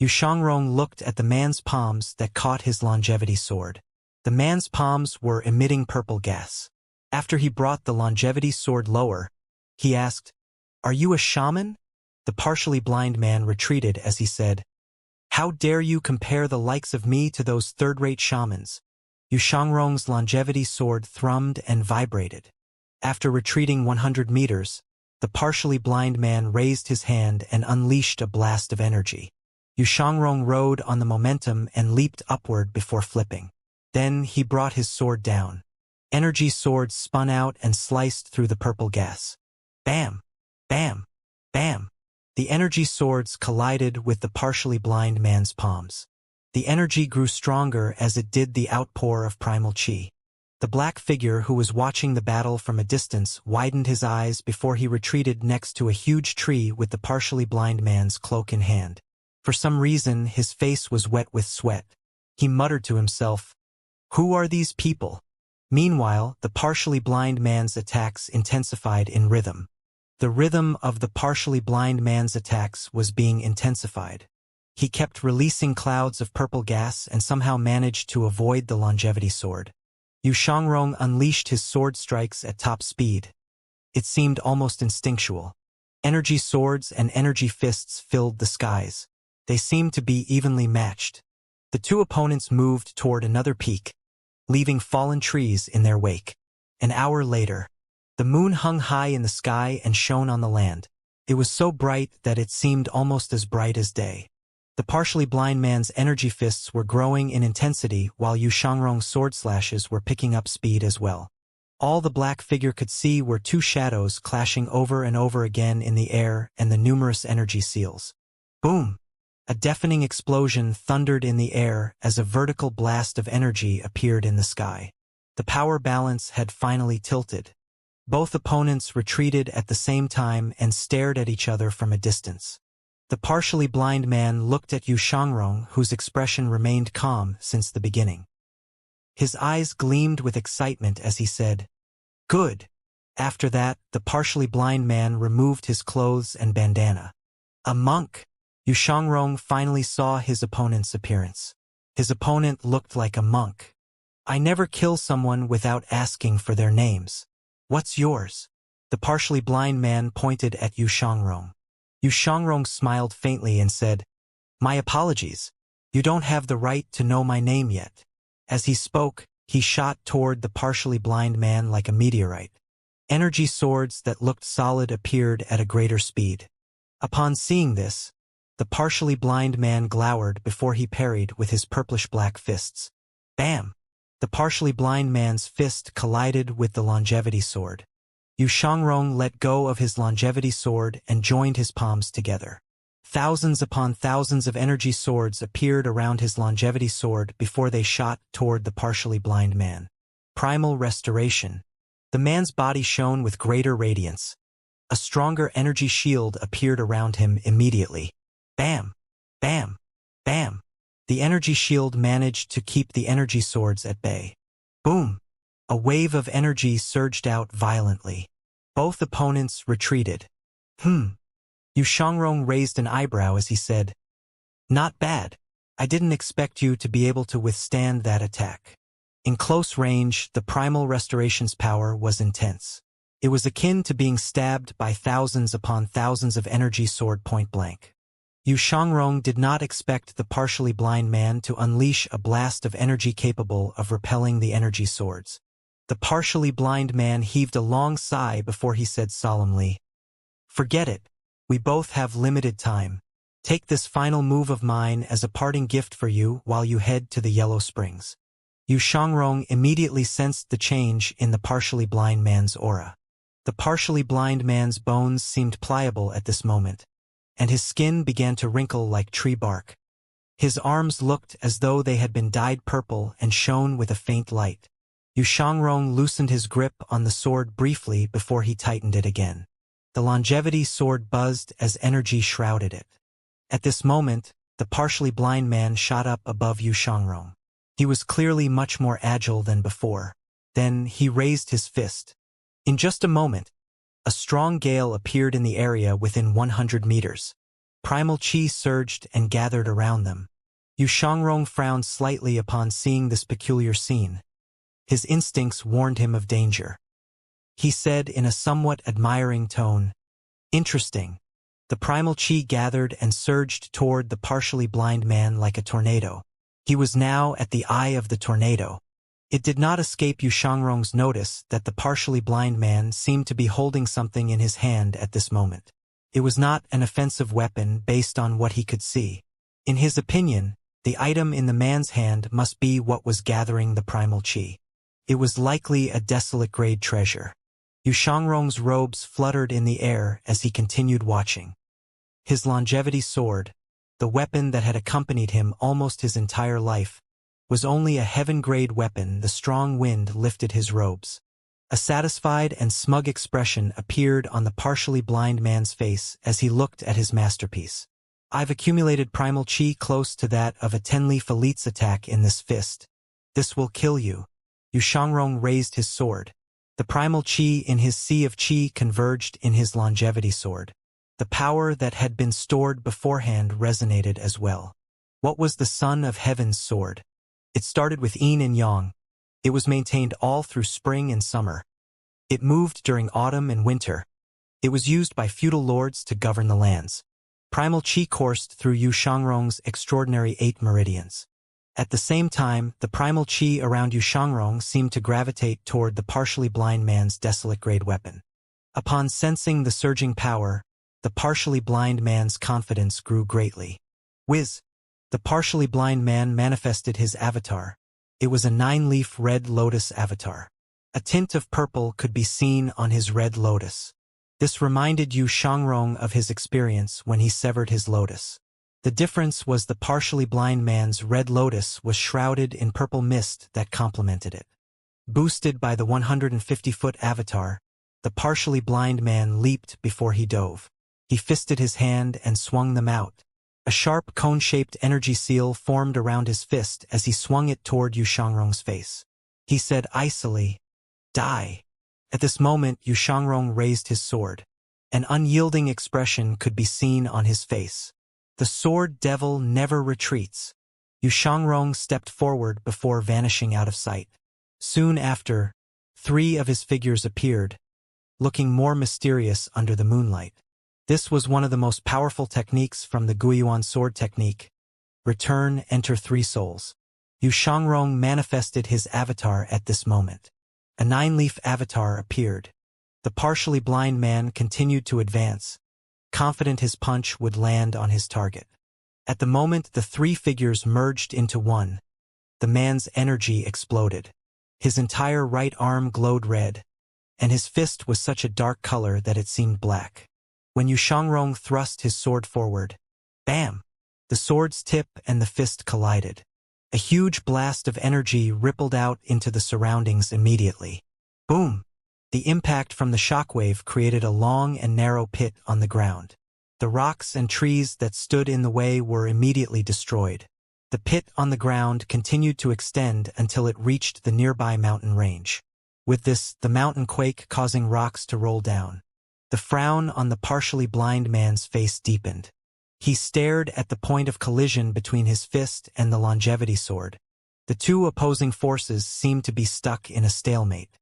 Yu Shangrong looked at the man's palms that caught his longevity sword. The man's palms were emitting purple gas. After he brought the longevity sword lower, he asked, "Are you a shaman?" The partially blind man retreated as he said, "How dare you compare the likes of me to those third-rate shamans?" Yu Shangrong's longevity sword thrummed and vibrated. After retreating 100 meters, the partially blind man raised his hand and unleashed a blast of energy. Yu Shangrong rode on the momentum and leaped upward before flipping. Then he brought his sword down. Energy swords spun out and sliced through the purple gas. Bam! Bam! Bam! The energy swords collided with the partially blind man's palms. The energy grew stronger as it did the outpour of primal chi. The black figure who was watching the battle from a distance widened his eyes before he retreated next to a huge tree with the partially blind man's cloak in hand. For some reason, his face was wet with sweat. He muttered to himself, "Who are these people?" Meanwhile, the partially blind man's attacks intensified in rhythm. The rhythm of the partially blind man's attacks was being intensified. He kept releasing clouds of purple gas and somehow managed to avoid the longevity sword. Yu Shangrong unleashed his sword strikes at top speed. It seemed almost instinctual. Energy swords and energy fists filled the skies. They seemed to be evenly matched. The two opponents moved toward another peak, leaving fallen trees in their wake. An hour later, the moon hung high in the sky and shone on the land. It was so bright that it seemed almost as bright as day. The partially blind man's energy fists were growing in intensity while Yu Shangrong's sword slashes were picking up speed as well. All the black figure could see were two shadows clashing over and over again in the air and the numerous energy seals. Boom! A deafening explosion thundered in the air as a vertical blast of energy appeared in the sky. The power balance had finally tilted. Both opponents retreated at the same time and stared at each other from a distance. The partially blind man looked at Yu Shangrong, whose expression remained calm since the beginning. His eyes gleamed with excitement as he said, "Good." After that, the partially blind man removed his clothes and bandana. A monk! Yu Shangrong finally saw his opponent's appearance. His opponent looked like a monk. "I never kill someone without asking for their names. What's yours?" The partially blind man pointed at Yu Shangrong. Yu Shangrong smiled faintly and said, "My apologies. You don't have the right to know my name yet." As he spoke, he shot toward the partially blind man like a meteorite. Energy swords that looked solid appeared at a greater speed. Upon seeing this, the partially blind man glowered before he parried with his purplish-black fists. Bam! The partially blind man's fist collided with the longevity sword. Yu Shangrong let go of his longevity sword and joined his palms together. Thousands upon thousands of energy swords appeared around his longevity sword before they shot toward the partially blind man. Primal restoration. The man's body shone with greater radiance. A stronger energy shield appeared around him immediately. Bam! Bam! Bam! The energy shield managed to keep the energy swords at bay. Boom! A wave of energy surged out violently. Both opponents retreated. Yu Shangrong raised an eyebrow as he said, "Not bad. I didn't expect you to be able to withstand that attack." In close range, the primal restoration's power was intense. It was akin to being stabbed by thousands upon thousands of energy sword point blank. Yu Shangrong did not expect the partially blind man to unleash a blast of energy capable of repelling the energy swords. The partially blind man heaved a long sigh before he said solemnly, "Forget it. We both have limited time. Take this final move of mine as a parting gift for you while you head to the Yellow Springs." Yu Shangrong immediately sensed the change in the partially blind man's aura. The partially blind man's bones seemed pliable at this moment, and his skin began to wrinkle like tree bark. His arms looked as though they had been dyed purple and shone with a faint light. Yu Shangrong loosened his grip on the sword briefly before he tightened it again. The longevity sword buzzed as energy shrouded it. At this moment, the partially blind man shot up above Yu Shangrong. He was clearly much more agile than before. Then he raised his fist. In just a moment, a strong gale appeared in the area within 100 meters. Primal chi surged and gathered around them. Yu Xiangrong frowned slightly upon seeing this peculiar scene. His instincts warned him of danger. He said in a somewhat admiring tone, "Interesting." The primal chi gathered and surged toward the partially blind man like a tornado. He was now at the eye of the tornado. It did not escape Yu Xiangrong's notice that the partially blind man seemed to be holding something in his hand at this moment. It was not an offensive weapon based on what he could see. In his opinion, the item in the man's hand must be what was gathering the primal chi. It was likely a desolate-grade treasure. Yu Xiangrong's robes fluttered in the air as he continued watching. His longevity sword, the weapon that had accompanied him almost his entire life, was only a heaven-grade weapon. The strong wind lifted his robes. A satisfied and smug expression appeared on the partially blind man's face as he looked at his masterpiece. "I've accumulated primal chi close to that of a 10-leaf elite's attack in this fist. This will kill you." Yu Xiangrong raised his sword. The primal chi in his sea of chi converged in his longevity sword. The power that had been stored beforehand resonated as well. What was the Son of Heaven's sword? It started with yin and yang. It was maintained all through spring and summer. It moved during autumn and winter. It was used by feudal lords to govern the lands. Primal chi coursed through Yu Xiangrong's extraordinary 8 meridians. At the same time, the primal chi around Yu Xiangrong seemed to gravitate toward the partially blind man's desolate-grade weapon. Upon sensing the surging power, the partially blind man's confidence grew greatly. Whiz! The partially blind man manifested his avatar. It was a 9-leaf red lotus avatar. A tint of purple could be seen on his red lotus. This reminded Yu Xiangrong of his experience when he severed his lotus. The difference was the partially blind man's red lotus was shrouded in purple mist that complemented it. Boosted by the 150-foot avatar, the partially blind man leaped before he dove. He fisted his hand and swung them out. A sharp cone-shaped energy seal formed around his fist as he swung it toward Yu Xiangrong's face. He said icily, "Die." At this moment, Yu Xiangrong raised his sword. An unyielding expression could be seen on his face. The sword devil never retreats. Yu Xiangrong stepped forward before vanishing out of sight. Soon after, 3 of his figures appeared, looking more mysterious under the moonlight. This was one of the most powerful techniques from the Guiyuan sword technique. Return, enter 3 souls. Yu Xiangrong manifested his avatar at this moment. A 9-leaf avatar appeared. The partially blind man continued to advance, confident his punch would land on his target. At the moment the 3 figures merged into one, the man's energy exploded. His entire right arm glowed red, and his fist was such a dark color that it seemed black. When Yu Xiangrong thrust his sword forward, bam! The sword's tip and the fist collided. A huge blast of energy rippled out into the surroundings immediately. Boom! The impact from the shockwave created a long and narrow pit on the ground. The rocks and trees that stood in the way were immediately destroyed. The pit on the ground continued to extend until it reached the nearby mountain range. With this, the mountain quake causing rocks to roll down. The frown on the partially blind man's face deepened. He stared at the point of collision between his fist and the longevity sword. The 2 opposing forces seemed to be stuck in a stalemate.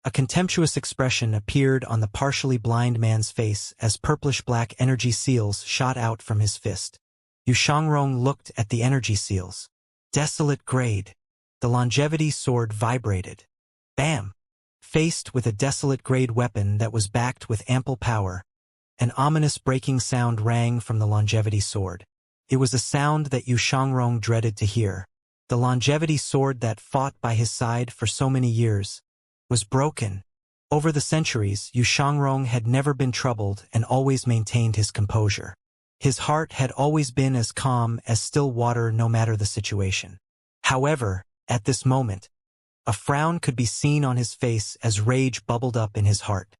A contemptuous expression appeared on the partially blind man's face as purplish-black energy seals shot out from his fist. Yu Xiangrong looked at the energy seals. Desolate grade. The longevity sword vibrated. Bam! Faced with a desolate-grade weapon that was backed with ample power, an ominous breaking sound rang from the longevity sword. It was a sound that Yu Xiangrong dreaded to hear. The longevity sword that fought by his side for so many years was broken. Over the centuries, Yu Xiangrong had never been troubled and always maintained his composure. His heart had always been as calm as still water no matter the situation. However, at this moment, a frown could be seen on his face as rage bubbled up in his heart.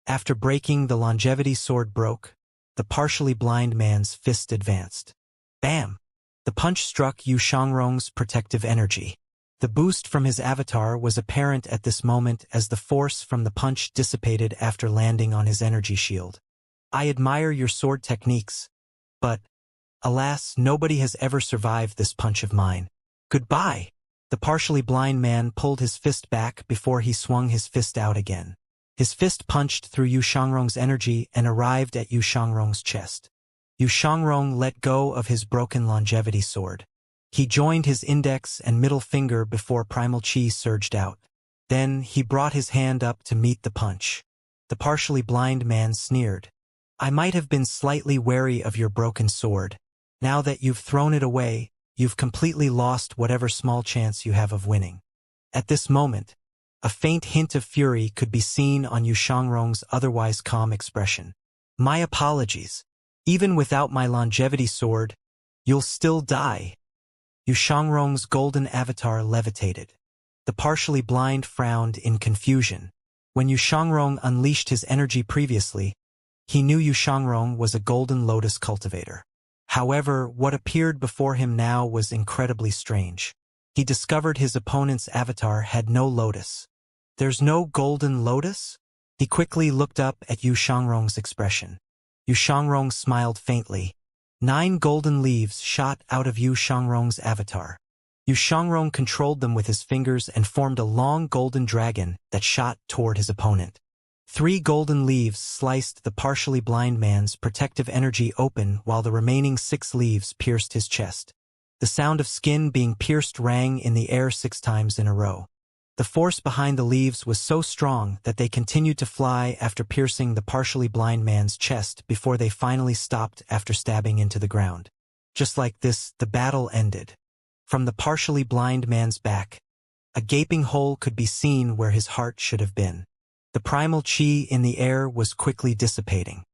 After breaking, the longevity sword broke. The partially blind man's fist advanced. Bam! The punch struck Yu Xiangrong's protective energy. The boost from his avatar was apparent at this moment as the force from the punch dissipated after landing on his energy shield. "I admire your sword techniques," But, alas, nobody has ever survived this punch of mine. Goodbye! The partially blind man pulled his fist back before he swung his fist out again. His fist punched through Yu Shangrong's energy and arrived at Yu Shangrong's chest. Yu Shangrong let go of his broken longevity sword. He joined his index and middle finger before primal chi surged out. Then he brought his hand up to meet the punch. The partially blind man sneered. I might have been slightly wary of your broken sword. Now that you've thrown it away, you've completely lost whatever small chance you have of winning. At this moment, a faint hint of fury could be seen on Yu Shangrong's otherwise calm expression. My apologies. Even without my longevity sword, you'll still die. Yu Shangrong's golden avatar levitated. The partially blind frowned in confusion. When Yu Shangrong unleashed his energy previously, he knew Yu Shangrong was a golden lotus cultivator. However, what appeared before him now was incredibly strange. He discovered his opponent's avatar had no lotus. There's no golden lotus? He quickly looked up at Yu Shangrong's expression. Yu Shangrong smiled faintly. 9 golden leaves shot out of Yu Shangrong's avatar. Yu Shangrong controlled them with his fingers and formed a long golden dragon that shot toward his opponent. 3 golden leaves sliced the partially blind man's protective energy open while the remaining 6 leaves pierced his chest. The sound of skin being pierced rang in the air 6 times in a row. The force behind the leaves was so strong that they continued to fly after piercing the partially blind man's chest before they finally stopped after stabbing into the ground. Just like this, the battle ended. From the partially blind man's back, a gaping hole could be seen where his heart should have been. The primal chi in the air was quickly dissipating.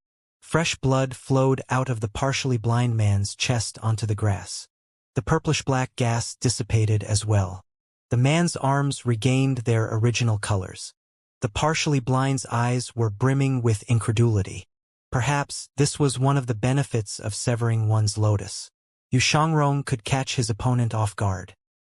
Fresh blood flowed out of the partially blind man's chest onto the grass. The purplish-black gas dissipated as well. The man's arms regained their original colors. The partially blind's eyes were brimming with incredulity. Perhaps this was one of the benefits of severing one's lotus. Yu Shangrong could catch his opponent off guard.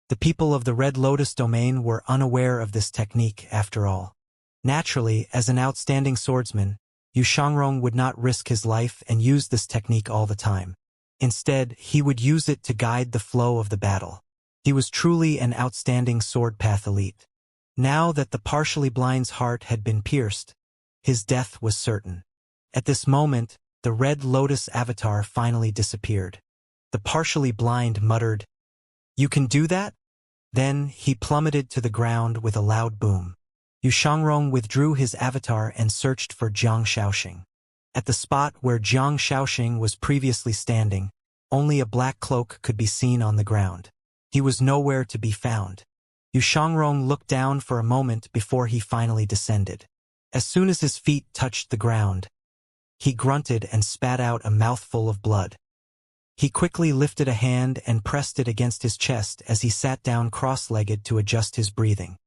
The people of the Red Lotus domain were unaware of this technique after all. Naturally, as an outstanding swordsman, Yu Shangrong would not risk his life and use this technique all the time. Instead, he would use it to guide the flow of the battle. He was truly an outstanding sword path elite. Now that the partially blind's heart had been pierced, his death was certain. At this moment, the Red Lotus avatar finally disappeared. The partially blind muttered, "You can do that?" Then he plummeted to the ground with a loud boom. Yu Shangrong withdrew his avatar and searched for Jiang Shaoxing. At the spot where Jiang Shaoxing was previously standing, only a black cloak could be seen on the ground. He was nowhere to be found. Yu Shangrong looked down for a moment before he finally descended. As soon as his feet touched the ground, he grunted and spat out a mouthful of blood. He quickly lifted a hand and pressed it against his chest as he sat down cross-legged to adjust his breathing.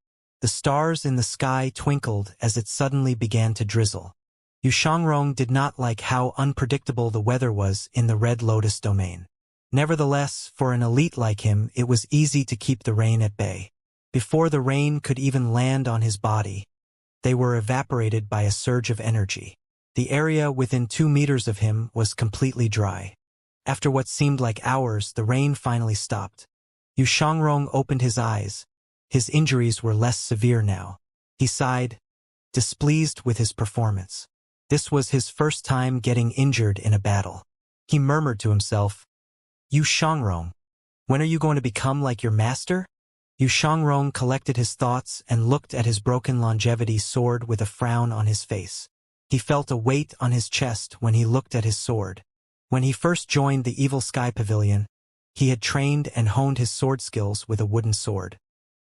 The stars in the sky twinkled as it suddenly began to drizzle. Yu Shangrong did not like how unpredictable the weather was in the Red Lotus domain. Nevertheless, for an elite like him, it was easy to keep the rain at bay. Before the rain could even land on his body, they were evaporated by a surge of energy. The area within 2 meters of him was completely dry. After what seemed like hours, the rain finally stopped. Yu Shangrong opened his eyes. His injuries were less severe now. He sighed, displeased with his performance. This was his first time getting injured in a battle. He murmured to himself, "Yu Shangrong, when are you going to become like your master?" Yu Shangrong collected his thoughts and looked at his broken longevity sword with a frown on his face. He felt a weight on his chest when he looked at his sword. When he first joined the Evil Sky Pavilion, he had trained and honed his sword skills with a wooden sword.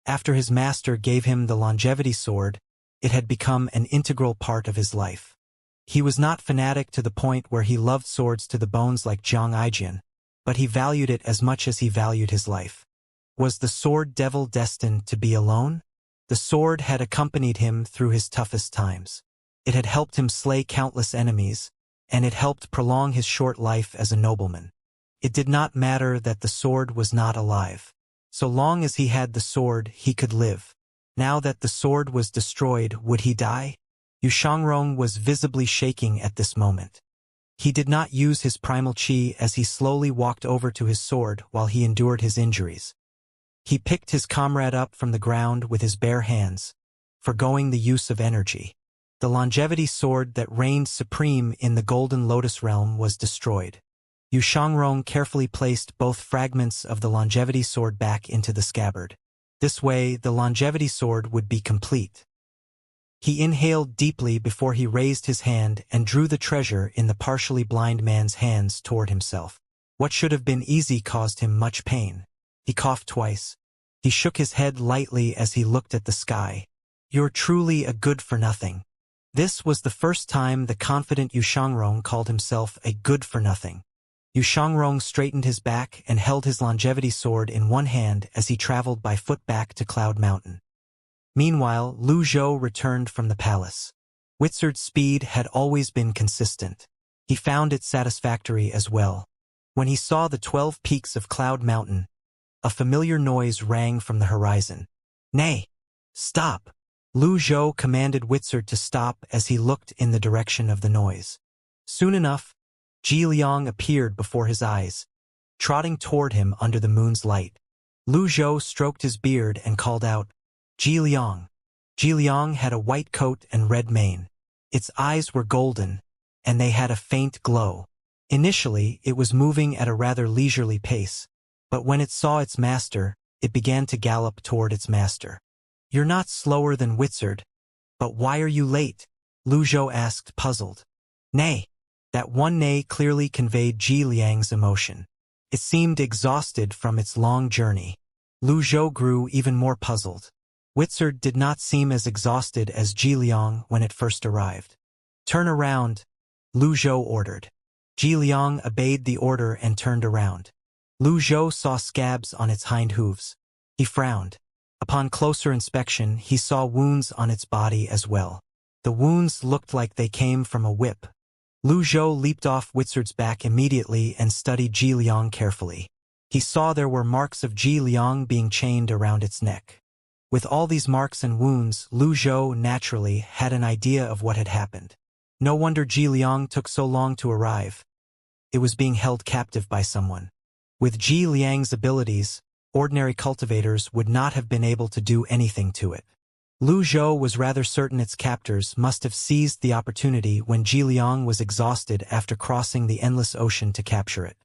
After his master gave him the longevity sword, it had become an integral part of his life. He was not fanatic to the point where he loved swords to the bones like Zhang Aijian, but he valued it as much as he valued his life. Was the sword devil destined to be alone? The sword had accompanied him through his toughest times. It had helped him slay countless enemies, and it helped prolong his short life as a nobleman. It did not matter that the sword was not alive. So long as he had the sword, he could live. Now that the sword was destroyed, would he die? Yu Shangrong was visibly shaking at this moment. He did not use his primal chi as he slowly walked over to his sword while he endured his injuries. He picked his comrade up from the ground with his bare hands, forgoing the use of energy. The longevity sword that reigned supreme in the Golden Lotus realm was destroyed. Yu Shangrong carefully placed both fragments of the longevity sword back into the scabbard. This way, the longevity sword would be complete. He inhaled deeply before he raised his hand and drew the treasure in the partially blind man's hands toward himself. What should have been easy caused him much pain. He coughed twice. He shook his head lightly as he looked at the sky. "You're truly a good-for-nothing." This was the first time the confident Yu Shangrong called himself a good-for-nothing. Yu Shangrong straightened his back and held his longevity sword in one hand as he traveled by foot back to Cloud Mountain. Meanwhile, Lu Zhou returned from the palace. Witzard's speed had always been consistent. He found it satisfactory as well. When he saw the 12 peaks of Cloud Mountain, a familiar noise rang from the horizon. "Nay! Stop!" Lu Zhou commanded Witzard to stop as he looked in the direction of the noise. Soon enough, Ji Liang appeared before his eyes, trotting toward him under the moon's light. Lu Zhou stroked his beard and called out, "Ji Liang." Ji Liang had a white coat and red mane. Its eyes were golden, and they had a faint glow. Initially, it was moving at a rather leisurely pace, but when it saw its master, it began to gallop toward its master. "You're not slower than Witzard, but why are you late?" Lu Zhou asked, puzzled. "Nay." That one nay clearly conveyed Ji Liang's emotion. It seemed exhausted from its long journey. Lu Zhou grew even more puzzled. Witzard did not seem as exhausted as Ji Liang when it first arrived. "Turn around," Lu Zhou ordered. Ji Liang obeyed the order and turned around. Lu Zhou saw scabs on its hind hooves. He frowned. Upon closer inspection, he saw wounds on its body as well. The wounds looked like they came from a whip. Lu Zhou leaped off Witzard's back immediately and studied Ji Liang carefully. He saw there were marks of Ji Liang being chained around its neck. With all these marks and wounds, Lu Zhou naturally had an idea of what had happened. No wonder Ji Liang took so long to arrive. It was being held captive by someone. With Ji Liang's abilities, ordinary cultivators would not have been able to do anything to it. Lu Zhou was rather certain its captors must have seized the opportunity when Ji Liang was exhausted after crossing the endless ocean to capture it.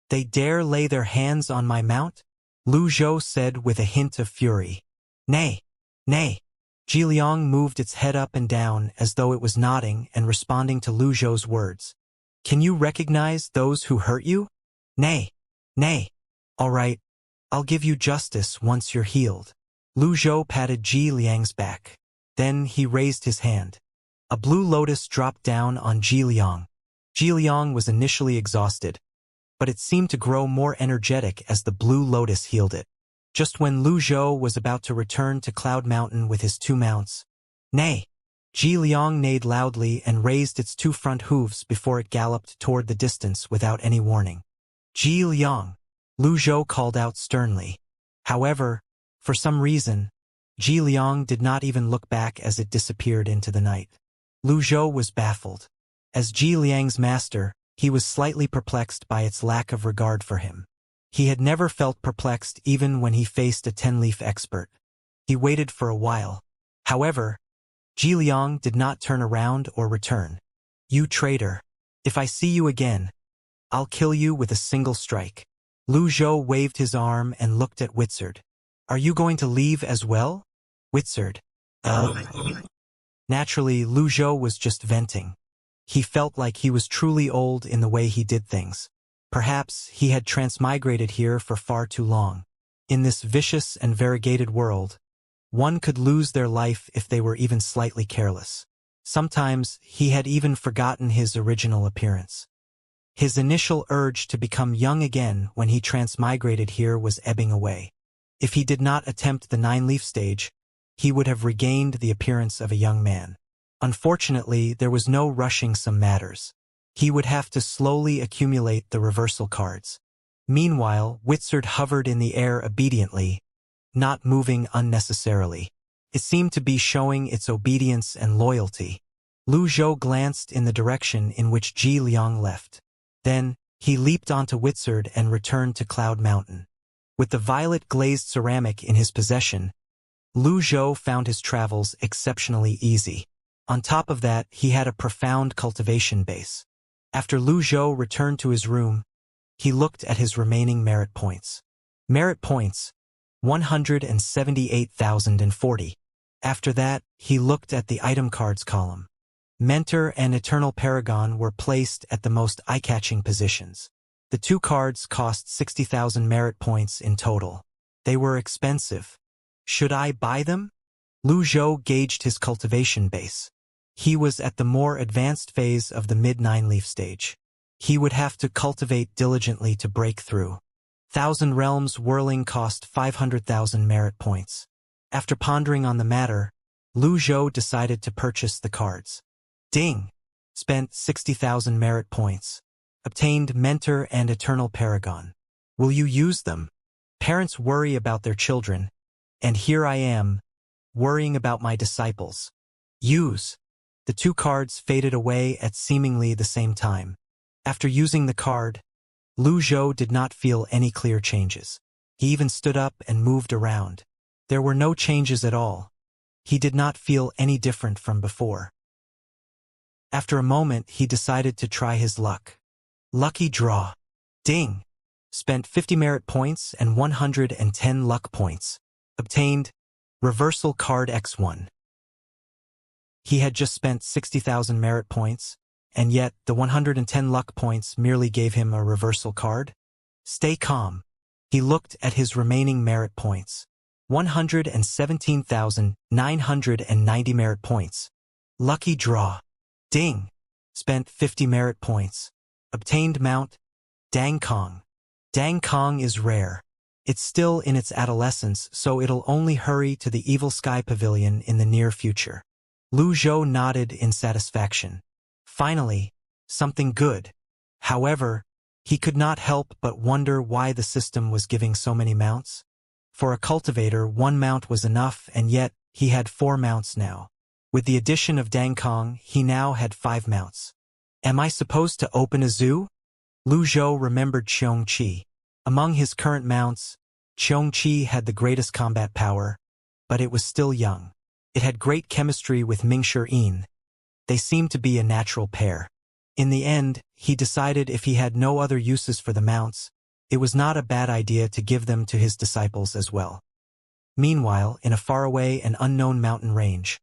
"They dare lay their hands on my mount?" Lu Zhou said with a hint of fury. "Nay, nay." Ji Liang moved its head up and down as though it was nodding and responding to Lu Zhou's words. "Can you recognize those who hurt you?" "Nay, nay." "All right, I'll give you justice once you're healed." Lu Zhou patted Ji Liang's back. Then he raised his hand. A blue lotus dropped down on Ji Liang. Ji Liang was initially exhausted, but it seemed to grow more energetic as the blue lotus healed it. Just when Lu Zhou was about to return to Cloud Mountain with his two mounts, "Nay!" Ji Liang neighed loudly and raised its two front hooves before it galloped toward the distance without any warning. "Ji Liang!" Lu Zhou called out sternly. However, for some reason, Ji Liang did not even look back as it disappeared into the night. Lu Zhou was baffled. As Ji Liang's master, he was slightly perplexed by its lack of regard for him. He had never felt perplexed even when he faced a 10-leaf expert. He waited for a while. However, Ji Liang did not turn around or return. "You traitor. If I see you again, I'll kill you with a single strike." Lu Zhou waved his arm and looked at Witzard. "Are you going to leave as well?" Witzard. Naturally, Lu Zhou was just venting. He felt like he was truly old in the way he did things. Perhaps he had transmigrated here for far too long. In this vicious and variegated world, one could lose their life if they were even slightly careless. Sometimes he had even forgotten his original appearance. His initial urge to become young again when he transmigrated here was ebbing away. If he did not attempt the 9-leaf stage, he would have regained the appearance of a young man. Unfortunately, there was no rushing some matters. He would have to slowly accumulate the reversal cards. Meanwhile, Witzard hovered in the air obediently, not moving unnecessarily. It seemed to be showing its obedience and loyalty. Lu Zhou glanced in the direction in which Ji Liang left. Then, he leaped onto Wizard and returned to Cloud Mountain. With the violet glazed ceramic in his possession, Lu Zhou found his travels exceptionally easy. On top of that, he had a profound cultivation base. After Lu Zhou returned to his room, he looked at his remaining merit points. Merit points, 178,040. After that, he looked at the item cards column. Mentor and Eternal Paragon were placed at the most eye-catching positions. The two cards cost 60,000 merit points in total. They were expensive. Should I buy them? Lu Zhou gauged his cultivation base. He was at the more advanced phase of the mid-9-leaf stage. He would have to cultivate diligently to break through. Thousand Realms Whirling cost 500,000 merit points. After pondering on the matter, Lu Zhou decided to purchase the cards. Ding! Spent 60,000 merit points. Obtained Mentor and Eternal Paragon. Will you use them? Parents worry about their children, and here I am, worrying about my disciples. Use. The two cards faded away at seemingly the same time. After using the card, Lu Zhou did not feel any clear changes. He even stood up and moved around. There were no changes at all. He did not feel any different from before. After a moment, he decided to try his luck. Lucky draw. Ding! Spent 50 merit points and 110 luck points. Obtained Reversal Card X1. He had just spent 60,000 merit points, and yet the 110 luck points merely gave him a reversal card? Stay calm. He looked at his remaining merit points. 117,990 merit points. Lucky draw. Ding! Spent 50 merit points. Obtained Mount Dang Kong. Dang Kong is rare. It's still in its adolescence, so it'll only hurry to the Evil Sky Pavilion in the near future. Lu Zhou nodded in satisfaction. Finally, something good. However, he could not help but wonder why the system was giving so many mounts. For a cultivator, one mount was enough, and yet he had 4 mounts now. With the addition of Dang Kong, he now had 5 mounts. Am I supposed to open a zoo? Lu Zhou remembered Xianxia. Among his current mounts, Xianxia had the greatest combat power, but it was still young. It had great chemistry with Mingshi Yin. They seemed to be a natural pair. In the end, he decided if he had no other uses for the mounts, it was not a bad idea to give them to his disciples as well. Meanwhile, in a faraway and unknown mountain range,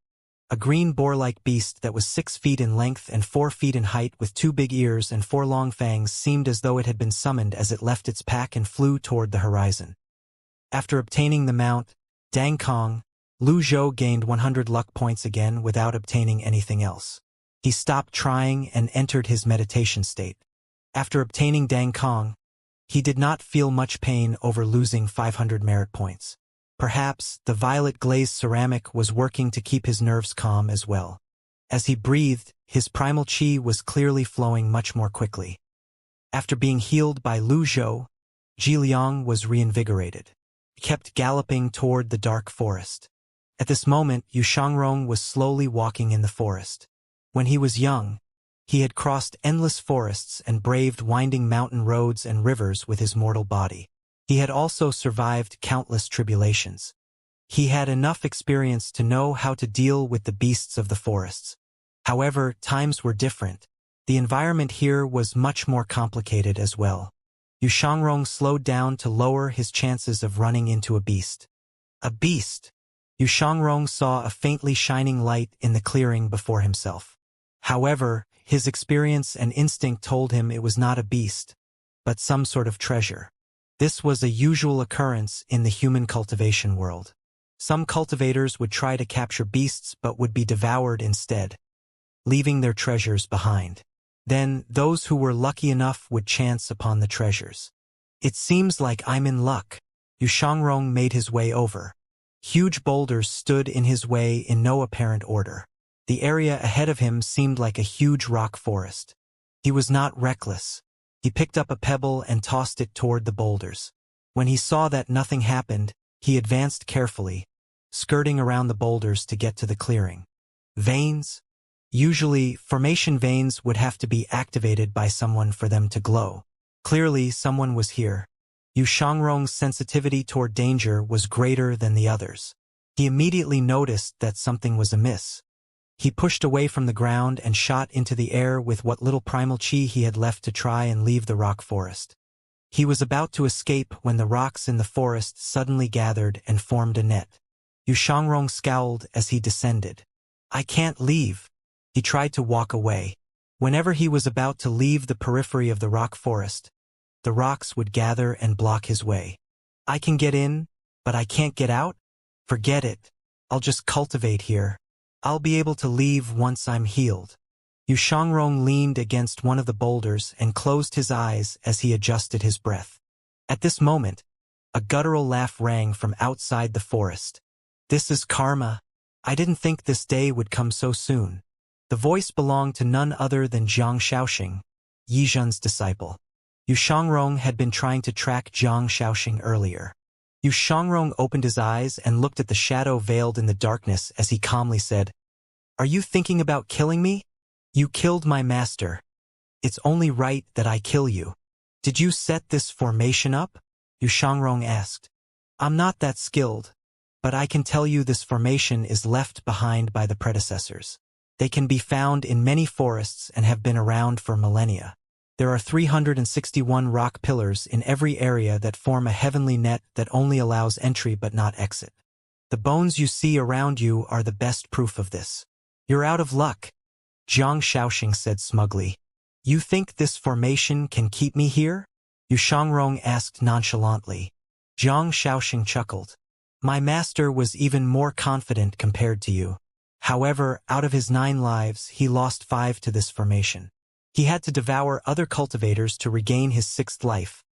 a green boar-like beast that was 6 feet in length and 4 feet in height with 2 big ears and 4 long fangs seemed as though it had been summoned as it left its pack and flew toward the horizon. After obtaining the mount, Dang Kong, Lu Zhou gained 100 luck points again without obtaining anything else. He stopped trying and entered his meditation state. After obtaining Dang Kong, he did not feel much pain over losing 500 merit points. Perhaps the violet glazed ceramic was working to keep his nerves calm as well. As he breathed, his primal chi was clearly flowing much more quickly. After being healed by Lu Zhou, Ji Liang was reinvigorated. He kept galloping toward the dark forest. At this moment, Yu Shangrong was slowly walking in the forest. When he was young, he had crossed endless forests and braved winding mountain roads and rivers with his mortal body. He had also survived countless tribulations. He had enough experience to know how to deal with the beasts of the forests. However, times were different. The environment here was much more complicated as well. Yu Shangrong slowed down to lower his chances of running into a beast. A beast! Yu Shangrong saw a faintly shining light in the clearing before himself. However, his experience and instinct told him it was not a beast, but some sort of treasure. This was a usual occurrence in the human cultivation world. Some cultivators would try to capture beasts but would be devoured instead, leaving their treasures behind. Then, those who were lucky enough would chance upon the treasures. It seems like I'm in luck. Yu Shangrong made his way over. Huge boulders stood in his way in no apparent order. The area ahead of him seemed like a huge rock forest. He was not reckless. He picked up a pebble and tossed it toward the boulders. When he saw that nothing happened, he advanced carefully, skirting around the boulders to get to the clearing. Veins? Usually, formation veins would have to be activated by someone for them to glow. Clearly, someone was here. Yu Shangrong's sensitivity toward danger was greater than the others. He immediately noticed that something was amiss. He pushed away from the ground and shot into the air with what little primal chi he had left to try and leave the rock forest. He was about to escape when the rocks in the forest suddenly gathered and formed a net. Yu Shangrong scowled as he descended. I can't leave. He tried to walk away. Whenever he was about to leave the periphery of the rock forest, the rocks would gather and block his way. I can get in, but I can't get out? Forget it. I'll just cultivate here. I'll be able to leave once I'm healed. Yu Shangrong leaned against one of the boulders and closed his eyes as he adjusted his breath. At this moment, a guttural laugh rang from outside the forest. This is karma. I didn't think this day would come so soon. The voice belonged to none other than Jiang Shaoxing, Yi Zhen's disciple. Yu Shangrong had been trying to track Jiang Shaoxing earlier. Yu Shangrong opened his eyes and looked at the shadow veiled in the darkness as he calmly said, Are you thinking about killing me? You killed my master. It's only right that I kill you. Did you set this formation up? Yu Shangrong asked. I'm not that skilled, but I can tell you this formation is left behind by the predecessors. They can be found in many forests and have been around for millennia. There are 361 rock pillars in every area that form a heavenly net that only allows entry but not exit. The bones you see around you are the best proof of this. You're out of luck, Jiang Shaoxing said smugly. You think this formation can keep me here? Yu Shangrong asked nonchalantly. Jiang Shaoxing chuckled. My master was even more confident compared to you. However, out of his 9 lives, he lost 5 to this formation. He had to devour other cultivators to regain his 6th life,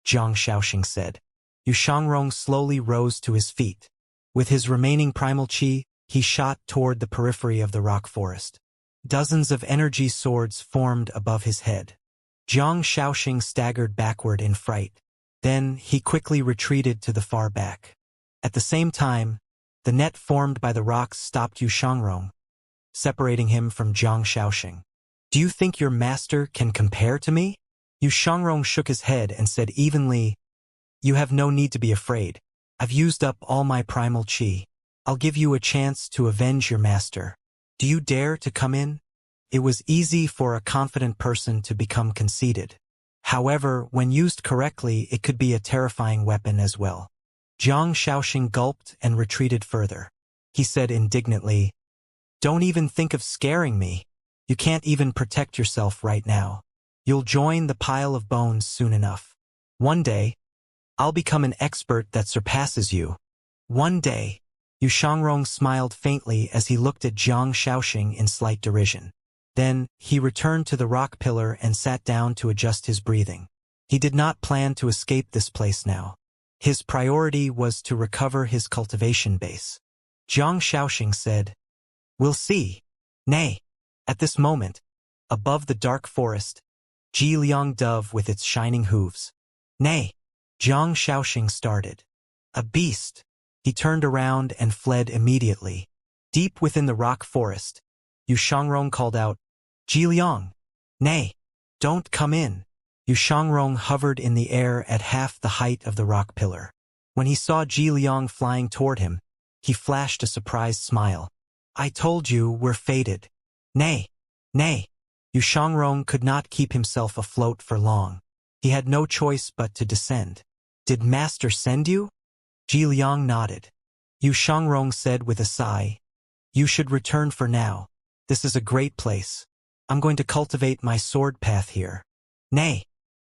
Jiang Shaoxing said. Yu Shangrong slowly rose to his feet. With his remaining primal chi, he shot toward the periphery of the rock forest. Dozens of energy swords formed above his head. Jiang Shaoxing staggered backward in fright. Then he quickly retreated to the far back. At the same time, the net formed by the rocks stopped Yu Shangrong, separating him from Jiang Shaoxing. Do you think your master can compare to me? Yu Shangrong shook his head and said evenly, You have no need to be afraid. I've used up all my primal chi. I'll give you a chance to avenge your master. Do you dare to come in? It was easy for a confident person to become conceited. However, when used correctly, it could be a terrifying weapon as well. Jiang Shaoxing gulped and retreated further. He said indignantly, Don't even think of scaring me. You can't even protect yourself right now. You'll join the pile of bones soon enough. One day, I'll become an expert that surpasses you. One day. Yu Shangrong smiled faintly as he looked at Jiang Shaoxing in slight derision. Then, he returned to the rock pillar and sat down to adjust his breathing. He did not plan to escape this place now. His priority was to recover his cultivation base. Jiang Shaoxing said, We'll see. Nay. At this moment, above the dark forest, Ji Liang dove with its shining hooves. Nay. Jiang Shaoxing started. A beast. He turned around and fled immediately. Deep within the rock forest, Yu Shangrong called out, Ji Liang. Nay. Don't come in. Yu Shangrong hovered in the air at half the height of the rock pillar. When he saw Ji Liang flying toward him, he flashed a surprised smile. I told you we're fated. Nay. Nay. Yu Shangrong could not keep himself afloat for long. He had no choice but to descend. Did Master send you? Ji Liang nodded. Yu Shangrong said with a sigh, You should return for now. This is a great place. I'm going to cultivate my sword path here. Nay.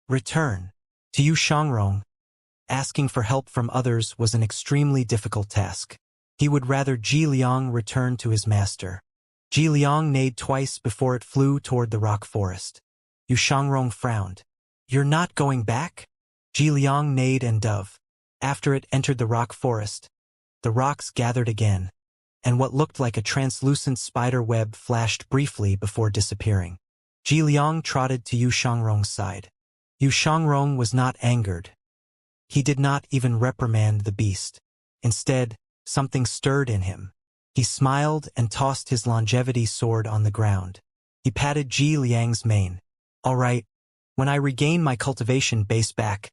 Return. To Yu Shangrong, asking for help from others was an extremely difficult task. He would rather Ji Liang return to his master. Ji Liang neighed twice before it flew toward the rock forest. Yu Shangrong frowned. You're not going back? Ji Liang neighed and dove. After it entered the rock forest, the rocks gathered again, and what looked like a translucent spider web flashed briefly before disappearing. Ji Liang trotted to Yu Shangrong's side. Yu Shangrong was not angered. He did not even reprimand the beast. Instead, something stirred in him. He smiled and tossed his longevity sword on the ground. He patted Ji Liang's mane. All right, when I regain my cultivation base back,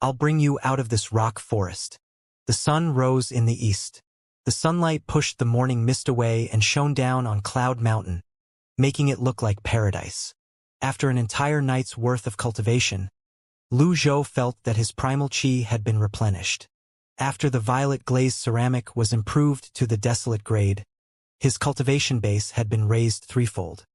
I'll bring you out of this rock forest. The sun rose in the east. The sunlight pushed the morning mist away and shone down on Cloud Mountain, making it look like paradise. After an entire night's worth of cultivation, Lu Zhou felt that his primal qi had been replenished. After the violet glazed ceramic was improved to the desolate grade, his cultivation base had been raised threefold.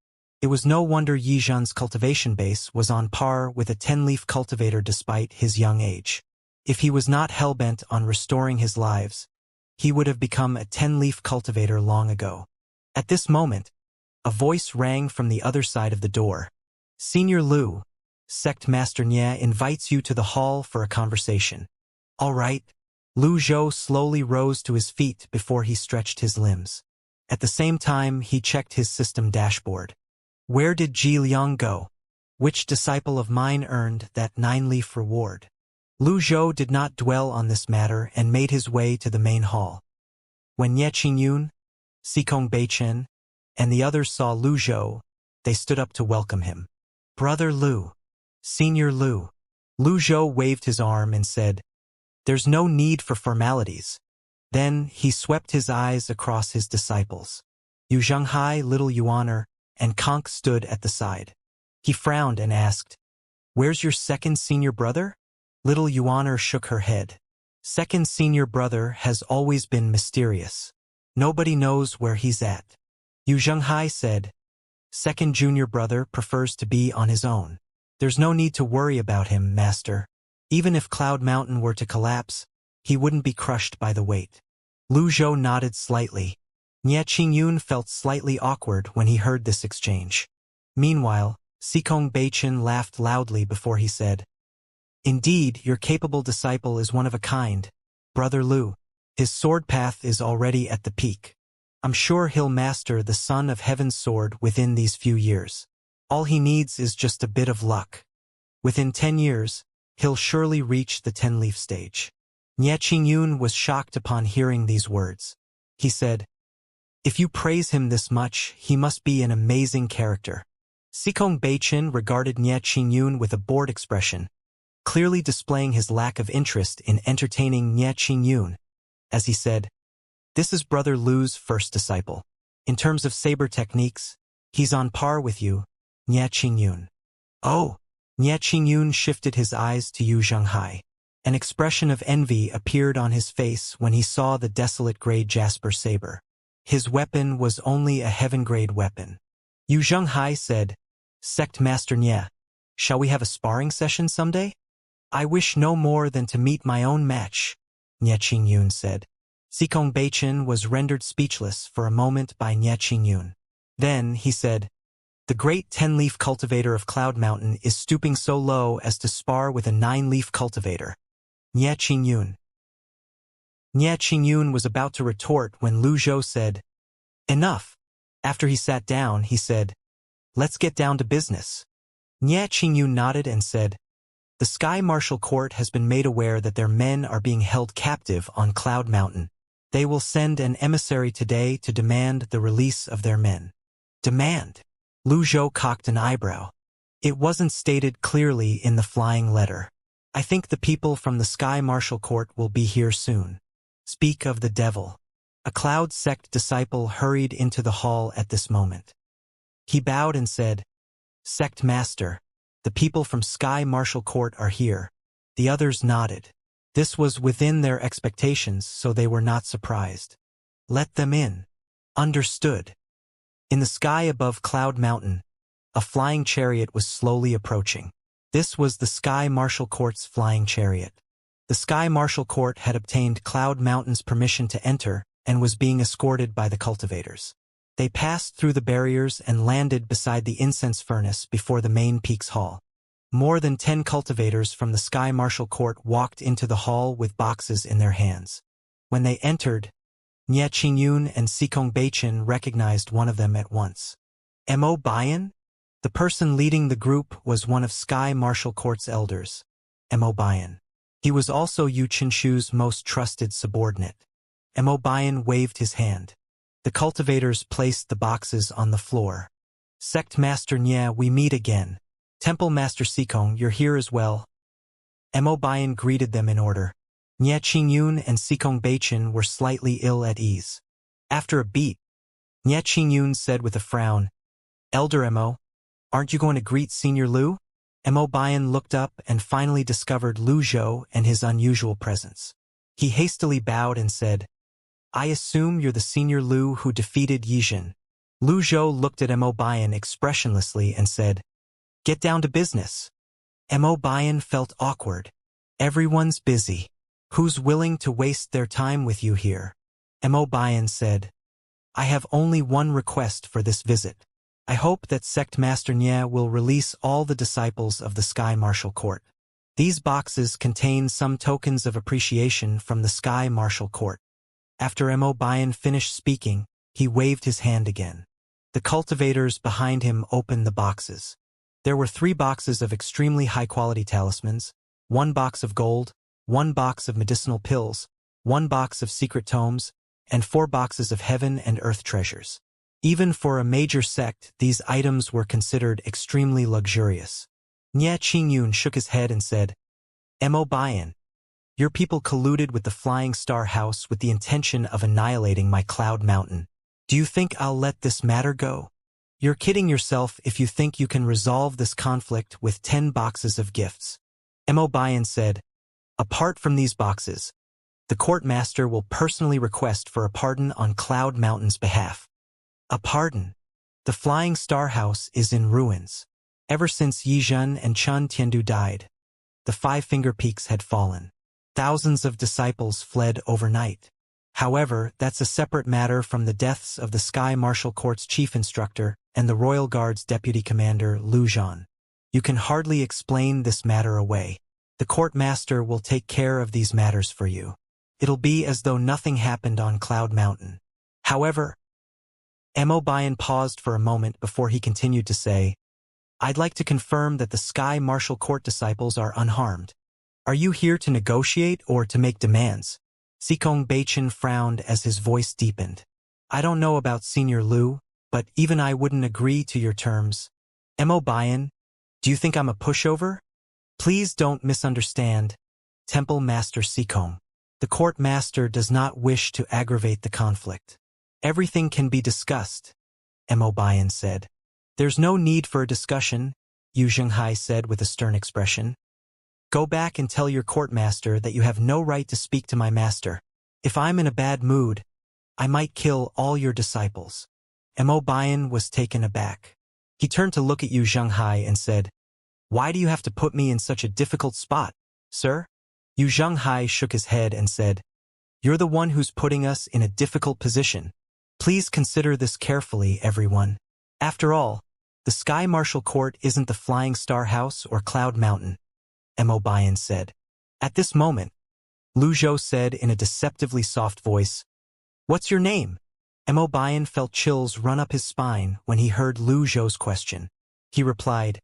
It was no wonder Yizhan's cultivation base was on par with a 10-leaf cultivator despite his young age. If he was not hell-bent on restoring his lives, he would have become a 10-leaf cultivator long ago. At this moment, a voice rang from the other side of the door. Senior Lu, Sect Master Nye invites you to the hall for a conversation. All right. Lu Zhou slowly rose to his feet before he stretched his limbs. At the same time, he checked his system dashboard. Where did Ji Liang go? Which disciple of mine earned that 9-leaf reward? Lu Zhou did not dwell on this matter and made his way to the main hall. When Nye Qingyun, Sikong Beichen, and the others saw Lu Zhou, they stood up to welcome him. Brother Lu, Senior Lu. Lu Zhou waved his arm and said, There's no need for formalities. Then he swept his eyes across his disciples. Yu Zhenghai, Little Yuaner, and Conk stood at the side. He frowned and asked, Where's your second senior brother? Little Yuaner shook her head. Second senior brother has always been mysterious. Nobody knows where he's at. Yu Zhenghai said, Second junior brother prefers to be on his own. There's no need to worry about him, Master. Even if Cloud Mountain were to collapse, he wouldn't be crushed by the weight. Lu Zhou nodded slightly. Nye Qingyun felt slightly awkward when he heard this exchange. Meanwhile, Sikong Beichen laughed loudly before he said, Indeed, your capable disciple is one of a kind, Brother Lu. His sword path is already at the peak. I'm sure he'll master the Son of Heaven's sword within these few years. All he needs is just a bit of luck. Within 10 years, he'll surely reach the 10-leaf stage. Nye Qingyun was shocked upon hearing these words. He said, If you praise him this much, he must be an amazing character. Sikong Beichen regarded Nye Qingyun with a bored expression, clearly displaying his lack of interest in entertaining Nye Qingyun, as he said, This is Brother Lu's first disciple. In terms of saber techniques, he's on par with you, Nye Qingyun. Oh! Nye Qingyun shifted his eyes to Yu Zhenghai. An expression of envy appeared on his face when he saw the desolate grade jasper saber. His weapon was only a heaven-grade weapon. Yu Zhenghai said, Sect Master Nye, shall we have a sparring session someday? I wish no more than to meet my own match, Nye Qingyun said. Sikong Beichen was rendered speechless for a moment by Nye Qingyun. Then he said, The great 10-leaf cultivator of Cloud Mountain is stooping so low as to spar with a 9-leaf cultivator. Nye Qingyun. Nye Qingyun was about to retort when Lu Zhou said, Enough. After he sat down, he said, Let's get down to business. Nye Qingyun nodded and said, The Sky Martial Court has been made aware that their men are being held captive on Cloud Mountain. They will send an emissary today to demand the release of their men. Demand? Lu Zhou cocked an eyebrow. It wasn't stated clearly in the flying letter. I think the people from the Sky Martial Court will be here soon. Speak of the devil. A Cloud Sect disciple hurried into the hall at this moment. He bowed and said, Sect Master, the people from Sky Martial Court are here. The others nodded. This was within their expectations, so they were not surprised. Let them in. Understood. In the sky above Cloud Mountain, a flying chariot was slowly approaching. This was the Sky Martial Court's flying chariot. The Sky Martial Court had obtained Cloud Mountain's permission to enter and was being escorted by the cultivators. They passed through the barriers and landed beside the incense furnace before the main peak's hall. More than 10 cultivators from the Sky Martial Court walked into the hall with boxes in their hands. When they entered, Nye Qingyun and Sikong Beichen recognized one of them at once. Mo Bayan? The person leading the group was one of Sky Martial Court's elders, Mo Bayan. He was also Yu Qinshu's most trusted subordinate. Mo Bayan waved his hand. The cultivators placed the boxes on the floor. Sect Master Nya, we meet again. Temple Master Sikong, you're here as well. Mo Bayan greeted them in order. Nya Qingyun and Sikong Baichen were slightly ill at ease. After a beat, Nya Qingyun said with a frown, Elder Mo, aren't you going to greet Senior Lu? Mo Bayan looked up and finally discovered Lu Zhou and his unusual presence. He hastily bowed and said, I assume you're the Senior Lu who defeated Yijin. Lu Zhou looked at Mo Bayan expressionlessly and said, Get down to business. Mo Bayan felt awkward. Everyone's busy. Who's willing to waste their time with you here? Mo Bayan said, I have only one request for this visit. I hope that Sect Master Nya will release all the disciples of the Sky Martial Court. These boxes contain some tokens of appreciation from the Sky Martial Court. After Mo Bayan finished speaking, he waved his hand again. The cultivators behind him opened the boxes. There were 3 boxes of extremely high-quality talismans, 1 box of gold, 1 box of medicinal pills, 1 box of secret tomes, and 4 boxes of heaven and earth treasures. Even for a major sect, these items were considered extremely luxurious. Nya Qingyun shook his head and said, Mo Bayan, your people colluded with the Flying Star House with the intention of annihilating my Cloud Mountain. Do you think I'll let this matter go? You're kidding yourself if you think you can resolve this conflict with 10 boxes of gifts. Mo Bayan said, Apart from these boxes, the court master will personally request for a pardon on Cloud Mountain's behalf. A pardon? The Flying Star House is in ruins. Ever since Yizhen and Chun Tiandu died, the 5 Finger Peaks had fallen. Thousands of disciples fled overnight. However, that's a separate matter from the deaths of the Sky Martial Court's chief instructor and the Royal Guard's deputy commander, Lu Zhan. You can hardly explain this matter away. The court master will take care of these matters for you. It'll be as though nothing happened on Cloud Mountain. However, Mo Bayan paused for a moment before he continued to say, I'd like to confirm that the Sky Martial Court disciples are unharmed. Are you here to negotiate or to make demands? Sikong Baichen frowned as his voice deepened. I don't know about Senior Lu, but even I wouldn't agree to your terms. Mo Bayan, do you think I'm a pushover? Please don't misunderstand. Temple Master Sikong. The court master does not wish to aggravate the conflict. Everything can be discussed, Mo Bayan said. There's no need for a discussion, Yu Zhenghai said with a stern expression. Go back and tell your court master that you have no right to speak to my master. If I'm in a bad mood, I might kill all your disciples. Mo Bayan was taken aback. He turned to look at Yu Zhenghai and said, Why do you have to put me in such a difficult spot, sir? Yu Zhenghai shook his head and said, You're the one who's putting us in a difficult position. Please consider this carefully, everyone. After all, the Sky Martial Court isn't the Flying Star House or Cloud Mountain, Mo Bayan said. At this moment, Lu Zhou said in a deceptively soft voice, What's your name? Mo Bayan felt chills run up his spine when he heard Lu Zhou's question. He replied,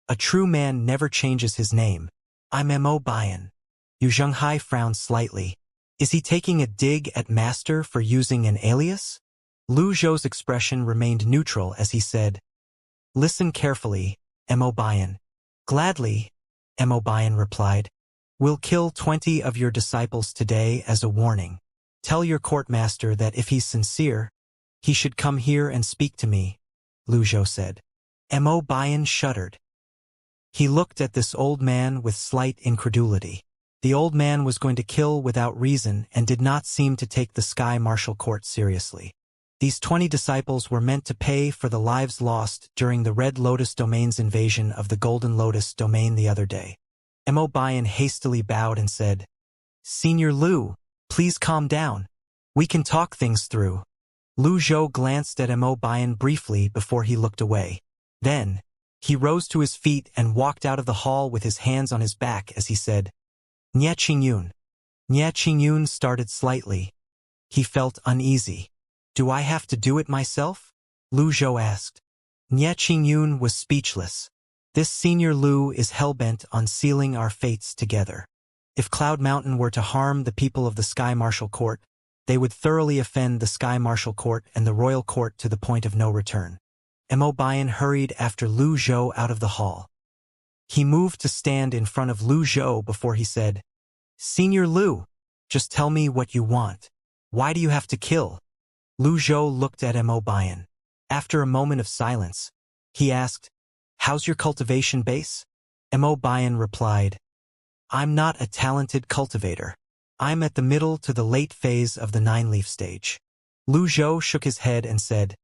A true man never changes his name. I'm Mo Bayan. Yu Zhenghai frowned slightly. Is he taking a dig at Master for using an alias? Lu Zhou's expression remained neutral as he said, Listen carefully, Mo Bayan. Gladly, Mo Bayan replied. We'll kill 20 of your disciples today as a warning. Tell your court master that if he's sincere, he should come here and speak to me, Lu Zhou said. Mo Bayan shuddered. He looked at this old man with slight incredulity. The old man was going to kill without reason and did not seem to take the Sky Martial Court seriously. These 20 disciples were meant to pay for the lives lost during the Red Lotus Domain's invasion of the Golden Lotus Domain the other day. Mo Bayan hastily bowed and said, Senior Lu, please calm down. We can talk things through. Lu Zhou glanced at Mo Bayan briefly before he looked away. Then, he rose to his feet and walked out of the hall with his hands on his back as he said, Nya Qingyun. Nya Qingyun started slightly. He felt uneasy. Do I have to do it myself? Lu Zhou asked. Nya Qingyun was speechless. This Senior Lu is hellbent on sealing our fates together. If Cloud Mountain were to harm the people of the Sky Martial Court, They would thoroughly offend the Sky Martial Court and the Royal Court to the point of no return. Mo Bian hurried after Lu Zhou out of the hall. He moved to stand in front of Lu Zhou before he said, "Senior Lu, just tell me what you want. Why do you have to kill?" Lu Zhou looked at Mo Bian. After a moment of silence, he asked, "How's your cultivation base?" Mo Bian replied, "I'm not a talented cultivator. I'm at the middle to the late phase of the 9-leaf stage." Lu Zhou shook his head and said,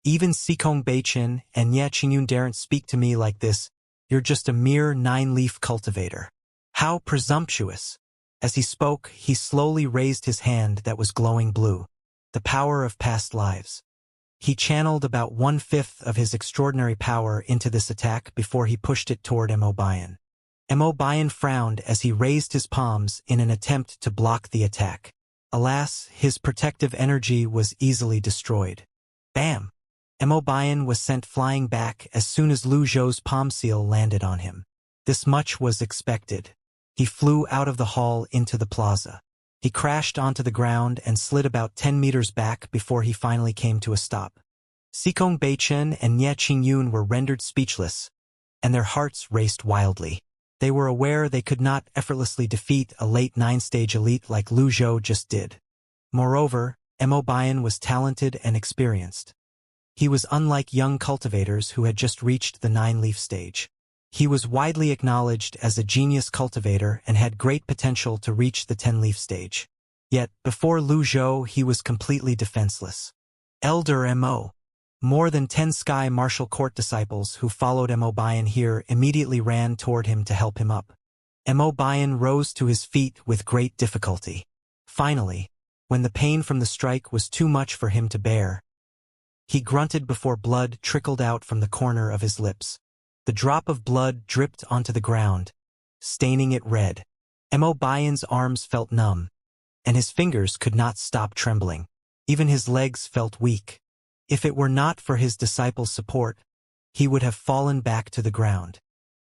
"Even Sikong Beichin and Ye Qingyun daren't speak to me like this. You're just a mere 9-leaf cultivator. How presumptuous." As he spoke, he slowly raised his hand that was glowing blue. The power of past lives. He channeled about 1/5 of his extraordinary power into this attack before he pushed it toward Mo Bian. Mo Bian frowned as he raised his palms in an attempt to block the attack. Alas, his protective energy was easily destroyed. Bam! Mo Bian was sent flying back as soon as Lu Zhou's palm seal landed on him. This much was expected. He flew out of the hall into the plaza. He crashed onto the ground and slid about 10 meters back before he finally came to a stop. Sikong Beichen and Ye Qingyun were rendered speechless, and their hearts raced wildly. They were aware they could not effortlessly defeat a late 9-stage elite like Lu Zhou just did. Moreover, Mo Bian was talented and experienced. He was unlike young cultivators who had just reached the 9-leaf stage. He was widely acknowledged as a genius cultivator and had great potential to reach the 10-leaf stage. Yet, before Lu Zhou, he was completely defenseless. Elder Mo. More than 10 Sky Martial Court disciples who followed Mo Bian here immediately ran toward him to help him up. Mo Bian rose to his feet with great difficulty. Finally, when the pain from the strike was too much for him to bear, he grunted before blood trickled out from the corner of his lips. The drop of blood dripped onto the ground, staining it red. Mo Bian's arms felt numb, and his fingers could not stop trembling. Even his legs felt weak. If it were not for his disciples' support, he would have fallen back to the ground.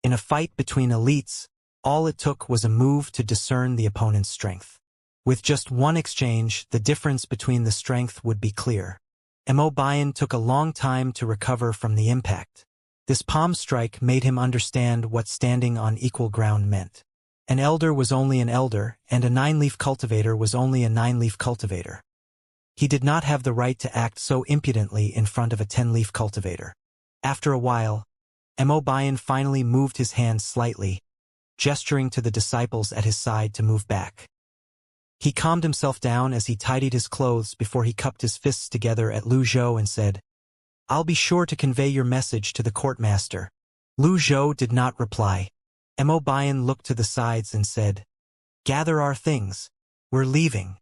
In a fight between elites, all it took was a move to discern the opponent's strength. With just one exchange, the difference between the strength would be clear. Mo Bian took a long time to recover from the impact. This palm strike made him understand what standing on equal ground meant. An elder was only an elder, and a 9-leaf cultivator was only a 9-leaf cultivator. He did not have the right to act so impudently in front of a 10-leaf cultivator. After a while, Mo Bian finally moved his hand slightly, gesturing to the disciples at his side to move back. He calmed himself down as he tidied his clothes before he cupped his fists together at Lu Zhou and said, "I'll be sure to convey your message to the courtmaster." Lu Zhou did not reply. Mo Bian looked to the sides and said, "Gather our things. We're leaving."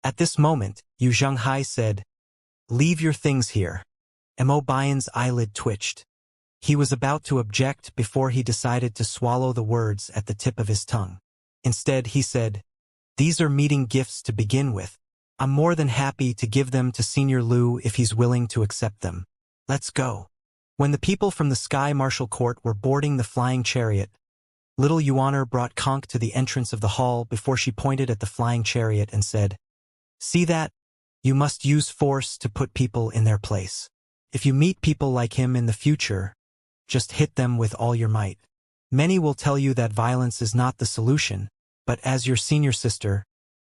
At this moment, Yu Zhenghai said, "Leave your things here." Mo Bian's eyelid twitched. He was about to object before he decided to swallow the words at the tip of his tongue. Instead, he said, "These are meeting gifts to begin with. I'm more than happy to give them to Senior Lu if he's willing to accept them. Let's go." When the people from the Sky Martial Court were boarding the flying chariot, little Yuaner brought Conk to the entrance of the hall before she pointed at the flying chariot and said, "See that? You must use force to put people in their place. If you meet people like him in the future, just hit them with all your might. Many will tell you that violence is not the solution, but as your senior sister,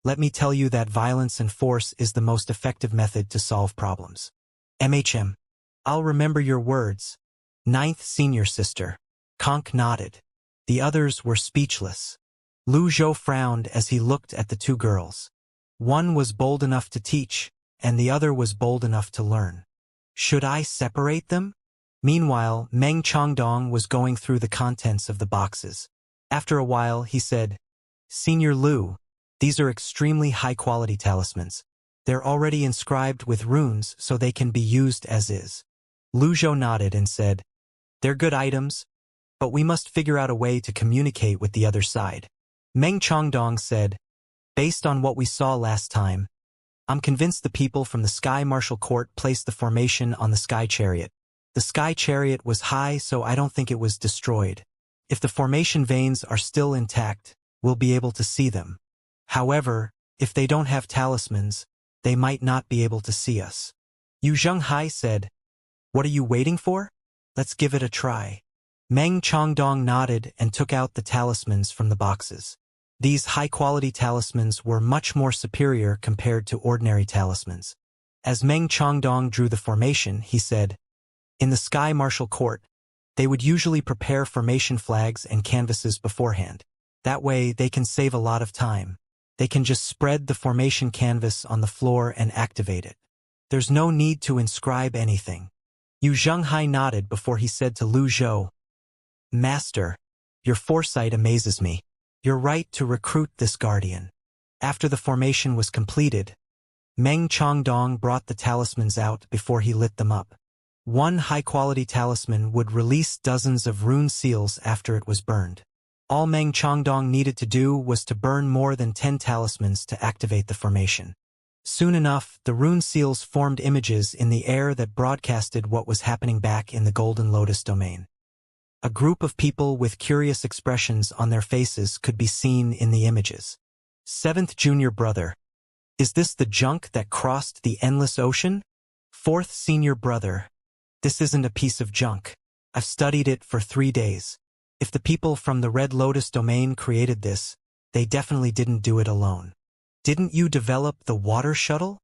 let me tell you that violence and force is the most effective method to solve problems. MHM. I'll remember your words, 9th senior sister." Conk nodded. The others were speechless. Lu Zhou frowned as he looked at the two girls. One was bold enough to teach, and the other was bold enough to learn. Should I separate them? Meanwhile, Meng Chongdong was going through the contents of the boxes. After a while, he said, "Senior Lu, these are extremely high-quality talismans. They're already inscribed with runes so they can be used as is." Lu Zhou nodded and said, "They're good items, but we must figure out a way to communicate with the other side." Meng Chongdong said, "Based on what we saw last time, I'm convinced the people from the Sky Martial Court placed the formation on the Sky Chariot. The Sky Chariot was high, so I don't think it was destroyed. If the formation veins are still intact, we'll be able to see them. However, if they don't have talismans, they might not be able to see us. Yu Zhenghai said, "What are you waiting for? Let's give it a try." Meng Chongdong nodded and took out the talismans from the boxes. These high-quality talismans were much more superior compared to ordinary talismans. As Meng Chongdong drew the formation, he said, "In the Sky Martial Court, they would usually prepare formation flags and canvases beforehand. That way, they can save a lot of time. They can just spread the formation canvas on the floor and activate it. There's no need to inscribe anything." Yu Zhenghai nodded before he said to Lu Zhou, "Master, your foresight amazes me. You're right to recruit this guardian." After the formation was completed, Meng Chongdong brought the talismans out before he lit them up. One high-quality talisman would release dozens of rune seals after it was burned. All Meng Chongdong needed to do was to burn more than 10 talismans to activate the formation. Soon enough, the rune seals formed images in the air that broadcasted what was happening back in the Golden Lotus domain. A group of people with curious expressions on their faces could be seen in the images. Seventh junior brother. Is this the junk that crossed the endless ocean? Fourth senior brother. This isn't a piece of junk. I've studied it for 3 days. If the people from the Red Lotus domain created this, they definitely didn't do it alone. Didn't you develop the water shuttle?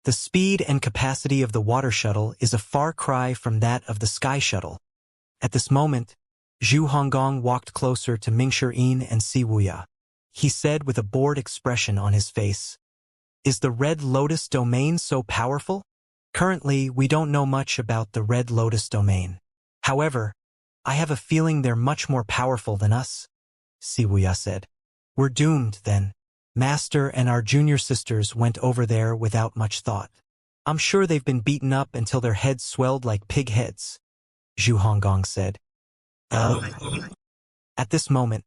The speed and capacity of the water shuttle is a far cry from that of the sky shuttle. At this moment, Zhu Honggong walked closer to Mingshi and Si Wuya. He said with a bored expression on his face, "Is the Red Lotus domain so powerful? Currently, we don't know much about the Red Lotus domain. However, I have a feeling they're much more powerful than us," Si Wuya said. "We're doomed, then." Master and our junior sisters went over there without much thought. "I'm sure they've been beaten up until their heads swelled like pig heads," Zhu Honggong said. At this moment,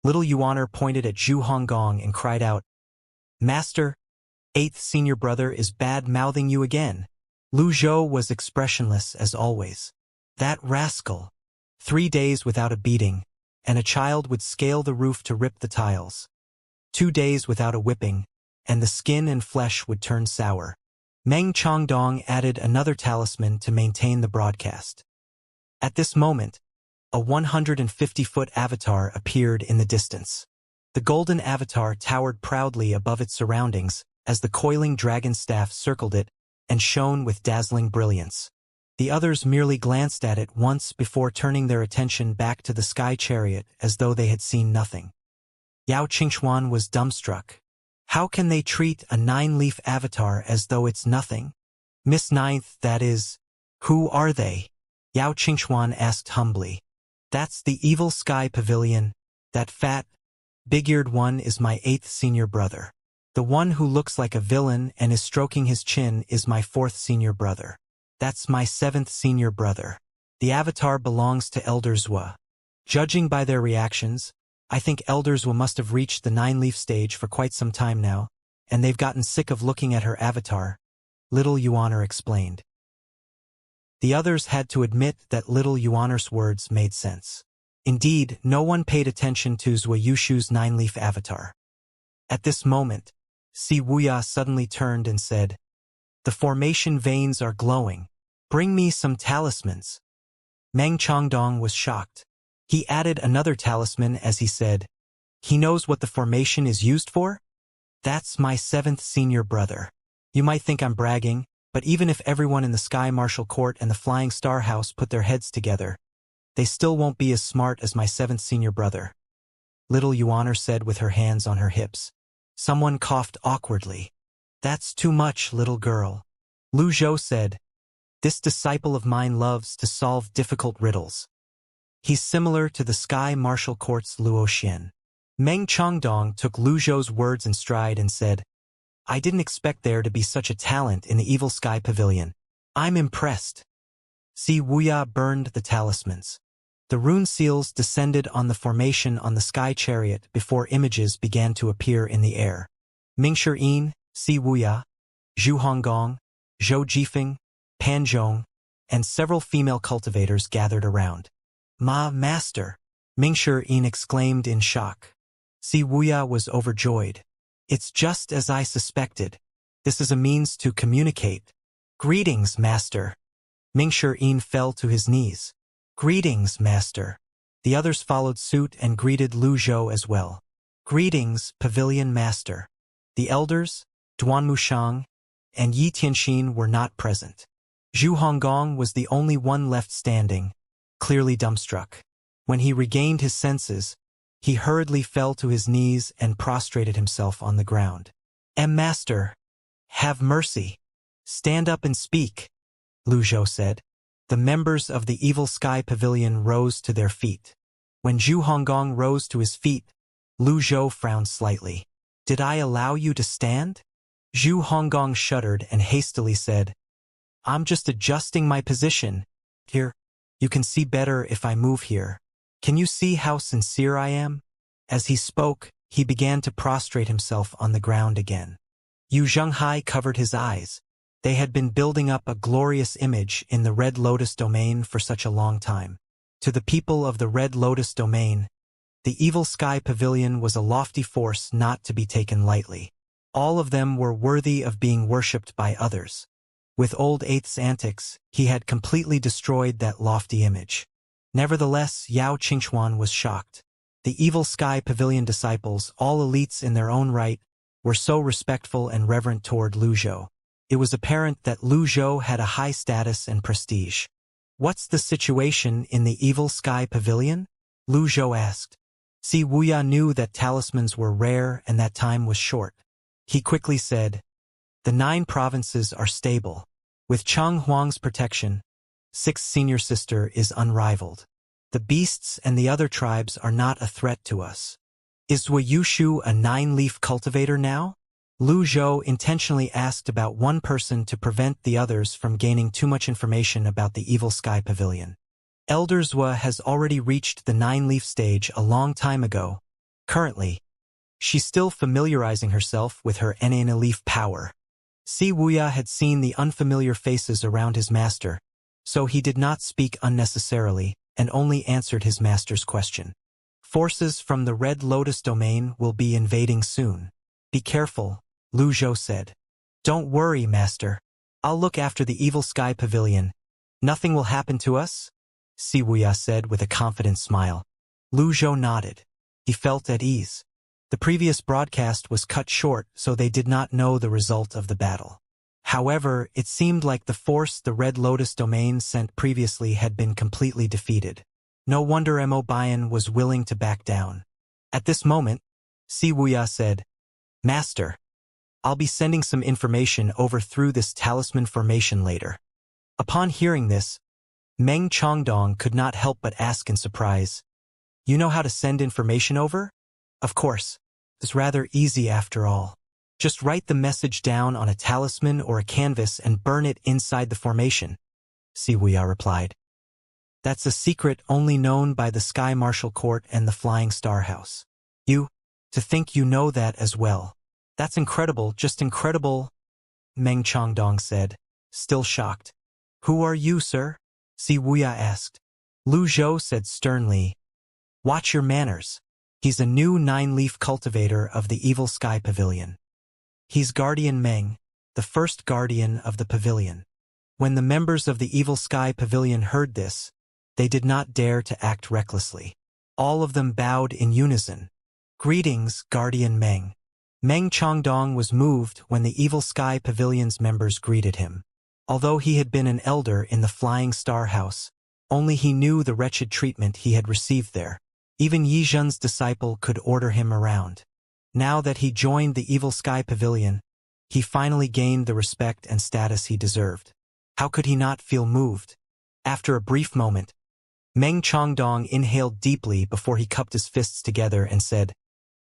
little Yuaner pointed at Zhu Honggong and cried out, "Master, 8th senior brother is bad-mouthing you again." Lu Zhou was expressionless as always. That rascal. 3 days without a beating, and a child would scale the roof to rip the tiles. 2 days without a whipping, and the skin and flesh would turn sour. Meng Chongdong added another talisman to maintain the broadcast. At this moment, a 150-foot avatar appeared in the distance. The golden avatar towered proudly above its surroundings as the coiling dragon staff circled it and shone with dazzling brilliance. The others merely glanced at it once before turning their attention back to the sky chariot as though they had seen nothing. Yao Qingxuan was dumbstruck. How can they treat a 9-leaf avatar as though it's nothing? Miss Ninth, that is, who are they? Yao Qingxuan asked humbly. That's the evil sky pavilion. That fat, big-eared one is my 8th senior brother. The one who looks like a villain and is stroking his chin is my 4th senior brother. That's my 7th senior brother. The avatar belongs to Elder Zhua. Judging by their reactions, I think Elder Zhua must have reached the 9-leaf stage for quite some time now, and they've gotten sick of looking at her avatar, little Yuaner explained. The others had to admit that little Yuaner's words made sense. Indeed, no one paid attention to Zhua Yushu's 9-leaf avatar. At this moment, Si Wuya suddenly turned and said, "The formation veins are glowing. Bring me some talismans." Meng Chongdong was shocked. He added another talisman as he said, "He knows what the formation is used for? That's my 7th senior brother. You might think I'm bragging, but even if everyone in the Sky Martial Court and the Flying Star House put their heads together, they still won't be as smart as my 7th senior brother," little Yuaner said with her hands on her hips. Someone coughed awkwardly. "That's too much, little girl." Lu Zhou said, "This disciple of mine loves to solve difficult riddles. He's similar to the Sky Martial Court's Luo Xian." Meng Chongdong took Lu Zhou's words in stride and said, "I didn't expect there to be such a talent in the Evil Sky Pavilion. I'm impressed." Si Wuya burned the talismans. The rune seals descended on the formation on the sky chariot before images began to appear in the air. Mingshi, Si Wuya, Zhu Honggong, Zhou Jifeng, Pan Zhong, and several female cultivators gathered around. Master!" Mingshi exclaimed in shock. Si Wuya was overjoyed. "It's just as I suspected. This is a means to communicate. Greetings, master. Mingshi fell to his knees. Greetings, master. The others followed suit and greeted Lu Zhou as well. Greetings, pavilion master. The elders, Duan Mushang, and Yi Tianxin were not present. Zhu Honggong was the only one left standing, clearly dumbstruck. When he regained his senses, he hurriedly fell to his knees and prostrated himself on the ground. Master, have mercy. Stand up and speak, Lu Zhou said. The members of the Evil Sky Pavilion rose to their feet. When Zhu Honggong rose to his feet, Lu Zhou frowned slightly. Did I allow you to stand? Zhu Honggong shuddered and hastily said, I'm just adjusting my position. Here, you can see better if I move here. Can you see how sincere I am? As he spoke, he began to prostrate himself on the ground again. Yu Zhenghai covered his eyes. They had been building up a glorious image in the Red Lotus domain for such a long time. To the people of the Red Lotus domain, the Evil Sky Pavilion was a lofty force not to be taken lightly. All of them were worthy of being worshipped by others. With Old Eighth's antics, he had completely destroyed that lofty image. Nevertheless, Yao Qingchuan was shocked. The Evil Sky Pavilion disciples, all elites in their own right, were so respectful and reverent toward Lu Zhou. It was apparent that Lu Zhou had a high status and prestige. What's the situation in the Evil Sky Pavilion? Lu Zhou asked. Si Wuya knew that talismans were rare and that time was short. He quickly said, the 9 provinces are stable. With Chang Huang's protection, 6th senior sister is unrivaled. The beasts and the other tribes are not a threat to us. Is Wuyushu a 9-leaf cultivator now? Lu Zhou intentionally asked about one person to prevent the others from gaining too much information about the Evil Sky Pavilion. Elder Zhua has already reached the 9-leaf stage a long time ago. Currently, she's still familiarizing herself with her Nana-leaf power. Si Wuya had seen the unfamiliar faces around his master, so he did not speak unnecessarily and only answered his master's question. Forces from the Red Lotus domain will be invading soon. Be careful, Lu Zhou said. Don't worry, master. I'll look after the Evil Sky Pavilion. Nothing will happen to us? Si Wuya said with a confident smile. Lu Zhou nodded. He felt at ease. The previous broadcast was cut short, so they did not know the result of the battle. However, it seemed like the force the Red Lotus domain sent previously had been completely defeated. No wonder Mo Bian was willing to back down. At this moment, Si Wuya said, Master, I'll be sending some information over through this talisman formation later. Upon hearing this, Meng Chongdong could not help but ask in surprise, You know how to send information over? Of course. It's rather easy after all. Just write the message down on a talisman or a canvas and burn it inside the formation, Si Wuya replied. That's a secret only known by the Sky Marshal Court and the Flying Star House. To think you know that as well. That's incredible, just incredible, Meng Chongdong said, still shocked. Who are you, sir? Si Wuya asked. Lu Zhou said sternly, Watch your manners. He's a new 9-leaf cultivator of the Evil Sky Pavilion. He's Guardian Meng, the first guardian of the pavilion. When the members of the Evil Sky Pavilion heard this, they did not dare to act recklessly. All of them bowed in unison. Greetings, Guardian Meng. Meng Chongdong was moved when the Evil Sky Pavilion's members greeted him. Although he had been an elder in the Flying Star House, only he knew the wretched treatment he had received there. Even Yi Zhen's disciple could order him around. Now that he joined the Evil Sky Pavilion, he finally gained the respect and status he deserved. How could he not feel moved? After a brief moment, Meng Chongdong inhaled deeply before he cupped his fists together and said,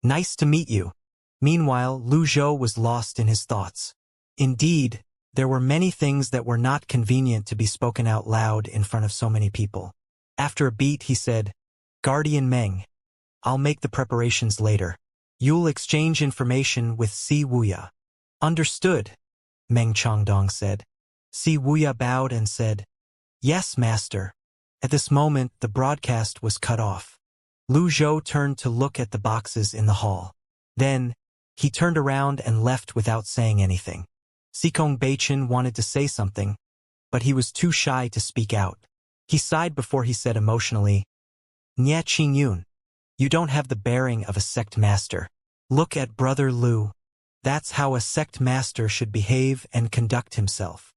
Nice to meet you. Meanwhile, Lu Zhou was lost in his thoughts. Indeed, there were many things that were not convenient to be spoken out loud in front of so many people. After a beat, he said, Guardian Meng, I'll make the preparations later. You'll exchange information with Si Wuya. Understood, Meng Chongdong said. Si Wuya bowed and said, Yes, master. At this moment, the broadcast was cut off. Lu Zhou turned to look at the boxes in the hall. Then, he turned around and left without saying anything. Cultivation wanted to say something, but he was too shy to speak out. He sighed before he said emotionally, "Nya Qingyun, you don't have the bearing of a sect master. Look at Brother Lu. That's how a sect master should behave and conduct himself."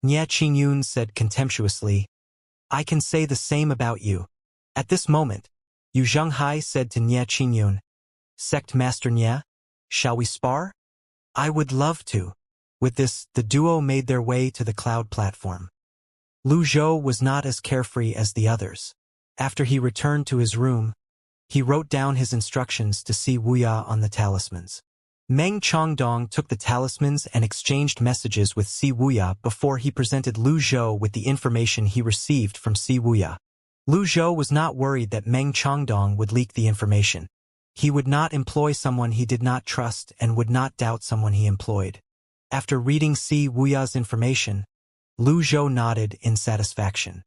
Nya Qingyun said contemptuously, "I can say the same about you." At this moment, Yu Zhenghai said to Nya Qingyun, "Sect Master Nya, shall we spar?" "I would love to." With this, the duo made their way to the cloud platform. Lu Zhou was not as carefree as the others. After he returned to his room, he wrote down his instructions to see Wuxia on the talismans. Meng Chongdong took the talismans and exchanged messages with Si Wuxia before he presented Lu Zhou with the information he received from Si Wuxia. Lu Zhou was not worried that Meng Chongdong would leak the information. He would not employ someone he did not trust and would not doubt someone he employed. After reading Si Wuxia's information, Lu Zhou nodded in satisfaction.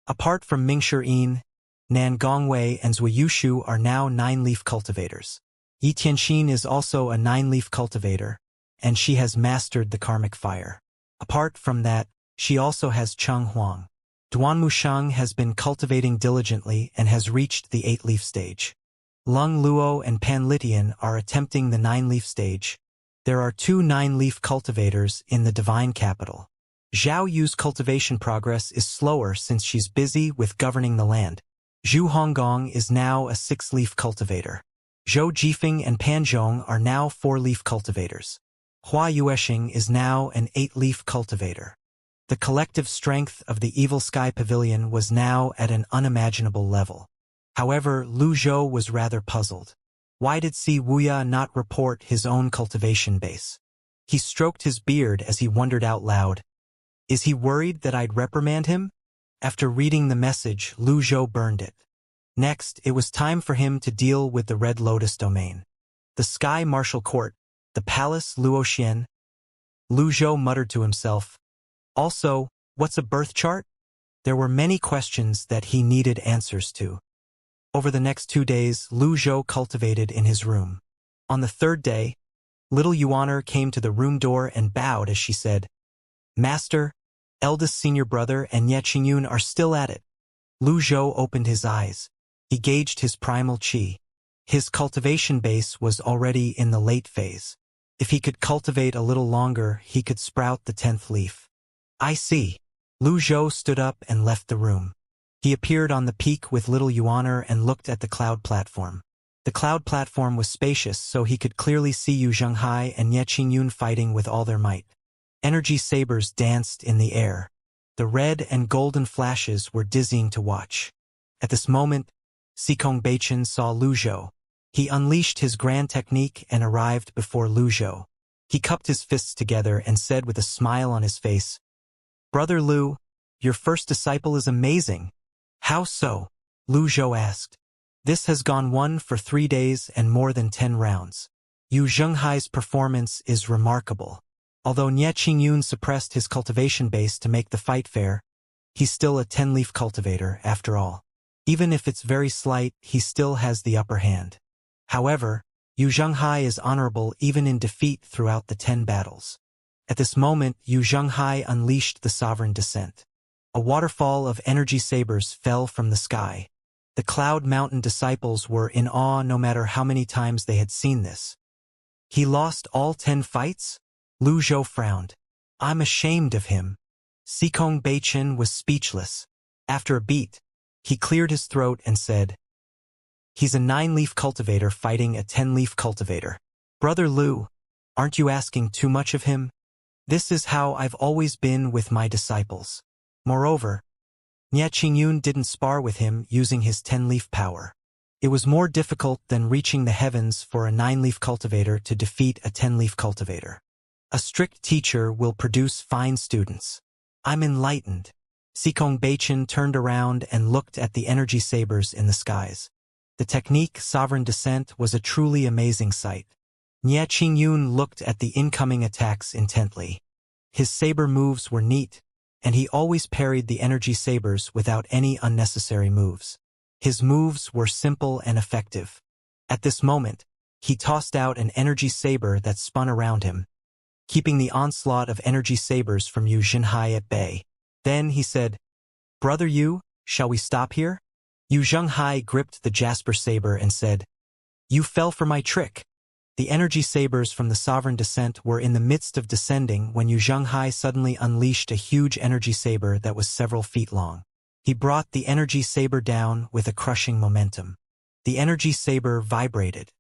Apart from Ming Shiyin, Nan Gongwei and Zui Yushu are now 9-leaf cultivators. Yi Tianxin is also a 9-leaf cultivator, and she has mastered the karmic fire. Apart from that, she also has Cheng Huang. Duan Musheng has been cultivating diligently and has reached the 8-leaf stage. Lung Luo and Pan Litian are attempting the 9-leaf stage. There are 2 9-leaf cultivators in the divine capital. Zhao Yu's cultivation progress is slower since she's busy with governing the land. Zhu Honggong is now a 6-leaf cultivator. Zhou Jifeng and Pan Zhong are now 4-leaf cultivators. Hua Yuesheng is now an 8-leaf cultivator. The collective strength of the Evil Sky Pavilion was now at an unimaginable level. However, Lu Zhou was rather puzzled. Why did Si Wuxia not report his own cultivation base? He stroked his beard as he wondered out loud. Is he worried that I'd reprimand him? After reading the message, Lu Zhou burned it. Next, it was time for him to deal with the Red Lotus domain. The Sky Martial Court, the Palace Luoxian. Lu Zhou muttered to himself. Also, what's a birth chart? There were many questions that he needed answers to. Over the next 2 days, Lu Zhou cultivated in his room. On the 3rd day, little Yuaner came to the room door and bowed as she said, "Master, eldest senior brother and Ye Qingyun are still at it." Lu Zhou opened his eyes. He gauged his primal qi. His cultivation base was already in the late phase. If he could cultivate a little longer, he could sprout the 10th leaf. "I see." Lu Zhou stood up and left the room. He appeared on the peak with little Yuaner and looked at the cloud platform. The cloud platform was spacious, so he could clearly see Yu Zhenghai and Ye Qingyun fighting with all their might. Energy sabers danced in the air. The red and golden flashes were dizzying to watch. At this moment, Cultivation saw Lu Zhou. He unleashed his grand technique and arrived before Lu Zhou. He cupped his fists together and said with a smile on his face, "Brother Lu, your first disciple is amazing." "How so?" Lu Zhou asked. "This has gone 1 for 3 days and more than 10 rounds. Yu Zhenghai's performance is remarkable. Although Nye Qingyun suppressed his cultivation base to make the fight fair, he's still a 10-leaf cultivator after all. Even if it's very slight, he still has the upper hand. However, Yu Zhenghai is honorable even in defeat throughout the 10 battles." At this moment, Yu Zhenghai unleashed the sovereign descent. A waterfall of energy sabers fell from the sky. The Cloud Mountain disciples were in awe no matter how many times they had seen this. "He lost all 10 fights?" Lu Zhou frowned. "I'm ashamed of him." Cultivation was speechless. After a beat, he cleared his throat and said, "He's a 9-leaf cultivator fighting a 10-leaf cultivator. Brother Lu, aren't you asking too much of him? This is how I've always been with my disciples." Moreover, Nye Qingyun didn't spar with him using his 10-leaf power. It was more difficult than reaching the heavens for a 9-leaf cultivator to defeat a 10-leaf cultivator. A strict teacher will produce fine students. I'm enlightened. Cultivation turned around and looked at the energy sabers in the skies. The technique Sovereign Descent was a truly amazing sight. Nye Qingyun looked at the incoming attacks intently. His saber moves were neat, and he always parried the energy sabers without any unnecessary moves. His moves were simple and effective. At this moment, he tossed out an energy saber that spun around him. keeping the onslaught of energy sabers from Yu Zhenghai at bay. Then he said, "Brother Yu, shall we stop here?" Yu Zhenghai gripped the jasper saber and said, "You fell for my trick." The energy sabers from the sovereign descent were in the midst of descending when Yu Zhenghai suddenly unleashed a huge energy saber that was several feet long. He brought the energy saber down with a crushing momentum. The energy saber vibrated.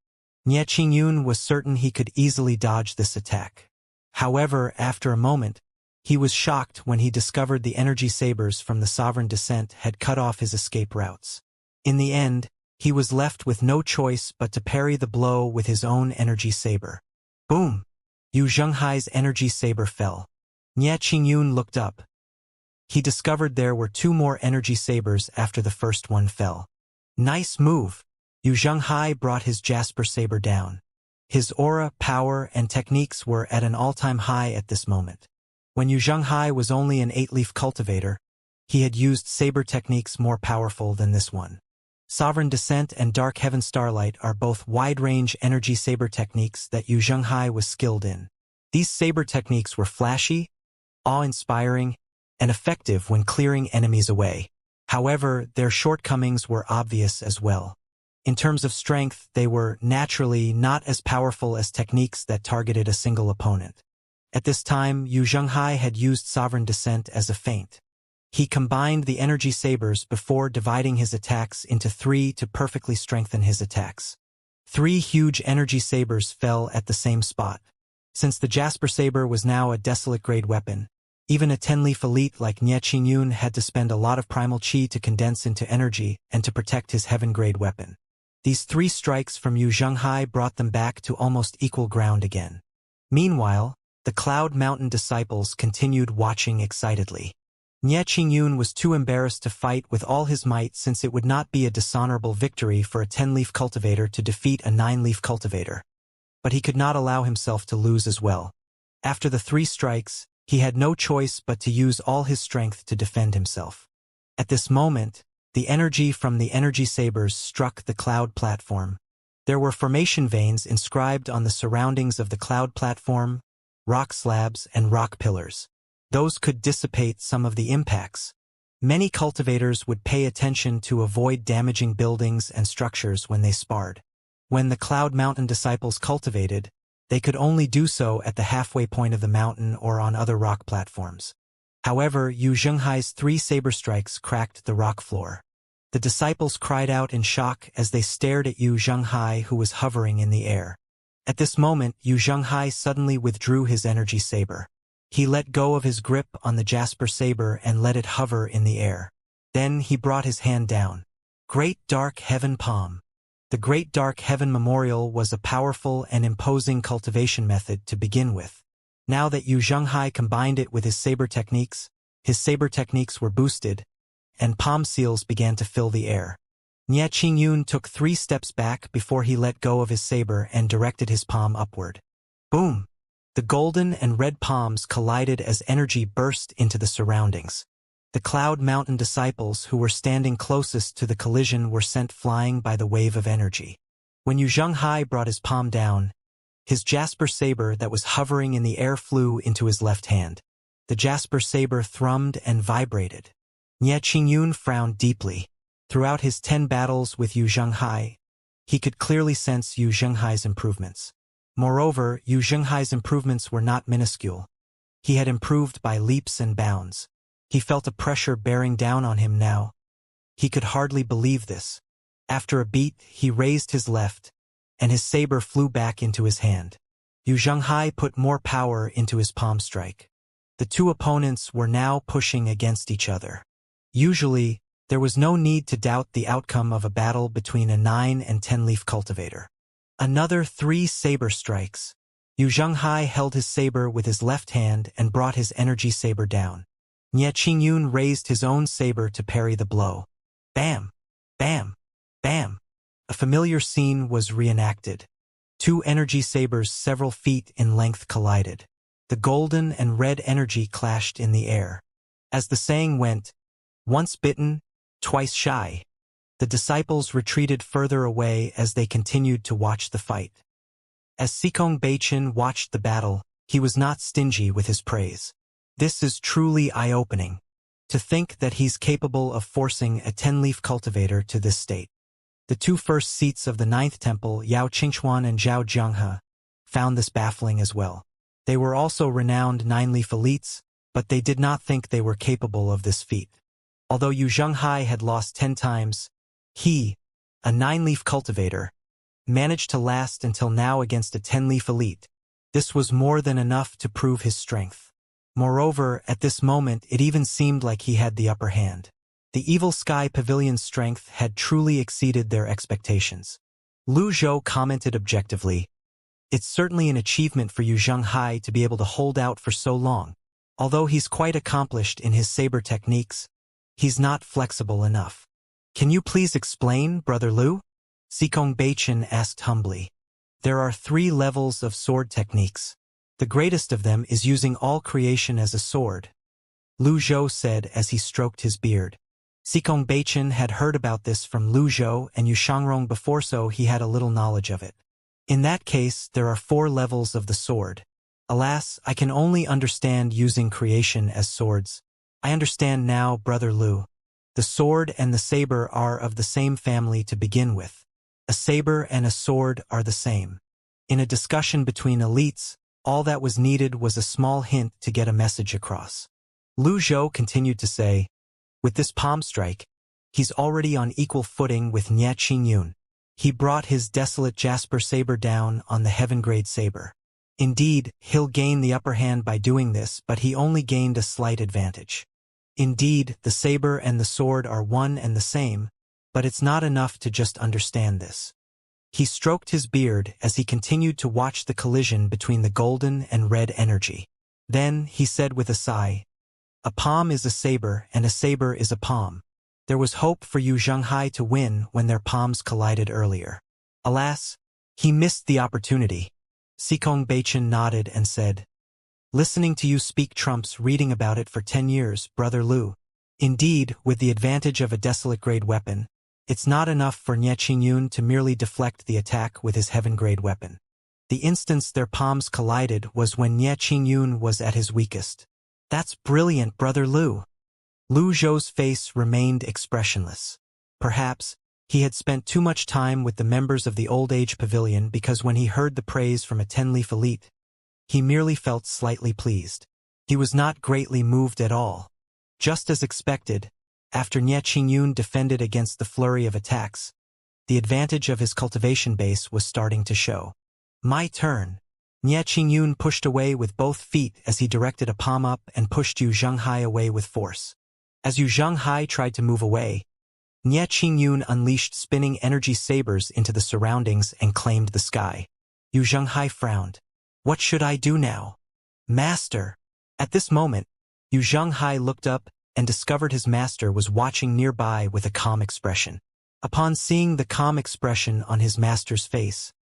Nie Qingyun was certain he could easily dodge this attack. However, after a moment, he was shocked when he discovered the energy sabers from the sovereign descent had cut off his escape routes. In the end, he was left with no choice but to parry the blow with his own energy saber. Boom! Yu Zhenghai's energy saber fell. Nie Qingyun looked up. He discovered there were 2 more energy sabers after the first one fell. Nice move! Yu Zhenghai brought his jasper saber down. His aura, power, and techniques were at an all-time high at this moment. When Yu Zhenghai was only an 8-leaf cultivator, he had used saber techniques more powerful than this one. Sovereign Descent and Dark Heaven Starlight are both wide-range energy saber techniques that Yu Zhenghai was skilled in. These saber techniques were flashy, awe-inspiring, and effective when clearing enemies away. However, their shortcomings were obvious as well. In terms of strength, they were naturally not as powerful as techniques that targeted a single opponent. At this time, Yu Zhenghai had used Sovereign Descent as a feint. He combined the energy sabers before dividing his attacks into 3 to perfectly strengthen his attacks. 3 huge energy sabers fell at the same spot. Since the Jasper Saber was now a desolate-grade weapon, even a 10-leaf elite like Nie Qingyun had to spend a lot of primal chi to condense into energy and to protect his heaven-grade weapon. These 3 strikes from Yu Zhenghai brought them back to almost equal ground again. Meanwhile, the Cloud Mountain disciples continued watching excitedly. Nie Qingyun was too embarrassed to fight with all his might since it would not be a dishonorable victory for a 10-leaf cultivator to defeat a 9-leaf cultivator. But he could not allow himself to lose as well. After the 3 strikes, he had no choice but to use all his strength to defend himself. At this moment, the energy from the energy sabers struck the cloud platform. There were formation veins inscribed on the surroundings of the cloud platform, rock slabs, and rock pillars. Those could dissipate some of the impacts. Many cultivators would pay attention to avoid damaging buildings and structures when they sparred. When the Cloud Mountain disciples cultivated, they could only do so at the halfway point of the mountain or on other rock platforms. However, Yu Zhenghai's 3 saber strikes cracked the rock floor. The disciples cried out in shock as they stared at Yu Zhenghai, who was hovering in the air. At this moment, Yu Zhenghai suddenly withdrew his energy saber. He let go of his grip on the Jasper Saber and let it hover in the air. Then he brought his hand down. Great Dark Heaven Palm. The Great Dark Heaven Memorial was a powerful and imposing cultivation method to begin with. Now that Yu Zhenghai combined it with his saber techniques were boosted, and palm seals began to fill the air. Nie Qingyun took 3 steps back before he let go of his saber and directed his palm upward. Boom! The golden and red palms collided as energy burst into the surroundings. The Cloud Mountain disciples who were standing closest to the collision were sent flying by the wave of energy. When Yu Zhenghai brought his palm down, his Jasper Saber that was hovering in the air flew into his left hand. The Jasper Saber thrummed and vibrated. Nie Qingyun frowned deeply. Throughout his 10 battles with Yu Zhenghai, he could clearly sense Yu Zhenghai's improvements. Moreover, Yu Zhenghai's improvements were not minuscule. He had improved by leaps and bounds. He felt a pressure bearing down on him now. He could hardly believe this. After a beat, he raised his left, and his saber flew back into his hand. Yu Zhenghai put more power into his palm strike. The 2 opponents were now pushing against each other. Usually, there was no need to doubt the outcome of a battle between a 9 and 10-leaf cultivator. Another 3 saber strikes. Yu Zhenghai held his saber with his left hand and brought his energy saber down. Nie Qingyun raised his own saber to parry the blow. Bam! Bam! Bam! A familiar scene was reenacted. 2 energy sabers several feet in length collided. The golden and red energy clashed in the air. As the saying went, once bitten, twice shy. The disciples retreated further away as they continued to watch the fight. As Sikong Beichin watched the battle, He was not stingy with his praise. This is truly eye-opening. To think that he's capable of forcing a 10-leaf cultivator to this state. The two first seats of the ninth temple, Yao Qingchuan and Zhao Jianghe, found this baffling as well. They were also renowned 9-leaf elites, but they did not think they were capable of this feat. Although Yu Zhenghai had lost 10 times, he, a 9-leaf cultivator, managed to last until now against a 10-leaf elite. This was more than enough to prove his strength. Moreover, at this moment it even seemed like he had the upper hand. The Evil Sky Pavilion's strength had truly exceeded their expectations. Lu Zhou commented objectively, "It's certainly an achievement for Yu Zhenghai to be able to hold out for so long. Although he's quite accomplished in his saber techniques, he's not flexible enough." "Can you please explain, Brother Lu?" Xikong Beichen asked humbly. "There are 3 levels of sword techniques. The greatest of them is using all creation as a sword," Lu Zhou said as he stroked his beard. Xikong Beichen had heard about this from Lu Zhou and Yu Shangrong before, so he had a little knowledge of it. "In that case, there are 4 levels of the sword. Alas, I can only understand using creation as swords. I understand now, Brother Lu. The sword and the saber are of the same family to begin with. A saber and a sword are the same. In a discussion between elites, all that was needed was a small hint to get a message across." Lu Zhou continued to say, "With this palm strike, he's already on equal footing with Nie Qingyun. He brought his desolate jasper saber down on the heaven-grade saber. Indeed, he'll gain the upper hand by doing this, but he only gained a slight advantage. Indeed, the saber and the sword are one and the same, but it's not enough to just understand this." He stroked his beard as he continued to watch the collision between the golden and red energy. Then, he said with a sigh, "A palm is a saber and a saber is a palm. There was hope for Yu Zhenghai to win when their palms collided earlier. Alas, he missed the opportunity." Xikong Beichen nodded and said, "Listening to you speak trumps reading about it for 10 years, Brother Lu. Indeed, with the advantage of a desolate-grade weapon, it's not enough for Nie Qingyun to merely deflect the attack with his heaven-grade weapon. The instance their palms collided was when Nie Qingyun was at his weakest." "That's brilliant, Brother Lu." Lu Zhou's face remained expressionless. Perhaps, he had spent too much time with the members of the Old Age Pavilion, because when he heard the praise from a 10-leaf elite, he merely felt slightly pleased. He was not greatly moved at all. Just as expected, after Nie Qingyun defended against the flurry of attacks, the advantage of his cultivation base was starting to show. "My turn." Nie Qingyun pushed away with both feet as he directed a palm up and pushed Yu Zhenghai away with force. As Yu Zhenghai tried to move away, Nie Qingyun unleashed spinning energy sabers into the surroundings and claimed the sky. Yu Zhenghai frowned. "What should I do now?" "Master!" At this moment, Yu Zhenghai looked up and discovered his master was watching nearby with a calm expression. Upon seeing the calm expression on his master's face,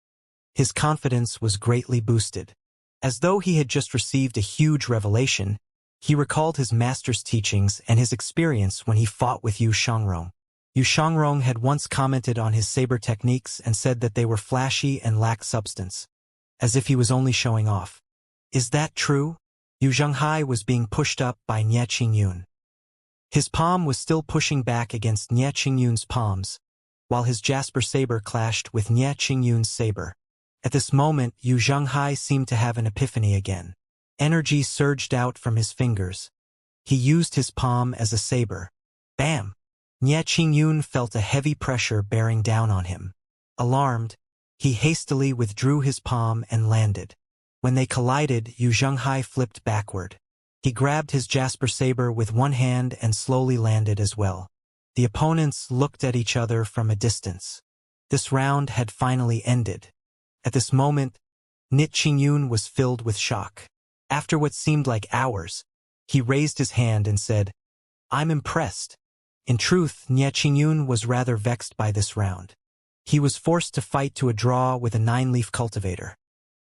his confidence was greatly boosted. As though he had just received a huge revelation, he recalled his master's teachings and his experience when he fought with Yu Shangrong. Yu Shangrong had once commented on his saber techniques and said that they were flashy and lacked substance, as if he was only showing off. Is that true? Yu Zhenghai was being pushed up by Nie Qingyun. His palm was still pushing back against Nie Qingyun's palms, while his jasper saber clashed with Nie Qingyun's saber. At this moment, Yu Zhenghai seemed to have an epiphany again. Energy surged out from his fingers. He used his palm as a saber. Bam! Nie Qingyun felt a heavy pressure bearing down on him. Alarmed, he hastily withdrew his palm and landed. When they collided, Yu Zhenghai flipped backward. He grabbed his jasper saber with one hand and slowly landed as well. The opponents looked at each other from a distance. This round had finally ended. At this moment, Nie Qingyun was filled with shock. After what seemed like hours, he raised his hand and said, "I'm impressed." In truth, Nie Qingyun was rather vexed by this round. He was forced to fight to a draw with a 9-leaf cultivator.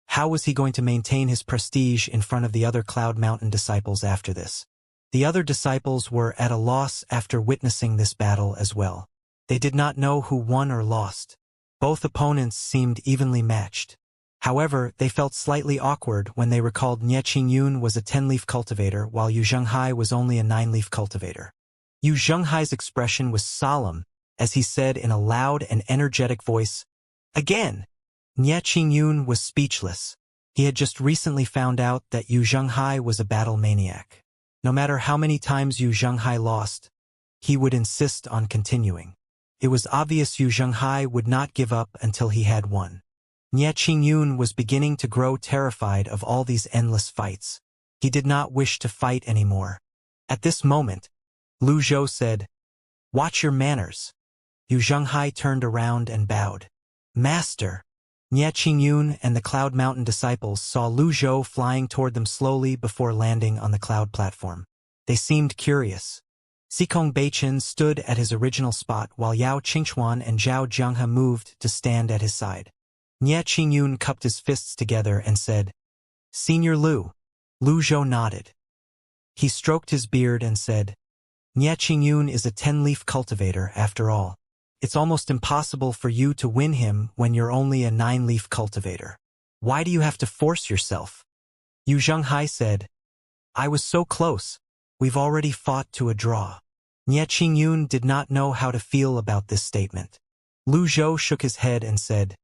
How was he going to maintain his prestige in front of the other Cloud Mountain disciples after this? The other disciples were at a loss after witnessing this battle as well. They did not know who won or lost. Both opponents seemed evenly matched. However, they felt slightly awkward when they recalled Nie Qingyun was a 10-leaf cultivator while Yu Zhenghai was only a 9-leaf cultivator. Yu Zhenghai's expression was solemn as he said in a loud and energetic voice, "Again!" Nie Qingyun was speechless. He had just recently found out that Yu Zhenghai was a battle maniac. No matter how many times Yu Zhenghai lost, he would insist on continuing. It was obvious Yu Zhenghai would not give up until he had won. Nie Qingyun was beginning to grow terrified of all these endless fights. He did not wish to fight anymore. At this moment, Lu Zhou said, "Watch your manners." Yu Zhenghai turned around and bowed. "Master." Nie Qingyun and the Cloud Mountain disciples saw Lu Zhou flying toward them slowly before landing on the cloud platform. They seemed curious. Xikong Beichen stood at his original spot while Yao Qingchuan and Zhao Jianghe moved to stand at his side. Nie Qingyun cupped his fists together and said, "Senior Lu." Lu Zhou nodded. He stroked his beard and said, "Nie Qingyun is a 10-leaf cultivator after all. It's almost impossible for you to win him when you're only a 9-leaf cultivator. Why do you have to force yourself?" Yu Zhenghai said, "I was so close. We've already fought to a draw." Nie Qingyun did not know how to feel about this statement. Lu Zhou shook his head and said,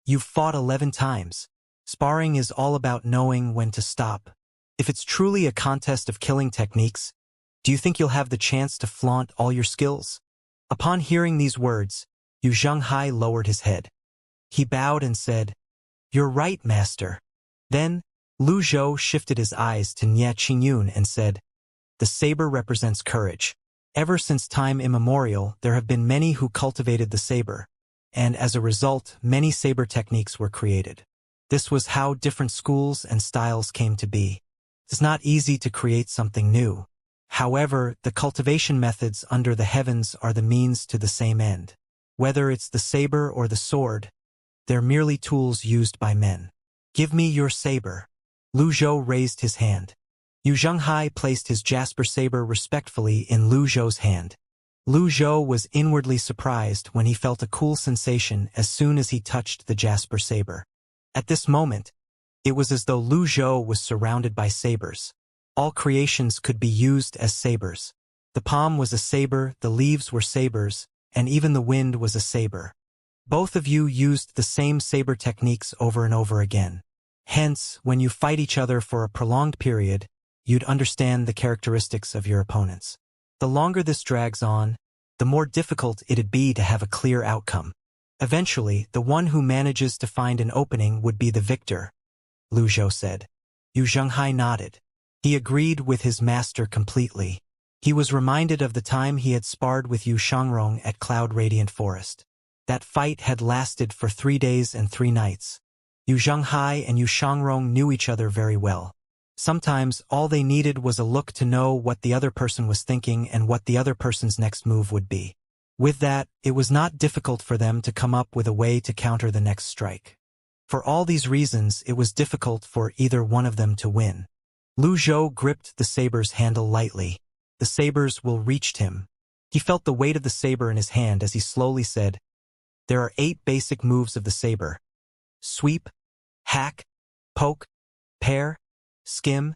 "You've fought 11 times. Sparring is all about knowing when to stop. If it's truly a contest of killing techniques, do you think you'll have the chance to flaunt all your skills?" Upon hearing these words, Yu Zhenghai lowered his head. He bowed and said, "You're right, master." Then, Lu Zhou shifted his eyes to Nie Qingyun and said, "The saber represents courage. Ever since time immemorial, there have been many who cultivated the saber, and as a result, many saber techniques were created. This was how different schools and styles came to be. It's not easy to create something new. However, the cultivation methods under the heavens are the means to the same end. Whether it's the saber or the sword, they're merely tools used by men. Give me your saber." Lu Zhou raised his hand. Yu Zhenghai placed his jasper saber respectfully in Lu Zhou's hand. Lu Zhou was inwardly surprised when he felt a cool sensation as soon as he touched the jasper saber. At this moment, it was as though Lu Zhou was surrounded by sabers. All creations could be used as sabers. The palm was a saber, the leaves were sabers, and even the wind was a saber. Both of you used the same saber techniques over and over again. Hence, when you fight each other for a prolonged period, you'd understand the characteristics of your opponents. The longer this drags on, the more difficult it'd be to have a clear outcome. Eventually, the one who manages to find an opening would be the victor, Lu Zhou said. Yu Zhenghai nodded. He agreed with his master completely. He was reminded of the time he had sparred with Yu Shangrong at Cloud Radiant Forest. That fight had lasted for 3 days and 3 nights. Yu Zhenghai and Yu Shangrong knew each other very well. Sometimes all they needed was a look to know what the other person was thinking and what the other person's next move would be. With that, it was not difficult for them to come up with a way to counter the next strike. For all these reasons, it was difficult for either one of them to win. Lu Zhou gripped the saber's handle lightly. The saber's will reached him. He felt the weight of the saber in his hand as he slowly said, "There are 8 basic moves of the saber. Sweep, hack, poke, pare, skim,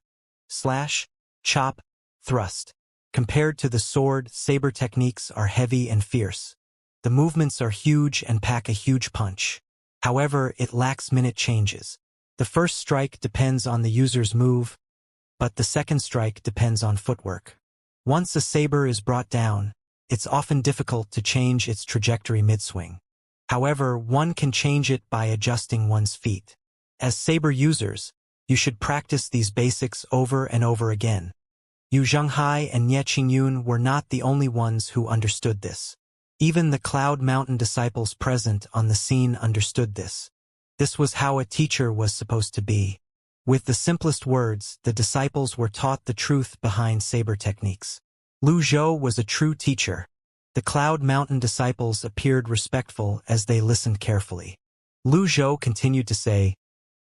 slash, chop, thrust. Compared to the sword, saber techniques are heavy and fierce. The movements are huge and pack a huge punch. However, it lacks minute changes. The first strike depends on the user's move, but the second strike depends on footwork. Once a saber is brought down, it's often difficult to change its trajectory mid-swing. However, one can change it by adjusting one's feet. As saber users, you should practice these basics over and over again." Yu Zhenghai and Nie Qingyun were not the only ones who understood this. Even the Cloud Mountain disciples present on the scene understood this. This was how a teacher was supposed to be. With the simplest words, the disciples were taught the truth behind saber techniques. Lu Zhou was a true teacher. The Cloud Mountain disciples appeared respectful as they listened carefully. Lu Zhou continued to say,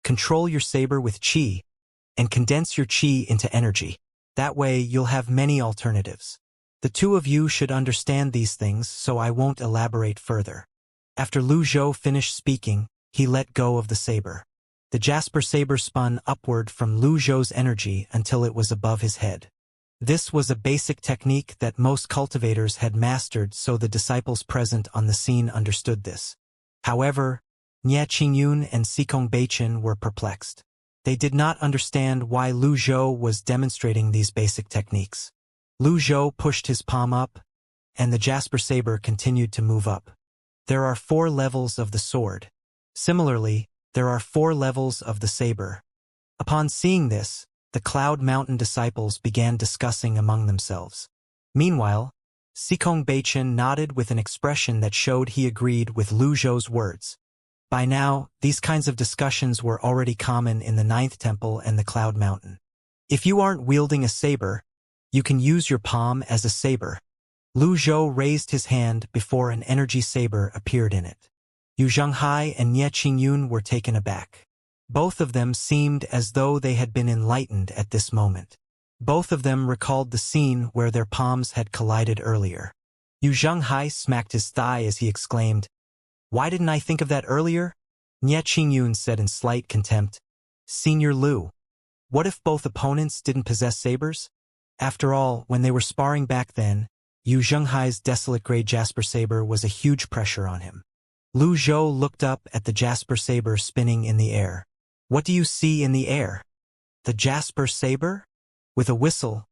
"Control your saber with qi, and condense your qi into energy. That way you'll have many alternatives. The two of you should understand these things, so I won't elaborate further." After Lu Zhou finished speaking, he let go of the saber. The jasper saber spun upward from Lu Zhou's energy until it was above his head. This was a basic technique that most cultivators had mastered, so the disciples present on the scene understood this. However, Nie Qingyun and Xikong Beichen were perplexed. They did not understand why Lu Zhou was demonstrating these basic techniques. Lu Zhou pushed his palm up, and the jasper saber continued to move up. There are 4 levels of the sword. Similarly, there are 4 levels of the saber. Upon seeing this, the Cloud Mountain disciples began discussing among themselves. Meanwhile, Xikong Beichen nodded with an expression that showed he agreed with Lu Zhou's words. By now, these kinds of discussions were already common in the 9th Temple and the Cloud Mountain. If you aren't wielding a saber, you can use your palm as a saber. Lu Zhou raised his hand before an energy saber appeared in it. Yu Zhenghai and Nie Qingyun were taken aback. Both of them seemed as though they had been enlightened at this moment. Both of them recalled the scene where their palms had collided earlier. Yu Zhenghai smacked his thigh as he exclaimed, "Why didn't I think of that earlier?" Nie Qingyun said in slight contempt, "Senior Lu, what if both opponents didn't possess sabers?" After all, when they were sparring back then, Yu Zhenghai's desolate gray jasper saber was a huge pressure on him. Lu Zhou looked up at the jasper saber spinning in the air. "What do you see in the air?" "The jasper saber?" With a whistle,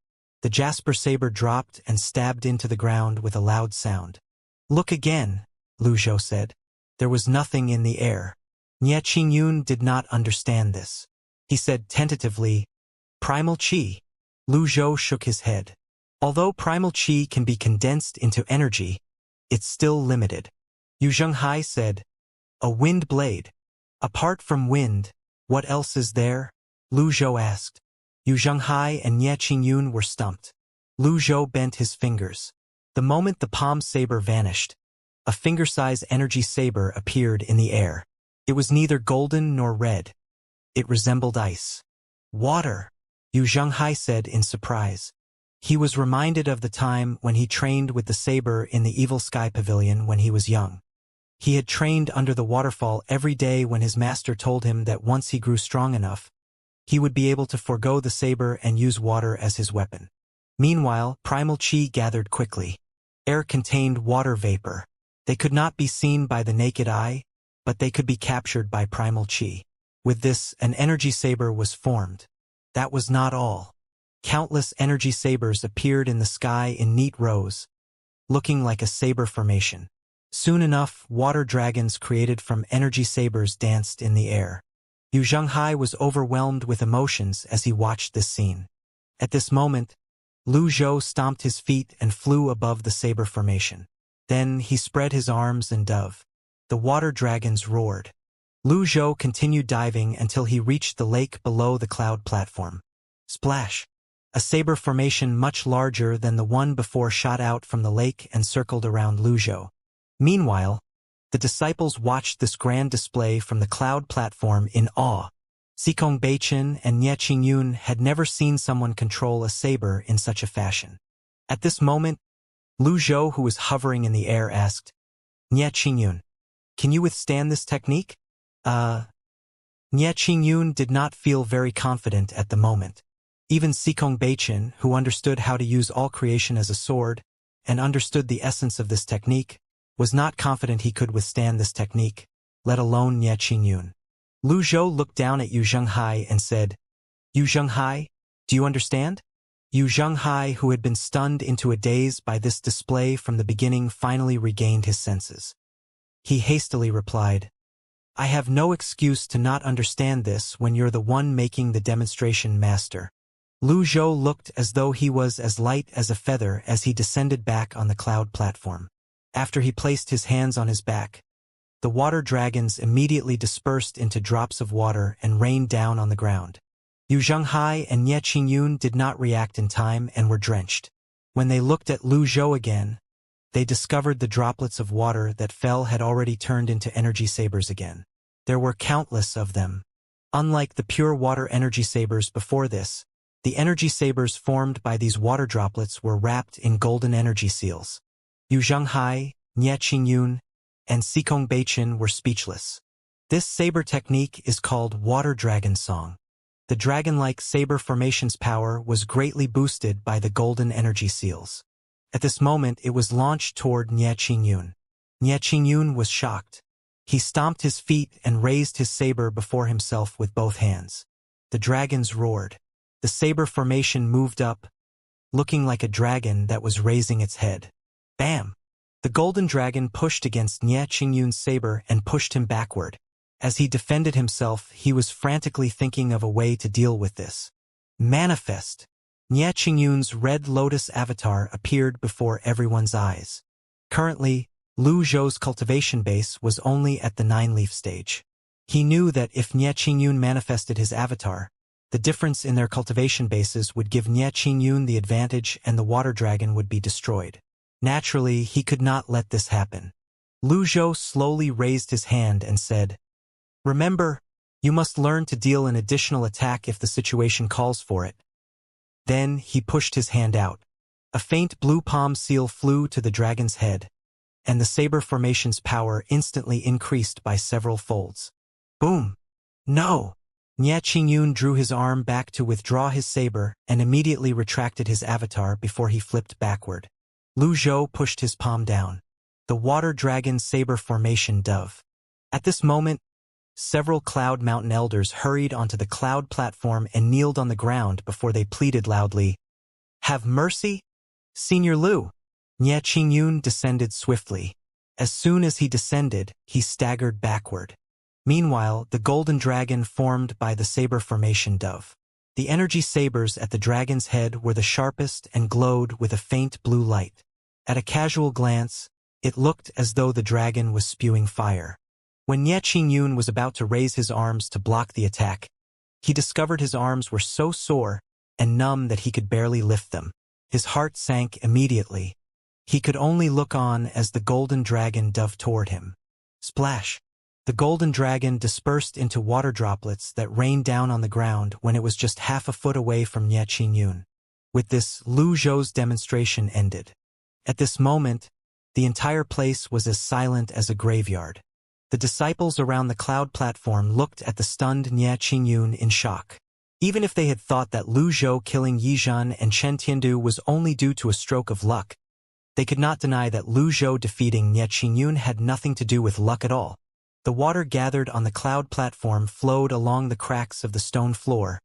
the jasper saber dropped and stabbed into the ground with a loud sound. "Look again," Lu Zhou said. There was nothing in the air. Nie Qingyun did not understand this. He said tentatively, "Primal Qi." Lu Zhou shook his head. Although primal Qi can be condensed into energy, it's still limited. Yu Zhenghai said, "A wind blade. Apart from wind, what else is there?" Lu Zhou asked. Yu Zhenghai and Nie Qingyun were stumped. Lu Zhou bent his fingers. The moment the palm saber vanished, a finger-size energy saber appeared in the air. It was neither golden nor red. It resembled ice. "Water," Yu Zhenghai said in surprise. He was reminded of the time when he trained with the saber in the Evil Sky Pavilion when he was young. He had trained under the waterfall every day when his master told him that once he grew strong enough, he would be able to forgo the saber and use water as his weapon. Meanwhile, primal Qi gathered quickly. Air contained water vapor. They could not be seen by the naked eye, but they could be captured by primal Qi. With this, an energy saber was formed. That was not all. Countless energy sabers appeared in the sky in neat rows, looking like a saber formation. Soon enough, water dragons created from energy sabers danced in the air. Yu Zhenghai was overwhelmed with emotions as he watched this scene. At this moment, Lu Zhou stomped his feet and flew above the saber formation. Then he spread his arms and dove. The water dragons roared. Lu Zhou continued diving until he reached the lake below the cloud platform. Splash! A saber formation much larger than the one before shot out from the lake and circled around Lu Zhou. Meanwhile, the disciples watched this grand display from the cloud platform in awe. Xikong Beichen and Nie Qingyun had never seen someone control a saber in such a fashion. At this moment, Lu Zhou, who was hovering in the air, asked, "Nie Qingyun, can you withstand this technique?" Nie Qingyun did not feel very confident at the moment. Even Xikong Beichen, who understood how to use all creation as a sword, and understood the essence of this technique, was not confident he could withstand this technique, let alone Nie Qingyun. Lu Zhou looked down at Yu Zhenghai and said, "Yu Zhenghai, do you understand?" Yu Zhenghai, who had been stunned into a daze by this display from the beginning, finally regained his senses. He hastily replied, "I have no excuse to not understand this when you're the one making the demonstration, master." Lu Zhou looked as though he was as light as a feather as he descended back on the cloud platform. After he placed his hands on his back, the water dragons immediately dispersed into drops of water and rained down on the ground. Yu Zhenghai and Nie Qingyun did not react in time and were drenched. When they looked at Lu Zhou again, they discovered the droplets of water that fell had already turned into energy sabers again. There were countless of them. Unlike the pure water energy sabers before this, the energy sabers formed by these water droplets were wrapped in golden energy seals. Yu Zhenghai, Nie Qingyun, and Xikong Beichen were speechless. This saber technique is called Water Dragon Song. The dragon-like saber formation's power was greatly boosted by the golden energy seals. At this moment, it was launched toward Nie Qingyun. Nie Qingyun was shocked. He stomped his feet and raised his saber before himself with both hands. The dragons roared. The saber formation moved up, looking like a dragon that was raising its head. Bam! The golden dragon pushed against Nie Qingyun's saber and pushed him backward. As he defended himself, he was frantically thinking of a way to deal with this. Manifest! Nie Qingyun's red lotus avatar appeared before everyone's eyes. Currently, Lu Zhou's cultivation base was only at the 9-leaf stage. He knew that if Nie Qingyun manifested his avatar, the difference in their cultivation bases would give Nie Qingyun the advantage and the water dragon would be destroyed. Naturally, he could not let this happen. Lu Zhou slowly raised his hand and said, "Remember, you must learn to deal an additional attack if the situation calls for it." Then he pushed his hand out. A faint blue palm seal flew to the dragon's head, and the saber formation's power instantly increased by several folds. Boom! No! Nie Qingyun drew his arm back to withdraw his saber and immediately retracted his avatar before he flipped backward. Lu Zhou pushed his palm down. The water dragon saber formation dove. At this moment, several Cloud Mountain elders hurried onto the cloud platform and kneeled on the ground before they pleaded loudly, "Have mercy, Senior Lu." Nie Qingyun descended swiftly. As soon as he descended, he staggered backward. Meanwhile, the golden dragon formed by the saber formation dove. The energy sabers at the dragon's head were the sharpest and glowed with a faint blue light. At a casual glance, it looked as though the dragon was spewing fire. When Nie Qingyun was about to raise his arms to block the attack, he discovered his arms were so sore and numb that he could barely lift them. His heart sank immediately. He could only look on as the golden dragon dove toward him. Splash! The golden dragon dispersed into water droplets that rained down on the ground when it was just half a foot away from Nie Qingyun. With this, Lu Zhou's demonstration ended. At this moment, the entire place was as silent as a graveyard. The disciples around the cloud platform looked at the stunned Nie Qingyun in shock. Even if they had thought that Lu Zhou killing Yizhan and Chen Tiandu was only due to a stroke of luck, they could not deny that Lu Zhou defeating Nie Qingyun had nothing to do with luck at all. The water gathered on the cloud platform flowed along the cracks of the stone floor,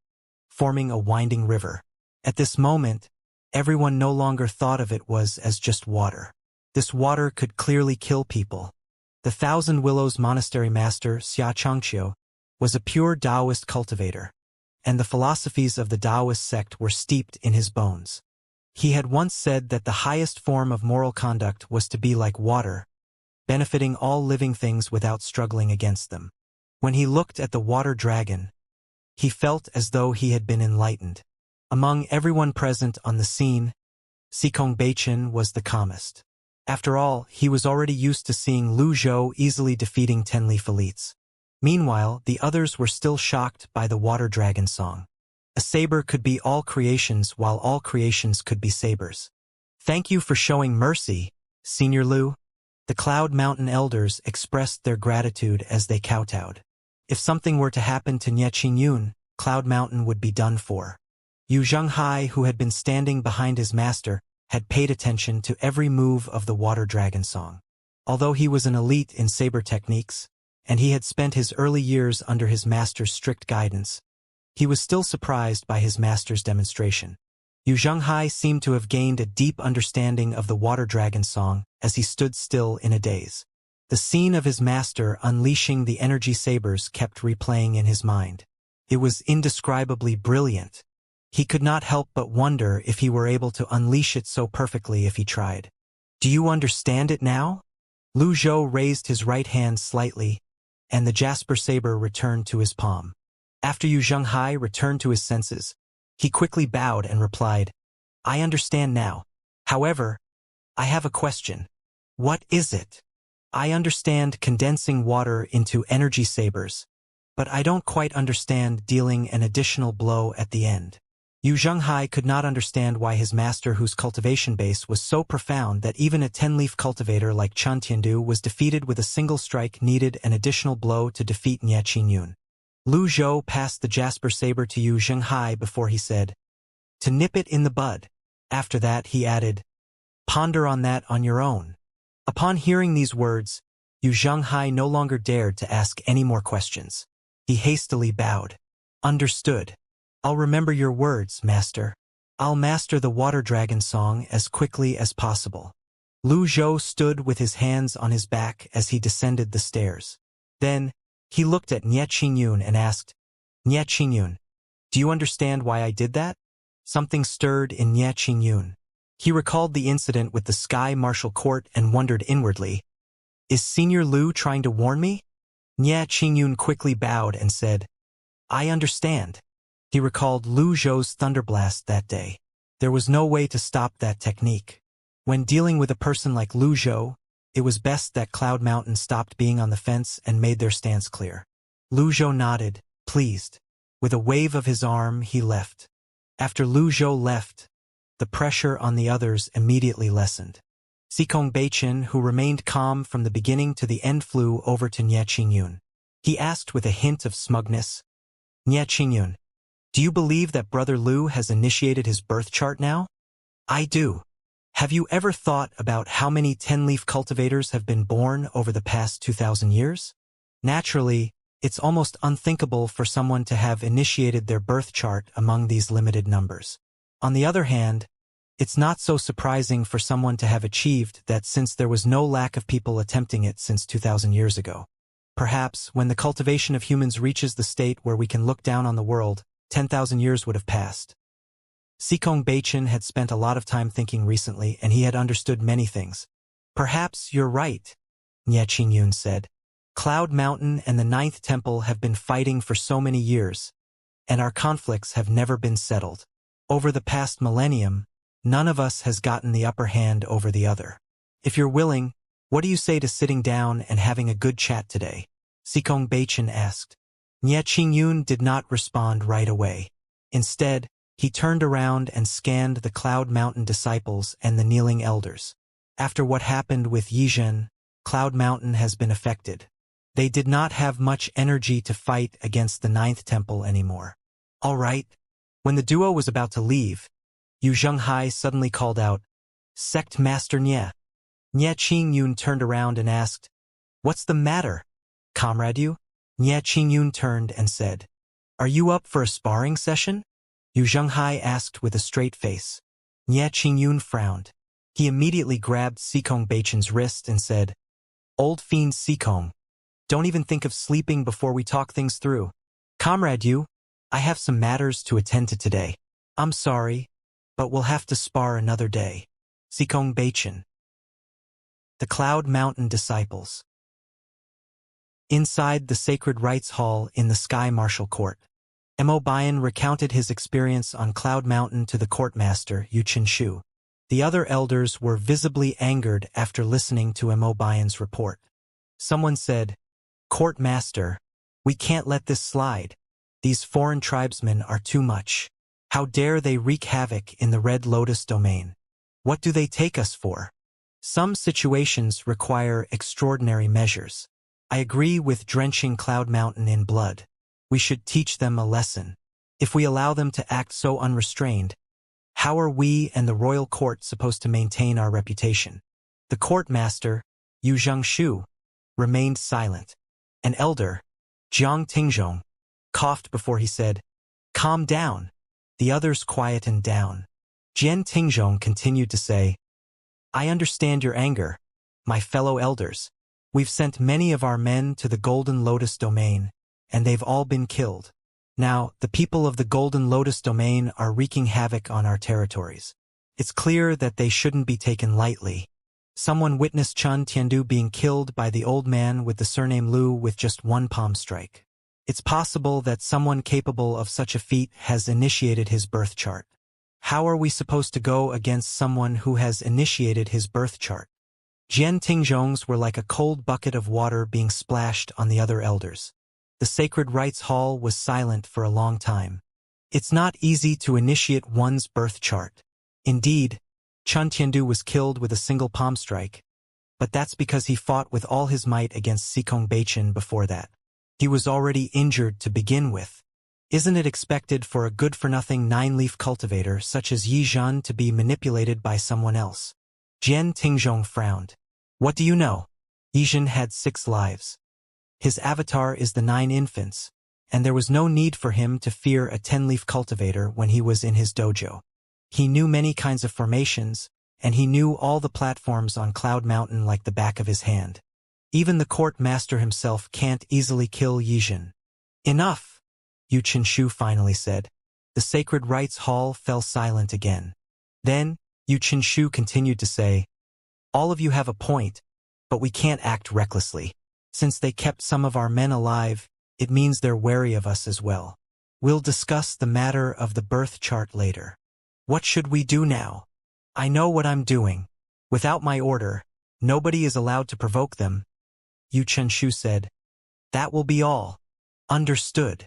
forming a winding river. At this moment, everyone no longer thought of it was as just water. This water could clearly kill people. The Thousand Willows monastery master, Xianxia, was a pure Taoist cultivator, and the philosophies of the Taoist sect were steeped in his bones. He had once said that the highest form of moral conduct was to be like water, benefiting all living things without struggling against them. When he looked at the water dragon, he felt as though he had been enlightened. Among everyone present on the scene, Cultivation was the calmest. After all, he was already used to seeing Lu Zhou easily defeating 10-leaf elites. Meanwhile, the others were still shocked by the water dragon song. A saber could be all creations while all creations could be sabers. "Thank you for showing mercy, Senior Lu." The Cloud Mountain elders expressed their gratitude as they kowtowed. If something were to happen to Nie Qingyun, Cloud Mountain would be done for. Yu Zhenghai, who had been standing behind his master, had paid attention to every move of the water dragon song. Although he was an elite in saber techniques, and he had spent his early years under his master's strict guidance, he was still surprised by his master's demonstration. Yu Zhenghai seemed to have gained a deep understanding of the water dragon song as he stood still in a daze. The scene of his master unleashing the energy sabers kept replaying in his mind. It was indescribably brilliant. He could not help but wonder if he were able to unleash it so perfectly if he tried. "Do you understand it now?" Lu Zhou raised his right hand slightly, and the jasper saber returned to his palm. After Yu Zhenghai returned to his senses, he quickly bowed and replied, "I understand now. However, I have a question." "What is it?" "I understand condensing water into energy sabers, but I don't quite understand dealing an additional blow at the end." Yu Zhenghai could not understand why his master, whose cultivation base was so profound that even a 10-leaf cultivator like Chen Tiandu was defeated with a single strike, needed an additional blow to defeat Nie Qingyun. Lu Zhou passed the jasper saber to Yu Zhenghai before he said, "To nip it in the bud." After that he added, "Ponder on that on your own." Upon hearing these words, Yu Zhenghai no longer dared to ask any more questions. He hastily bowed. "Understood. I'll remember your words, master. I'll master the water dragon song as quickly as possible." Lu Zhou stood with his hands on his back as he descended the stairs. Then, he looked at Nie Qingyun and asked, "Nie Qingyun, do you understand why I did that?" Something stirred in Nie Qingyun. He recalled the incident with the Sky Martial Court and wondered inwardly, "Is Senior Lu trying to warn me?" Nie Qingyun quickly bowed and said, "I understand." He recalled Lu Zhou's thunderblast that day. There was no way to stop that technique. When dealing with a person like Lu Zhou, it was best that Cloud Mountain stopped being on the fence and made their stance clear. Lu Zhou nodded, pleased. With a wave of his arm, he left. After Lu Zhou left, the pressure on the others immediately lessened. Cultivation, who remained calm from the beginning to the end, flew over to Nie Qingyun. He asked with a hint of smugness, "Nie Qingyun, do you believe that Brother Lu has initiated his birth chart now?" "I do. Have you ever thought about how many 10-leaf cultivators have been born over the past 2,000 years? Naturally, it's almost unthinkable for someone to have initiated their birth chart among these limited numbers. On the other hand, it's not so surprising for someone to have achieved that, since there was no lack of people attempting it since 2,000 years ago. Perhaps, when the cultivation of humans reaches the state where we can look down on the world, 10,000 years would have passed." Cultivation had spent a lot of time thinking recently, and he had understood many things. "Perhaps you're right," Nie Qingyun said. "Cloud Mountain and the Ninth Temple have been fighting for so many years, and our conflicts have never been settled. Over the past millennium, none of us has gotten the upper hand over the other. If you're willing, what do you say to sitting down and having a good chat today?" Cultivation asked. Nie Qingyun did not respond right away. Instead, he turned around and scanned the Cloud Mountain disciples and the kneeling elders. After what happened with Yizhen, Cloud Mountain has been affected. They did not have much energy to fight against the Ninth Temple anymore. "All right." When the duo was about to leave, Yu Zhenghai suddenly called out, "Sect Master Nie." Nie Qingyun turned around and asked, "What's the matter, comrade Yu?" Nie Qingyun turned and said, "Are you up for a sparring session?" Yu Zhenghai asked with a straight face. Nie Qingyun frowned. He immediately grabbed Cultivation's wrist and said, "Old fiend Cultivation, don't even think of sleeping before we talk things through. Comrade Yu, I have some matters to attend to today. I'm sorry, but we'll have to spar another day." Cultivation. The Cloud Mountain Disciples. Inside the Sacred Rites Hall in the Sky Martial Court, Mo Bian recounted his experience on Cloud Mountain to the courtmaster, Yu Qinshu. The other elders were visibly angered after listening to Mo Bian's report. Someone said, "Courtmaster, we can't let this slide. These foreign tribesmen are too much. How dare they wreak havoc in the Red Lotus domain? What do they take us for? Some situations require extraordinary measures. I agree with drenching Cloud Mountain in blood. We should teach them a lesson. If we allow them to act so unrestrained, how are we and the royal court supposed to maintain our reputation?" The courtmaster, Yu Zhengshu, remained silent. An elder, Jiang Tingzhong, coughed before he said, "Calm down." The others quietened down. Jian Tingzhong continued to say, "I understand your anger, my fellow elders. We've sent many of our men to the Golden Lotus domain, and they've all been killed. Now, the people of the Golden Lotus domain are wreaking havoc on our territories. It's clear that they shouldn't be taken lightly. Someone witnessed Chen Tiandu being killed by the old man with the surname Lu with just one palm strike. It's possible that someone capable of such a feat has initiated his birth chart. How are we supposed to go against someone who has initiated his birth chart?" Jian Tingzhong's were like a cold bucket of water being splashed on the other elders. The Sacred Rites Hall was silent for a long time. It's not easy to initiate one's birth chart. Indeed, Chun Tiandu was killed with a single palm strike, but that's because he fought with all his might against Sikong Baichen before that. He was already injured to begin with. Isn't it expected for a good-for-nothing 9-leaf cultivator such as Yi Zhan to be manipulated by someone else? Jian Tingzhong frowned. What do you know? Yi Zhan had 6 lives. His avatar is the 9 infants, and there was no need for him to fear a 10-leaf cultivator when he was in his dojo. He knew many kinds of formations, and he knew all the platforms on Cloud Mountain like the back of his hand. Even the court master himself can't easily kill Yi Zhan. Enough, Yu Qinshu finally said. The sacred rites hall fell silent again. Then, Yu Qinshu continued to say, all of you have a point, but we can't act recklessly. Since they kept some of our men alive, it means they're wary of us as well. We'll discuss the matter of the birth chart later. What should we do now? I know what I'm doing. Without my order, nobody is allowed to provoke them. Yu Qinshu said. That will be all. Understood.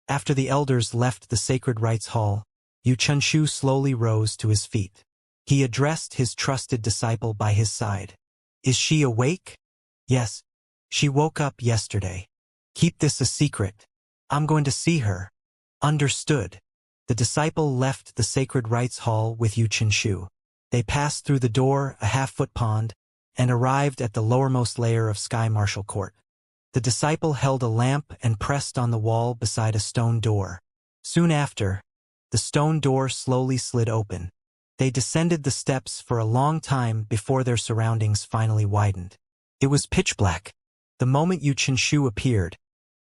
After the elders left the sacred rites hall, Yu Qinshu slowly rose to his feet. He addressed his trusted disciple by his side. Is she awake? Yes. She woke up yesterday. Keep this a secret. I'm going to see her. Understood. The disciple left the sacred rites hall with Yu Qinshu. They passed through the door, a half-foot pond, and arrived at the lowermost layer of Sky Marshal Court. The disciple held a lamp and pressed on the wall beside a stone door. Soon after, the stone door slowly slid open. They descended the steps for a long time before their surroundings finally widened. It was pitch black. The moment Yu Qinshu appeared,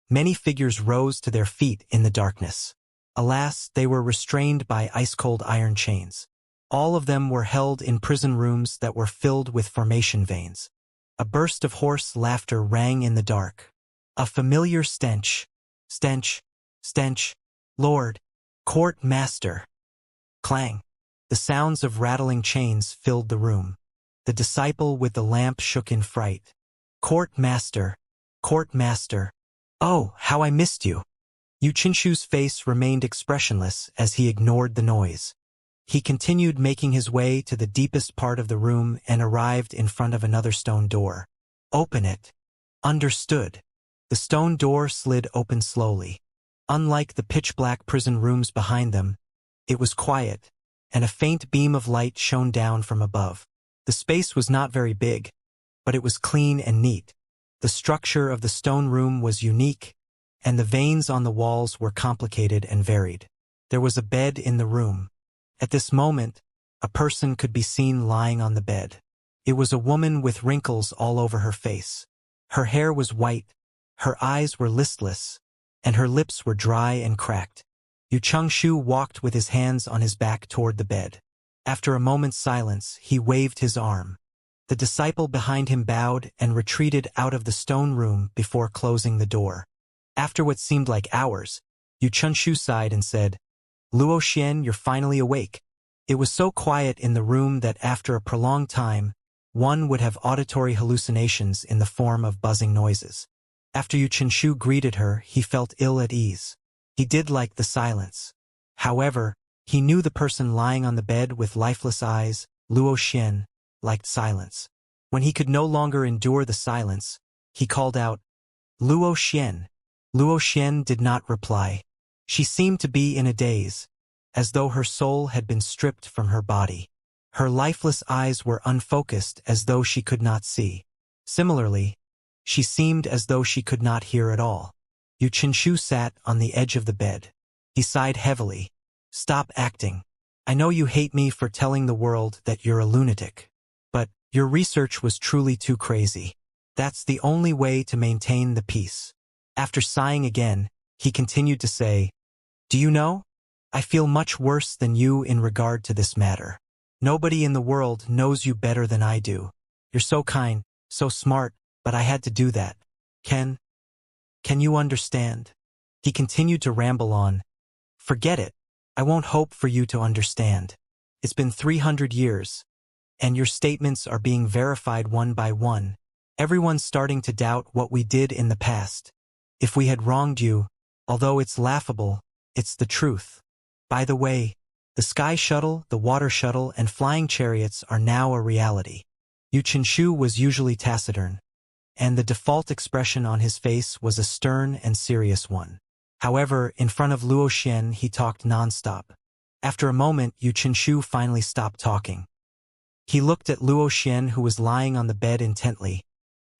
many figures rose to their feet in the darkness. Alas, they were restrained by ice-cold iron chains. All of them were held in prison rooms that were filled with formation veins. A burst of hoarse laughter rang in the dark. A familiar stench. Stench. Stench. Lord. Court Master. Clang. The sounds of rattling chains filled the room. The disciple with the lamp shook in fright. Court Master. Court Master. Oh, how I missed you. Yu Qinshu's face remained expressionless as he ignored the noise. He continued making his way to the deepest part of the room and arrived in front of another stone door. Open it. Understood. The stone door slid open slowly. Unlike the pitch-black prison rooms behind them, it was quiet, and a faint beam of light shone down from above. The space was not very big, but it was clean and neat. The structure of the stone room was unique, and the veins on the walls were complicated and varied. There was a bed in the room. At this moment, a person could be seen lying on the bed. It was a woman with wrinkles all over her face. Her hair was white, her eyes were listless, and her lips were dry and cracked. Yu Qinshu walked with his hands on his back toward the bed. After a moment's silence, he waved his arm. The disciple behind him bowed and retreated out of the stone room before closing the door. After what seemed like hours, Yu Qinshu sighed and said, Luo Xian, you're finally awake. It was so quiet in the room that after a prolonged time, one would have auditory hallucinations in the form of buzzing noises. After Yu Qinshu greeted her, he felt ill at ease. He did like the silence. However, he knew the person lying on the bed with lifeless eyes, Luo Xian, liked silence. When he could no longer endure the silence, he called out, Luo Xian. Luo Xian did not reply. She seemed to be in a daze, as though her soul had been stripped from her body. Her lifeless eyes were unfocused as though she could not see. Similarly, she seemed as though she could not hear at all. Yu Qinshu sat on the edge of the bed. He sighed heavily. Stop acting. I know you hate me for telling the world that you're a lunatic. But your research was truly too crazy. That's the only way to maintain the peace. After sighing again, he continued to say, Do you know? I feel much worse than you in regard to this matter. Nobody in the world knows you better than I do. You're so kind, so smart, but I had to do that. Can you understand? He continued to ramble on. Forget it. I won't hope for you to understand. It's been 300 years, and your statements are being verified one by one. Everyone's starting to doubt what we did in the past. If we had wronged you, although it's laughable, it's the truth. By the way, the sky shuttle, the water shuttle, and flying chariots are now a reality. Yu Qinshu was usually taciturn, and the default expression on his face was a stern and serious one. However, in front of Luo Xian he talked nonstop. After a moment, Yu Qinshu finally stopped talking. He looked at Luo Xian, who was lying on the bed intently,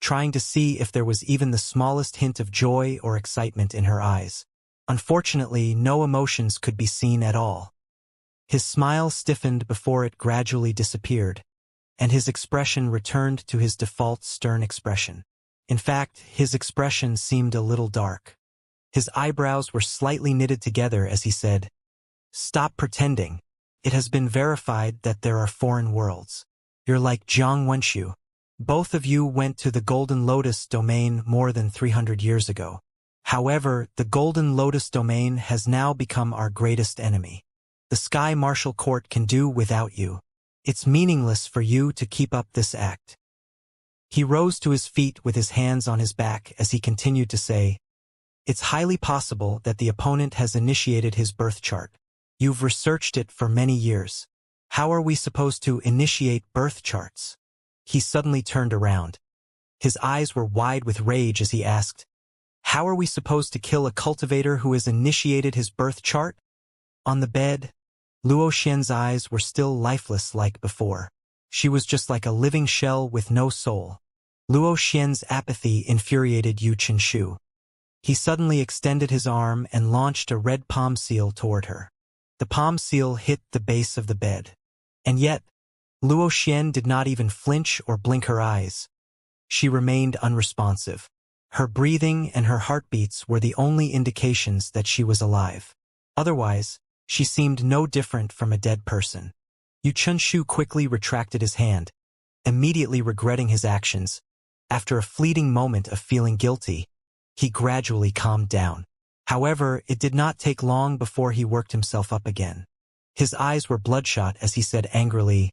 trying to see if there was even the smallest hint of joy or excitement in her eyes. Unfortunately, no emotions could be seen at all. His smile stiffened before it gradually disappeared, and his expression returned to his default stern expression. In fact, his expression seemed a little dark. His eyebrows were slightly knitted together as he said, "Stop pretending. It has been verified that there are foreign worlds. You're like Jiang Wenshu. Both of you went to the Golden Lotus domain more than 300 years ago. However, the Golden Lotus domain has now become our greatest enemy. The Sky Martial Court can do without you. It's meaningless for you to keep up this act." He rose to his feet with his hands on his back as he continued to say, "It's highly possible that the opponent has initiated his birth chart. You've researched it for many years. How are we supposed to initiate birth charts?" He suddenly turned around. His eyes were wide with rage as he asked, "How are we supposed to kill a cultivator who has initiated his birth chart?" On the bed, Luo Xian's eyes were still lifeless like before. She was just like a living shell with no soul. Luo Xian's apathy infuriated Yu Qinshu. He suddenly extended his arm and launched a red palm seal toward her. The palm seal hit the base of the bed. And yet, Luo Xian did not even flinch or blink her eyes. She remained unresponsive. Her breathing and her heartbeats were the only indications that she was alive. Otherwise, she seemed no different from a dead person. Yu Qinshu quickly retracted his hand, immediately regretting his actions. After a fleeting moment of feeling guilty, he gradually calmed down. However, it did not take long before he worked himself up again. His eyes were bloodshot as he said angrily,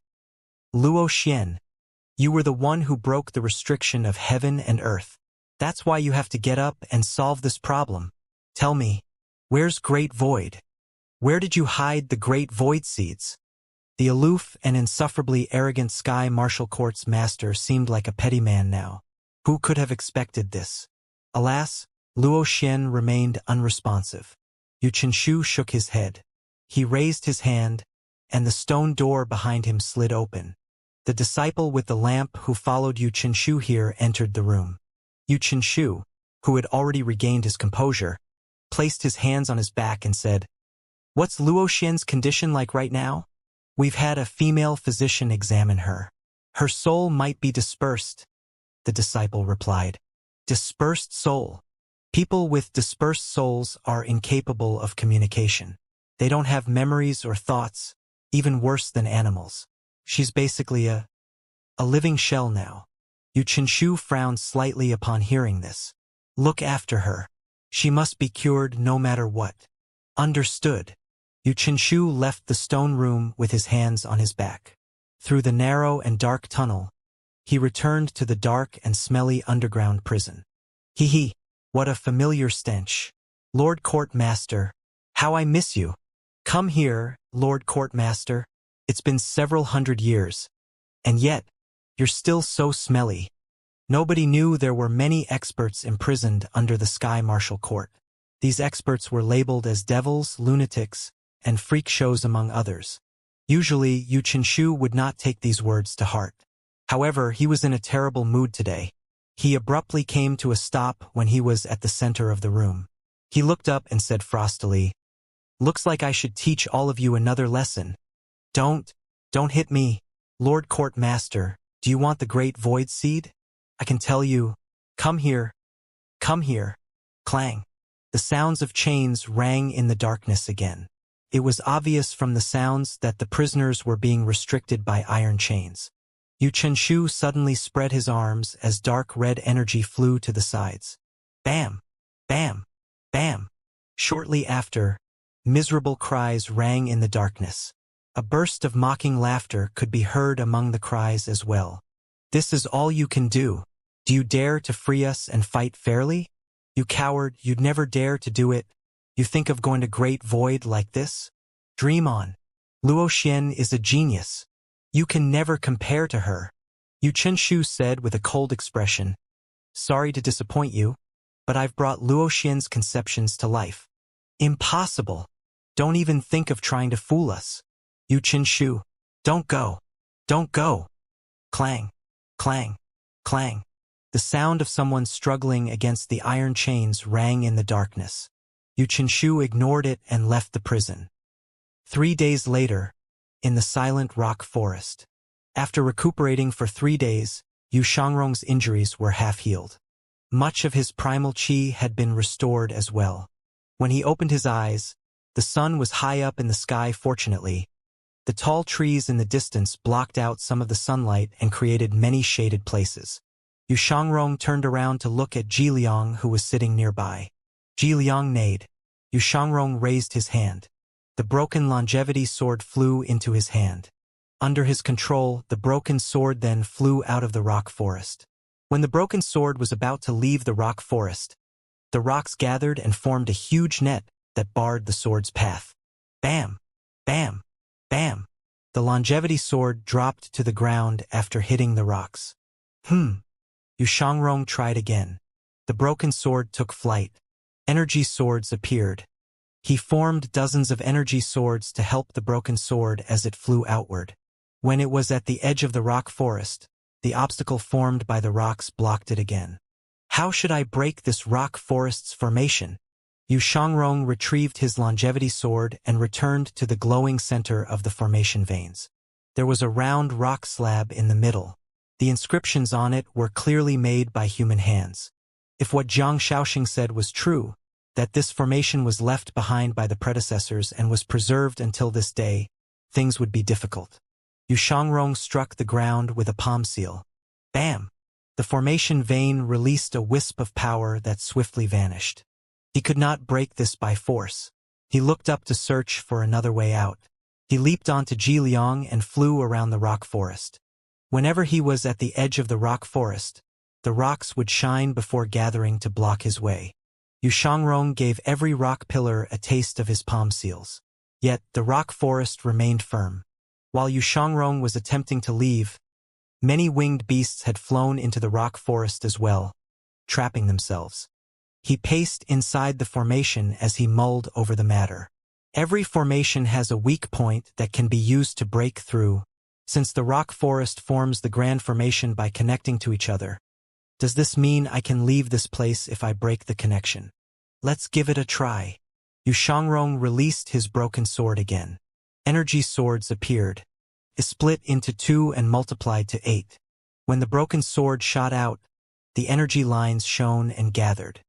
"Luo Xian, you were the one who broke the restriction of heaven and earth. That's why you have to get up and solve this problem. Tell me, where's Great Void? Where did you hide the Great Void seeds?" The aloof and insufferably arrogant Sky Martial Court's master seemed like a petty man now. Who could have expected this? Alas, Luo Xian remained unresponsive. Yu Qinshu shook his head. He raised his hand, and the stone door behind him slid open. The disciple with the lamp who followed Yu Qinshu here entered the room. Yu Qinshu, who had already regained his composure, placed his hands on his back and said, "What's Luo Xian's condition like right now?" "We've had a female physician examine her. Her soul might be dispersed," the disciple replied. "Dispersed soul? People with dispersed souls are incapable of communication. They don't have memories or thoughts, even worse than animals. She's basically a living shell now." Yu Qinshu frowned slightly upon hearing this. "Look after her. She must be cured no matter what." "Understood." Yu Qinshu left the stone room with his hands on his back. Through the narrow and dark tunnel, he returned to the dark and smelly underground prison. Hee, what a familiar stench. "Lord Court Master, how I miss you. Come here, Lord Court Master. It's been several hundred years. And yet, you're still so smelly." Nobody knew there were many experts imprisoned under the Sky Martial Court. These experts were labeled as devils, lunatics, and freak shows among others. Usually, Yu Qinshu would not take these words to heart. However, he was in a terrible mood today. He abruptly came to a stop when he was at the center of the room. He looked up and said frostily, "Looks like I should teach all of you another lesson. Don't hit me. Lord Court Master, do you want the Great Void Seed? I can tell you, come here. Come here." Clang. The sounds of chains rang in the darkness again. It was obvious from the sounds that the prisoners were being restricted by iron chains. Yu Qinshu suddenly spread his arms as dark red energy flew to the sides. Bam! Bam! Bam! Shortly after, miserable cries rang in the darkness. A burst of mocking laughter could be heard among the cries as well. "This is all you can do? Do you dare to free us and fight fairly? You coward, you'd never dare to do it. You think of going to Great Void like this?" Dream on. Luo Xian is a genius. You can never compare to her. Yu Qinshu said with a cold expression. Sorry to disappoint you, but I've brought Luo Xian's conceptions to life. Impossible. Don't even think of trying to fool us. Yu Qinshu. Don't go. Don't go. Clang. Clang. Clang. The sound of someone struggling against the iron chains rang in the darkness. Yu Qinshu ignored it and left the prison. 3 days later, in the silent rock forest. After recuperating for 3 days, Yu Shangrong's injuries were half-healed. Much of his primal qi had been restored as well. When he opened his eyes, the sun was high up in the sky fortunately. The tall trees in the distance blocked out some of the sunlight and created many shaded places. Yu Shangrong turned around to look at Ji Liang who was sitting nearby. Ji Liang neighed. Yu Shangrong raised his hand. The broken longevity sword flew into his hand. Under his control, the broken sword then flew out of the rock forest. When the broken sword was about to leave the rock forest, the rocks gathered and formed a huge net that barred the sword's path. Bam! Bam! Bam! The longevity sword dropped to the ground after hitting the rocks. Yu Shangrong tried again. The broken sword took flight. Energy swords appeared. He formed dozens of energy swords to help the broken sword as it flew outward. When it was at the edge of the rock forest, the obstacle formed by the rocks blocked it again. How should I break this rock forest's formation? Yu Shangrong retrieved his longevity sword and returned to the glowing center of the formation veins. There was a round rock slab in the middle. The inscriptions on it were clearly made by human hands. If what Jiang Shaoxing said was true, that this formation was left behind by the predecessors and was preserved until this day, things would be difficult. Yu Shangrong struck the ground with a palm seal. Bam! The formation vein released a wisp of power that swiftly vanished. He could not break this by force. He looked up to search for another way out. He leaped onto Ji Liang and flew around the rock forest. Whenever he was at the edge of the rock forest, the rocks would shine before gathering to block his way. Yu Shangrong gave every rock pillar a taste of his palm seals. Yet the rock forest remained firm. While Yu Shangrong was attempting to leave, many winged beasts had flown into the rock forest as well, trapping themselves. He paced inside the formation as he mulled over the matter. Every formation has a weak point that can be used to break through. Since the rock forest forms the grand formation by connecting to each other, does this mean I can leave this place if I break the connection? Let's give it a try. Yu Shangrong released his broken sword again. Energy swords appeared. It split into 2 and multiplied to 8. When the broken sword shot out, the energy lines shone and gathered.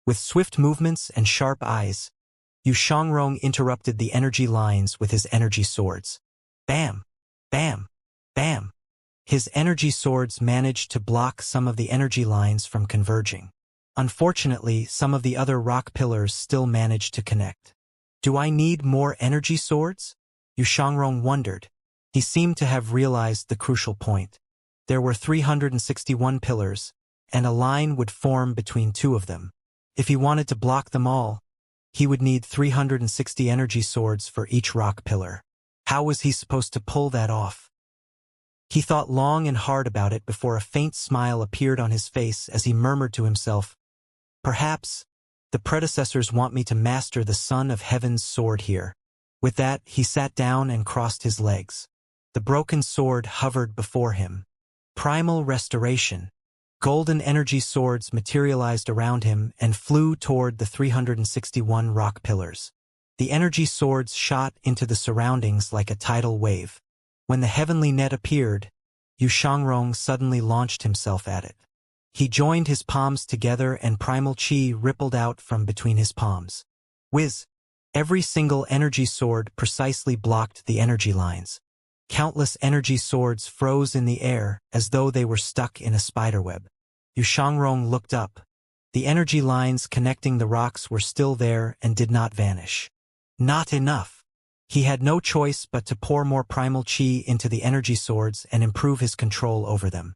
With swift movements and sharp eyes, Yu Shangrong interrupted the energy lines with his energy swords. Bam! Bam! Bam! His energy swords managed to block some of the energy lines from converging. Unfortunately, some of the other rock pillars still managed to connect. Do I need more energy swords? Yu Shangrong wondered. He seemed to have realized the crucial point. There were 361 pillars, and a line would form between 2 of them. If he wanted to block them all, he would need 360 energy swords for each rock pillar. How was he supposed to pull that off? He thought long and hard about it before a faint smile appeared on his face as he murmured to himself, "Perhaps the predecessors want me to master the Son of Heaven's sword here." With that, he sat down and crossed his legs. The broken sword hovered before him. Primal restoration. Golden energy swords materialized around him and flew toward the 361 rock pillars. The energy swords shot into the surroundings like a tidal wave. When the heavenly net appeared, Yu Shangrong suddenly launched himself at it. He joined his palms together and primal qi rippled out from between his palms. Whiz! Every single energy sword precisely blocked the energy lines. Countless energy swords froze in the air as though they were stuck in a spiderweb. Yu Shangrong looked up. The energy lines connecting the rocks were still there and did not vanish. Not enough. He had no choice but to pour more primal qi into the energy swords and improve his control over them.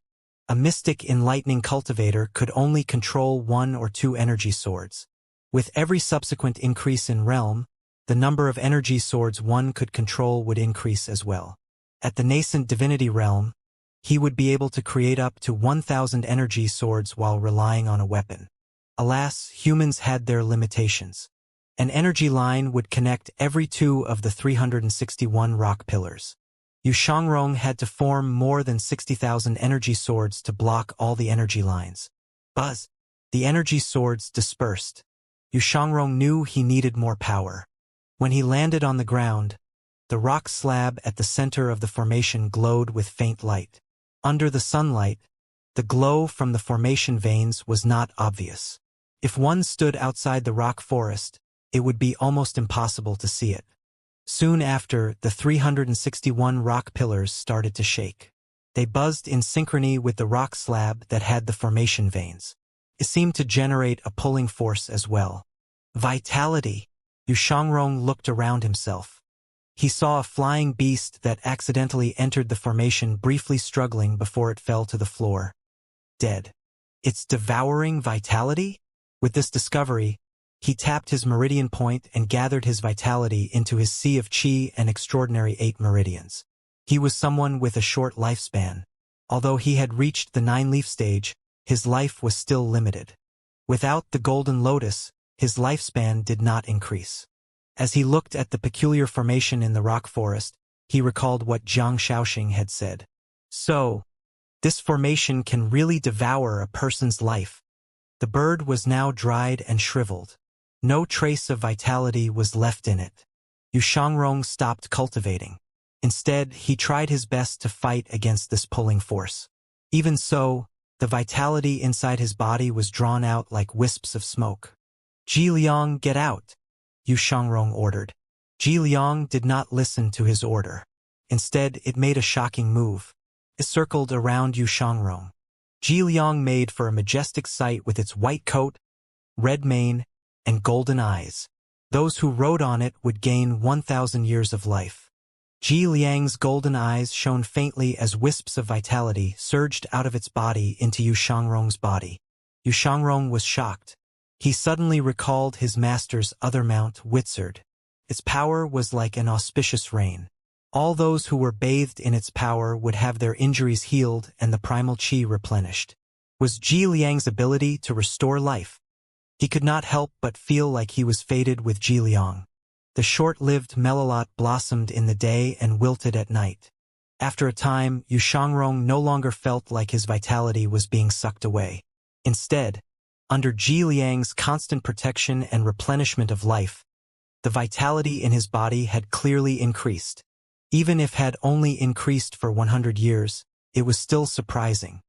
A mystic enlightening cultivator could only control 1 or 2 energy swords. With every subsequent increase in realm, the number of energy swords one could control would increase as well. At the nascent divinity realm, he would be able to create up to 1,000 energy swords while relying on a weapon. Alas, humans had their limitations. An energy line would connect every 2 of the 361 rock pillars. Xianxia had to form more than 60,000 energy swords to block all the energy lines. Buzz! The energy swords dispersed. Xianxia knew he needed more power. When he landed on the ground, the rock slab at the center of the formation glowed with faint light. Under the sunlight, the glow from the formation veins was not obvious. If one stood outside the rock forest, it would be almost impossible to see it. Soon after, the 361 rock pillars started to shake. They buzzed in synchrony with the rock slab that had the formation veins. It seemed to generate a pulling force as well. Vitality! Xianxia looked around himself. He saw a flying beast that accidentally entered the formation, briefly struggling before it fell to the floor. Dead. It's devouring vitality? With this discovery, he tapped his meridian point and gathered his vitality into his sea of chi and extraordinary 8 meridians. He was someone with a short lifespan. Although he had reached the 9-leaf stage, his life was still limited. Without the golden lotus, his lifespan did not increase. As he looked at the peculiar formation in the rock forest, he recalled what Zhang Shaoxing had said. So, this formation can really devour a person's life. The bird was now dried and shriveled. No trace of vitality was left in it. Xianxia stopped cultivating. Instead, he tried his best to fight against this pulling force. Even so, the vitality inside his body was drawn out like wisps of smoke. "Ji Liang, get out!" Xianxia ordered. Ji Liang did not listen to his order. Instead, it made a shocking move. It circled around Xianxia. Ji Liang made for a majestic sight with its white coat, red mane, and golden eyes. Those who rode on it would gain 1,000 years of life. Ji Liang's golden eyes shone faintly as wisps of vitality surged out of its body into Xianxia's body. Xianxia was shocked. He suddenly recalled his master's other mount, Wizard. Its power was like an auspicious rain. All those who were bathed in its power would have their injuries healed and the primal chi replenished. Was Ji Liang's ability to restore life? He could not help but feel like he was fated with Ji Liang. The short-lived melilot blossomed in the day and wilted at night. After a time, Xianxia no longer felt like his vitality was being sucked away. Instead, under Ji Liang's constant protection and replenishment of life, the vitality in his body had clearly increased. Even if had only increased for 100 years, it was still surprising.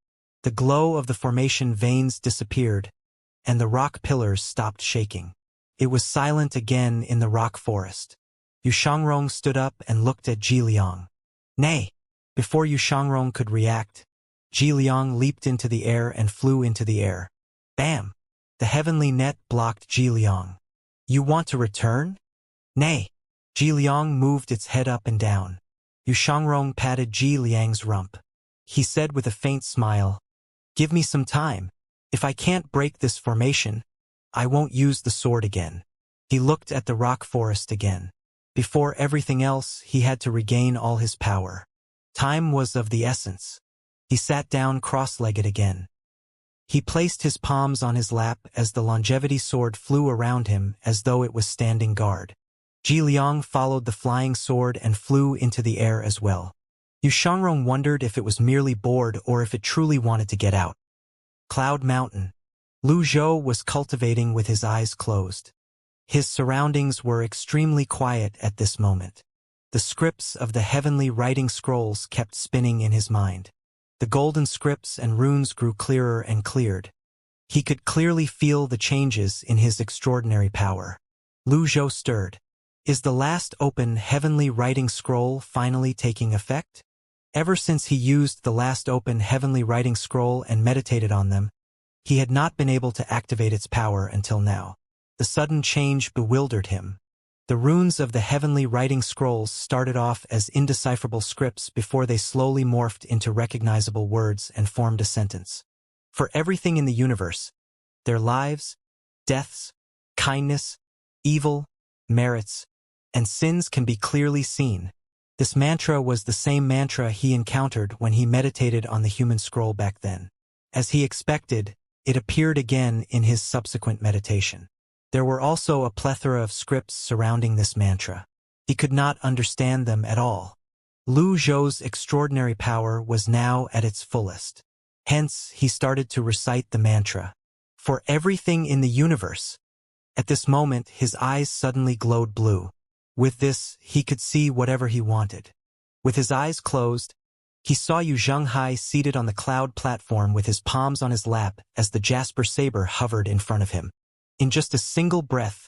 The glow of the formation veins disappeared, and the rock pillars stopped shaking. It was silent again in the rock forest. Xianxia stood up and looked at Ji Liang. Nay! Before Xianxia could react, Ji Liang leaped into the air and flew into the air. Bam! The heavenly net blocked Ji Liang. You want to return? Nay! Ji Liang moved its head up and down. Xianxia patted Ji Liang's rump. He said with a faint smile, "Give me some time. If I can't break this formation, I won't use the sword again." He looked at the rock forest again. Before everything else, he had to regain all his power. Time was of the essence. He sat down cross-legged again. He placed his palms on his lap as the longevity sword flew around him as though it was standing guard. Ji Liang followed the flying sword and flew into the air as well. Xianxia wondered if it was merely bored or if it truly wanted to get out. Cloud Mountain. Lu Zhou was cultivating with his eyes closed. His surroundings were extremely quiet at this moment. The scripts of the heavenly writing scrolls kept spinning in his mind. The golden scripts and runes grew clearer and cleared. He could clearly feel the changes in his extraordinary power. Lu Zhou stirred. Is the last open heavenly writing scroll finally taking effect? Ever since he used the last open heavenly writing scroll and meditated on them, he had not been able to activate its power until now. The sudden change bewildered him. The runes of the heavenly writing scrolls started off as indecipherable scripts before they slowly morphed into recognizable words and formed a sentence. For everything in the universe, their lives, deaths, kindness, evil, merits, and sins can be clearly seen. This mantra was the same mantra he encountered when he meditated on the human scroll back then. As he expected, it appeared again in his subsequent meditation. There were also a plethora of scripts surrounding this mantra. He could not understand them at all. Lu Zhou's extraordinary power was now at its fullest. Hence, he started to recite the mantra. For everything in the universe. At this moment, his eyes suddenly glowed blue. With this, he could see whatever he wanted. With his eyes closed, he saw Yu Zhenghai seated on the cloud platform with his palms on his lap as the jasper saber hovered in front of him. In just a single breath,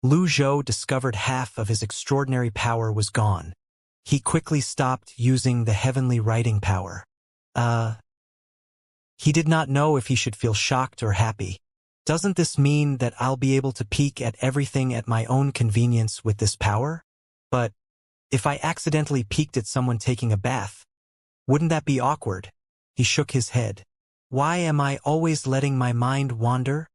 Lu Zhou discovered half of his extraordinary power was gone. He quickly stopped using the heavenly writing power. He did not know if he should feel shocked or happy. Doesn't this mean that I'll be able to peek at everything at my own convenience with this power? But if I accidentally peeked at someone taking a bath, wouldn't that be awkward? He shook his head. Why am I always letting my mind wander?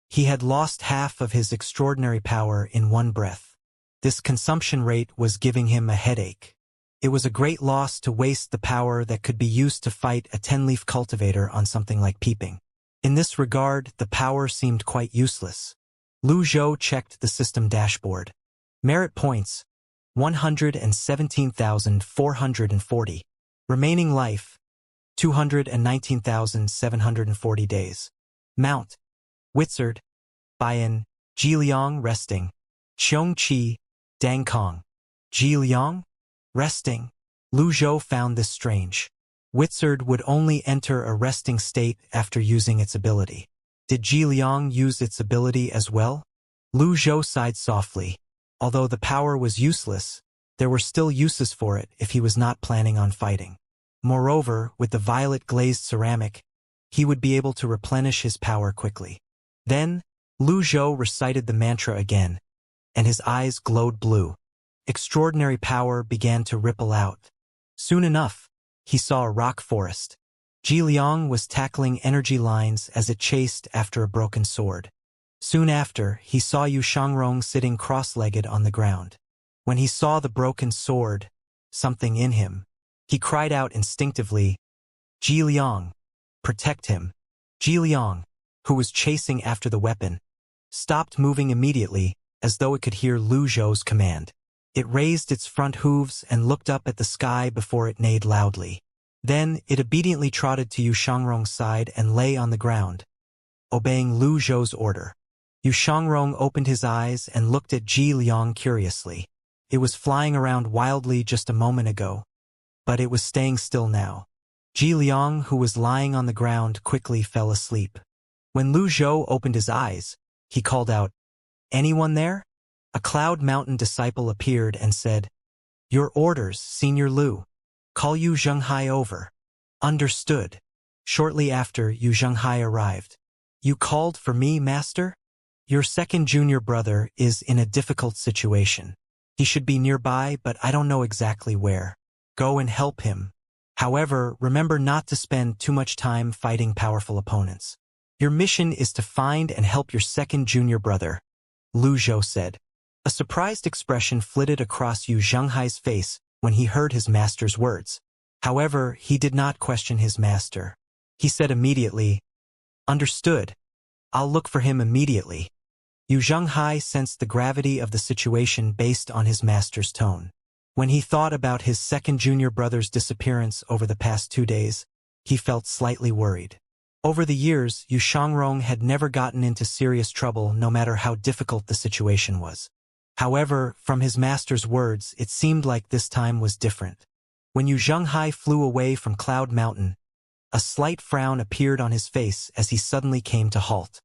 He had lost half of his extraordinary power in one breath. This consumption rate was giving him a headache. It was a great loss to waste the power that could be used to fight a 10-leaf cultivator on something like peeping. In this regard, the power seemed quite useless. Lu Zhou checked the system dashboard. Merit points, 117,440. Remaining life, 219,740 days. Mount, Wizard, Bian, Jiliang resting. Xianxia, Dangkong. Jiliang, resting. Lu Zhou found this strange. Wizard would only enter a resting state after using its ability. Did Jiliang use its ability as well? Lu Zhou sighed softly. Although the power was useless, there were still uses for it if he was not planning on fighting. Moreover, with the violet glazed ceramic, he would be able to replenish his power quickly. Then, Lu Zhou recited the mantra again, and his eyes glowed blue. Extraordinary power began to ripple out. Soon enough, he saw a rock forest. Jiliang was tackling energy lines as it chased after a broken sword. Soon after, he saw Yu Shangrong sitting cross-legged on the ground. When he saw the broken sword, something in him, he cried out instinctively, Jiliang, protect him. Jiliang, who was chasing after the weapon, stopped moving immediately as though it could hear Lu Zhou's command. It raised its front hooves and looked up at the sky before it neighed loudly. Then it obediently trotted to Yu Shangrong's side and lay on the ground, obeying Lu Zhou's order. Yu Shangrong opened his eyes and looked at Jiliang curiously. It was flying around wildly just a moment ago, but it was staying still now. Jiliang, who was lying on the ground, quickly fell asleep. When Lu Zhou opened his eyes, he called out, "Anyone there?" A Cloud Mountain disciple appeared and said, "Your orders, Senior Lu. Call Yu Zhenghai over." Understood. Shortly after, Yu Zhenghai arrived. "You called for me, Master? Your second junior brother is in a difficult situation. He should be nearby, but I don't know exactly where. Go and help him. However, remember not to spend too much time fighting powerful opponents. Your mission is to find and help your second junior brother," Lu Zhou said. A surprised expression flitted across Yu Zhenghai's face when he heard his master's words. However, he did not question his master. He said immediately, "Understood. I'll look for him immediately." Yu Zhenghai sensed the gravity of the situation based on his master's tone. When he thought about his second junior brother's disappearance over the past 2 days, he felt slightly worried. Over the years, Yu Shangrong had never gotten into serious trouble no matter how difficult the situation was. However, from his master's words, it seemed like this time was different. When Yu Zhenghai flew away from Cloud Mountain, a slight frown appeared on his face as he suddenly came to halt.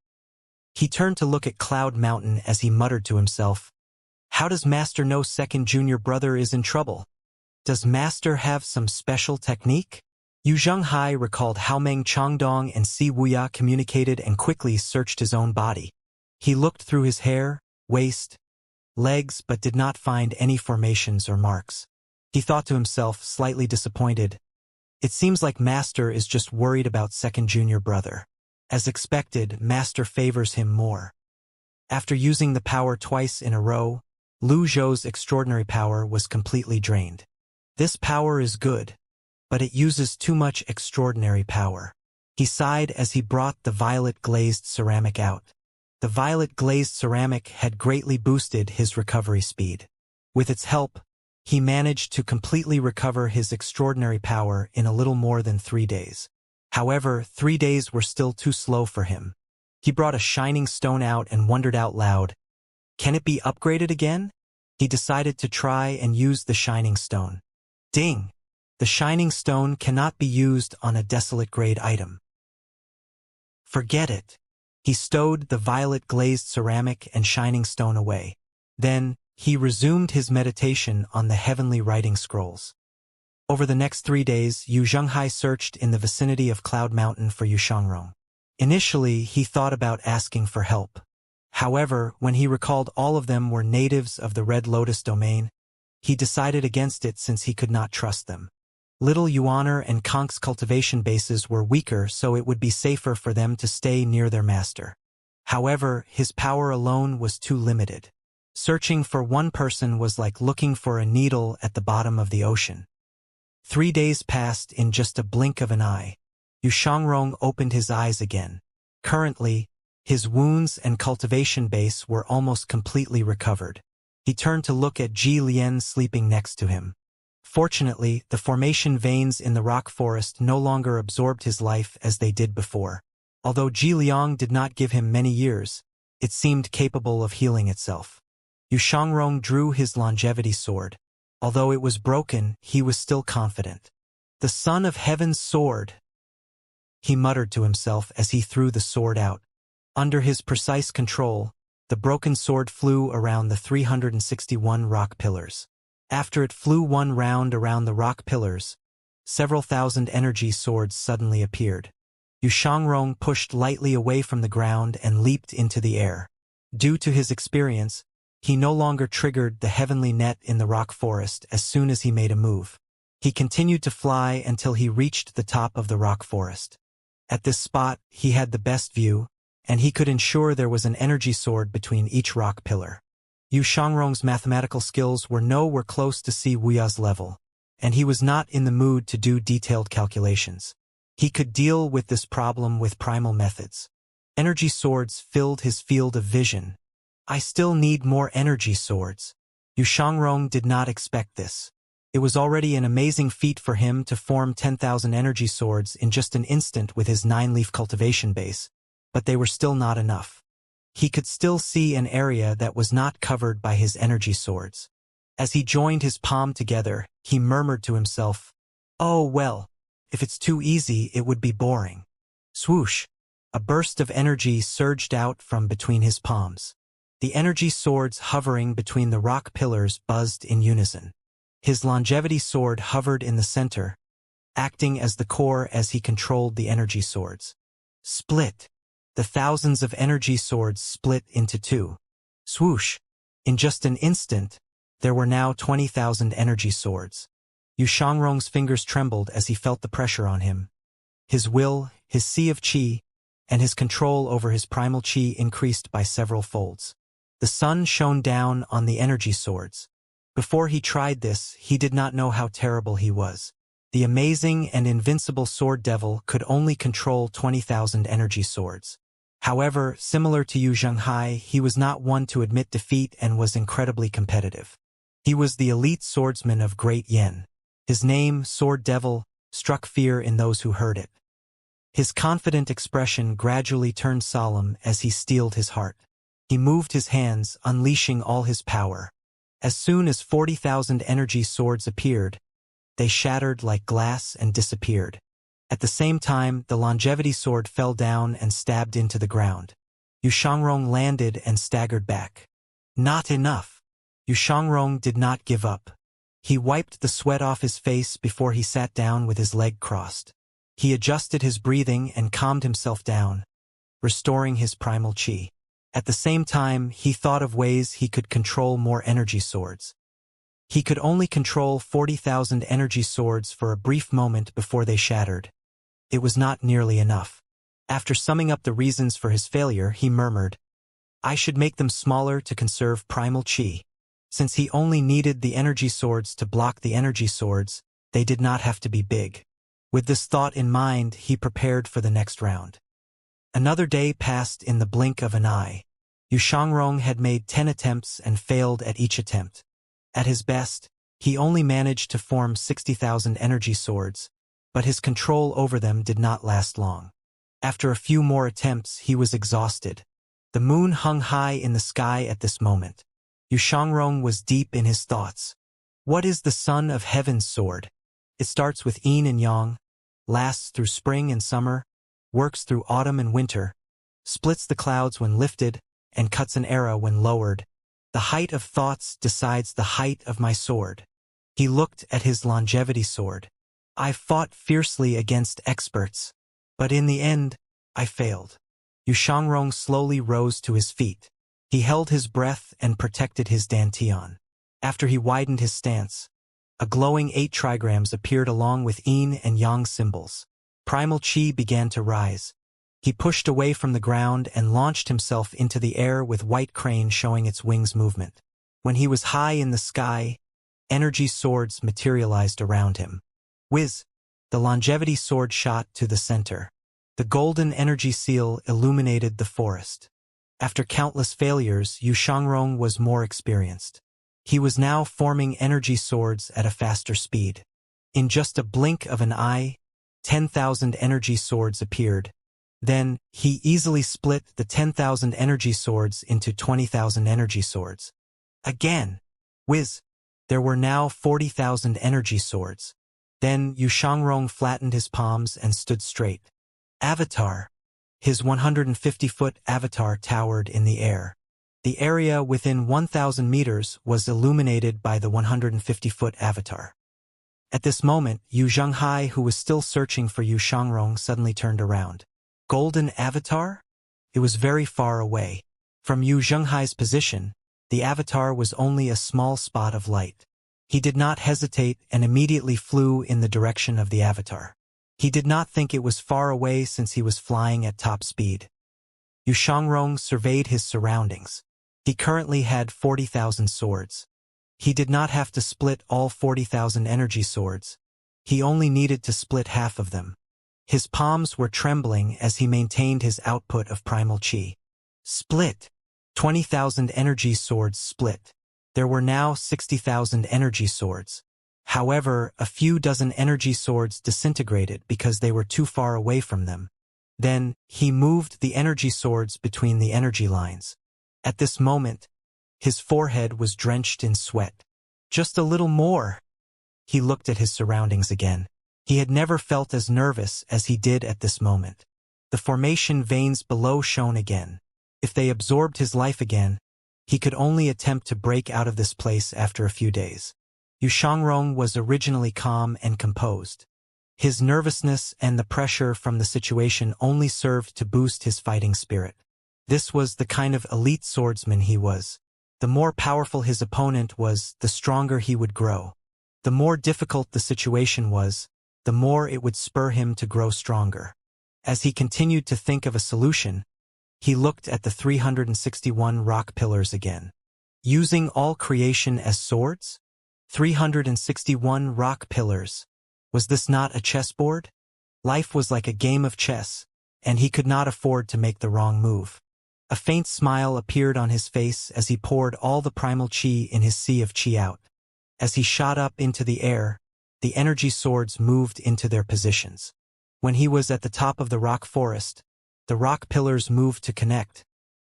He turned to look at Cloud Mountain as he muttered to himself, "How does Master know second junior brother is in trouble? Does Master have some special technique?" Yu Zhenghai recalled how Meng Changdong and Si Wuya communicated and quickly searched his own body. He looked through his hair, waist, legs, but did not find any formations or marks. He thought to himself, slightly disappointed, "It seems like Master is just worried about second junior brother. As expected, Master favors him more." After using the power twice in a row, Lu Zhou's extraordinary power was completely drained. This power is good, but it uses too much extraordinary power. He sighed as he brought the violet glazed ceramic out. The violet glazed ceramic had greatly boosted his recovery speed. With its help, he managed to completely recover his extraordinary power in a little more than 3 days. However, 3 days were still too slow for him. He brought a shining stone out and wondered out loud, "Can it be upgraded again?" He decided to try and use the shining stone. Ding! The shining stone cannot be used on a desolate grade item. Forget it. He stowed the violet glazed ceramic and shining stone away. Then, he resumed his meditation on the heavenly writing scrolls. Over the next 3 days, Yu Zhenghai searched in the vicinity of Cloud Mountain for Yu Shangrong. Initially, he thought about asking for help. However, when he recalled all of them were natives of the Red Lotus domain, he decided against it since he could not trust them. Little Yuaner and Konk's cultivation bases were weaker, so it would be safer for them to stay near their master. However, his power alone was too limited. Searching for one person was like looking for a needle at the bottom of the ocean. 3 days passed in just a blink of an eye. Yu Shangrong opened his eyes again. Currently, his wounds and cultivation base were almost completely recovered. He turned to look at Ji Lian sleeping next to him. Fortunately, the formation veins in the rock forest no longer absorbed his life as they did before. Although Ji Liang did not give him many years, it seemed capable of healing itself. Yu Shangrong drew his longevity sword. Although it was broken, he was still confident. "The Son of Heaven's sword," he muttered to himself as he threw the sword out. Under his precise control, the broken sword flew around the 361 rock pillars. After it flew one round around the rock pillars, several thousand energy swords suddenly appeared. Yu Shangrong pushed lightly away from the ground and leaped into the air. Due to his experience, he no longer triggered the heavenly net in the rock forest as soon as he made a move. He continued to fly until he reached the top of the rock forest. At this spot, he had the best view, and he could ensure there was an energy sword between each rock pillar. Yu Shangrong's mathematical skills were nowhere close to Si Wuya's level, and he was not in the mood to do detailed calculations. He could deal with this problem with primal methods. Energy swords filled his field of vision. "I still need more energy swords." Yu Shangrong did not expect this. It was already an amazing feat for him to form 10,000 energy swords in just an instant with his 9-leaf cultivation base, but they were still not enough. He could still see an area that was not covered by his energy swords. As he joined his palm together, he murmured to himself, "Oh well, if it's too easy it would be boring." Swoosh! A burst of energy surged out from between his palms. The energy swords hovering between the rock pillars buzzed in unison. His longevity sword hovered in the center, acting as the core as he controlled the energy swords. Split! The thousands of energy swords split into 2. Swoosh! In just an instant, there were now 20,000 energy swords. Yu Shangrong's fingers trembled as he felt the pressure on him. His will, his sea of qi, and his control over his primal qi increased by several folds. The sun shone down on the energy swords. Before he tried this, he did not know how terrible he was. The amazing and invincible sword devil could only control 20,000 energy swords. However, similar to Yu Zhenghai, he was not one to admit defeat and was incredibly competitive. He was the elite swordsman of Great Yen. His name, Sword Devil, struck fear in those who heard it. His confident expression gradually turned solemn as he steeled his heart. He moved his hands, unleashing all his power. As soon as 40,000 energy swords appeared, they shattered like glass and disappeared. At the same time, the longevity sword fell down and stabbed into the ground. Yu Shangrong landed and staggered back. Not enough. Yu Shangrong did not give up. He wiped the sweat off his face before he sat down with his leg crossed. He adjusted his breathing and calmed himself down, restoring his primal qi. At the same time, he thought of ways he could control more energy swords. He could only control 40,000 energy swords for a brief moment before they shattered. It was not nearly enough. After summing up the reasons for his failure, he murmured, "I should make them smaller to conserve primal qi." Since he only needed the energy swords to block the energy swords, they did not have to be big. With this thought in mind, he prepared for the next round. Another day passed in the blink of an eye. Xianxia had made 10 attempts and failed at each attempt. At his best, he only managed to form 60,000 energy swords, but his control over them did not last long. After a few more attempts, he was exhausted. The moon hung high in the sky at this moment. Xianxia was deep in his thoughts. What is the Son of Heaven's sword? It starts with yin and yang, lasts through spring and summer, works through autumn and winter, splits the clouds when lifted, and cuts an era when lowered. The height of thoughts decides the height of my sword. He looked at his longevity sword. I fought fiercely against experts, but in the end, I failed. Xianxia slowly rose to his feet. He held his breath and protected his dantian. After he widened his stance, a glowing 8 trigrams appeared along with yin and yang symbols. Primal chi began to rise. He pushed away from the ground and launched himself into the air with white crane showing its wings movement. When he was high in the sky, energy swords materialized around him. Whiz! The longevity sword shot to the center. The golden energy seal illuminated the forest. After countless failures, Xianxia was more experienced. He was now forming energy swords at a faster speed. In just a blink of an eye, 10,000 energy swords appeared. Then, he easily split the 10,000 energy swords into 20,000 energy swords. Again! Whiz! There were now 40,000 energy swords. Then Xianxia flattened his palms and stood straight. Avatar! His 150-foot avatar towered in the air. The area within 1,000 meters was illuminated by the 150-foot avatar. At this moment, Xianxia, who was still searching for Xianxia, suddenly turned around. Golden avatar? It was very far away. From Xianxia's position, the avatar was only a small spot of light. He did not hesitate and immediately flew in the direction of the avatar. He did not think it was far away since he was flying at top speed. Xianxia surveyed his surroundings. He currently had 40,000 swords. He did not have to split all 40,000 energy swords. He only needed to split half of them. His palms were trembling as he maintained his output of primal chi. Split! 20,000 energy swords split. There were now 60,000 energy swords. However, a few dozen energy swords disintegrated because they were too far away from them. Then, he moved the energy swords between the energy lines. At this moment, his forehead was drenched in sweat. Just a little more. He looked at his surroundings again. He had never felt as nervous as he did at this moment. The formation veins below shone again. If they absorbed his life again, he could only attempt to break out of this place after a few days. Xianxia was originally calm and composed. His nervousness and the pressure from the situation only served to boost his fighting spirit. This was the kind of elite swordsman he was. The more powerful his opponent was, the stronger he would grow. The more difficult the situation was, the more it would spur him to grow stronger. As he continued to think of a solution, he looked at the 361 rock pillars again. Using all creation as swords? 361 rock pillars. Was this not a chessboard? Life was like a game of chess, and he could not afford to make the wrong move. A faint smile appeared on his face as he poured all the primal chi in his sea of chi out. As he shot up into the air, the energy swords moved into their positions. When he was at the top of the rock forest, the rock pillars moved to connect,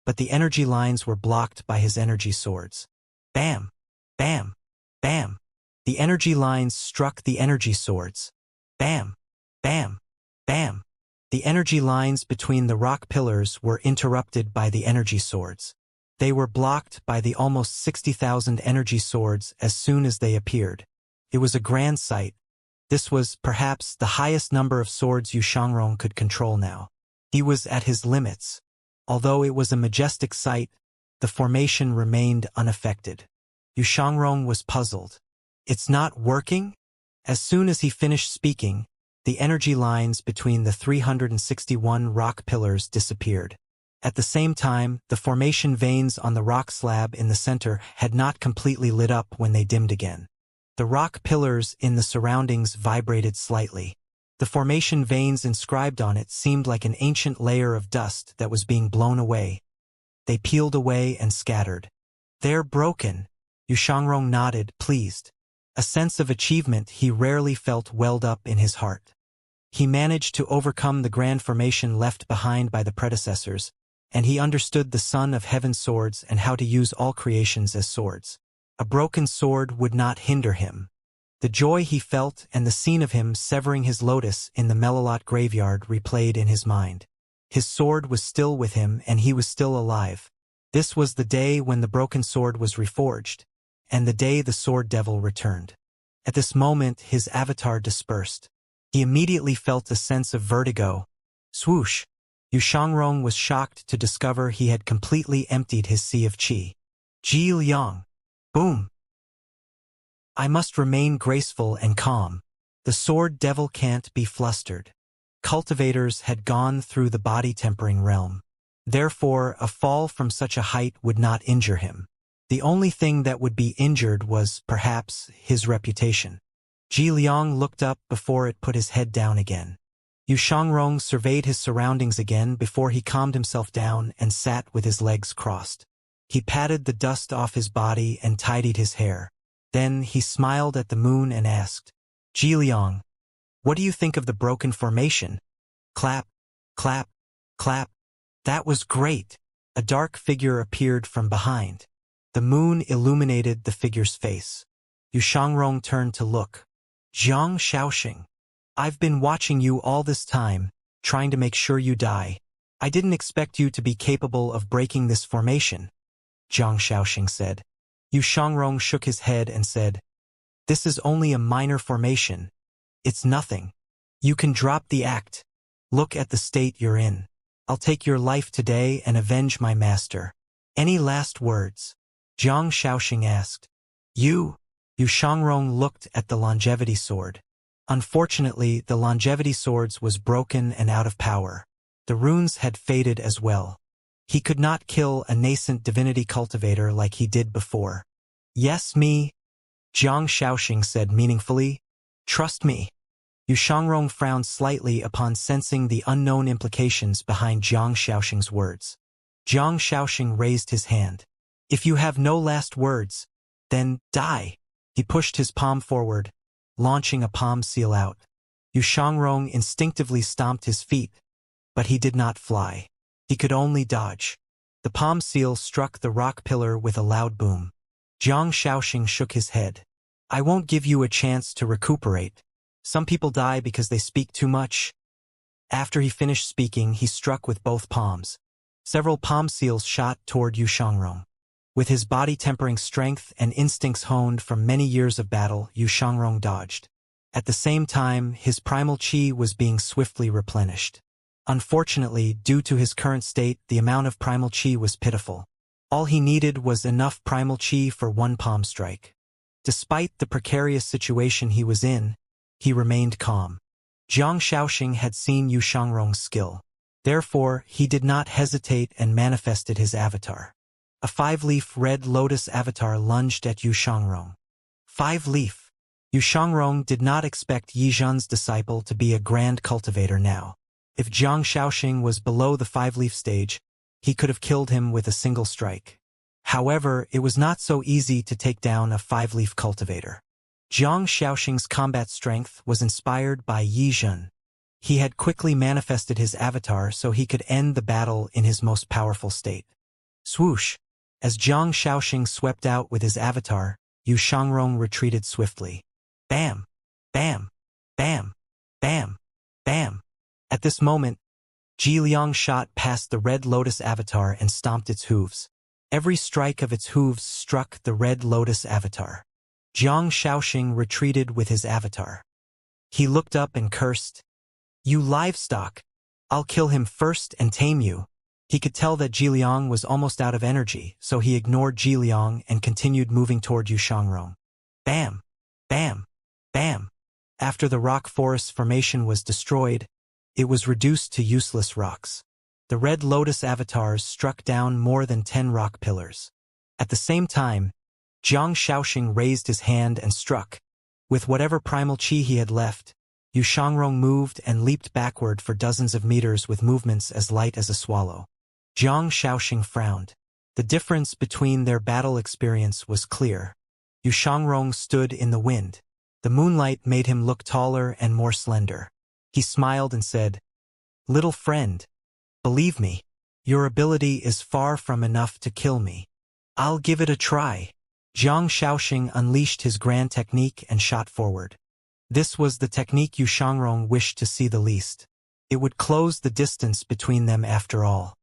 but the energy lines were blocked by his energy swords. Bam! Bam! Bam! The energy lines struck the energy swords. Bam! Bam! Bam! The energy lines between the rock pillars were interrupted by the energy swords. They were blocked by the almost 60,000 energy swords as soon as they appeared. It was a grand sight. This was, perhaps, the highest number of swords Xianxia could control now. He was at his limits. Although it was a majestic sight, the formation remained unaffected. Xianxia was puzzled. It's not working? As soon as he finished speaking, the energy lines between the 361 rock pillars disappeared. At the same time, the formation veins on the rock slab in the center had not completely lit up when they dimmed again. The rock pillars in the surroundings vibrated slightly. The formation veins inscribed on it seemed like an ancient layer of dust that was being blown away. They peeled away and scattered. "They're broken." Xianxia nodded, pleased. A sense of achievement he rarely felt welled up in his heart. He managed to overcome the grand formation left behind by the predecessors, and he understood the Son of Heaven's swords and how to use all creations as swords. A broken sword would not hinder him. The joy he felt and the scene of him severing his lotus in the Melilot graveyard replayed in his mind. His sword was still with him and he was still alive. This was the day when the broken sword was reforged, and the day the sword devil returned. At this moment his avatar dispersed. He immediately felt a sense of vertigo. Swoosh! Xianxia was shocked to discover he had completely emptied his sea of qi. Ji Liang! Boom! I must remain graceful and calm. The sword devil can't be flustered. Cultivators had gone through the body-tempering realm. Therefore, a fall from such a height would not injure him. The only thing that would be injured was, perhaps, his reputation. Ji Liang looked up before it put his head down again. Xianxia surveyed his surroundings again before he calmed himself down and sat with his legs crossed. He patted the dust off his body and tidied his hair. Then he smiled at the moon and asked, "Ji Liang, what do you think of the broken formation?" Clap, clap, clap. That was great. A dark figure appeared from behind. The moon illuminated the figure's face. Xianxia turned to look. "Zhang Shaoxing, I've been watching you all this time, trying to make sure you die. I didn't expect you to be capable of breaking this formation," Zhang Shaoxing said. Xianxia shook his head and said, "This is only a minor formation. It's nothing. You can drop the act. Look at the state you're in. I'll take your life today and avenge my master. Any last words?" Zhang Shaoxing asked. Xianxia looked at the longevity sword. Unfortunately, the longevity swords was broken and out of power. The runes had faded as well. He could not kill a nascent divinity cultivator like he did before. "Yes, me," Zhang Shaoxing said meaningfully. "Trust me." Xianxia frowned slightly upon sensing the unknown implications behind Zhang Shaoxing's words. Zhang Shaoxing raised his hand. "If you have no last words, then die." He pushed his palm forward, launching a palm seal out. Xianxia instinctively stomped his feet, but he did not fly. He could only dodge. The palm seal struck the rock pillar with a loud boom. Zhang Shaoxing shook his head. "I won't give you a chance to recuperate. Some people die because they speak too much." After he finished speaking, he struck with both palms. Several palm seals shot toward Xianxia. With his body-tempering strength and instincts honed from many years of battle, Xianxia dodged. At the same time, his primal qi was being swiftly replenished. Unfortunately, due to his current state, the amount of primal qi was pitiful. All he needed was enough primal qi for one palm strike. Despite the precarious situation he was in, he remained calm. Zhang Shaoxing had seen Xianxia's skill. Therefore, he did not hesitate and manifested his avatar. A 5-leaf red lotus avatar lunged at Xianxia. 5-leaf. Xianxia did not expect Yi Zhen's disciple to be a grand cultivator now. If Zhang Shaoxing was below the 5-leaf stage, he could have killed him with a single strike. However, it was not so easy to take down a 5-leaf cultivator. Zhang Shaoxing's combat strength was inspired by Yi Zhen. He had quickly manifested his avatar so he could end the battle in his most powerful state. Swoosh! As Zhang Shaoxing swept out with his avatar, Xianxia retreated swiftly. Bam! Bam! Bam! Bam! Bam! At this moment, Ji Liang shot past the red lotus avatar and stomped its hooves. Every strike of its hooves struck the red lotus avatar. Zhang Shaoxing retreated with his avatar. He looked up and cursed. "You livestock! I'll kill him first and tame you." He could tell that Ji Liang was almost out of energy, so he ignored Ji Liang and continued moving toward Xianxia. Bam! Bam! Bam! After the rock forest formation was destroyed, it was reduced to useless rocks. The red lotus avatars struck down more than 10 rock pillars. At the same time, Zhang Xiaoxing raised his hand and struck. With whatever primal chi he had left, Yu Shangrong moved and leaped backward for dozens of meters with movements as light as a swallow. Zhang Xiaoxing frowned. The difference between their battle experience was clear. Yu Shangrong stood in the wind. The moonlight made him look taller and more slender. He smiled and said, "Little friend, believe me, your ability is far from enough to kill me. I'll give it a try." Zhang Xiaoxing unleashed his grand technique and shot forward. This was the technique Yu Shangrong wished to see the least. It would close the distance between them after all.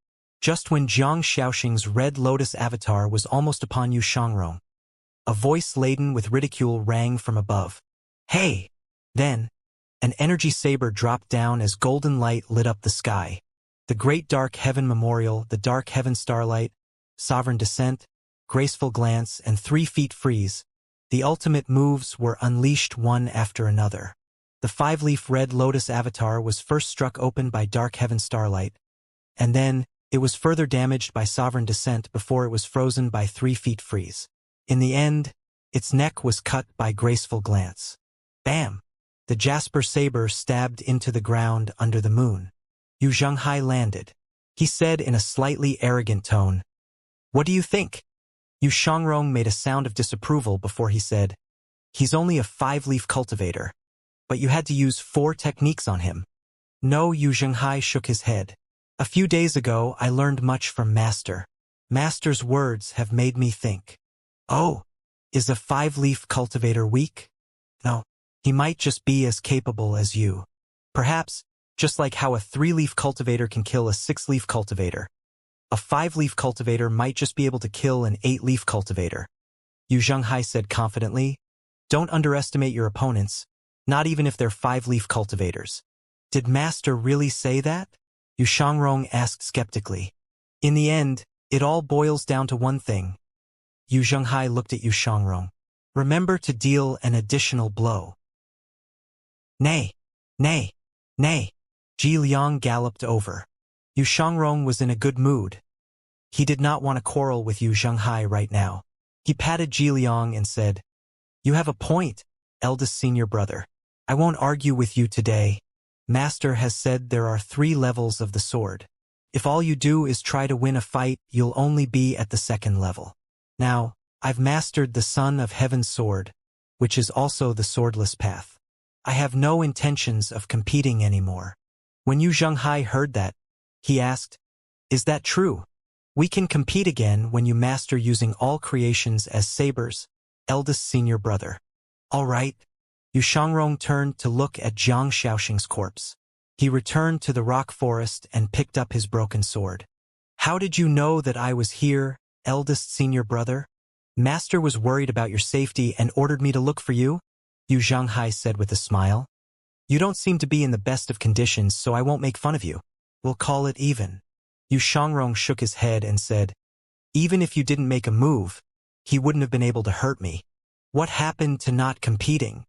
Just when Zhang Xiaoxing's red lotus avatar was almost upon Yu Shangrong, a voice laden with ridicule rang from above. "Hey!" Then, an energy saber dropped down as golden light lit up the sky. The Great Dark Heaven Memorial, the Dark Heaven Starlight, Sovereign Descent, Graceful Glance, and 3 feet freeze. The ultimate moves were unleashed one after another. The 5-leaf red lotus avatar was first struck open by Dark Heaven Starlight, and then it was further damaged by Sovereign Descent before it was frozen by 3 feet freeze. In the end, its neck was cut by Graceful Glance. Bam! The Jasper saber stabbed into the ground under the moon. Yu Zhenghai landed. He said in a slightly arrogant tone, "What do you think?" Yu Shangrong made a sound of disapproval before he said, "He's only a 5-leaf cultivator. But you had to use 4 techniques on him." "No," Yu Zhenghai shook his head. "A few days ago I learned much from Master. Master's words have made me think." "Oh, is a 5-leaf cultivator weak?" "No, he might just be as capable as you. Perhaps, just like how a 3-leaf cultivator can kill a 6-leaf cultivator, a 5-leaf cultivator might just be able to kill an 8-leaf cultivator." Yu Zhenghai said confidently, "Don't underestimate your opponents, not even if they're 5-leaf cultivators." "Did Master really say that?" Yu Shangrong asked skeptically. "In the end, it all boils down to one thing." Yu Zhenghai looked at Yu Shangrong. "Remember to deal an additional blow." "Nay, nay, nay." Ji Liang galloped over. Yu Shangrong was in a good mood. He did not want to quarrel with Yu Zhenghai right now. He patted Ji Liang and said, "You have a point, eldest senior brother. I won't argue with you today. Master has said there are 3 levels of the sword. If all you do is try to win a fight, you'll only be at the 2nd level. Now, I've mastered the Son of Heaven's sword, which is also the swordless path. I have no intentions of competing anymore." When Yu Zhenghai heard that, he asked, "Is that true? We can compete again when you master using all creations as sabers, eldest senior brother." "All right." Yu Shangrong turned to look at Zhang Xiaoxing's corpse. He returned to the rock forest and picked up his broken sword. "How did you know that I was here, eldest senior brother?" "Master was worried about your safety and ordered me to look for you," Yu Zhenghai said with a smile. "You don't seem to be in the best of conditions, so I won't make fun of you. We'll call it even." Yu Shangrong shook his head and said, "Even if you didn't make a move, he wouldn't have been able to hurt me. What happened to not competing?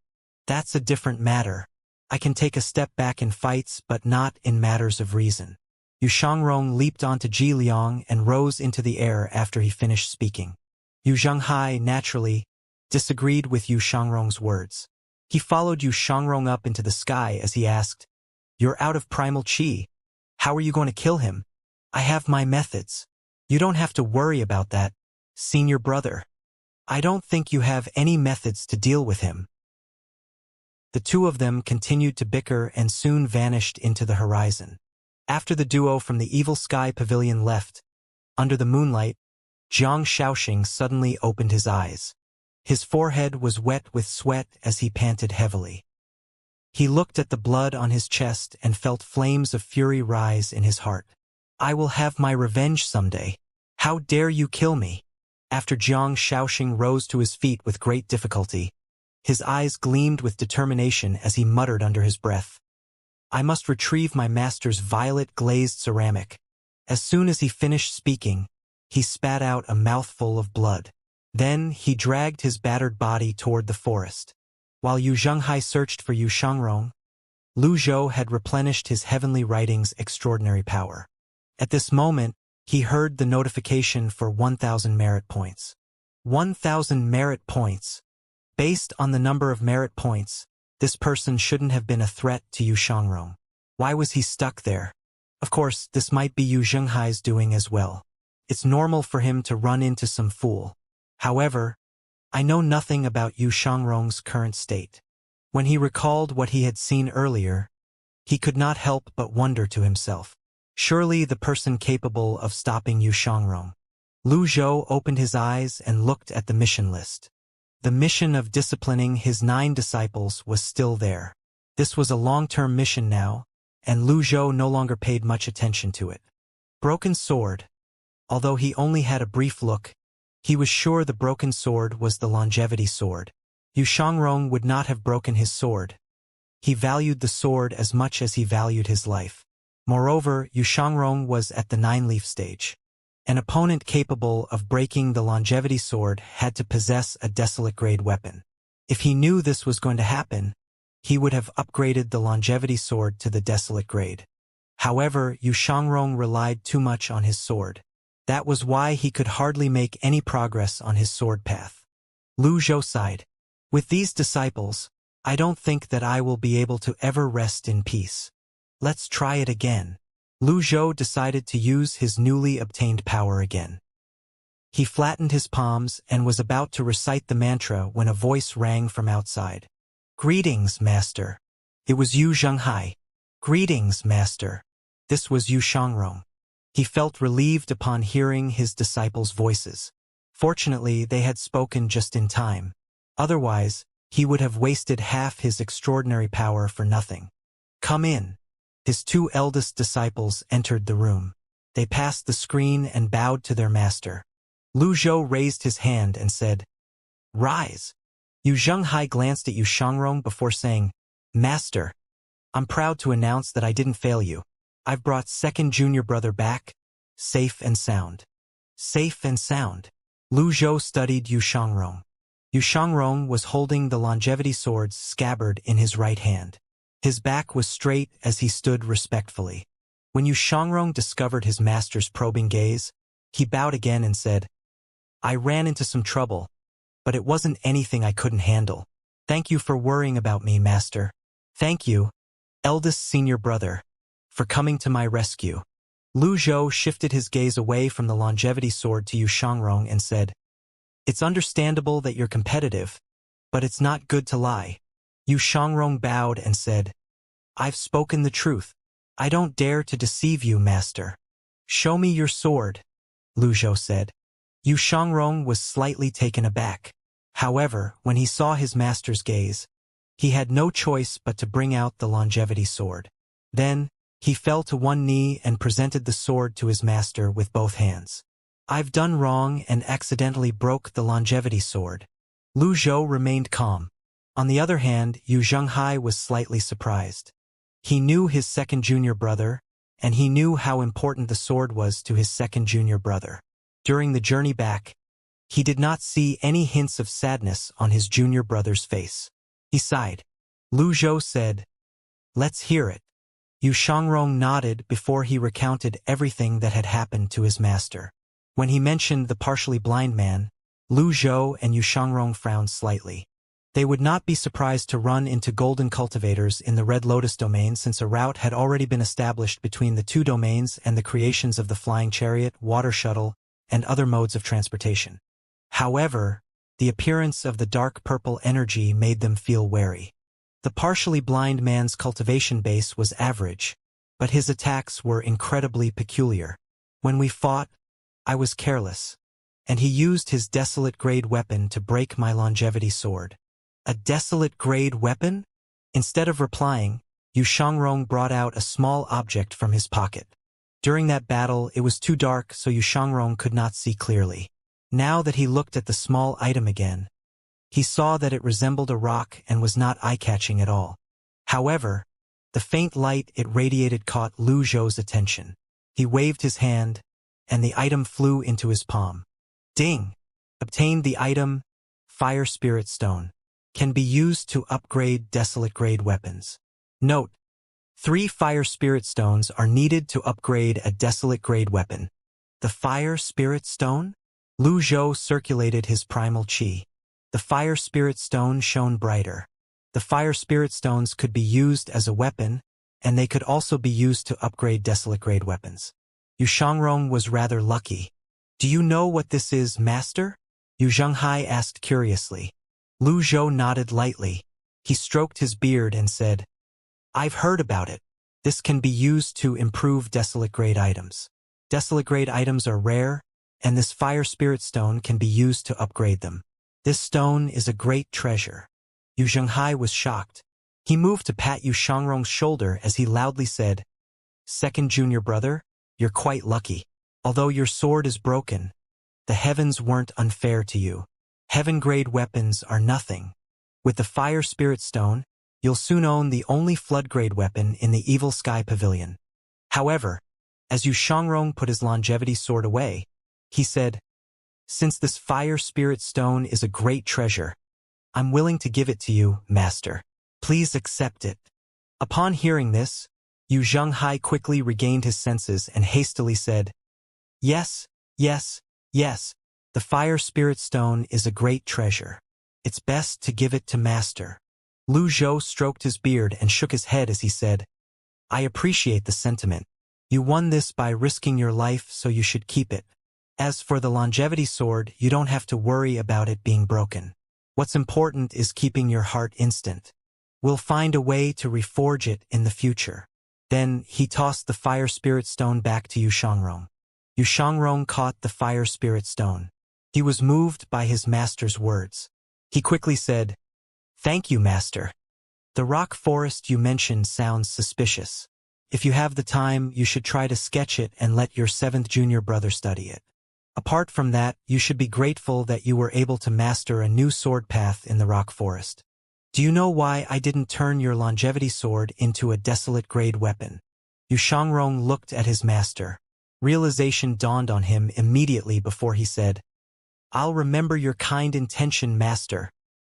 That's a different matter. I can take a step back in fights, but not in matters of reason." Yu Shangrong leaped onto Ji Liang and rose into the air after he finished speaking. Yu Zhenghai, naturally, disagreed with Yu Shangrong's words. He followed Yu Shangrong up into the sky as he asked, "You're out of primal chi. How are you going to kill him?" "I have my methods. You don't have to worry about that, senior brother. I don't think you have any methods to deal with him." The two of them continued to bicker and soon vanished into the horizon. After the duo from the Evil Sky Pavilion left, under the moonlight, Zhang Xiaoxing suddenly opened his eyes. His forehead was wet with sweat as he panted heavily. He looked at the blood on his chest and felt flames of fury rise in his heart. "I will have my revenge someday. How dare you kill me?" After Zhang Xiaoxing rose to his feet with great difficulty, his eyes gleamed with determination as he muttered under his breath, "I must retrieve my master's violet glazed ceramic." As soon as he finished speaking, he spat out a mouthful of blood. Then he dragged his battered body toward the forest. While Yu Zhenghai searched for Yu Shangrong, Lu Zhou had replenished his heavenly writing's extraordinary power. At this moment, he heard the notification for 1,000 merit points. 1,000 merit points. Based on the number of merit points, this person shouldn't have been a threat to Yu Shangrong. Why was he stuck there? Of course, this might be Yu Zhenghai's doing as well. It's normal for him to run into some fool. However, I know nothing about Yu Shangrong's current state. When he recalled what he had seen earlier, he could not help but wonder to himself. Surely the person capable of stopping Yu Shangrong. Lu Zhou opened his eyes and looked at the mission list. The mission of disciplining his 9 disciples was still there. This was a long-term mission now, and Lu Zhou no longer paid much attention to it. Broken sword. Although he only had a brief look, he was sure the broken sword was the longevity sword. Yu Shangrong would not have broken his sword. He valued the sword as much as he valued his life. Moreover, Yu Shangrong was at the 9-leaf stage. An opponent capable of breaking the longevity sword had to possess a desolate grade weapon. If he knew this was going to happen, he would have upgraded the longevity sword to the desolate grade. However, Yu Shangrong relied too much on his sword. That was why he could hardly make any progress on his sword path. Lu Zhou sighed. With these disciples, I don't think that I will be able to ever rest in peace. Let's try it again. Lu Zhou decided to use his newly obtained power again. He flattened his palms and was about to recite the mantra when a voice rang from outside. Greetings, Master. It was Yu Zhenghai. Greetings, Master. This was Yu Shangrong. He felt relieved upon hearing his disciples' voices. Fortunately, they had spoken just in time. Otherwise, he would have wasted half his extraordinary power for nothing. Come in. His 2 eldest disciples entered the room. They passed the screen and bowed to their master. Lu Zhou raised his hand and said, Rise. Yu Zhenghai glanced at Yu Shangrong before saying, Master, I'm proud to announce that I didn't fail you. I've brought second junior brother back, safe and sound. Safe and sound. Lu Zhou studied Yu Shangrong. Yu Shangrong was holding the longevity sword's scabbard in his right hand. His back was straight as he stood respectfully. When Yu Shangrong discovered his master's probing gaze, he bowed again and said, I ran into some trouble, but it wasn't anything I couldn't handle. Thank you for worrying about me, Master. Thank you, eldest senior brother, for coming to my rescue. Lu Zhou shifted his gaze away from the longevity sword to Yu Shangrong and said, It's understandable that you're competitive, but it's not good to lie. Yu Shangrong bowed and said, I've spoken the truth. I don't dare to deceive you, Master. Show me your sword, Lu Zhou said. Yu Shangrong was slightly taken aback. However, when he saw his master's gaze, he had no choice but to bring out the longevity sword. Then, he fell to one knee and presented the sword to his master with both hands. I've done wrong and accidentally broke the longevity sword. Lu Zhou remained calm. On the other hand, Yu Zhenghai was slightly surprised. He knew his second junior brother, and he knew how important the sword was to his second junior brother. During the journey back, he did not see any hints of sadness on his junior brother's face. He sighed. Lu Zhou said, Let's hear it. Yu Shangrong nodded before he recounted everything that had happened to his master. When he mentioned the partially blind man, Lu Zhou and Yu Shangrong frowned slightly. They would not be surprised to run into golden cultivators in the Red Lotus domain since a route had already been established between the 2 domains and the creations of the flying chariot, water shuttle, and other modes of transportation. However, the appearance of the dark purple energy made them feel wary. The partially blind man's cultivation base was average, but his attacks were incredibly peculiar. When we fought, I was careless, and he used his desolate grade weapon to break my longevity sword. A desolate grade weapon? Instead of replying, Yu Shangrong brought out a small object from his pocket. During that battle, it was too dark so Yu Shangrong could not see clearly. Now that he looked at the small item again, he saw that it resembled a rock and was not eye-catching at all. However, the faint light it radiated caught Lu Zhou's attention. He waved his hand, and the item flew into his palm. Ding! Obtained the item, Fire Spirit Stone. Can be used to upgrade desolate grade weapons. Note: 3 fire spirit stones are needed to upgrade a desolate grade weapon. The fire spirit stone? Lu Zhou circulated his primal qi. The fire spirit stone shone brighter. The fire spirit stones could be used as a weapon, and they could also be used to upgrade desolate grade weapons. Yu Shangrong was rather lucky. Do you know what this is, master? Yu Zhenghai asked curiously. Lu Zhou nodded lightly. He stroked his beard and said, I've heard about it. This can be used to improve desolate grade items. Desolate grade items are rare, and this fire spirit stone can be used to upgrade them. This stone is a great treasure. Yu Zhenghai was shocked. He moved to pat Yu Shangrong's shoulder as he loudly said, Second junior brother, you're quite lucky. Although your sword is broken, the heavens weren't unfair to you. Heaven-grade weapons are nothing. With the fire spirit stone, you'll soon own the only flood-grade weapon in the Evil Sky Pavilion. However, as Yu Shangrong put his longevity sword away, he said, Since this fire spirit stone is a great treasure, I'm willing to give it to you, master. Please accept it. Upon hearing this, Yu Zhenghai quickly regained his senses and hastily said, Yes, yes, yes, the fire spirit stone is a great treasure. It's best to give it to master. Lu Zhou stroked his beard and shook his head as he said, I appreciate the sentiment. You won this by risking your life, so you should keep it. As for the longevity sword, you don't have to worry about it being broken. What's important is keeping your heart instant. We'll find a way to reforge it in the future. Then he tossed the fire spirit stone back to Yu Shangrong. Yu Shangrong caught the fire spirit stone. He was moved by his master's words. He quickly said, Thank you, master. The rock forest you mentioned sounds suspicious. If you have the time, you should try to sketch it and let your 7th junior brother study it. Apart from that, you should be grateful that you were able to master a new sword path in the rock forest. Do you know why I didn't turn your longevity sword into a desolate grade weapon? Yu Shangrong looked at his master. Realization dawned on him immediately before he said, I'll remember your kind intention, master.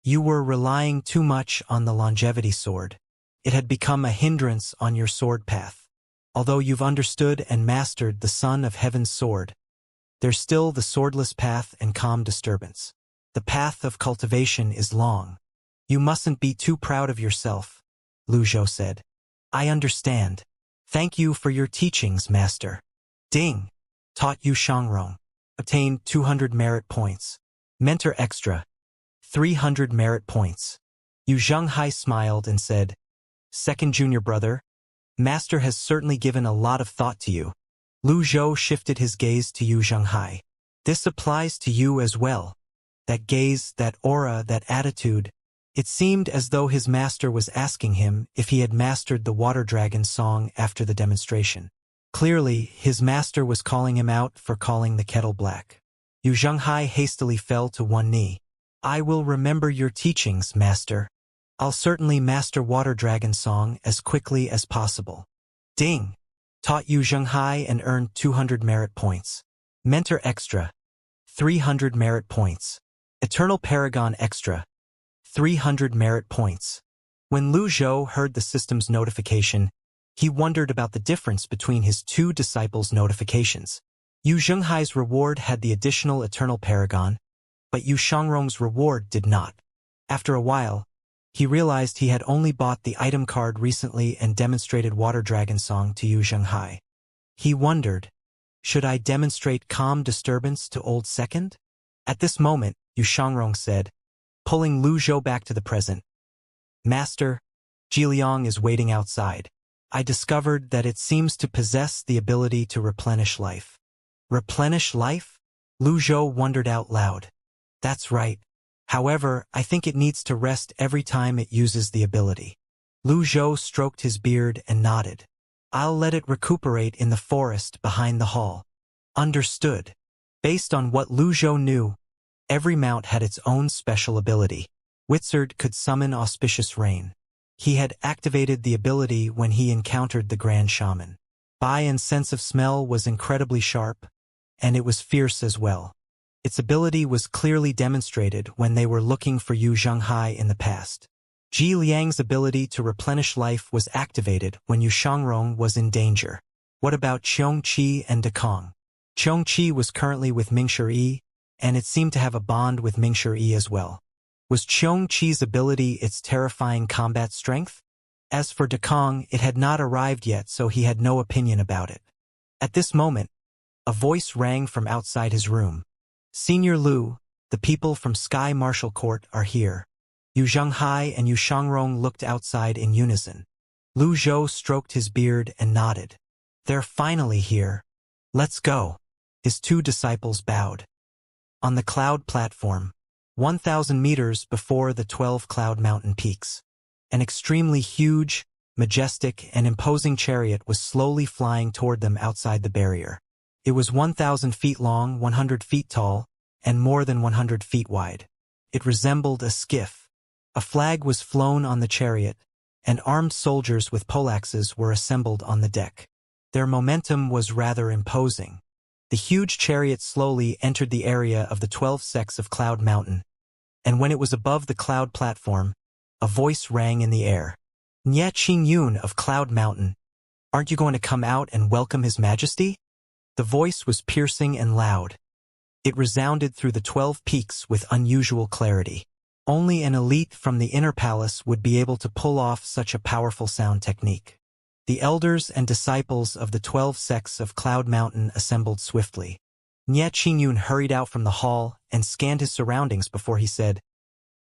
You were relying too much on the longevity sword. It had become a hindrance on your sword path. Although you've understood and mastered the Son of Heaven's sword, there's still the swordless path and calm disturbance. The path of cultivation is long. You mustn't be too proud of yourself, Lu Zhou said. I understand. Thank you for your teachings, master. Ding! Taught Yu Shangrong. Obtained 200 merit points. Mentor extra. 300 merit points. Yu Zhenghai smiled and said, Second junior brother, master has certainly given a lot of thought to you. Lu Zhou shifted his gaze to Yu Zhenghai. This applies to you as well. That gaze, that aura, that attitude. It seemed as though his master was asking him if he had mastered the water dragon song after the demonstration. Clearly, his master was calling him out for calling the kettle black. Yu Zhenghai hastily fell to one knee. I will remember your teachings, master. I'll certainly master water dragon song as quickly as possible. Ding! Taught Yu Zhenghai and earned 200 merit points. Mentor extra. 300 merit points. Eternal Paragon extra. 300 merit points. When Lu Zhou heard the system's notification, he wondered about the difference between his 2 disciples' notifications. Yu Zhenghai's reward had the additional Eternal Paragon, but Yu Shangrong's reward did not. After a while, he realized he had only bought the item card recently and demonstrated Water Dragon Song to Yu Zhenghai. He wondered, should I demonstrate calm disturbance to Old Second? At this moment, Yu Shangrong said, pulling Lu Zhou back to the present. Master, Jiliang is waiting outside. I discovered that it seems to possess the ability to replenish life. Replenish life? Lu Zhou wondered out loud. That's right. However, I think it needs to rest every time it uses the ability. Lu Zhou stroked his beard and nodded. I'll let it recuperate in the forest behind the hall. Understood. Based on what Lu Zhou knew, every mount had its own special ability. Wizard could summon auspicious rain. He had activated the ability when he encountered the Grand Shaman. Bai and sense of smell was incredibly sharp, and it was fierce as well. Its ability was clearly demonstrated when they were looking for Yu Zhenghai in the past. Ji Liang's ability to replenish life was activated when Yu Shangrong was in danger. What about Qiongqi and Dekong? Qiongqi was currently with Mingshi, and it seemed to have a bond with Mingshi as well. Was Qiongqi's ability its terrifying combat strength? As for Dekong, it had not arrived yet, so he had no opinion about it. At this moment, a voice rang from outside his room. Senior Lu, the people from Sky Martial Court are here. Yu Zhenghai and Yu Shangrong looked outside in unison. Lu Zhou stroked his beard and nodded. They're finally here. Let's go. His two disciples bowed. On the cloud platform, 1,000 meters before the 12 cloud mountain peaks, an extremely huge, majestic, and imposing chariot was slowly flying toward them outside the barrier. It was 1,000 feet long, 100 feet tall, and more than 100 feet wide. It resembled a skiff. A flag was flown on the chariot, and armed soldiers with poleaxes were assembled on the deck. Their momentum was rather imposing. The huge chariot slowly entered the area of the 12 sects of Cloud Mountain, and when it was above the cloud platform, a voice rang in the air. Nye Qingyun of Cloud Mountain, aren't you going to come out and welcome His Majesty? The voice was piercing and loud. It resounded through the 12 peaks with unusual clarity. Only an elite from the inner palace would be able to pull off such a powerful sound technique. The elders and disciples of the 12 sects of Cloud Mountain assembled swiftly. Nye Qingyun hurried out from the hall and scanned his surroundings before he said,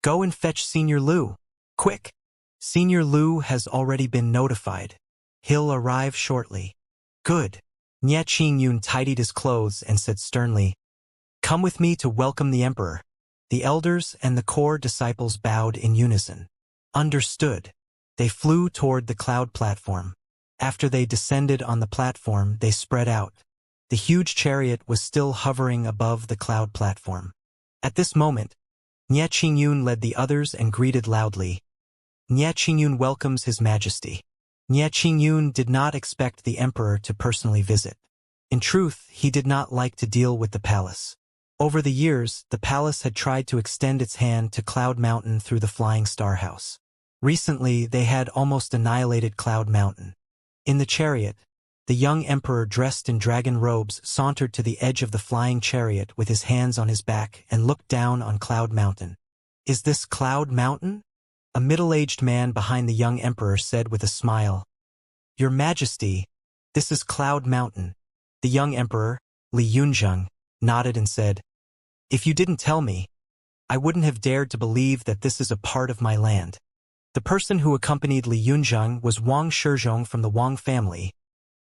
"Go and fetch Senior Lu. Quick! Senior Lu has already been notified. He'll arrive shortly." "Good." Nye Qingyun tidied his clothes and said sternly, "Come with me to welcome the Emperor." The elders and the core disciples bowed in unison. Understood. They flew toward the cloud platform. After they descended on the platform, they spread out. The huge chariot was still hovering above the cloud platform. At this moment, Nye Qingyun led the others and greeted loudly, "Nye Qingyun welcomes His Majesty." Nye Qingyun did not expect the emperor to personally visit. In truth, he did not like to deal with the palace. Over the years, the palace had tried to extend its hand to Cloud Mountain through the Flying Star House. Recently, they had almost annihilated Cloud Mountain. In the chariot, the young emperor dressed in dragon robes sauntered to the edge of the flying chariot with his hands on his back and looked down on Cloud Mountain. "Is this Cloud Mountain?" A middle-aged man behind the young emperor said with a smile. "Your Majesty, this is Cloud Mountain." The young emperor, Li Yunzheng, nodded and said, "If you didn't tell me, I wouldn't have dared to believe that this is a part of my land." The person who accompanied Li Yunzheng was Wang Shizhong from the Wang family,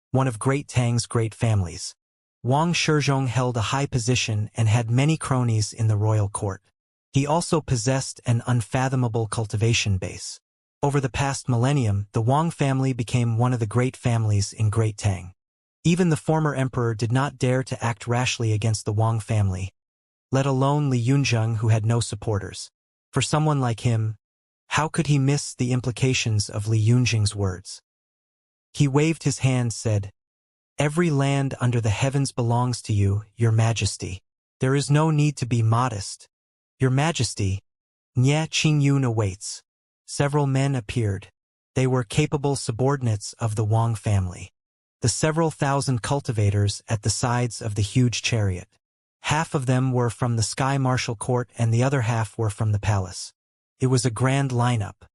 one of Great Tang's great families. Wang Shizhong held a high position and had many cronies in the royal court. He also possessed an unfathomable cultivation base. Over the past millennium, the Wang family became one of the great families in Great Tang. Even the former emperor did not dare to act rashly against the Wang family, let alone Li Yunzheng, who had no supporters. For someone like him, how could he miss the implications of Li Yunzheng's words? He waved his hand, said, "Every land under the heavens belongs to you, Your Majesty. There is no need to be modest. Your Majesty, Nye Qingyun awaits." Several men appeared. They were capable subordinates of the Wang family. The several thousand cultivators at the sides of the huge chariot. Half of them were from the Sky Martial Court and the other half were from the palace. It was a grand lineup.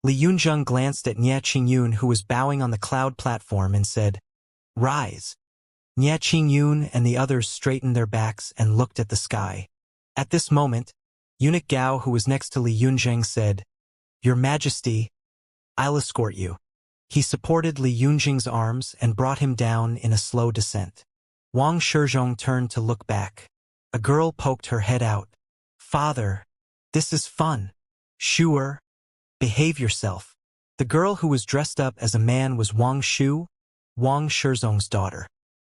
Li Yunzheng glanced at Nye Qingyun, who was bowing on the cloud platform, and said, "Rise." Nye Qingyun and the others straightened their backs and looked at the sky. At this moment, Eunuch Gao, who was next to Li Yunzheng, said, "Your Majesty, I'll escort you." He supported Li Yunzheng's arms and brought him down in a slow descent. Wang Shizhong turned to look back. A girl poked her head out. "Father, this is fun." "Sure. Behave yourself." The girl who was dressed up as a man was Wang Shu, Wang Shizhong's daughter.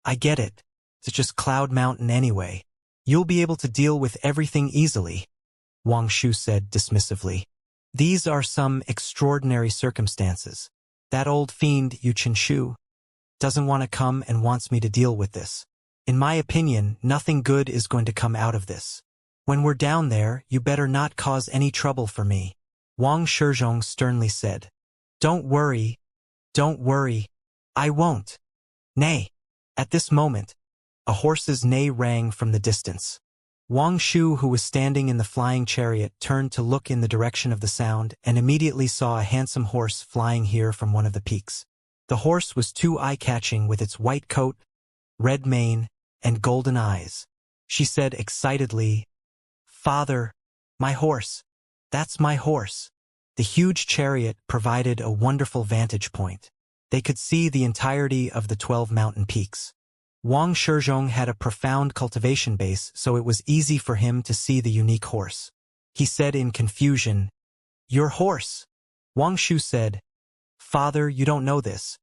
"I get it. It's just Cloud Mountain anyway. You'll be able to deal with everything easily," Wang Shu said dismissively. "These are some extraordinary circumstances. That old fiend Yu Qinshu doesn't want to come and wants me to deal with this. In my opinion, nothing good is going to come out of this. When we're down there, you better not cause any trouble for me." Wang Shizhong sternly said. Don't worry, I won't. Nay. At this moment, a horse's neigh rang from the distance. Wang Shu, who was standing in the flying chariot, turned to look in the direction of the sound and immediately saw a handsome horse flying here from one of the peaks. The horse was too eye-catching with its white coat, red mane, and golden eyes. She said excitedly, Father, my horse. That's my horse. The huge chariot provided a wonderful vantage point. They could see the entirety of the 12 mountain peaks. Wang Shizhong had a profound cultivation base, so it was easy for him to see the unique horse. He said in confusion, Your horse. Wang Shu said, Father, you don't know this.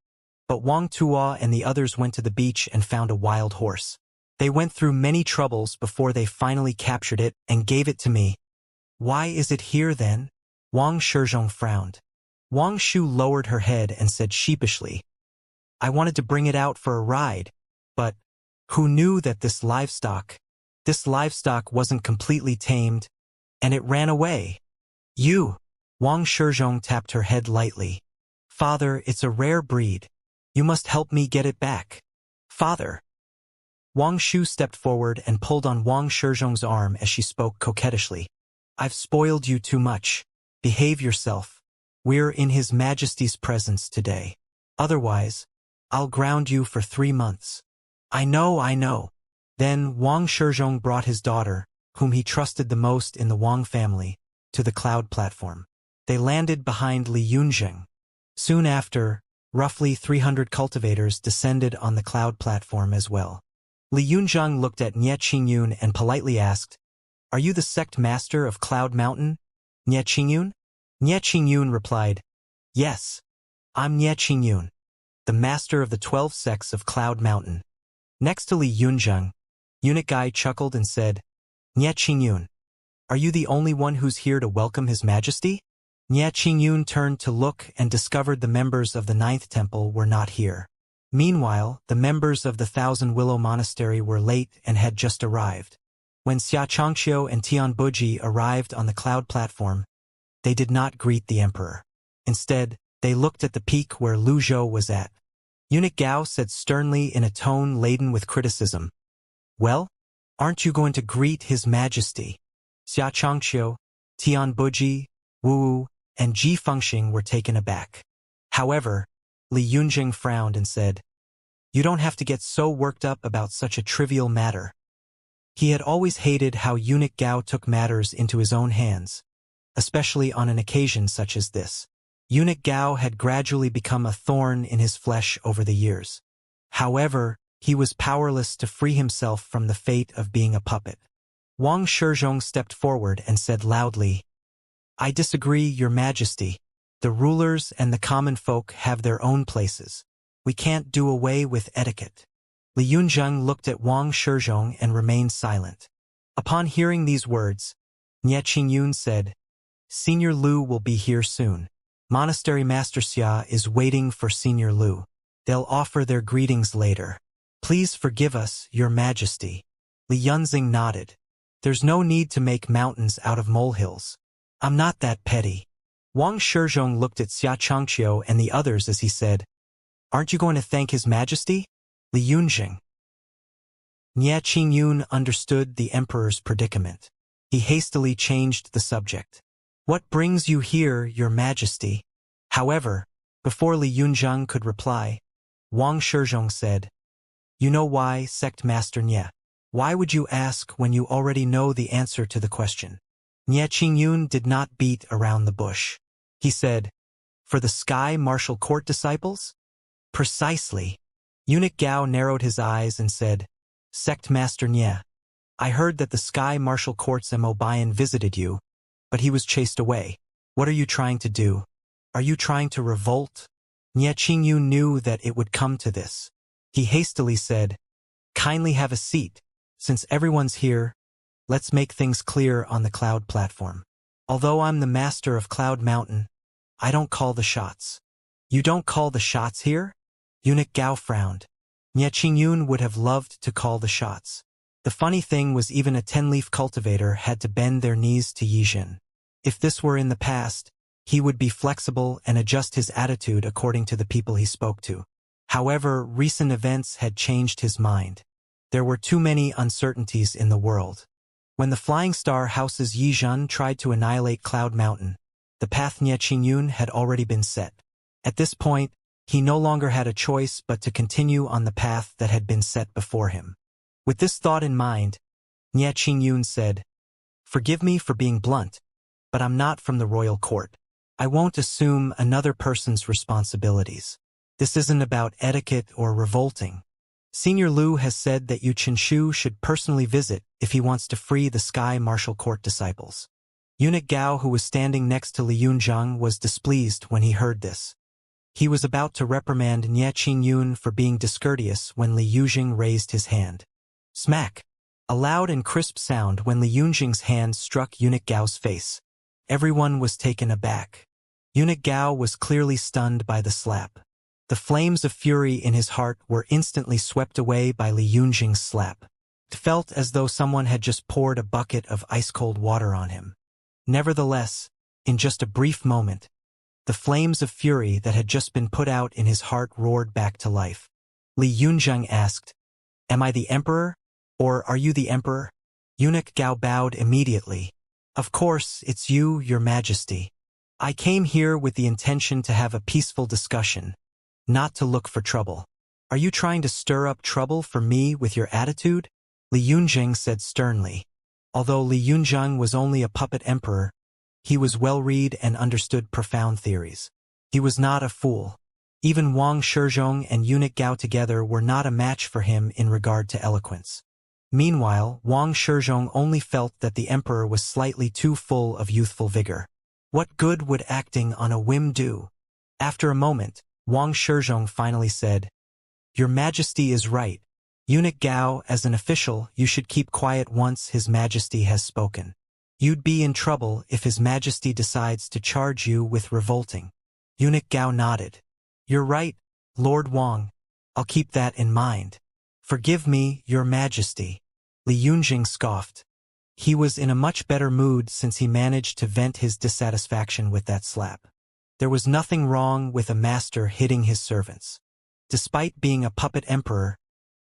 But Wang Tuo and the others went to the beach and found a wild horse. They went through many troubles before they finally captured it and gave it to me. Why is it here then? Wang Shizhong frowned. Wang Shu lowered her head and said sheepishly, I wanted to bring it out for a ride, but who knew that this livestock wasn't completely tamed, and it ran away. You! Wang Shizhong tapped her head lightly. Father, it's a rare breed. You must help me get it back. Father! Wang Shu stepped forward and pulled on Wang Shizhong's arm as she spoke coquettishly. I've spoiled you too much. Behave yourself. We're in His Majesty's presence today. Otherwise, I'll ground you for 3 months. I know. Then Wang Shizhong brought his daughter, whom he trusted the most in the Wang family, to the cloud platform. They landed behind Li Yunzheng. Soon after, roughly 300 cultivators descended on the cloud platform as well. Li Yunzheng looked at Nie Qingyun and politely asked, Are you the sect master of Cloud Mountain, Nie Qingyun? Nie Qingyun replied, Yes, I'm Nie Qingyun, the master of the 12 sects of Cloud Mountain. Next to Li Yunzheng, Eunuch Guy chuckled and said, Nie Qingyun, are you the only one who's here to welcome His Majesty? Nie Qingyun turned to look and discovered the members of the 9th Temple were not here. Meanwhile, the members of the Thousand Willow Monastery were late and had just arrived. When Xianxia and Tianbuji arrived on the cloud platform, they did not greet the emperor. Instead, they looked at the peak where Lu Zhou was at. Eunuch Gao said sternly in a tone laden with criticism, Well, aren't you going to greet His Majesty? Xianxia, Tianbuji, Wu, and Ji Fengxing were taken aback. However, Li Yunzheng frowned and said, You don't have to get so worked up about such a trivial matter. He had always hated how Eunuch Gao took matters into his own hands, especially on an occasion such as this. Eunuch Gao had gradually become a thorn in his flesh over the years. However, he was powerless to free himself from the fate of being a puppet. Wang Shizhong stepped forward and said loudly, I disagree, Your Majesty. The rulers and the common folk have their own places. We can't do away with etiquette. Li Yunzheng looked at Wang Shizhong and remained silent. Upon hearing these words, Nie Qingyun said, Senior Lu will be here soon. Monastery Master Xia is waiting for Senior Lu. They'll offer their greetings later. Please forgive us, Your Majesty. Li Yunzheng nodded. There's no need to make mountains out of molehills. I'm not that petty. Wang Shizhong looked at Xianxia and the others as he said, Aren't you going to thank His Majesty? Li Yunzheng. Nie Qingyun understood the emperor's predicament. He hastily changed the subject. What brings you here, Your Majesty? However, before Li Yunzheng could reply, Wang Shizhong said, You know why, Sect Master Nie? Why would you ask when you already know the answer to the question? Nie Qingyun did not beat around the bush. He said, For the Sky Martial Court disciples? Precisely. Eunuch Gao narrowed his eyes and said, Sect Master Nie, I heard that the Sky Martial Court's Mobian visited you, but he was chased away. What are you trying to do? Are you trying to revolt? Nie Qingyun knew that it would come to this. He hastily said, Kindly have a seat. Since everyone's here, let's make things clear on the cloud platform. Although I'm the master of Cloud Mountain, I don't call the shots. You don't call the shots here? Eunuch Gao frowned. Nie Qingyun would have loved to call the shots. The funny thing was even a 10-leaf cultivator had to bend their knees to Yijin. If this were in the past, he would be flexible and adjust his attitude according to the people he spoke to. However, recent events had changed his mind. There were too many uncertainties in the world. When the Flying Star House's Yizhen tried to annihilate Cloud Mountain, the path Nie Qingyun had already been set. At this point, he no longer had a choice but to continue on the path that had been set before him. With this thought in mind, Nie Qingyun said, "Forgive me for being blunt, but I'm not from the royal court. I won't assume another person's responsibilities. This isn't about etiquette or revolting. Senior Lu has said that Yu Qinshu should personally visit if he wants to free the Sky Martial Court disciples." Eunuch Gao, who was standing next to Li Yunzhang, was displeased when he heard this. He was about to reprimand Nie Qingyun for being discourteous when Li Yunzhang raised his hand. Smack! A loud and crisp sound when Li Yunzhang's hand struck Eunuch Gao's face. Everyone was taken aback. Eunuch Gao was clearly stunned by the slap. The flames of fury in his heart were instantly swept away by Li Yunzhang's slap. It felt as though someone had just poured a bucket of ice-cold water on him. Nevertheless, in just a brief moment, the flames of fury that had just been put out in his heart roared back to life. Li Yunzhang asked, "Am I the emperor? Or are you the emperor?" Eunuch Gao bowed immediately. "Of course, it's you, your majesty. I came here with the intention to have a peaceful discussion, not to look for trouble." "Are you trying to stir up trouble for me with your attitude?" Li Yunzhang said sternly. Although Li Yunzhang was only a puppet emperor, he was well-read and understood profound theories. He was not a fool. Even Wang Shizhong and Eunuch Gao together were not a match for him in regard to eloquence. Meanwhile, Wang Shizhong only felt that the emperor was slightly too full of youthful vigor. What good would acting on a whim do? After a moment, Wang Shizhong finally said, "Your Majesty is right. Eunuch Gao, as an official, you should keep quiet once His Majesty has spoken. You'd be in trouble if His Majesty decides to charge you with revolting." Eunuch Gao nodded. "You're right, Lord Wang. I'll keep that in mind." "Forgive me, Your Majesty." Li Yunzhang scoffed. He was in a much better mood since he managed to vent his dissatisfaction with that slap. There was nothing wrong with a master hitting his servants. Despite being a puppet emperor,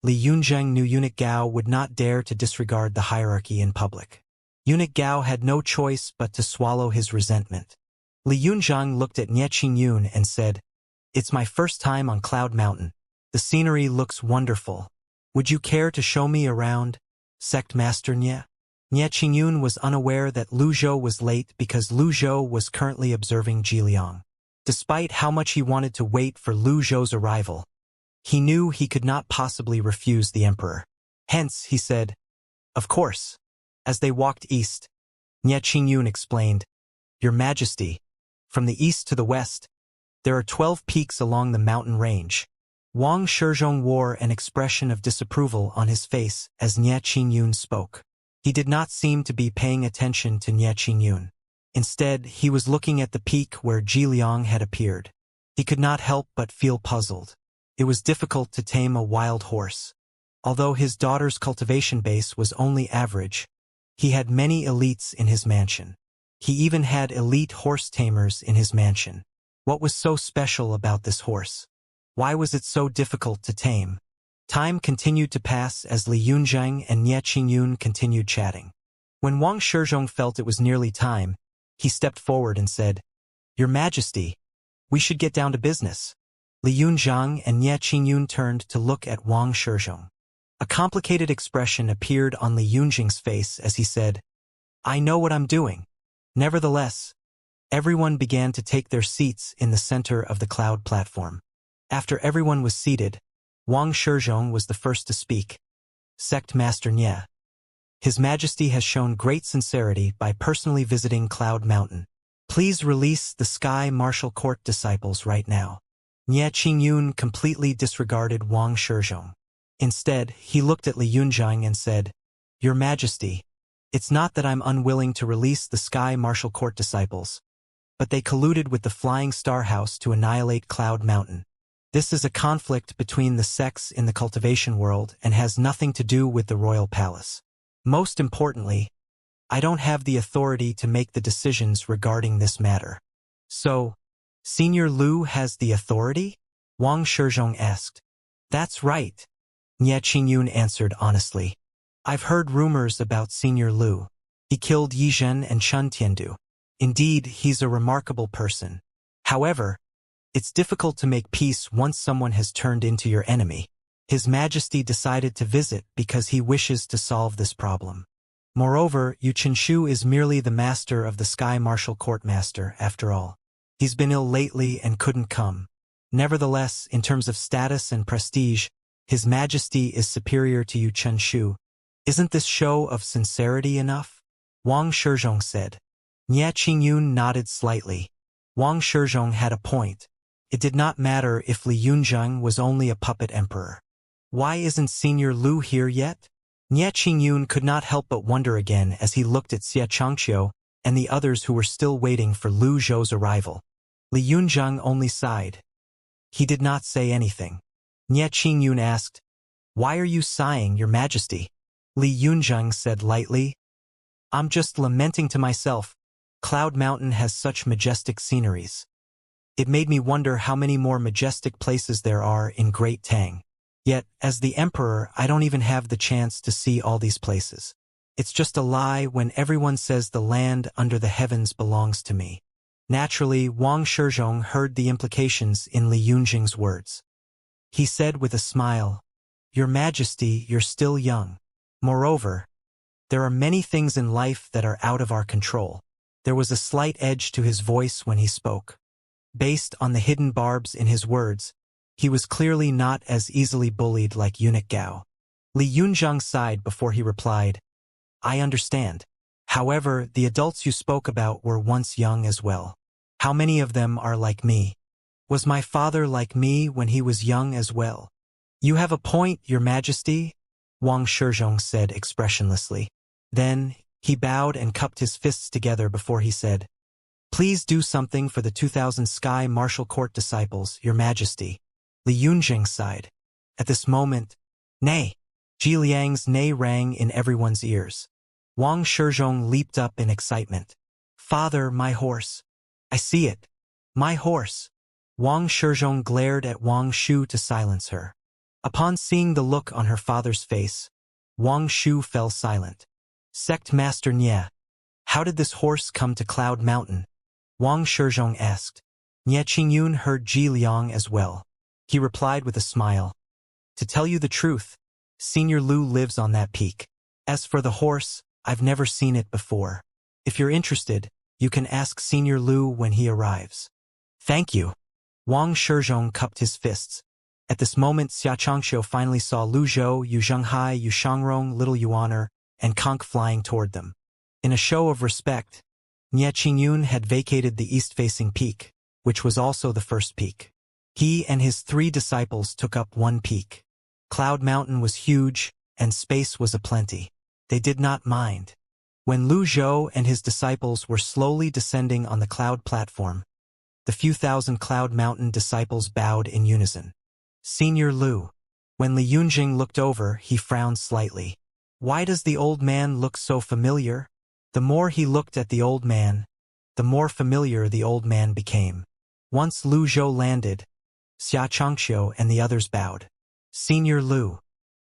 Li Yunzhang knew Eunuch Gao would not dare to disregard the hierarchy in public. Eunuch Gao had no choice but to swallow his resentment. Li Yunzhang looked at Nie Qingyun and said, "It's my first time on Cloud Mountain. The scenery looks wonderful. Would you care to show me around, Sect Master Nie?" Nie Qingyun was unaware that Lu Zhou was late because Lu Zhou was currently observing Jiliang. Despite how much he wanted to wait for Lu Zhou's arrival, he knew he could not possibly refuse the emperor. Hence, he said, "Of course." As they walked east, Nie Qingyun explained, "Your Majesty, from the east to the west, there are 12 peaks along the mountain range." Wang Shizhong wore an expression of disapproval on his face as Nie Qingyun spoke. He did not seem to be paying attention to Nie Qingyun. Instead, he was looking at the peak where Jiliang had appeared. He could not help but feel puzzled. It was difficult to tame a wild horse. Although his daughter's cultivation base was only average, he had many elites in his mansion. He even had elite horse tamers in his mansion. What was so special about this horse? Why was it so difficult to tame? Time continued to pass as Li Yunzhang and Nie Qingyun continued chatting. When Wang Shizhong felt it was nearly time, he stepped forward and said, "Your Majesty, we should get down to business." Li Yunzhang and Nie Qingyun turned to look at Wang Shizhong. A complicated expression appeared on Li Yunzhang's face as he said, "I know what I'm doing." Nevertheless, everyone began to take their seats in the center of the cloud platform. After everyone was seated, Wang Shizhong was the first to speak. "Sect Master Nie. His Majesty has shown great sincerity by personally visiting Cloud Mountain. Please release the Sky Martial Court disciples right now." Nie Qingyun completely disregarded Wang Shizhong. Instead, he looked at Li Yunzhang and said, "Your Majesty, it's not that I'm unwilling to release the Sky Martial Court disciples, but they colluded with the Flying Star House to annihilate Cloud Mountain. This is a conflict between the sects in the cultivation world and has nothing to do with the royal palace. Most importantly, I don't have the authority to make the decisions regarding this matter. So, Senior Lu has the authority? Wang Shizhong asked. That's right, Nie Qingyun answered honestly. I've heard rumors about Senior Lu. He killed Yizhen and Chun Tiandu. Indeed, he's a remarkable person. However, it's difficult to make peace once someone has turned into your enemy. His Majesty decided to visit because he wishes to solve this problem. Moreover, Yu Qinshu is merely the master of the Sky Martial Court Master, after all. He's been ill lately and couldn't come. Nevertheless, in terms of status and prestige, His Majesty is superior to Yu Qinshu. Isn't this show of sincerity enough? Wang Shizhong said. Nie Qingyun nodded slightly. Wang Shizhong had a point. It did not matter if Li Yunzheng was only a puppet emperor. Why isn't Senior Lu here yet? Nie Qingyun could not help but wonder again as he looked at Xianxia and the others who were still waiting for Lu Zhou's arrival. Li Yunzheng only sighed. He did not say anything. Nie Qingyun asked, "Why are you sighing, Your Majesty?" Li Yunzheng said lightly, "I'm just lamenting to myself. Cloud Mountain has such majestic sceneries. It made me wonder how many more majestic places there are in Great Tang. Yet, as the Emperor, I don't even have the chance to see all these places. It's just a lie when everyone says the land under the heavens belongs to me." Naturally, Wang Shizhong heard the implications in Li Yunzheng's words. He said with a smile, "Your Majesty, you're still young. Moreover, there are many things in life that are out of our control." There was a slight edge to his voice when he spoke. Based on the hidden barbs in his words, he was clearly not as easily bullied like Eunuch Gao. Li Yunzheng sighed before he replied, "I understand. However, the adults you spoke about were once young as well. How many of them are like me? Was my father like me when he was young as well?" "You have a point, Your Majesty," Wang Shizhong said expressionlessly. Then, he bowed and cupped his fists together before he said, "Please do something for the 2000 Sky Martial Court disciples, Your Majesty." Li Yunzheng sighed. At this moment, "Nay!" Ji Liang's neigh rang in everyone's ears. Wang Shizhong leaped up in excitement. "Father, my horse! I see it! My horse!" Wang Shizhong glared at Wang Shu to silence her. Upon seeing the look on her father's face, Wang Shu fell silent. "Sect Master Nie, how did this horse come to Cloud Mountain?" Wang Shizhong asked. Nie Qingyun heard Ji Liang as well. He replied with a smile, "To tell you the truth, Senior Lu lives on that peak. As for the horse, I've never seen it before. If you're interested, you can ask Senior Lu when he arrives." "Thank you." Wang Shizhong cupped his fists. At this moment, Xianxia finally saw Lu Zhou, Yu Zhenghai, Yu Shangrong, Little Yuaner, and Conk flying toward them. In a show of respect, Nie Qingyun had vacated the east-facing peak, which was also the first peak. He and his 3 disciples took up one peak. Cloud Mountain was huge, and space was aplenty. They did not mind. When Lu Zhou and his disciples were slowly descending on the cloud platform, the few thousand Cloud Mountain disciples bowed in unison. "Senior Lu." When Li Yunzheng looked over, he frowned slightly. Why does the old man look so familiar? The more he looked at the old man, the more familiar the old man became. Once Lu Zhou landed, Xianxia and the others bowed. "Senior Lu."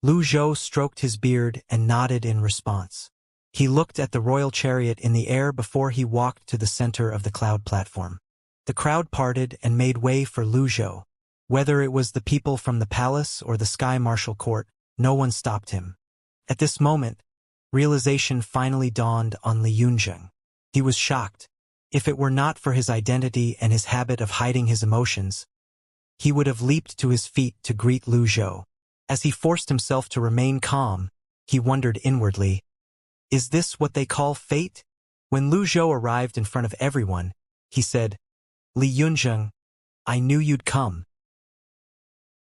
Lu Zhou stroked his beard and nodded in response. He looked at the royal chariot in the air before he walked to the center of the cloud platform. The crowd parted and made way for Lu Zhou. Whether it was the people from the palace or the Sky Martial Court, no one stopped him. At this moment, realization finally dawned on Li Yunzheng. He was shocked. If it were not for his identity and his habit of hiding his emotions, he would have leaped to his feet to greet Lu Zhou. As he forced himself to remain calm, he wondered inwardly, is this what they call fate? When Lu Zhou arrived in front of everyone, he said, "Li Yunzheng, I knew you'd come."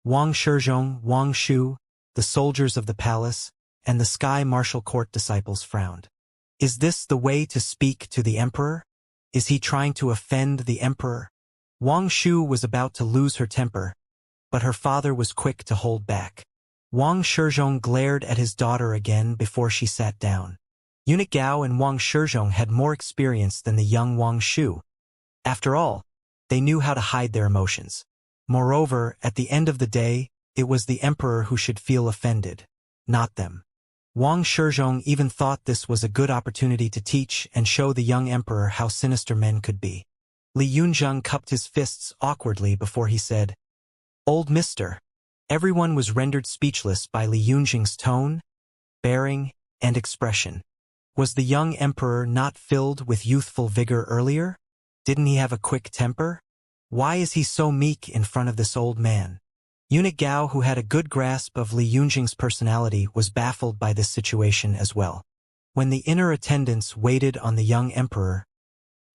Wang Shizhong, Wang Shu, the soldiers of the palace, and the Sky Martial Court disciples frowned. Is this the way to speak to the emperor? Is he trying to offend the emperor? Wang Shu was about to lose her temper, but her father was quick to hold back. Wang Shizhong glared at his daughter again before she sat down. Eunuch Gao and Wang Shizhong had more experience than the young Wang Shu. After all, They knew how to hide their emotions. Moreover, at the end of the day, it was the emperor who should feel offended, not them. Wang Shizhong even thought this was a good opportunity to teach and show the young emperor how sinister men could be. Li Yunzheng cupped his fists awkwardly before he said, "Old mister." Everyone was rendered speechless by Li Yunzheng's tone, bearing, and expression. Was the young emperor not filled with youthful vigor earlier? Didn't he have a quick temper? Why is he so meek in front of this old man? Eunuch Gao, who had a good grasp of Li Yunzheng's personality, was baffled by this situation as well. When the inner attendants waited on the young emperor,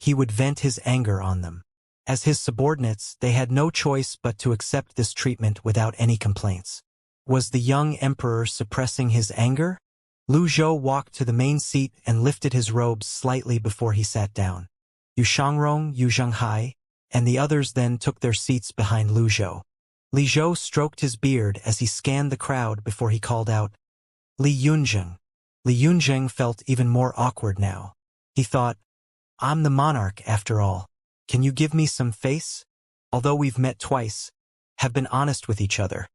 he would vent his anger on them. As his subordinates, they had no choice but to accept this treatment without any complaints. Was the young emperor suppressing his anger? Lu Zhou walked to the main seat and lifted his robes slightly before he sat down. Yu Shangrong, Yu Zhenghai, and the others then took their seats behind Lu Zhou. Li Zhou stroked his beard as he scanned the crowd before he called out, "Li Yunzheng." Li Yunzheng felt even more awkward now. He thought, "I'm the monarch after all. Can you give me some face? Although we've met twice, have been honest with each other,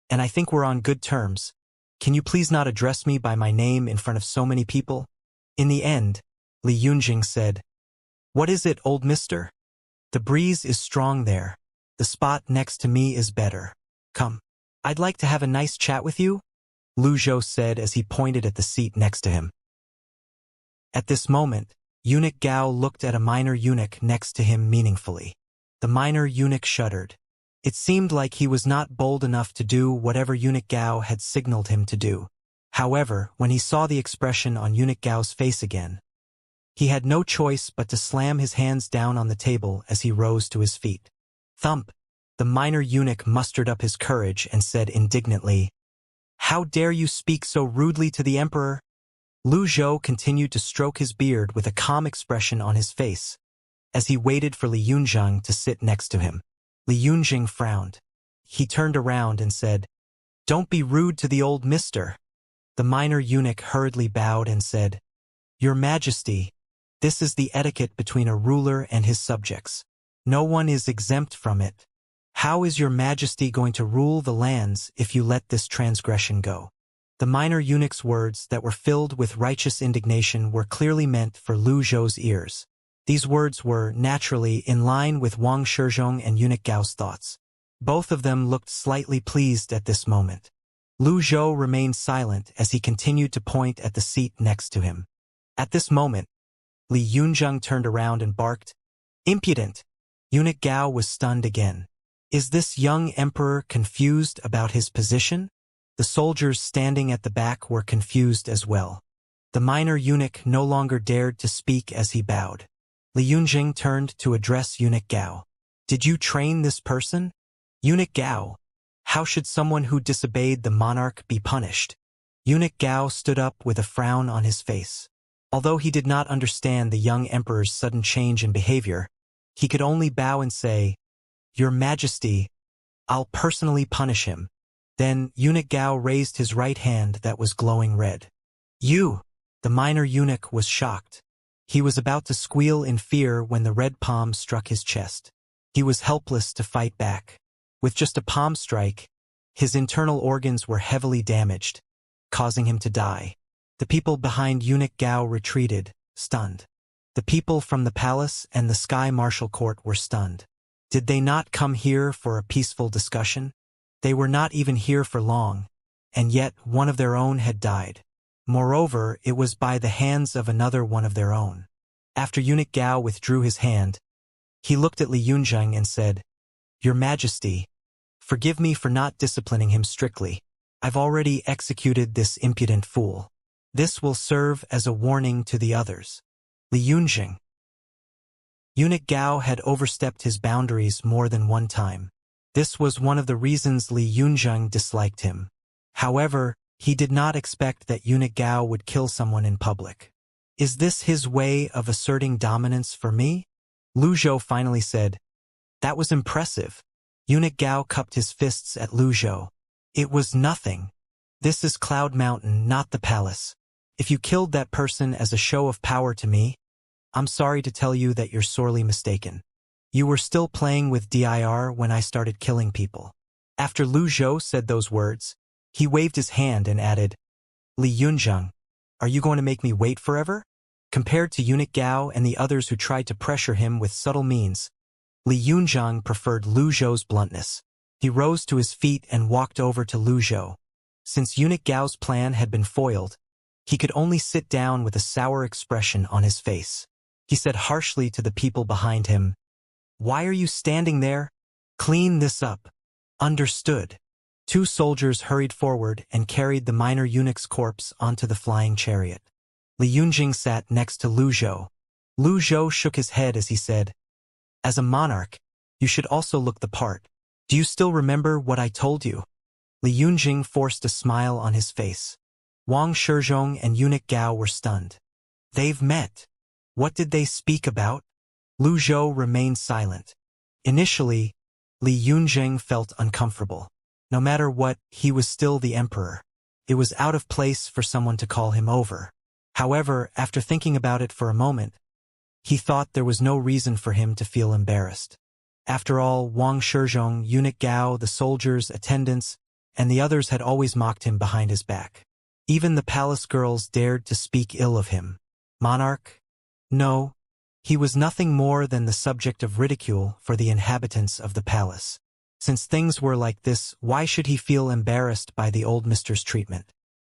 and I think we're on good terms, can you please not address me by my name in front of so many people?" In the end, Li Yunzheng said, "What is it, old mister? The breeze is strong there. The spot next to me is better. Come. I'd like to have a nice chat with you," Lu Zhou said as he pointed at the seat next to him. At this moment, Eunuch Gao looked at a minor eunuch next to him meaningfully. The minor eunuch shuddered. It seemed like he was not bold enough to do whatever Eunuch Gao had signaled him to do. However, when he saw the expression on Eunuch Gao's face again, he had no choice but to slam his hands down on the table as he rose to his feet. Thump! The minor eunuch mustered up his courage and said indignantly, "How dare you speak so rudely to the emperor?" Lu Zhou continued to stroke his beard with a calm expression on his face, as he waited for Li Yunzheng to sit next to him. Li Yunzheng frowned. He turned around and said, "Don't be rude to the old mister." The minor eunuch hurriedly bowed and said, "Your Majesty, this is the etiquette between a ruler and his subjects. No one is exempt from it. How is your Majesty going to rule the lands if you let this transgression go?" The minor eunuch's words that were filled with righteous indignation were clearly meant for Lu Zhou's ears. These words were, naturally, in line with Wang Shizhong and Eunuch Gao's thoughts. Both of them looked slightly pleased at this moment. Lu Zhou remained silent as he continued to point at the seat next to him. At this moment, Li Yunzheng turned around and barked, "Impudent!" Eunuch Gao was stunned again. Is this young emperor confused about his position? The soldiers standing at the back were confused as well. The minor eunuch no longer dared to speak as he bowed. Li Yunzheng turned to address Eunuch Gao. "Did you train this person?" "Eunuch Gao, how should someone who disobeyed the monarch be punished?" Eunuch Gao stood up with a frown on his face. Although he did not understand the young emperor's sudden change in behavior, he could only bow and say, "Your Majesty, I'll personally punish him." Then Eunuch Gao raised his right hand that was glowing red. "You!" The minor eunuch was shocked. He was about to squeal in fear when the red palm struck his chest. He was helpless to fight back. With just a palm strike, his internal organs were heavily damaged, causing him to die. The people behind Eunuch Gao retreated, stunned. The people from the palace and the Sky Marshal Court were stunned. Did they not come here for a peaceful discussion? They were not even here for long, and yet one of their own had died. Moreover, it was by the hands of another one of their own. After Eunuch Gao withdrew his hand, he looked at Li Yunzheng and said, "Your Majesty, forgive me for not disciplining him strictly. I've already executed this impudent fool. This will serve as a warning to the others." Li Yunzheng. Eunuch Gao had overstepped his boundaries more than one time. This was one of the reasons Li Yunzheng disliked him. However, he did not expect that Eunuch Gao would kill someone in public. "Is this his way of asserting dominance for me?" Lu Zhou finally said. "That was impressive." Eunuch Gao cupped his fists at Lu Zhou. "It was nothing. This is Cloud Mountain, not the palace. If you killed that person as a show of power to me, I'm sorry to tell you that you're sorely mistaken." You were still playing with dir when I started killing people. After Lu Zhou said those words, he waved his hand and added, Li Yunzheng, are you going to make me wait forever? Compared to Eunuch Gao and the others who tried to pressure him with subtle means, Li Yunzheng preferred Lu Zhou's bluntness. He rose to his feet and walked over to Lu Zhou. Since Eunuch Gao's plan had been foiled, he could only sit down with a sour expression on his face. He said harshly to the people behind him, Why are you standing there? Clean this up. Understood. 2 soldiers hurried forward and carried the minor eunuch's corpse onto the flying chariot. Li Yunjing sat next to Lu Zhou. Lu Zhou shook his head as he said, As a monarch, you should also look the part. Do you still remember what I told you? Li Yunjing forced a smile on his face. Wang Shizhong and Eunuch Gao were stunned. They've met. What did they speak about? Lu Zhou remained silent. Initially, Li Yunjing felt uncomfortable. No matter what, he was still the emperor. It was out of place for someone to call him over. However, after thinking about it for a moment, he thought there was no reason for him to feel embarrassed. After all, Wang Shizhong, Eunuch Gao, the soldiers, attendants, and the others had always mocked him behind his back. Even the palace girls dared to speak ill of him. Monarch? No. He was nothing more than the subject of ridicule for the inhabitants of the palace. Since things were like this, why should he feel embarrassed by the old mister's treatment?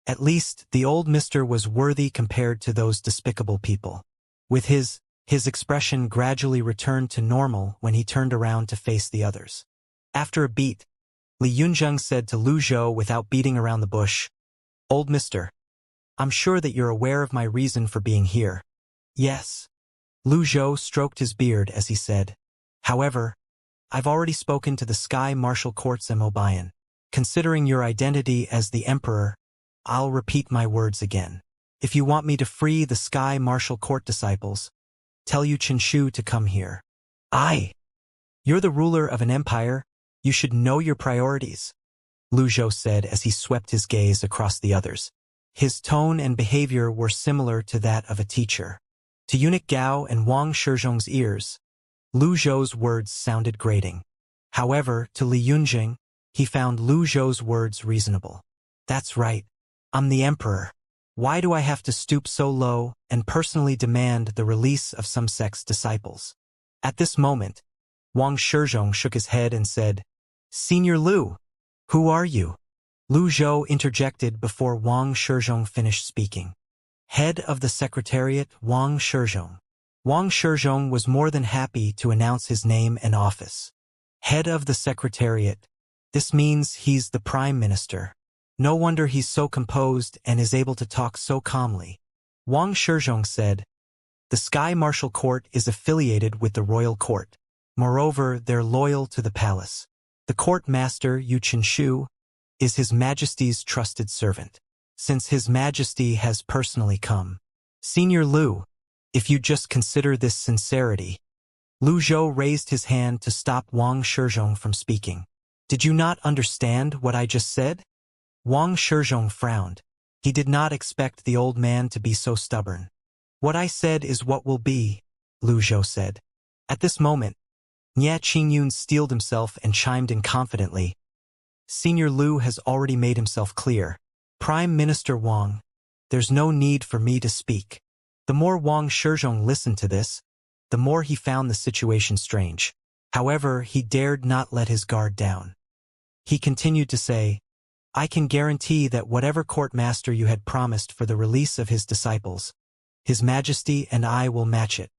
At least, the old mister was worthy compared to those despicable people. With his expression gradually returned to normal when he turned around to face the others. After a beat, Li Yunzheng said to Lu Zhou without beating around the bush, Old mister, I'm sure that you're aware of my reason for being here. Yes. Lu Zhou stroked his beard as he said, However, I've already spoken to the Sky Martial Court's Mobian. Considering your identity as the Emperor, I'll repeat my words again. If you want me to free the Sky Martial Court disciples, tell Yu Qinshu to come here. You're the ruler of an empire, you should know your priorities, Lu Zhou said as he swept his gaze across the others. His tone and behavior were similar to that of a teacher. To Eunuch Gao and Wang Shizhong's ears, Lu Zhou's words sounded grating. However, to Li Yunjing, he found Lu Zhou's words reasonable. That's right. I'm the emperor. Why do I have to stoop so low and personally demand the release of some sect's disciples? At this moment, Wang Shizhong shook his head and said, Senior Lu, who are you? Lu Zhou interjected before Wang Shizhong finished speaking. Head of the Secretariat, Wang Shizhong. Wang Shizhong was more than happy to announce his name and office. Head of the Secretariat. This means he's the Prime Minister. No wonder he's so composed and is able to talk so calmly. Wang Shizhong said, The Sky Martial Court is affiliated with the Royal Court. Moreover, they're loyal to the palace. The court master, Yu Qinshu, is His Majesty's trusted servant. Since His Majesty has personally come. Senior Lu, if you just consider this sincerity. Lu Zhou raised his hand to stop Wang Shizhong from speaking. Did you not understand what I just said? Wang Shizhong frowned. He did not expect the old man to be so stubborn. What I said is what will be, Lu Zhou said. At this moment, Nya Qingyun steeled himself and chimed in confidently. Senior Lu has already made himself clear. Prime Minister Wang, there's no need for me to speak. The more Wang Shizhong listened to this, the more he found the situation strange. However, he dared not let his guard down. He continued to say, I can guarantee that whatever court master you had promised for the release of his disciples, His Majesty and I will match it.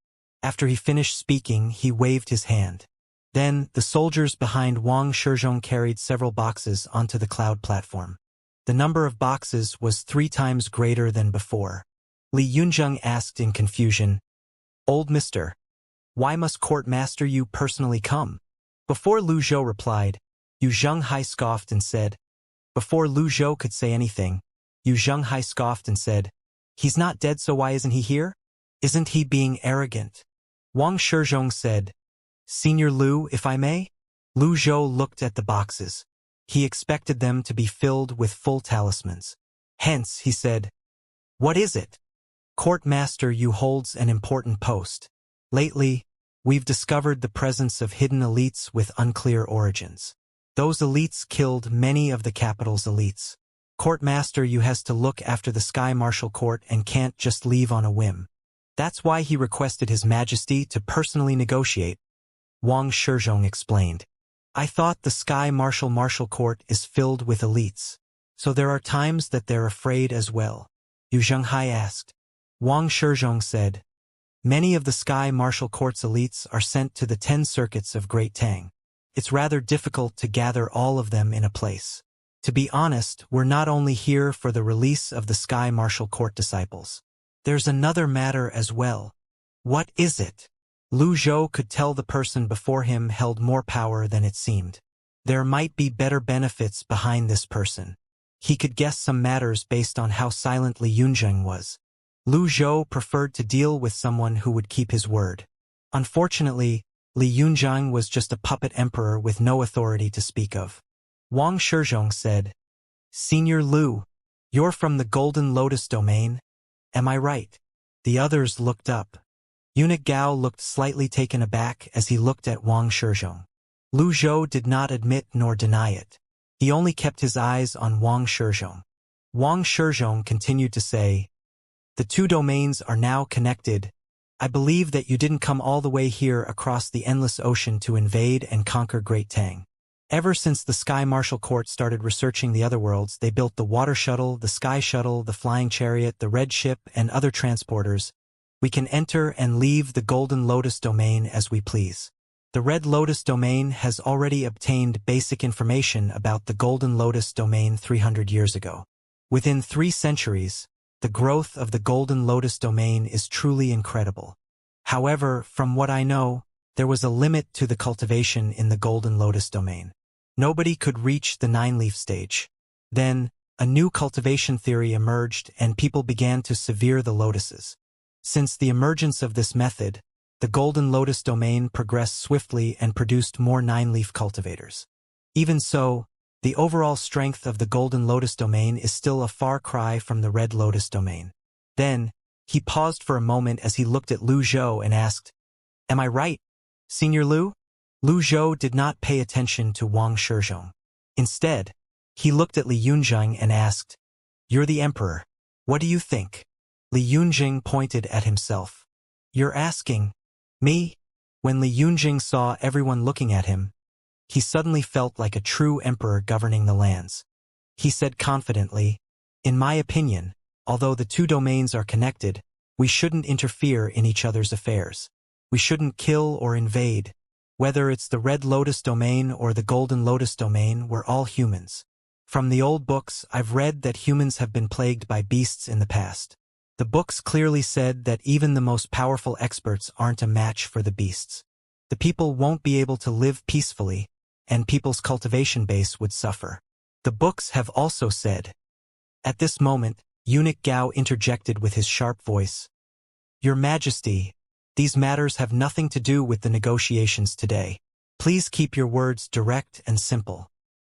After he finished speaking, he waved his hand. Then, the soldiers behind Wang Shizhong carried several boxes onto the cloud platform. The number of boxes was 3 times greater than before. Li Yunzheng asked in confusion, Old mister, why must court master you personally come? Before Lu Zhou replied, Yu Zhenghai scoffed and said, Before Lu Zhou could say anything, Yu Zhenghai scoffed and said, He's not dead, so why isn't he here? Isn't he being arrogant? Wang Shizhong said, Senior Lu, if I may? Lu Zhou looked at the boxes. He expected them to be filled with full talismans. Hence, he said, What is it? Court master Yu holds an important post. Lately, We've discovered the presence of hidden elites with unclear origins. Those elites killed many of the capital's elites. Courtmaster Yu has to look after the Sky Martial Court and can't just leave on a whim. That's why he requested His Majesty to personally negotiate, Wang Shizhong explained. I thought the Sky Martial Court is filled with elites. So there are times that they're afraid as well. Yu Zhenghai asked. Wang Shizhong said, many of the Sky Martial Court's elites are sent to the 10 circuits of Great Tang. It's rather difficult to gather all of them in a place. To be honest, we're not only here for the release of the Sky Martial Court disciples. There's another matter as well. What is it? Lu Zhou could tell the person before him held more power than it seemed. There might be better benefits behind this person. He could guess some matters based on how silent Li Yunzheng was. Lu Zhou preferred to deal with someone who would keep his word. Unfortunately, Li Yunzheng was just a puppet emperor with no authority to speak of. Wang Shizhong said, Senior Lu, you're from the Golden Lotus domain? Am I right? The others looked up. Eunuch Gao looked slightly taken aback as he looked at Wang Shizhong. Lu Zhou did not admit nor deny it. He only kept his eyes on Wang Shizhong. Wang Shizhong continued to say, the two domains are now connected. I believe that you didn't come all the way here across the endless ocean to invade and conquer Great Tang. Ever since the Sky Martial Court started researching the other worlds, they built the water shuttle, the sky shuttle, the flying chariot, the red ship, and other transporters. We can enter and leave the Golden Lotus domain as we please. The Red Lotus domain has already obtained basic information about the Golden Lotus domain 300 years ago. Within 3 centuries, the growth of the Golden Lotus domain is truly incredible. However, from what I know, there was a limit to the cultivation in the Golden Lotus domain. Nobody could reach the 9-leaf stage. Then, a new cultivation theory emerged and people began to severe the lotuses. Since the emergence of this method, the Golden Lotus domain progressed swiftly and produced more 9-leaf cultivators. Even so, the overall strength of the Golden Lotus domain is still a far cry from the Red Lotus domain. Then, he paused for a moment as he looked at Lu Zhou and asked, Am I right, Senior Lu? Lu Zhou did not pay attention to Wang Shizhong. Instead, he looked at Li Yunzheng and asked, You're the emperor. What do you think? Li Yunzheng pointed at himself. You're asking me? When Li Yunzheng saw everyone looking at him, he suddenly felt like a true emperor governing the lands. He said confidently, In my opinion, although the two domains are connected, we shouldn't interfere in each other's affairs. We shouldn't kill or invade. Whether it's the Red Lotus domain or the Golden Lotus domain, we're all humans. From the old books, I've read that humans have been plagued by beasts in the past. The books clearly said that even the most powerful experts aren't a match for the beasts. The people won't be able to live peacefully, and people's cultivation base would suffer. The books have also said. At this moment, Eunuch Gao interjected with his sharp voice. Your Majesty, these matters have nothing to do with the negotiations today. Please keep your words direct and simple.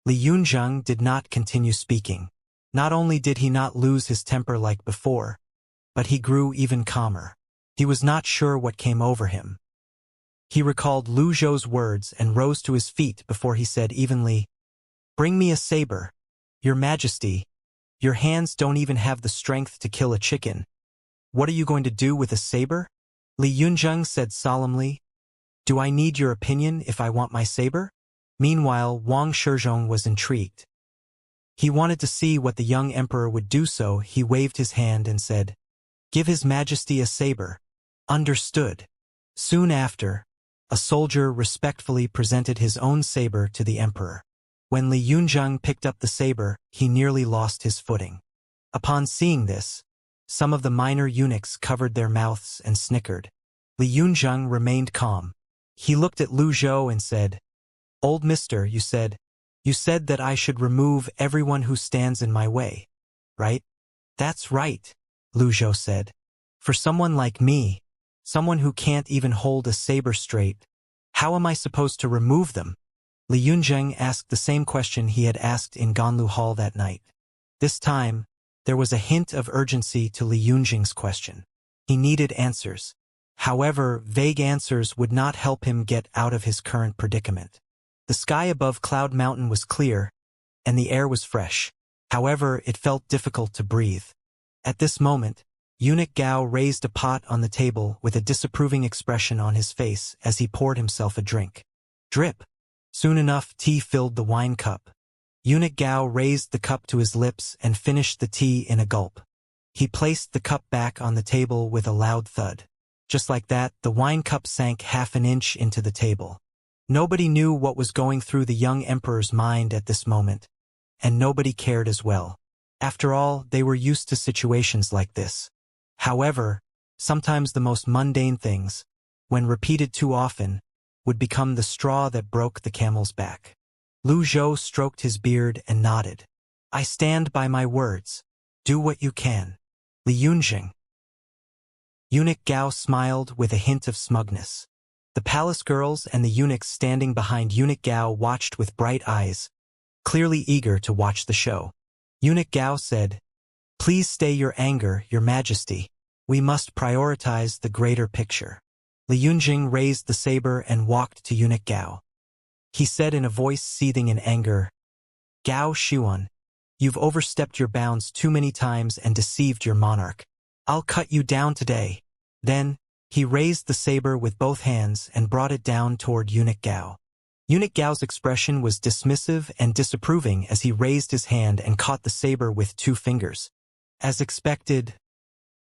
Li Yunzheng did not continue speaking. Not only did he not lose his temper like before, but he grew even calmer. He was not sure what came over him. He recalled Lu Zhou's words and rose to his feet before he said evenly, Bring me a saber. Your Majesty, your hands don't even have the strength to kill a chicken. What are you going to do with a saber? Li Yunzheng said solemnly, Do I need your opinion if I want my saber? Meanwhile, Wang Shizhong was intrigued. He wanted to see what the young emperor would do, so he waved his hand and said, Give His Majesty a saber. Understood. Soon after, a soldier respectfully presented his own saber to the emperor. When Li Yunzheng picked up the saber, he nearly lost his footing. Upon seeing this, some of the minor eunuchs covered their mouths and snickered. Li Yunzheng remained calm. He looked at Lu Zhou and said, Old mister, you said that I should remove everyone who stands in my way, right? That's right, Lu Zhou said. For someone like me, someone who can't even hold a saber straight, how am I supposed to remove them? Li Yunzheng asked the same question he had asked in Ganlu Hall that night. This time, there was a hint of urgency to Li Yunzheng's question. He needed answers. However, vague answers would not help him get out of his current predicament. The sky above Cloud Mountain was clear, and the air was fresh. However, it felt difficult to breathe. At this moment, Eunuch Gao raised a pot on the table with a disapproving expression on his face as he poured himself a drink. Drip. Soon enough, tea filled the wine cup. Eunuch Gao raised the cup to his lips and finished the tea in a gulp. He placed the cup back on the table with a loud thud. Just like that, the wine cup sank half an inch into the table. Nobody knew what was going through the young emperor's mind at this moment, and nobody cared as well. After all, they were used to situations like this. However, sometimes the most mundane things, when repeated too often, would become the straw that broke the camel's back. Lu Zhou stroked his beard and nodded. I stand by my words. Do what you can. Li Yunjing. Eunuch Gao smiled with a hint of smugness. The palace girls and the eunuchs standing behind Eunuch Gao watched with bright eyes, clearly eager to watch the show. Eunuch Gao said, Please stay your anger, your majesty. We must prioritize the greater picture. Li Yunjing raised the saber and walked to Eunuch Gao. He said in a voice seething in anger, Gao Xuan, you've overstepped your bounds too many times and deceived your monarch. I'll cut you down today. Then, he raised the saber with both hands and brought it down toward Eunuch Gao. Eunuch Gao's expression was dismissive and disapproving as he raised his hand and caught the saber with 2 fingers. As expected,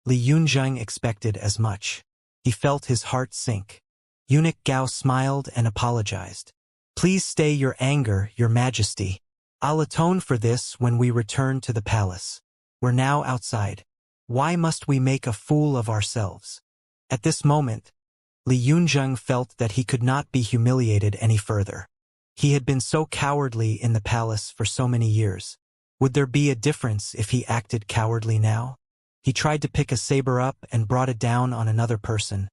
Li Yunjing expected as much. He felt his heart sink. Eunuch Gao smiled and apologized. Please stay your anger, your majesty. I'll atone for this when we return to the palace. We're now outside. Why must we make a fool of ourselves? At this moment, Li Yunjing felt that he could not be humiliated any further. He had been so cowardly in the palace for so many years. Would there be a difference if he acted cowardly now? He tried to pick a saber up and brought it down on another person,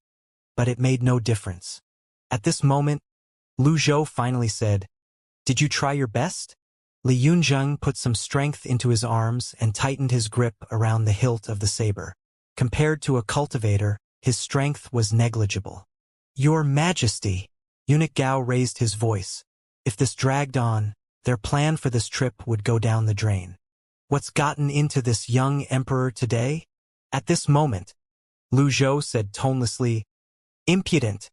but it made no difference. At this moment, Lu Zhou finally said, Did you try your best? Li Yunjing put some strength into his arms and tightened his grip around the hilt of the saber. Compared to a cultivator, his strength was negligible. Your Majesty! Eunuch Gao raised his voice. If this dragged on, their plan for this trip would go down the drain. What's gotten into this young emperor today? At this moment, Lu Zhou said tonelessly, Impudent!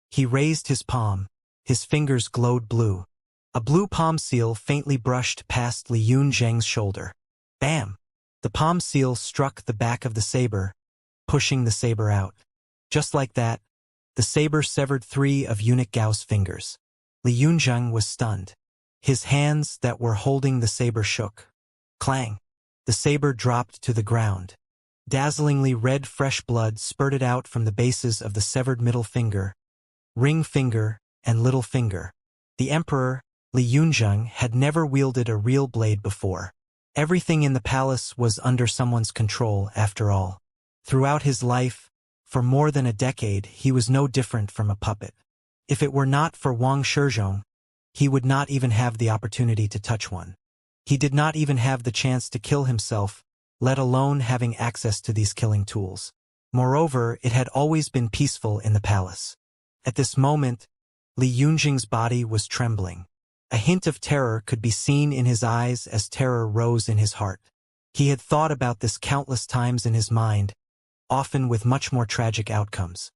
He raised his palm. His fingers glowed blue. A blue palm seal faintly brushed past Li Yunjing's shoulder. Bam! The palm seal struck the back of the saber, pushing the saber out. Just like that, the saber severed 3 of Eunuch Gao's fingers. Li Yunjing was stunned. His hands that were holding the saber shook. Clang! The saber dropped to the ground. Dazzlingly red fresh blood spurted out from the bases of the severed middle finger, ring finger, and little finger. The emperor, Li Yunjing, had never wielded a real blade before. Everything in the palace was under someone's control, after all. Throughout his life, for more than a decade, he was no different from a puppet. If it were not for Wang Shizhong, he would not even have the opportunity to touch one. He did not even have the chance to kill himself, let alone having access to these killing tools. Moreover, it had always been peaceful in the palace. At this moment, Li Yunjing's body was trembling. A hint of terror could be seen in his eyes as terror rose in his heart. He had thought about this countless times in his mind, often with much more tragic outcomes.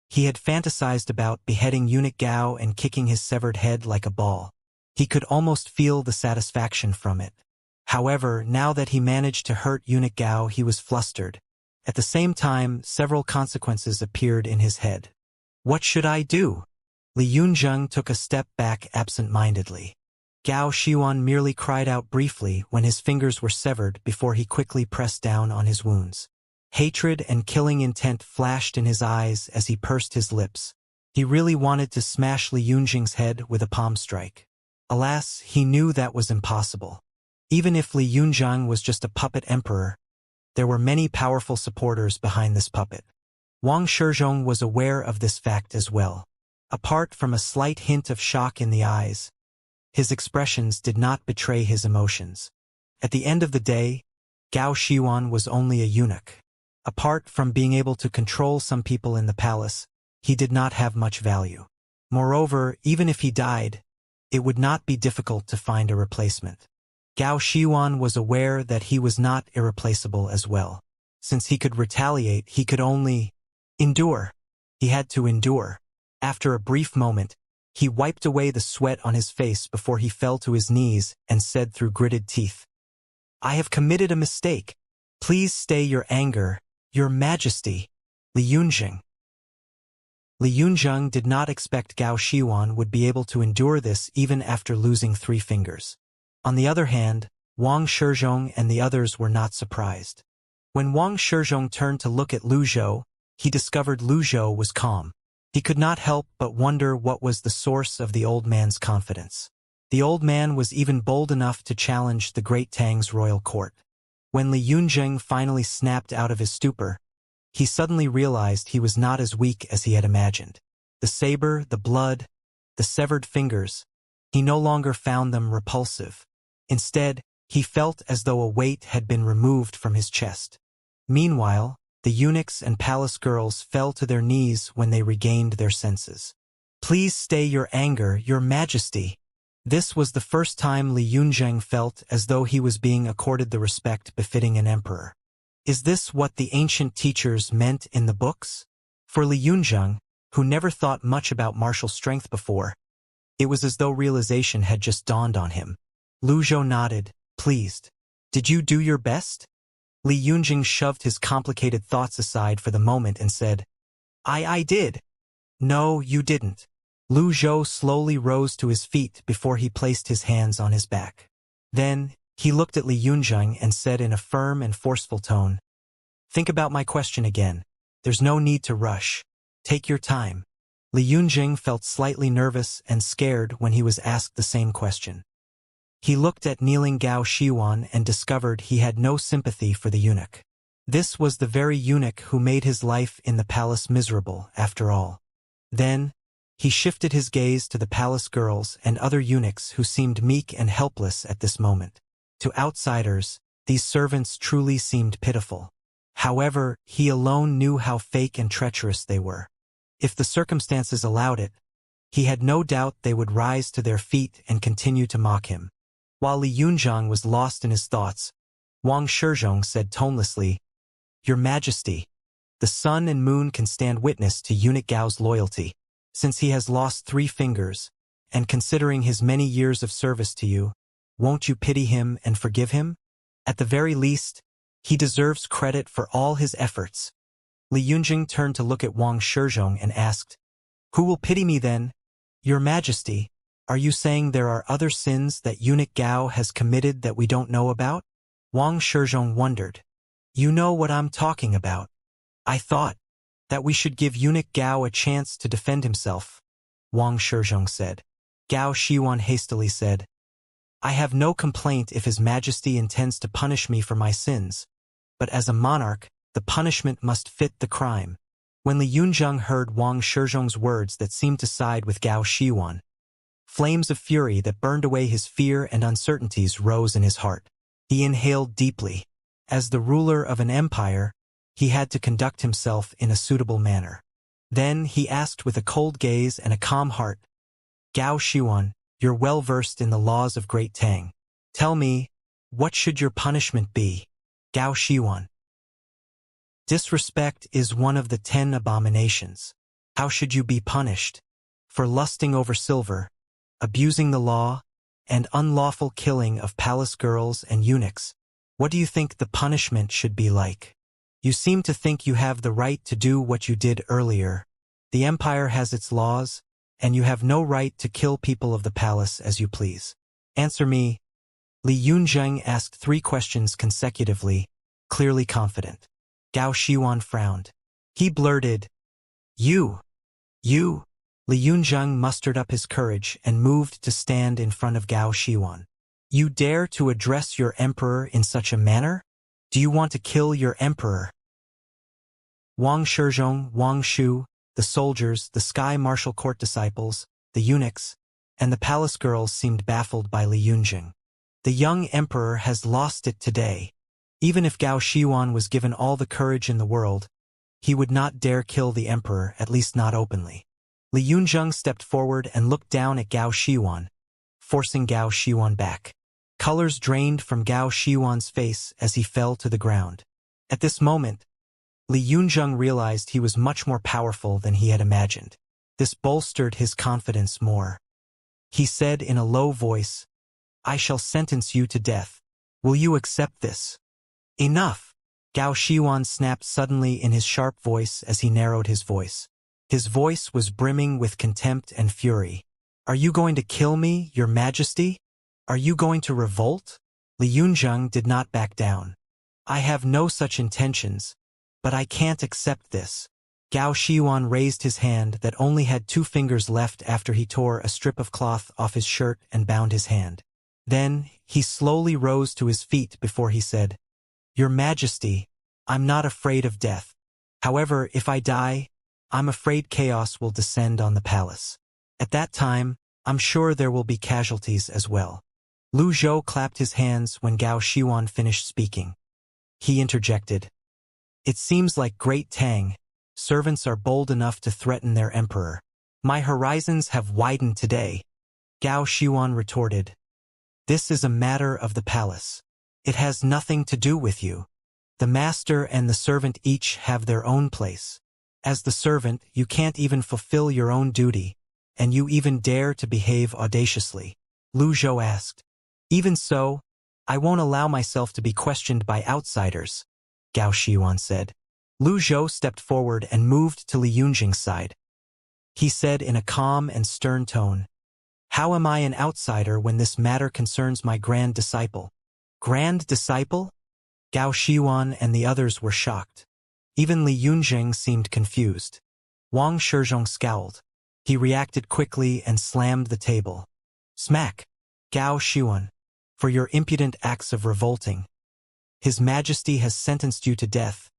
He had fantasized about beheading Eunuch Gao and kicking his severed head like a ball. He could almost feel the satisfaction from it. However, now that he managed to hurt Eunuch Gao, he was flustered. At the same time, several consequences appeared in his head. What should I do? Li Yunjing took a step back absent-mindedly. Gao Xuan merely cried out briefly when his fingers were severed before he quickly pressed down on his wounds. Hatred and killing intent flashed in his eyes as he pursed his lips. He really wanted to smash Li Yunjing's head with a palm strike. Alas, he knew that was impossible. Even if Li Yunjing was just a puppet emperor, there were many powerful supporters behind this puppet. Wang Shizhong was aware of this fact as well. Apart from a slight hint of shock in the eyes, his expressions did not betray his emotions. At the end of the day, Gao Xuan was only a eunuch. Apart from being able to control some people in the palace, he did not have much value. Moreover, even if he died, it would not be difficult to find a replacement. Gao Xiuan was aware that he was not irreplaceable as well. Since he could retaliate, he could only endure. He had to endure. After a brief moment, he wiped away the sweat on his face before he fell to his knees and said through gritted teeth, "I have committed a mistake. Please stay your anger, Your Majesty." Li Yunjing. Li Yunjing did not expect Gao Xiuan would be able to endure this even after losing 3 fingers. On the other hand, Wang Shizhong and the others were not surprised. When Wang Shizhong turned to look at Lu Zhou, he discovered Lu Zhou was calm. He could not help but wonder what was the source of the old man's confidence. The old man was even bold enough to challenge the great Tang's royal court. When Li Yunjing finally snapped out of his stupor, he suddenly realized he was not as weak as he had imagined. The saber, the blood, the severed fingers, he no longer found them repulsive. Instead, he felt as though a weight had been removed from his chest. Meanwhile, the eunuchs and palace girls fell to their knees when they regained their senses. "Please stay your anger, Your Majesty." This was the first time Li Yunjing felt as though he was being accorded the respect befitting an emperor. Is this what the ancient teachers meant in the books? For Li Yunjing, who never thought much about martial strength before, it was as though realization had just dawned on him. Lu Zhou nodded, pleased. "Did you do your best?" Li Yunjing shoved his complicated thoughts aside for the moment and said, I did." "No, you didn't." Lu Zhou slowly rose to his feet before he placed his hands on his back. Then, he looked at Li Yunjing and said in a firm and forceful tone, "Think about my question again. There's no need to rush. Take your time." Li Yunjing felt slightly nervous and scared when he was asked the same question. He looked at kneeling Gao Xiuan and discovered he had no sympathy for the eunuch. This was the very eunuch who made his life in the palace miserable, after all. Then, he shifted his gaze to the palace girls and other eunuchs who seemed meek and helpless at this moment. To outsiders, these servants truly seemed pitiful. However, he alone knew how fake and treacherous they were. If the circumstances allowed it, he had no doubt they would rise to their feet and continue to mock him. While Li Yunjing was lost in his thoughts, Wang Shizhong said tonelessly, "Your Majesty, the sun and moon can stand witness to eunuch Gao's loyalty, since he has lost 3 fingers, and considering his many years of service to you, won't you pity him and forgive him? At the very least, he deserves credit for all his efforts." Li Yunjing turned to look at Wang Shizhong and asked, "Who will pity me then? Your Majesty, are you saying there are other sins that eunuch Gao has committed that we don't know about?" Wang Shizhong wondered. "You know what I'm talking about. I thought that we should give eunuch Gao a chance to defend himself," Wang Shizhong said. Gao Xiuan hastily said, "I have no complaint if His Majesty intends to punish me for my sins, but as a monarch, the punishment must fit the crime." When Li Yunjing heard Wang Shizhong's words that seemed to side with Gao Xiuan, flames of fury that burned away his fear and uncertainties rose in his heart. He inhaled deeply. As the ruler of an empire, he had to conduct himself in a suitable manner. Then he asked with a cold gaze and a calm heart, "Gao Xiuan, you're well versed in the laws of Great Tang. Tell me, what should your punishment be?" Gao Xiuan. "Disrespect is one of the 10 abominations. How should you be punished? For lusting over silver, abusing the law, and unlawful killing of palace girls and eunuchs. What do you think the punishment should be like? You seem to think you have the right to do what you did earlier. The empire has its laws, and you have no right to kill people of the palace as you please. Answer me." Li Yunjing asked 3 questions consecutively, clearly confident. Gao Xiuan frowned. He blurted, You. Li Yunjing mustered up his courage and moved to stand in front of Gao Xiuan. "You dare to address your emperor in such a manner? Do you want to kill your emperor?" Wang Shizhong, Wang Shu, the soldiers, the Sky Martial Court disciples, the eunuchs, and the palace girls seemed baffled by Li Yunjing. "The young emperor has lost it today. Even if Gao Xiuan was given all the courage in the world, he would not dare kill the emperor, at least not openly. Li Yunzheng stepped forward and looked down at Gao Xiuan, forcing Gao Xiuan back. Colors drained from Gao Xiuan's face as he fell to the ground. At this moment, Li Yunzheng realized he was much more powerful than he had imagined. This bolstered his confidence more. He said in a low voice, "I shall sentence you to death. Will you accept this?" "Enough!" Gao Xiuan snapped suddenly in his sharp voice as he narrowed his voice. His voice was brimming with contempt and fury. "Are you going to kill me, your majesty? Are you going to revolt?" Li Yunzheng did not back down. "I have no such intentions, but I can't accept this." Gao Xiuan raised his hand that only had 2 fingers left after he tore a strip of cloth off his shirt and bound his hand. Then, he slowly rose to his feet before he said, "Your Majesty, I'm not afraid of death. However, if I die, I'm afraid chaos will descend on the palace. At that time, I'm sure there will be casualties as well." Lu Zhou clapped his hands when Gao Xiuan finished speaking. He interjected, "It seems like Great Tang, servants are bold enough to threaten their emperor. My horizons have widened today." Gao Xiuan retorted, "This is a matter of the palace. It has nothing to do with you. The master and the servant each have their own place. As the servant, you can't even fulfill your own duty, and you even dare to behave audaciously." Lu Zhou asked, "Even so, I won't allow myself to be questioned by outsiders," Gao Xiuan said. Lu Zhou stepped forward and moved to Li Yunjing's side. He said in a calm and stern tone, "How am I an outsider when this matter concerns my grand disciple?" "Grand disciple?" Gao Xiuan and the others were shocked. Even Li Yunjing seemed confused. Wang Shizhong scowled. He reacted quickly and slammed the table. Smack! "Gao Xiuan, for your impudent acts of revolting. His Majesty has sentenced you to death,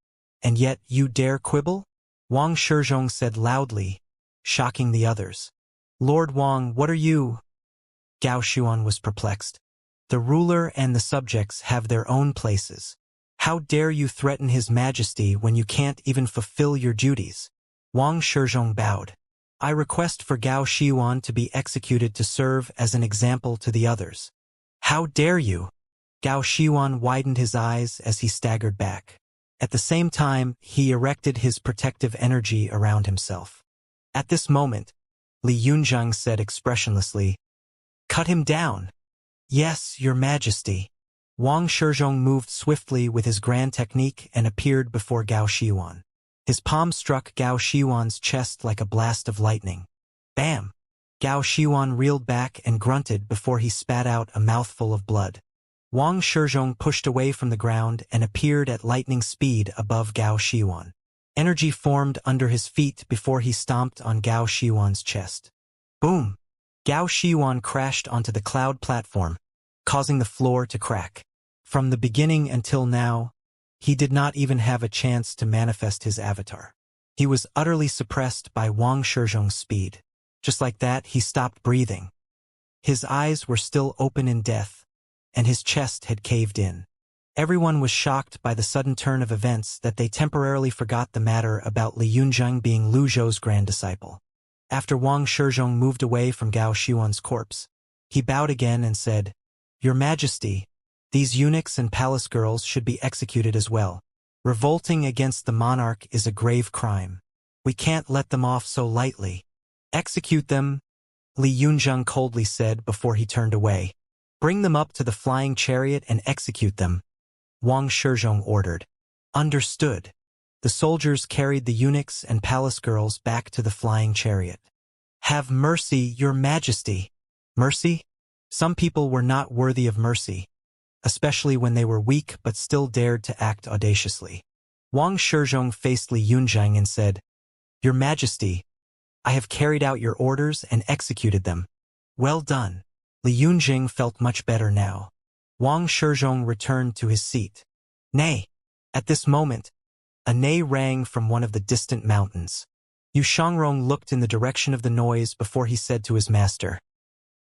and yet you dare quibble?" Wang Shizhong said loudly, shocking the others. "Lord Wang, what are you?" Gao Xiuan was perplexed. "The ruler and the subjects have their own places. How dare you threaten His Majesty when you can't even fulfill your duties?" Wang Shizhong bowed. "I request for Gao Xiuan to be executed to serve as an example to the others." "How dare you?" Gao Xiuan widened his eyes as he staggered back. At the same time, he erected his protective energy around himself. At this moment, Li Yunzheng said expressionlessly, "Cut him down." "Yes, your Majesty." Wang Shizhong moved swiftly with his grand technique and appeared before Gao Xiuan. His palm struck Gao Xiuan's chest like a blast of lightning. Bam! Gao Xiuan reeled back and grunted before he spat out a mouthful of blood. Wang Shizhong pushed away from the ground and appeared at lightning speed above Gao Xiuan. Energy formed under his feet before he stomped on Gao Xiuan's chest. Boom! Gao Xiuan crashed onto the cloud platform, causing the floor to crack. From the beginning until now, he did not even have a chance to manifest his avatar. He was utterly suppressed by Wang Shizhong's speed. Just like that, he stopped breathing. His eyes were still open in death, and his chest had caved in. Everyone was shocked by the sudden turn of events that they temporarily forgot the matter about Li Yunzheng being Lu Zhou's grand disciple. After Wang Shizhong moved away from Gao Xiuan's corpse, he bowed again and said, "Your Majesty, these eunuchs and palace girls should be executed as well. Revolting against the monarch is a grave crime. We can't let them off so lightly." "Execute them," Li Yunzheng coldly said before he turned away. "Bring them up to the flying chariot and execute them," Wang Shizhong ordered. "Understood." The soldiers carried the eunuchs and palace girls back to the flying chariot. "Have mercy, your Majesty." Mercy? Some people were not worthy of mercy, especially when they were weak but still dared to act audaciously. Wang Shizhong faced Li Yunzheng and said, "Your Majesty, I have carried out your orders and executed them." "Well done." Li Yunzheng felt much better now. Wang Shizhong returned to his seat. "Nay!" At this moment, a neigh rang from one of the distant mountains. Yu Shangrong looked in the direction of the noise before he said to his master,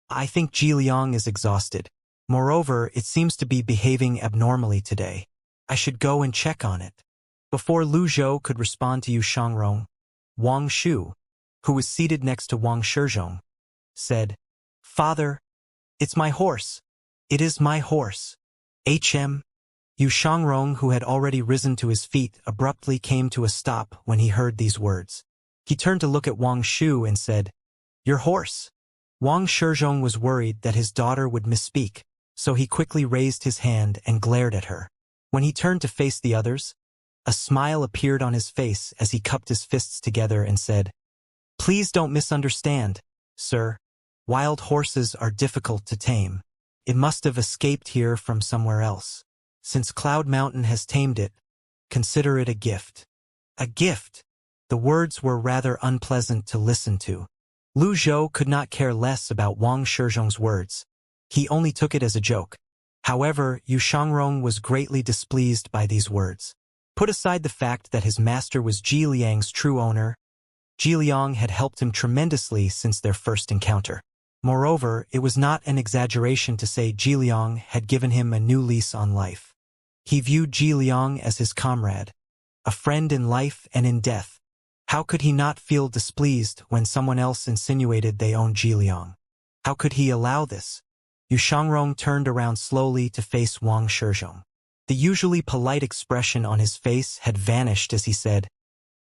"I think Ji Liang is exhausted. Moreover, it seems to be behaving abnormally today. I should go and check on it. Before Lu Zhou could respond to Yu Shangrong, Wang Shu, who was seated next to Wang Shizhong, said, Father, it's my horse. It is my horse. HM. Yu Shangrong, who had already risen to his feet, abruptly came to a stop when he heard these words. He turned to look at Wang Shu and said, Your horse. Wang Shizhong was worried that his daughter would misspeak, so he quickly raised his hand and glared at her. When he turned to face the others, a smile appeared on his face as he cupped his fists together and said, Please don't misunderstand, sir. Wild horses are difficult to tame. It must have escaped here from somewhere else. Since Cloud Mountain has tamed it, consider it a gift. A gift. The words were rather unpleasant to listen to. Lu Zhou could not care less about Wang Shizhong's words. He only took it as a joke. However, Yu Shangrong was greatly displeased by these words. Put aside the fact that his master was Ji Liang's true owner, Ji Liang had helped him tremendously since their first encounter. Moreover, it was not an exaggeration to say Ji Liang had given him a new lease on life. He viewed Ji Liang as his comrade, a friend in life and in death. How could he not feel displeased when someone else insinuated they owned Ji Liang? How could he allow this? Yu Shangrong turned around slowly to face Wang Shizhong. The usually polite expression on his face had vanished as he said,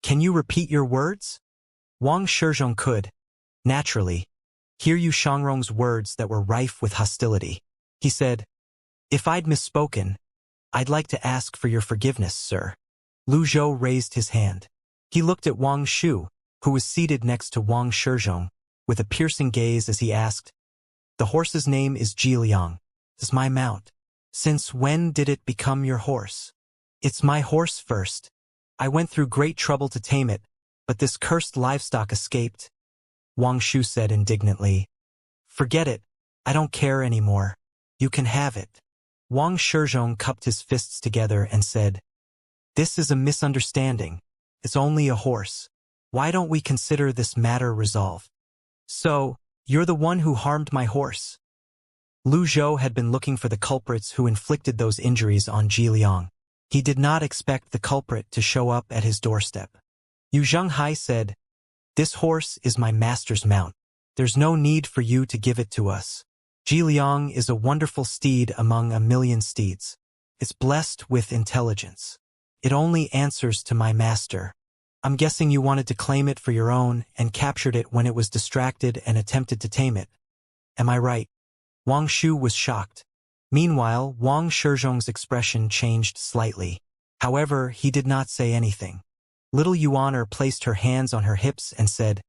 Can you repeat your words? Wang Shizhong could, naturally, hear Yu Shangrong's words that were rife with hostility. He said, If I'd misspoken, I'd like to ask for your forgiveness, sir. Lu Zhou raised his hand. He looked at Wang Shu, who was seated next to Wang Shizhong, with a piercing gaze as he asked, The horse's name is Ji Liang. It's my mount. Since when did it become your horse? It's my horse first. I went through great trouble to tame it, but this cursed livestock escaped. Wang Shu said indignantly, Forget it. I don't care anymore. You can have it. Wang Shizhong cupped his fists together and said, This is a misunderstanding. It's only a horse. Why don't we consider this matter resolved? So, you're the one who harmed my horse. Lu Zhou had been looking for the culprits who inflicted those injuries on Ji Liang. He did not expect the culprit to show up at his doorstep. Yu Zhenghai said, This horse is my master's mount. There's no need for you to give it to us. Ji Liang is a wonderful steed among a million steeds. It's blessed with intelligence. It only answers to my master. I'm guessing you wanted to claim it for your own and captured it when it was distracted and attempted to tame it. Am I right? Wang Shu was shocked. Meanwhile, Wang Shizhong's expression changed slightly. However, he did not say anything. Little Yuaner placed her hands on her hips and said,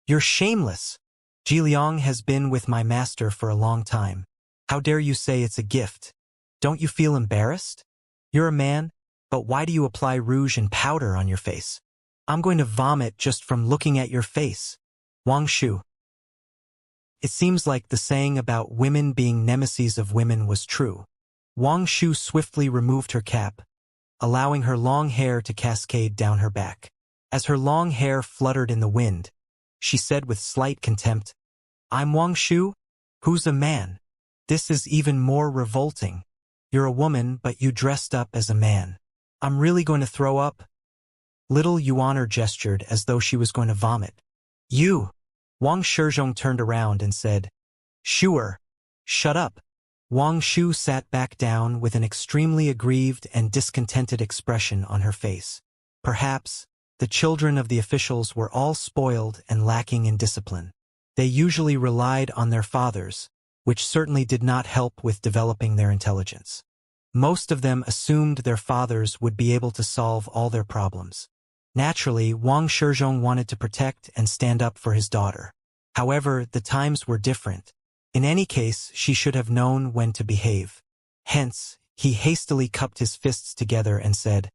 You're shameless. Ji Liang has been with my master for a long time. How dare you say it's a gift? Don't you feel embarrassed? You're a man, but why do you apply rouge and powder on your face? I'm going to vomit just from looking at your face. Wang Shu. It seems like the saying about women being nemesis of women was true. Wang Shu swiftly removed her cap, allowing her long hair to cascade down her back. As her long hair fluttered in the wind, she said with slight contempt, I'm Wang Shu? Who's a man? This is even more revolting. You're a woman, but you dressed up as a man. I'm really going to throw up? Little Yuaner gestured as though she was going to vomit. You! Wang Shizhong turned around and said, Shuer, shut up. Wang Shu sat back down with an extremely aggrieved and discontented expression on her face. Perhaps, the children of the officials were all spoiled and lacking in discipline. They usually relied on their fathers, which certainly did not help with developing their intelligence. Most of them assumed their fathers would be able to solve all their problems. Naturally, Wang Shizhong wanted to protect and stand up for his daughter. However, the times were different. In any case, she should have known when to behave. Hence, he hastily cupped his fists together and said,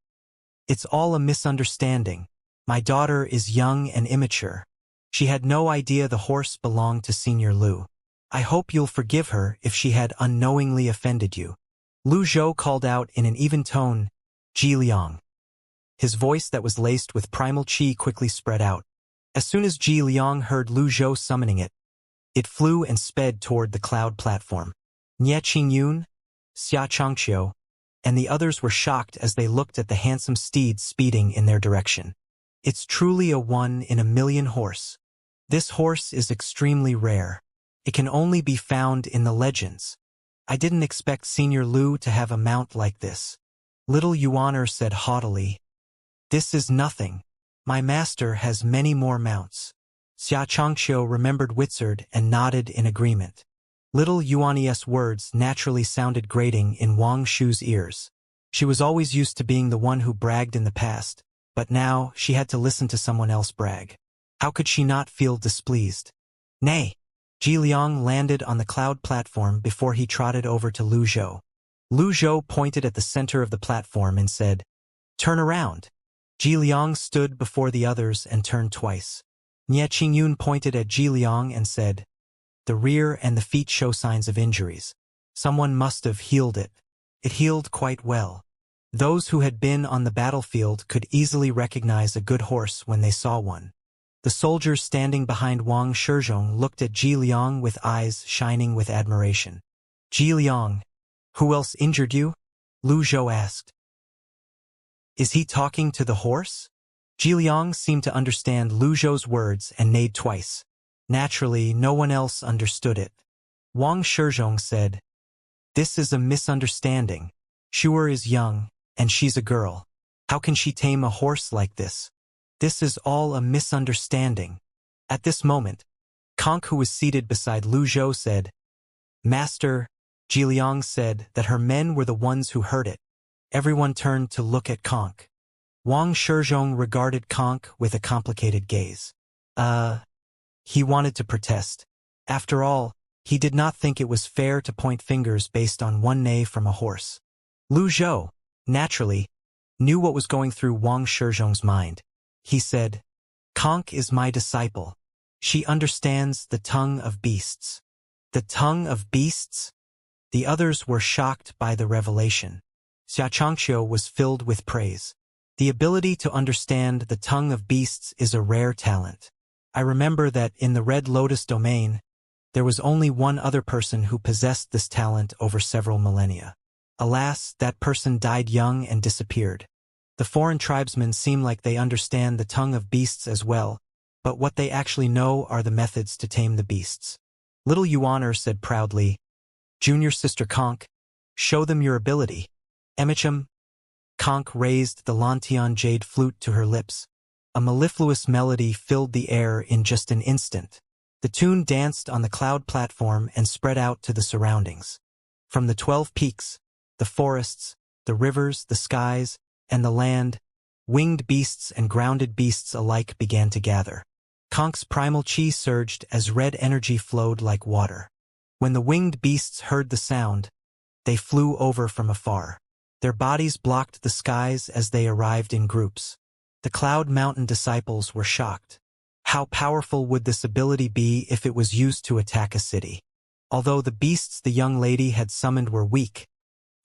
It's all a misunderstanding. My daughter is young and immature. She had no idea the horse belonged to Senior Lu. I hope you'll forgive her if she had unknowingly offended you. Lu Zhou called out in an even tone, Ji Liang. His voice that was laced with primal qi quickly spread out. As soon as Ji Liang heard Lu Zhou summoning it, it flew and sped toward the cloud platform. Nye Qingyun, Xianxia, and the others were shocked as they looked at the handsome steed speeding in their direction. It's truly a 1-in-a-million horse. This horse is extremely rare. It can only be found in the legends. I didn't expect Senior Lu to have a mount like this. Little Yuaner said haughtily. This is nothing. My master has many more mounts. Xianxia remembered Wizard and nodded in agreement. Little Yuan's words naturally sounded grating in Wang Shu's ears. She was always used to being the one who bragged in the past, but now she had to listen to someone else brag. How could she not feel displeased? Nay! Ji Liang landed on the cloud platform before he trotted over to Lu Zhou. Lu Zhou pointed at the center of the platform and said, Turn around. Ji Liang stood before the others and turned twice. Nie Qingyun pointed at Ji Liang and said, The rear and the feet show signs of injuries. Someone must have healed it. It healed quite well. Those who had been on the battlefield could easily recognize a good horse when they saw one. The soldiers standing behind Wang Shizhong looked at Ji Liang with eyes shining with admiration. Ji Liang, who else injured you? Lu Zhou asked. Is he talking to the horse? Ji Liang seemed to understand Lu Zhou's words and neighed twice. Naturally, no one else understood it. Wang Shizhong said, This is a misunderstanding. Shuer is young, and she's a girl. How can she tame a horse like this? This is all a misunderstanding. At this moment, Conk, who was seated beside Lu Zhou, said, Master, Ji Liang said that her men were the ones who heard it. Everyone turned to look at Conk. Wang Shizhong regarded Conk with a complicated gaze. He wanted to protest. After all, he did not think it was fair to point fingers based on one neigh from a horse. Lu Zhou, naturally, knew what was going through Wang Shizhong's mind. He said, Conk is my disciple. She understands the tongue of beasts. The tongue of beasts? The others were shocked by the revelation. Xianxia was filled with praise. The ability to understand the tongue of beasts is a rare talent. I remember that in the Red Lotus domain, there was only one other person who possessed this talent over several millennia. Alas, that person died young and disappeared. The foreign tribesmen seem like they understand the tongue of beasts as well, but what they actually know are the methods to tame the beasts. Little Yuaner said proudly, Junior Sister Conk, show them your ability. Emicham. Conk raised the Lantian jade flute to her lips. A mellifluous melody filled the air in just an instant. The tune danced on the cloud platform and spread out to the surroundings. From the 12 peaks, the forests, the rivers, the skies, and the land, winged beasts and grounded beasts alike began to gather. Conk's primal chi surged as red energy flowed like water. When the winged beasts heard the sound, they flew over from afar. Their bodies blocked the skies as they arrived in groups. The Cloud Mountain disciples were shocked. How powerful would this ability be if it was used to attack a city? Although the beasts the young lady had summoned were weak,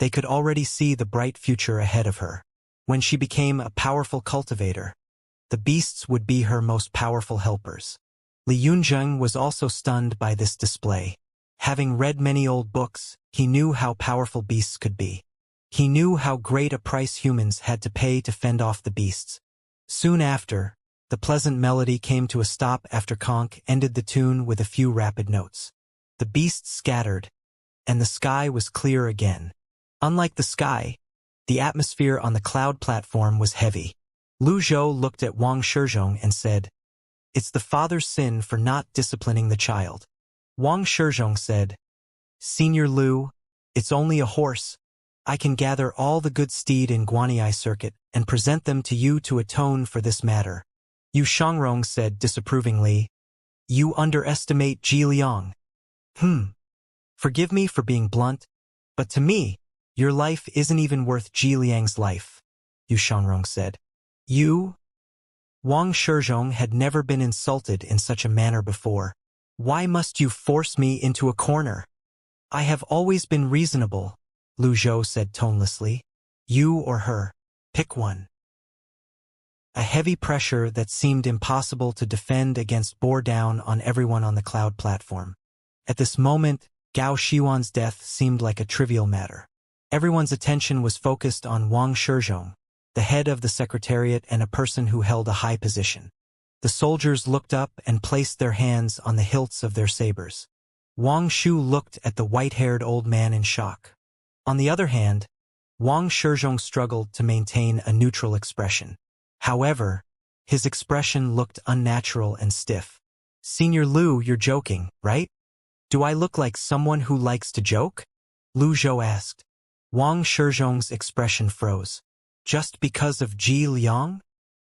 they could already see the bright future ahead of her. When she became a powerful cultivator, the beasts would be her most powerful helpers. Li Yunzheng was also stunned by this display. Having read many old books, he knew how powerful beasts could be. He knew how great a price humans had to pay to fend off the beasts. Soon after, the pleasant melody came to a stop after Conk ended the tune with a few rapid notes. The beasts scattered, and the sky was clear again. Unlike the sky, the atmosphere on the cloud platform was heavy. Lu Zhou looked at Wang Shizhong and said, It's the father's sin for not disciplining the child. Wang Shizhong said, Senior Lu, it's only a horse. I can gather all the good steed in Guanyi circuit and present them to you to atone for this matter. Yu Shangrong said disapprovingly, You underestimate Ji Liang. Forgive me for being blunt, but to me, your life isn't even worth Ji Liang's life, Yu Shangrong said. You? Wang Shizhong had never been insulted in such a manner before. Why must you force me into a corner? I have always been reasonable, Lu Zhou said tonelessly. You or her, pick one. A heavy pressure that seemed impossible to defend against bore down on everyone on the cloud platform. At this moment, Gao Shiwan's death seemed like a trivial matter. Everyone's attention was focused on Wang Shizhong, the head of the secretariat and a person who held a high position. The soldiers looked up and placed their hands on the hilts of their sabers. Wang Shu looked at the white-haired old man in shock. On the other hand, Wang Shizhong struggled to maintain a neutral expression. However, his expression looked unnatural and stiff. "Senior Lu, you're joking, right? Do I look like someone who likes to joke?" Lu Zhou asked. Wang Shizhong's expression froze. "Just because of Ji Liang?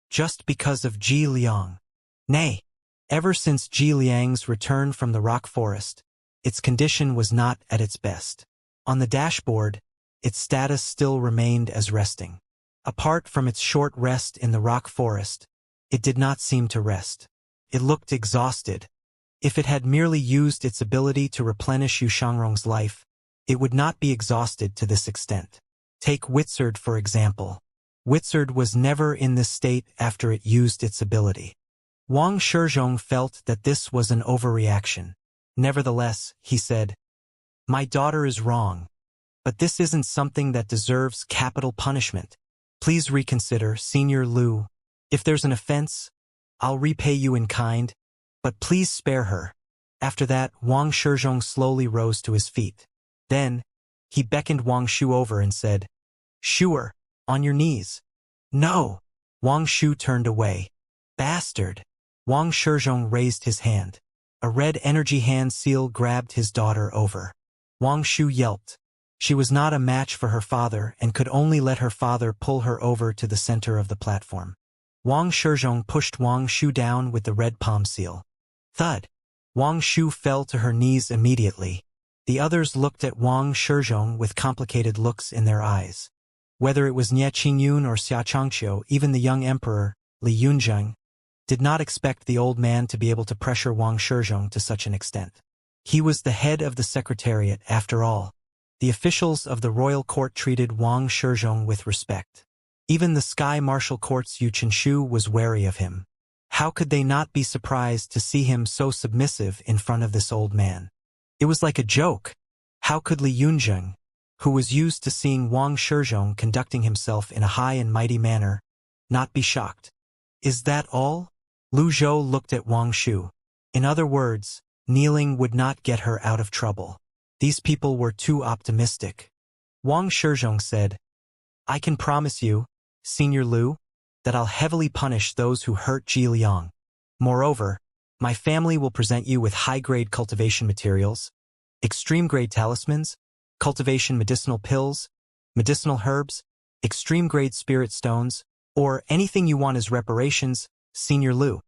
Just because of Ji Liang?" Nay. Ever since Ji Liang's return from the rock forest, its condition was not at its best. On the dashboard, its status still remained as resting. Apart from its short rest in the rock forest, it did not seem to rest. It looked exhausted. If it had merely used its ability to replenish Yu Shangrong's life, it would not be exhausted to this extent. Take Witzard for example. Witzard was never in this state after it used its ability. Wang Shizhong felt that this was an overreaction. Nevertheless, he said, "My daughter is wrong. But this isn't something that deserves capital punishment. Please reconsider, Senior Lu. If there's an offense, I'll repay you in kind, but please spare her." After that, Wang Shizhong slowly rose to his feet. Then, he beckoned Wang Shu over and said, "Shuer, on your knees." "No!" Wang Shu turned away. "Bastard!" Wang Shizhong raised his hand. A red energy hand seal grabbed his daughter over. Wang Shu yelped. She was not a match for her father and could only let her father pull her over to the center of the platform. Wang Shizhong pushed Wang Shu down with the red palm seal. Thud! Wang Shu fell to her knees immediately. The others looked at Wang Shizhong with complicated looks in their eyes. Whether it was Nie Qingyun or Xianxia, even the young emperor, Li Yunzheng, did not expect the old man to be able to pressure Wang Shizhong to such an extent. He was the head of the secretariat, after all. The officials of the royal court treated Wang Shizhong with respect. Even the Sky Martial Court's Yu Qinshu was wary of him. How could they not be surprised to see him so submissive in front of this old man? It was like a joke. How could Li Yunzheng, who was used to seeing Wang Shizhong conducting himself in a high and mighty manner, not be shocked? "Is that all?" Lu Zhou looked at Wang Shu. In other words, kneeling would not get her out of trouble. These people were too optimistic. Wang Shizhong said, "I can promise you, Senior Lu, that I'll heavily punish those who hurt Ji Liang. Moreover, my family will present you with high-grade cultivation materials, extreme-grade talismans, cultivation medicinal pills, medicinal herbs, extreme-grade spirit stones, or anything you want as reparations, Senior Lu."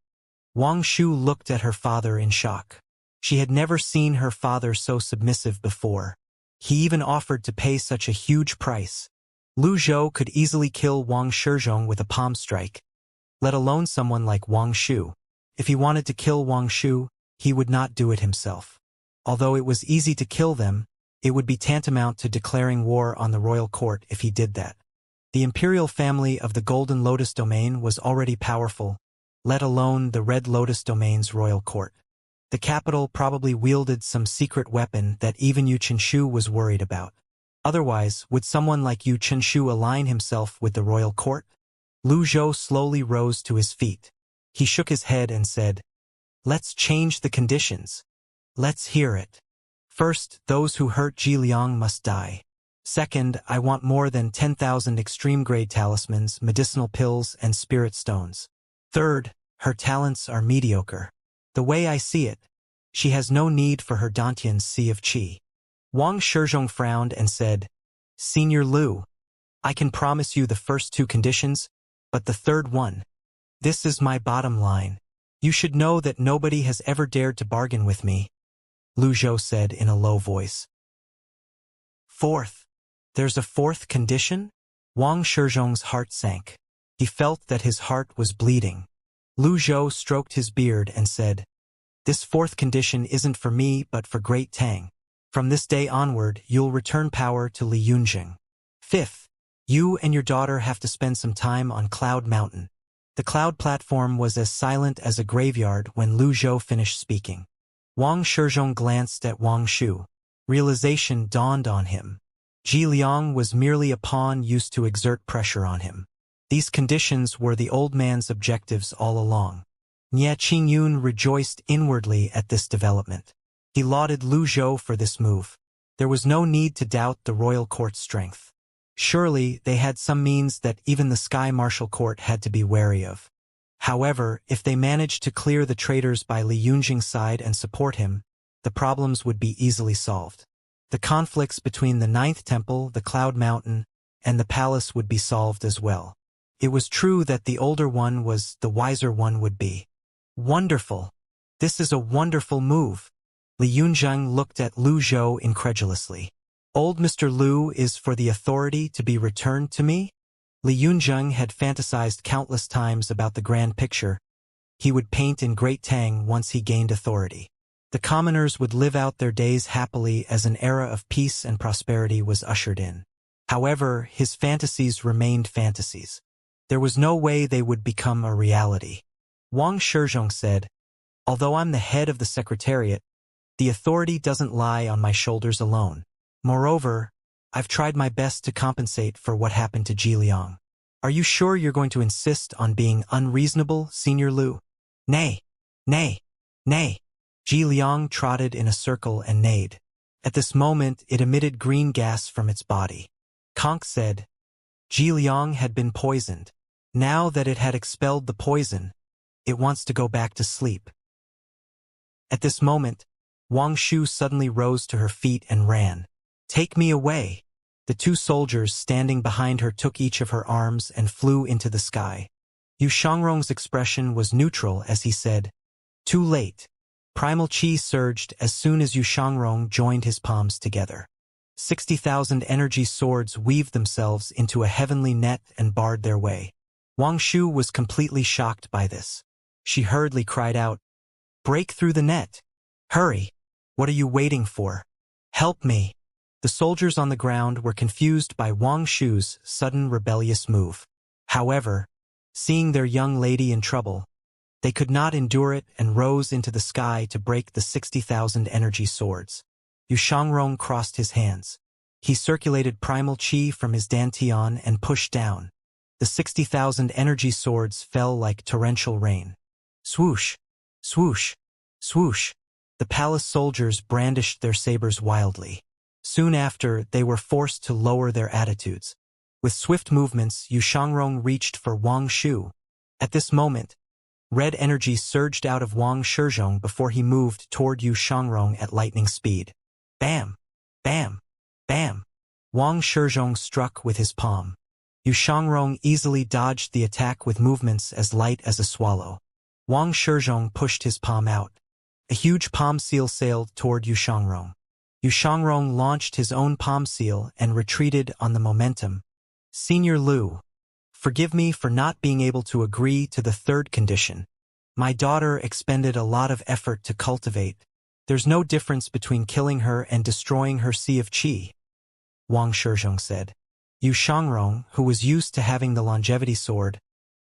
Wang Shu looked at her father in shock. She had never seen her father so submissive before. He even offered to pay such a huge price. Lu Zhou could easily kill Wang Shizhong with a palm strike, let alone someone like Wang Shu. If he wanted to kill Wang Shu, he would not do it himself. Although it was easy to kill them, it would be tantamount to declaring war on the royal court if he did that. The imperial family of the Golden Lotus Domain was already powerful, let alone the Red Lotus Domain's royal court. The capital probably wielded some secret weapon that even Yu Qinshu was worried about. Otherwise, would someone like Yu Qinshu align himself with the royal court? Lu Zhou slowly rose to his feet. He shook his head and said, "Let's change the conditions. Let's hear it. First, those who hurt Ji Liang must die. Second, I want more than 10,000 extreme-grade talismans, medicinal pills, and spirit stones. Third, her talents are mediocre. The way I see it, she has no need for her Dantian's Sea of Qi." Wang Shizhong frowned and said, "Senior Lu, I can promise you the first two conditions, but the third one. This is my bottom line. You should know that nobody has ever dared to bargain with me," Lu Zhou said in a low voice. "Fourth. There's a fourth condition?" Wang Shizhong's heart sank. He felt that his heart was bleeding. Lu Zhou stroked his beard and said, "This fourth condition isn't for me but for Great Tang. From this day onward, you'll return power to Li Yunzheng. Fifth, you and your daughter have to spend some time on Cloud Mountain." The cloud platform was as silent as a graveyard when Lu Zhou finished speaking. Wang Shizhong glanced at Wang Shu. Realization dawned on him. Ji Liang was merely a pawn used to exert pressure on him. These conditions were the old man's objectives all along. Nie Qingyun rejoiced inwardly at this development. He lauded Lu Zhou for this move. There was no need to doubt the royal court's strength. Surely they had some means that even the Sky Martial Court had to be wary of. However, if they managed to clear the traitors by Li Yunjing's side and support him, the problems would be easily solved. The conflicts between the Ninth Temple, the Cloud Mountain, and the palace would be solved as well. It was true that the older one was the wiser one would be. Wonderful! This is a wonderful move. Li Yunjing looked at Lu Zhou incredulously. Old Mr. Lu is for the authority to be returned to me? Li Yunjing had fantasized countless times about the grand picture he would paint in Great Tang once he gained authority. The commoners would live out their days happily as an era of peace and prosperity was ushered in. However, his fantasies remained fantasies. There was no way they would become a reality. Wang Shizhong said, "Although I'm the head of the Secretariat, the authority doesn't lie on my shoulders alone. Moreover, I've tried my best to compensate for what happened to Ji Liang. Are you sure you're going to insist on being unreasonable, Senior Lu?" "Nay, nay, nay." Ji Liang trotted in a circle and neighed. At this moment it emitted green gas from its body. Conk said, Ji Liang had been poisoned. Now that it had expelled the poison, it wants to go back to sleep. At this moment, Wang Shu suddenly rose to her feet and ran. "Take me away." The two soldiers standing behind her took each of her arms and flew into the sky. Yu Shangrong's expression was neutral as he said, "Too late." Primal chi surged as soon as Yu Shangrong joined his palms together. 60,000 energy swords weaved themselves into a heavenly net and barred their way. Wang Shu was completely shocked by this. She hurriedly cried out, "Break through the net! Hurry! What are you waiting for? Help me!" The soldiers on the ground were confused by Wang Shu's sudden rebellious move. However, seeing their young lady in trouble, they could not endure it and rose into the sky to break the 60,000 energy swords. Yu Shangrong crossed his hands. He circulated primal chi from his dantian and pushed down. The 60,000 energy swords fell like torrential rain. Swoosh! Swoosh! Swoosh! The palace soldiers brandished their sabers wildly. Soon after, they were forced to lower their attitudes. With swift movements, Yu Shangrong reached for Wang Shu. At this moment, red energy surged out of Wang Shizhong before he moved toward Yu Shangrong at lightning speed. Bam! Bam! Bam! Wang Shizhong struck with his palm. Yu Shangrong easily dodged the attack with movements as light as a swallow. Wang Shizhong pushed his palm out. A huge palm seal sailed toward Yu Shangrong. Yu Shangrong launched his own palm seal and retreated on the momentum. "Senior Lu, forgive me for not being able to agree to the third condition. My daughter expended a lot of effort to cultivate. There's no difference between killing her and destroying her sea of qi," Wang Shizhong said. Yu Shangrong, who was used to having the longevity sword,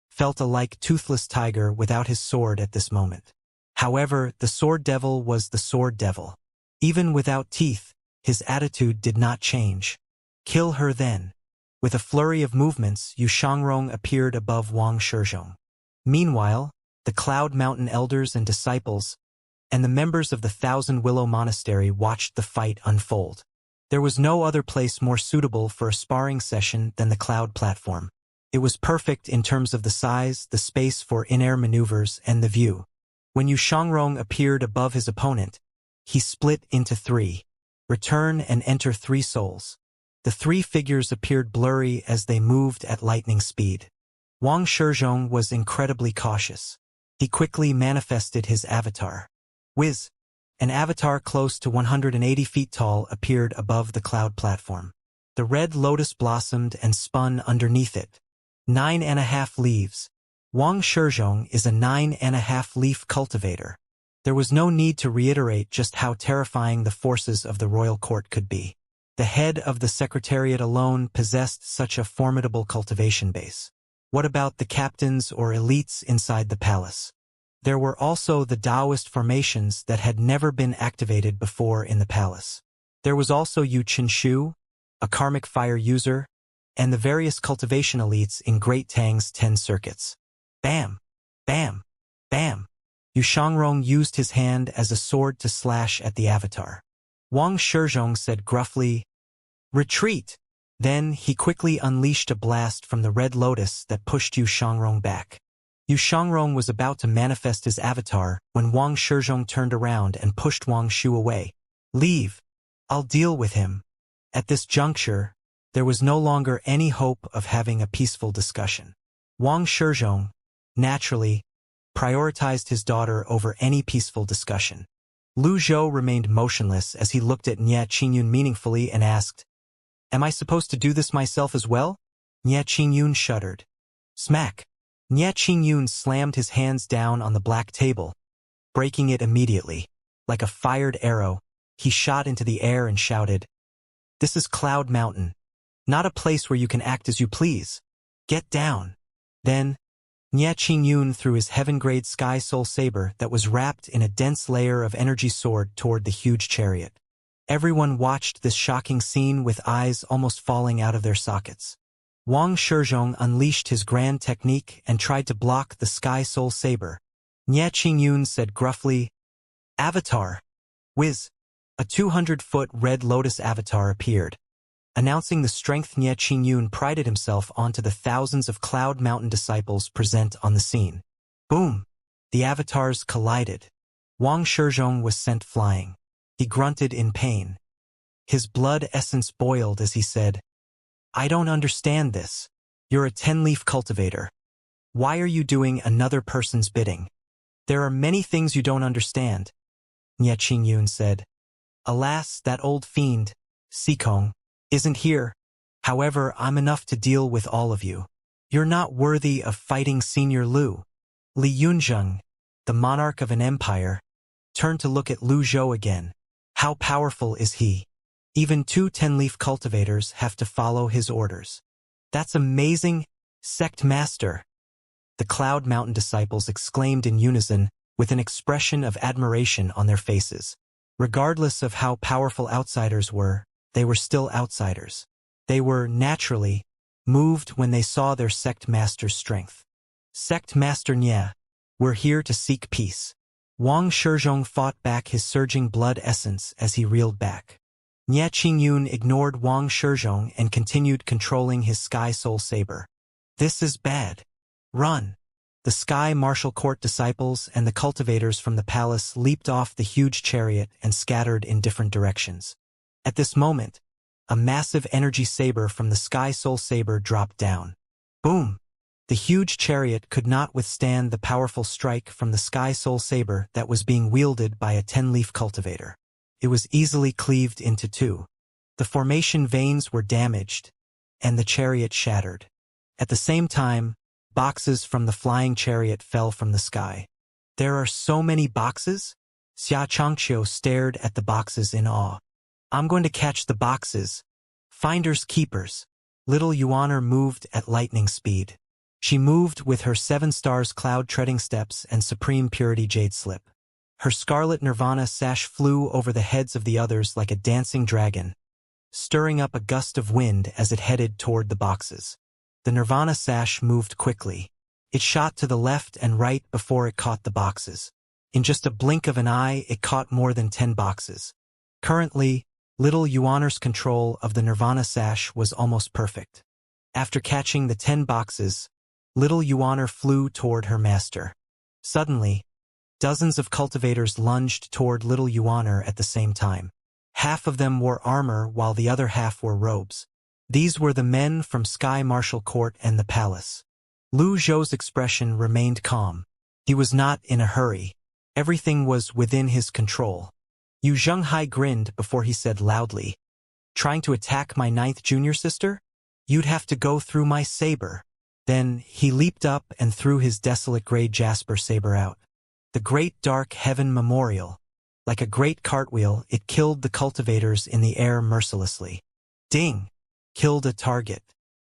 felt a like toothless tiger without his sword at this moment. However, the sword devil was the sword devil. Even without teeth, his attitude did not change. "Kill her then." With a flurry of movements, Yu Shangrong appeared above Wang Shizhong. Meanwhile, the Cloud Mountain elders and disciples, and the members of the Thousand Willow Monastery watched the fight unfold. There was no other place more suitable for a sparring session than the Cloud platform. It was perfect in terms of the size, the space for in-air maneuvers, and the view. When Yu Shangrong appeared above his opponent, he split into three. Return and enter three souls. The three figures appeared blurry as they moved at lightning speed. Wang Shizhong was incredibly cautious. He quickly manifested his avatar. Whiz! An avatar close to 180 feet tall appeared above the cloud platform. The red lotus blossomed and spun underneath it. 9.5 leaves. Wang Shizhong is a 9.5 leaf cultivator. There was no need to reiterate just how terrifying the forces of the royal court could be. The head of the Secretariat alone possessed such a formidable cultivation base. What about the captains or elites inside the palace? There were also the Taoist formations that had never been activated before in the palace. There was also Yu Qinshu, a karmic fire user, and the various cultivation elites in Great Tang's 10 circuits. Bam! Bam! Bam! Yu Shangrong used his hand as a sword to slash at the avatar. Wang Shizhong said gruffly, "Retreat!" Then he quickly unleashed a blast from the red lotus that pushed Yu Shangrong back. Yu Shangrong was about to manifest his avatar when Wang Shizhong turned around and pushed Wang Shu away. "Leave. I'll deal with him." At this juncture, there was no longer any hope of having a peaceful discussion. Wang Shizhong, naturally, prioritized his daughter over any peaceful discussion. Lu Zhou remained motionless as he looked at Nie Qingyun meaningfully and asked, "Am I supposed to do this myself as well?" Nie Qingyun shuddered. Smack! Nie Qingyun slammed his hands down on the black table, breaking it immediately. Like a fired arrow, he shot into the air and shouted, "This is Cloud Mountain, not a place where you can act as you please. Get down." Then, Nie Qingyun threw his heaven-grade Sky Soul Saber that was wrapped in a dense layer of energy sword toward the huge chariot. Everyone watched this shocking scene with eyes almost falling out of their sockets. Wang Shizhong unleashed his grand technique and tried to block the Sky Soul Saber. Nie Qingyun said gruffly, "Avatar!" Whiz! A 200-foot red lotus avatar appeared. Announcing the strength, Nie Qingyun prided himself onto the thousands of Cloud Mountain disciples present on the scene. Boom! The avatars collided. Wang Shizhong was sent flying. He grunted in pain. His blood essence boiled as he said, "I don't understand this. You're a 10-leaf cultivator. Why are you doing another person's bidding?" "There are many things you don't understand," Nie Qingyun said. "Alas, that old fiend, Sikong, isn't here. However, I'm enough to deal with all of you. You're not worthy of fighting Senior Lu." Li Yunzheng, the monarch of an empire, turned to look at Lu Zhou again. How powerful is he? Even 2 10-leaf cultivators have to follow his orders. "That's amazing, Sect Master!" The Cloud Mountain disciples exclaimed in unison with an expression of admiration on their faces. Regardless of how powerful outsiders were, they were still outsiders. They were, naturally, moved when they saw their Sect Master's strength. "Sect Master Nie, we're here to seek peace." Wang Shizhong fought back his surging blood essence as he reeled back. Nie Qingyun ignored Wang Shizhong and continued controlling his Sky Soul Saber. "This is bad. Run!" The Sky Martial Court disciples and the cultivators from the palace leaped off the huge chariot and scattered in different directions. At this moment, a massive energy saber from the Sky Soul Saber dropped down. Boom! The huge chariot could not withstand the powerful strike from the Sky Soul Saber that was being wielded by a 10-leaf cultivator. It was easily cleaved into 2. The formation veins were damaged, and the chariot shattered. At the same time, boxes from the flying chariot fell from the sky. "There are so many boxes?" Xianxia stared at the boxes in awe. "I'm going to catch the boxes. Finders keepers." Little Yuaner moved at lightning speed. She moved with her 7 stars cloud treading steps and supreme purity jade slip. Her scarlet nirvana sash flew over the heads of the others like a dancing dragon, stirring up a gust of wind as it headed toward the boxes. The nirvana sash moved quickly. It shot to the left and right before it caught the boxes. In just a blink of an eye, it caught more than 10 boxes. Currently, Little Yuaner's control of the nirvana sash was almost perfect. After catching the 10 boxes, Little Yuaner flew toward her master. Suddenly, dozens of cultivators lunged toward Little Yuaner at the same time. Half of them wore armor while the other half wore robes. These were the men from Sky Martial Court and the palace. Lu Zhou's expression remained calm. He was not in a hurry. Everything was within his control. Yu Zhenghai grinned before he said loudly, "Trying to attack my 9th junior sister? You'd have to go through my saber." Then he leaped up and threw his desolate gray jasper saber out. The great dark heaven memorial. Like a great cartwheel, it killed the cultivators in the air mercilessly. Ding! Killed a target.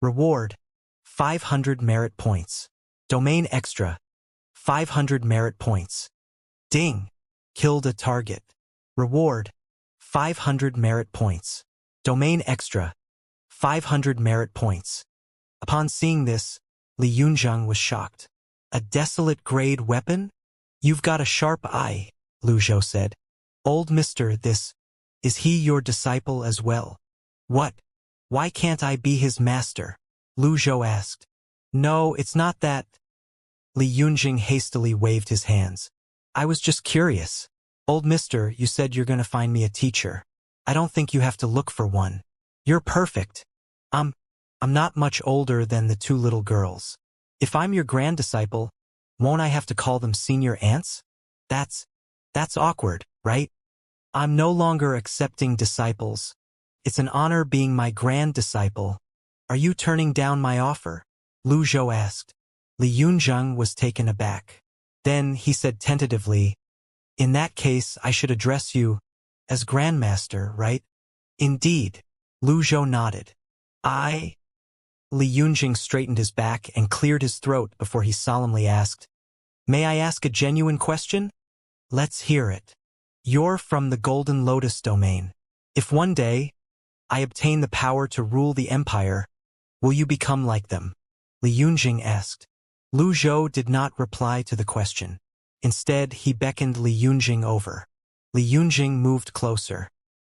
Reward: 500 merit points. Domain extra: 500 merit points. Ding! Killed a target. Reward: 500 merit points. Domain extra: 500 merit points. Upon seeing this, Li Yunzheng was shocked. A desolate grade weapon? You've got a sharp eye, Lu Zhou said. Old mister, is he your disciple as well? What? Why can't I be his master? Lu Zhou asked. No, it's not that. Li Yunjing hastily waved his hands. I was just curious. Old mister, you said you're gonna find me a teacher. I don't think you have to look for one. You're perfect. I'm not much older than the two little girls. If I'm your grand disciple, won't I have to call them senior aunts? That's awkward, right? I'm no longer accepting disciples. It's an honor being my grand disciple. Are you turning down my offer? Lu Zhou asked. Li Yunzheng was taken aback. Then he said tentatively, in that case, I should address you as Grandmaster, right? Indeed. Lu Zhou nodded. Li Yunjing straightened his back and cleared his throat before he solemnly asked, May I ask a genuine question? Let's hear it. You're from the Golden Lotus domain. If one day I obtain the power to rule the empire, will you become like them? Li Yunjing asked. Lu Zhou did not reply to the question. Instead, he beckoned Li Yunjing over. Li Yunjing moved closer.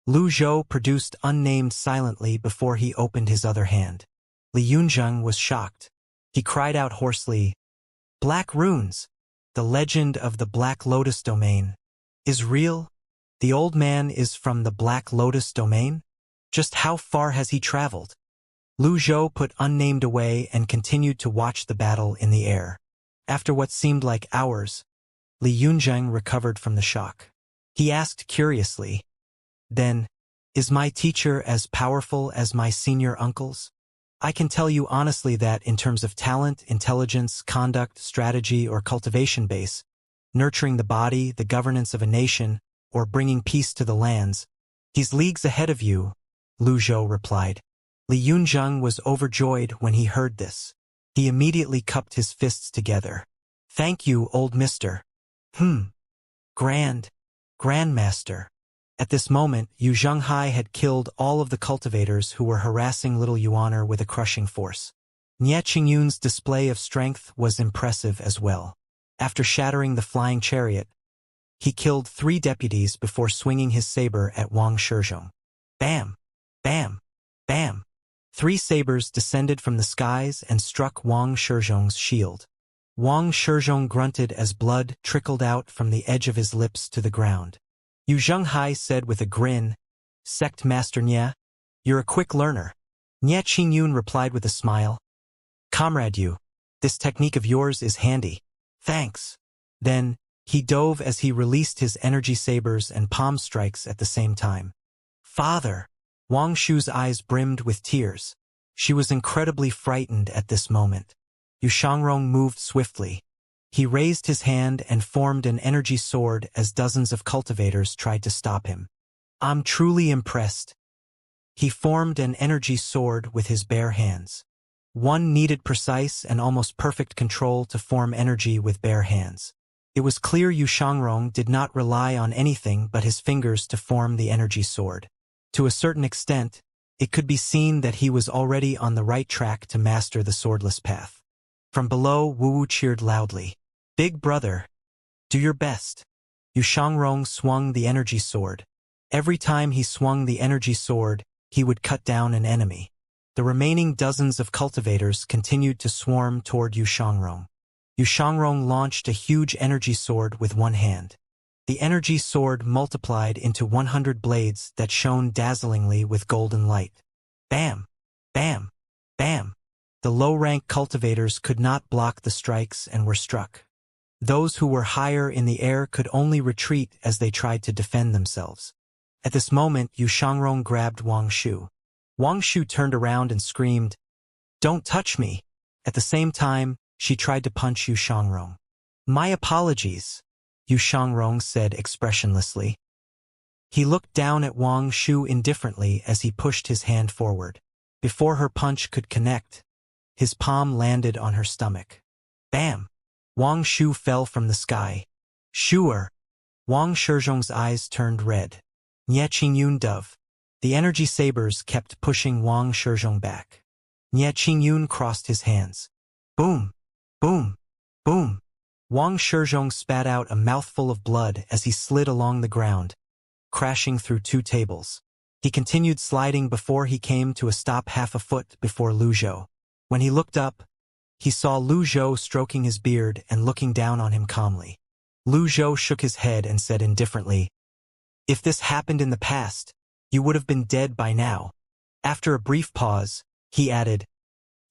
Lu Zhou produced unnamed silently before he opened his other hand. Li Yunjing was shocked. He cried out hoarsely, Black runes! The legend of the Black Lotus domain is real? The old man is from the Black Lotus domain? Just how far has he traveled? Lu Zhou put unnamed away and continued to watch the battle in the air. After what seemed like hours, Li Yunjing recovered from the shock. He asked curiously, Then, is my teacher as powerful as my senior uncles? I can tell you honestly that in terms of talent, intelligence, conduct, strategy, or cultivation base, nurturing the body, the governance of a nation, or bringing peace to the lands, he's leagues ahead of you, Lu Zhou replied. Li Yunzheng was overjoyed when he heard this. He immediately cupped his fists together. Thank you, old mister. Grandmaster. At this moment, Yu Zhenghai had killed all of the cultivators who were harassing little Yuaner with a crushing force. Nie Qingyun's display of strength was impressive as well. After shattering the flying chariot, he killed 3 deputies before swinging his saber at Wang Shizhong. Bam! Bam! Bam! 3 sabers descended from the skies and struck Wang Shizhong's shield. Wang Shizhong grunted as blood trickled out from the edge of his lips to the ground. Yu Zhenghai said with a grin, Sect Master Nie, you're a quick learner. Nie Qingyun replied with a smile. Comrade Yu, this technique of yours is handy. Thanks. Then, he dove as he released his energy sabers and palm strikes at the same time. Father! Wang Shu's eyes brimmed with tears. She was incredibly frightened at this moment. Yu Shangrong moved swiftly. He raised his hand and formed an energy sword as dozens of cultivators tried to stop him. I'm truly impressed. He formed an energy sword with his bare hands. One needed precise and almost perfect control to form energy with bare hands. It was clear Yu Shangrong did not rely on anything but his fingers to form the energy sword. To a certain extent, it could be seen that he was already on the right track to master the swordless path. From below, Wu cheered loudly. Big brother, do your best. Yu Shangrong swung the energy sword. Every time he swung the energy sword, he would cut down an enemy. The remaining dozens of cultivators continued to swarm toward Yu Shangrong. Yu Shangrong launched a huge energy sword with one hand. The energy sword multiplied into 100 blades that shone dazzlingly with golden light. Bam! Bam! Bam! The low-rank cultivators could not block the strikes and were struck. Those who were higher in the air could only retreat as they tried to defend themselves. At this moment, Yu Shangrong grabbed Wang Shu. Wang Shu turned around and screamed, Don't touch me! At the same time, she tried to punch Yu Shangrong. My apologies, Yu Shangrong said expressionlessly. He looked down at Wang Shu indifferently as he pushed his hand forward. Before her punch could connect, his palm landed on her stomach. Bam! Wang Shu fell from the sky. Shuer! Wang Shizhong's eyes turned red. Nie Qingyun dove. The energy sabers kept pushing Wang Shizhong back. Nie Qingyun crossed his hands. Boom! Boom! Boom! Wang Shizhong spat out a mouthful of blood as he slid along the ground, crashing through 2 tables. He continued sliding before he came to a stop half a foot before Lu Zhou. When he looked up, he saw Lu Zhou stroking his beard and looking down on him calmly. Lu Zhou shook his head and said indifferently, "If this happened in the past, you would have been dead by now." After a brief pause, he added,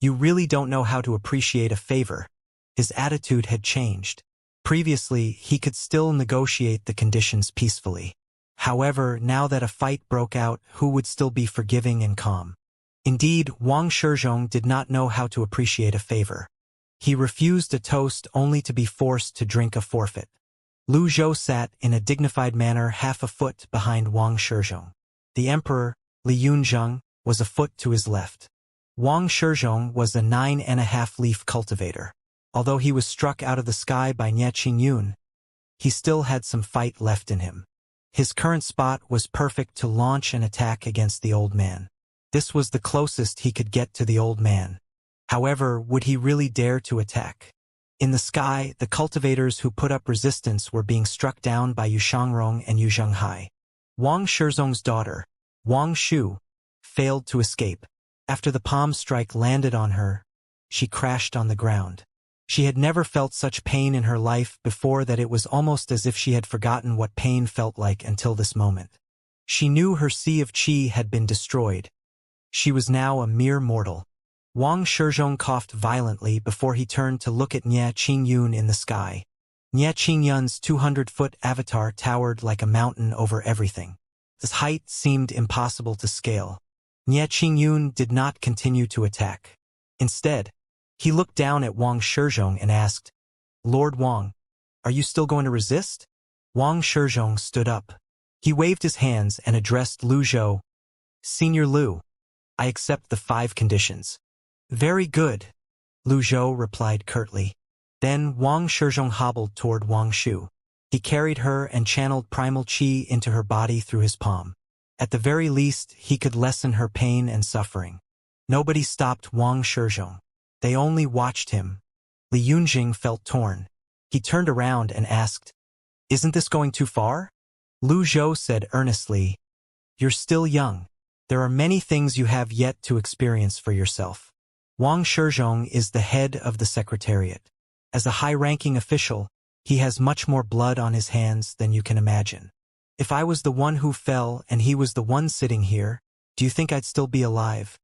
"You really don't know how to appreciate a favor." His attitude had changed. Previously, he could still negotiate the conditions peacefully. However, now that a fight broke out, who would still be forgiving and calm? Indeed, Wang Shizhong did not know how to appreciate a favor. He refused a toast only to be forced to drink a forfeit. Lu Zhou sat in a dignified manner half a foot behind Wang Shizhong. The emperor, Li Yunzheng, was a foot to his left. Wang Shizhong was a 9.5-leaf cultivator. Although he was struck out of the sky by Nie Qingyun, he still had some fight left in him. His current spot was perfect to launch an attack against the old man. This was the closest he could get to the old man. However, would he really dare to attack? In the sky, the cultivators who put up resistance were being struck down by Yu Shangrong and Yu Zhenghai. Wang Shizhong's daughter, Wang Shu, failed to escape. After the palm strike landed on her, she crashed on the ground. She had never felt such pain in her life before that it was almost as if she had forgotten what pain felt like until this moment. She knew her sea of qi had been destroyed. She was now a mere mortal. Wang Shizhong coughed violently before he turned to look at Nie Qingyun in the sky. Nie Qingyun's 200-foot avatar towered like a mountain over everything. His height seemed impossible to scale. Nie Qingyun did not continue to attack. Instead, he looked down at Wang Shizhong and asked, "Lord Wang, are you still going to resist?" Wang Shizhong stood up. He waved his hands and addressed Lu Zhou. "Senior Lu, I accept the 5 conditions." "Very good," Lu Zhou replied curtly. Then Wang Shizhong hobbled toward Wang Shu. He carried her and channeled primal qi into her body through his palm. At the very least, he could lessen her pain and suffering. Nobody stopped Wang Shizhong. They only watched him. Li Yunjing felt torn. He turned around and asked, "Isn't this going too far?" Lu Zhou said earnestly, "You're still young. There are many things you have yet to experience for yourself." Wang Shizhong is the head of the Secretariat. As a high-ranking official, he has much more blood on his hands than you can imagine. If I was the one who fell and he was the one sitting here, do you think I'd still be alive?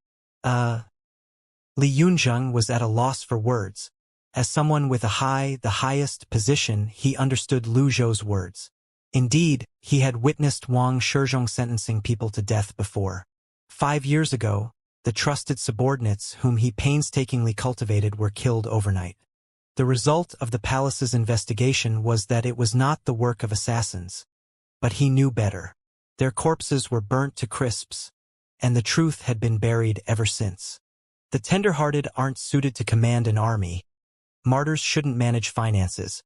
Li Yunzheng was at a loss for words. As someone with the highest position, he understood Lu Zhou's words. Indeed, he had witnessed Wang Shizhong sentencing people to death before. 5 years ago, the trusted subordinates whom he painstakingly cultivated were killed overnight. The result of the palace's investigation was that it was not the work of assassins. But he knew better. Their corpses were burnt to crisps, and the truth had been buried ever since. The tender-hearted aren't suited to command an army. Martyrs shouldn't manage finances.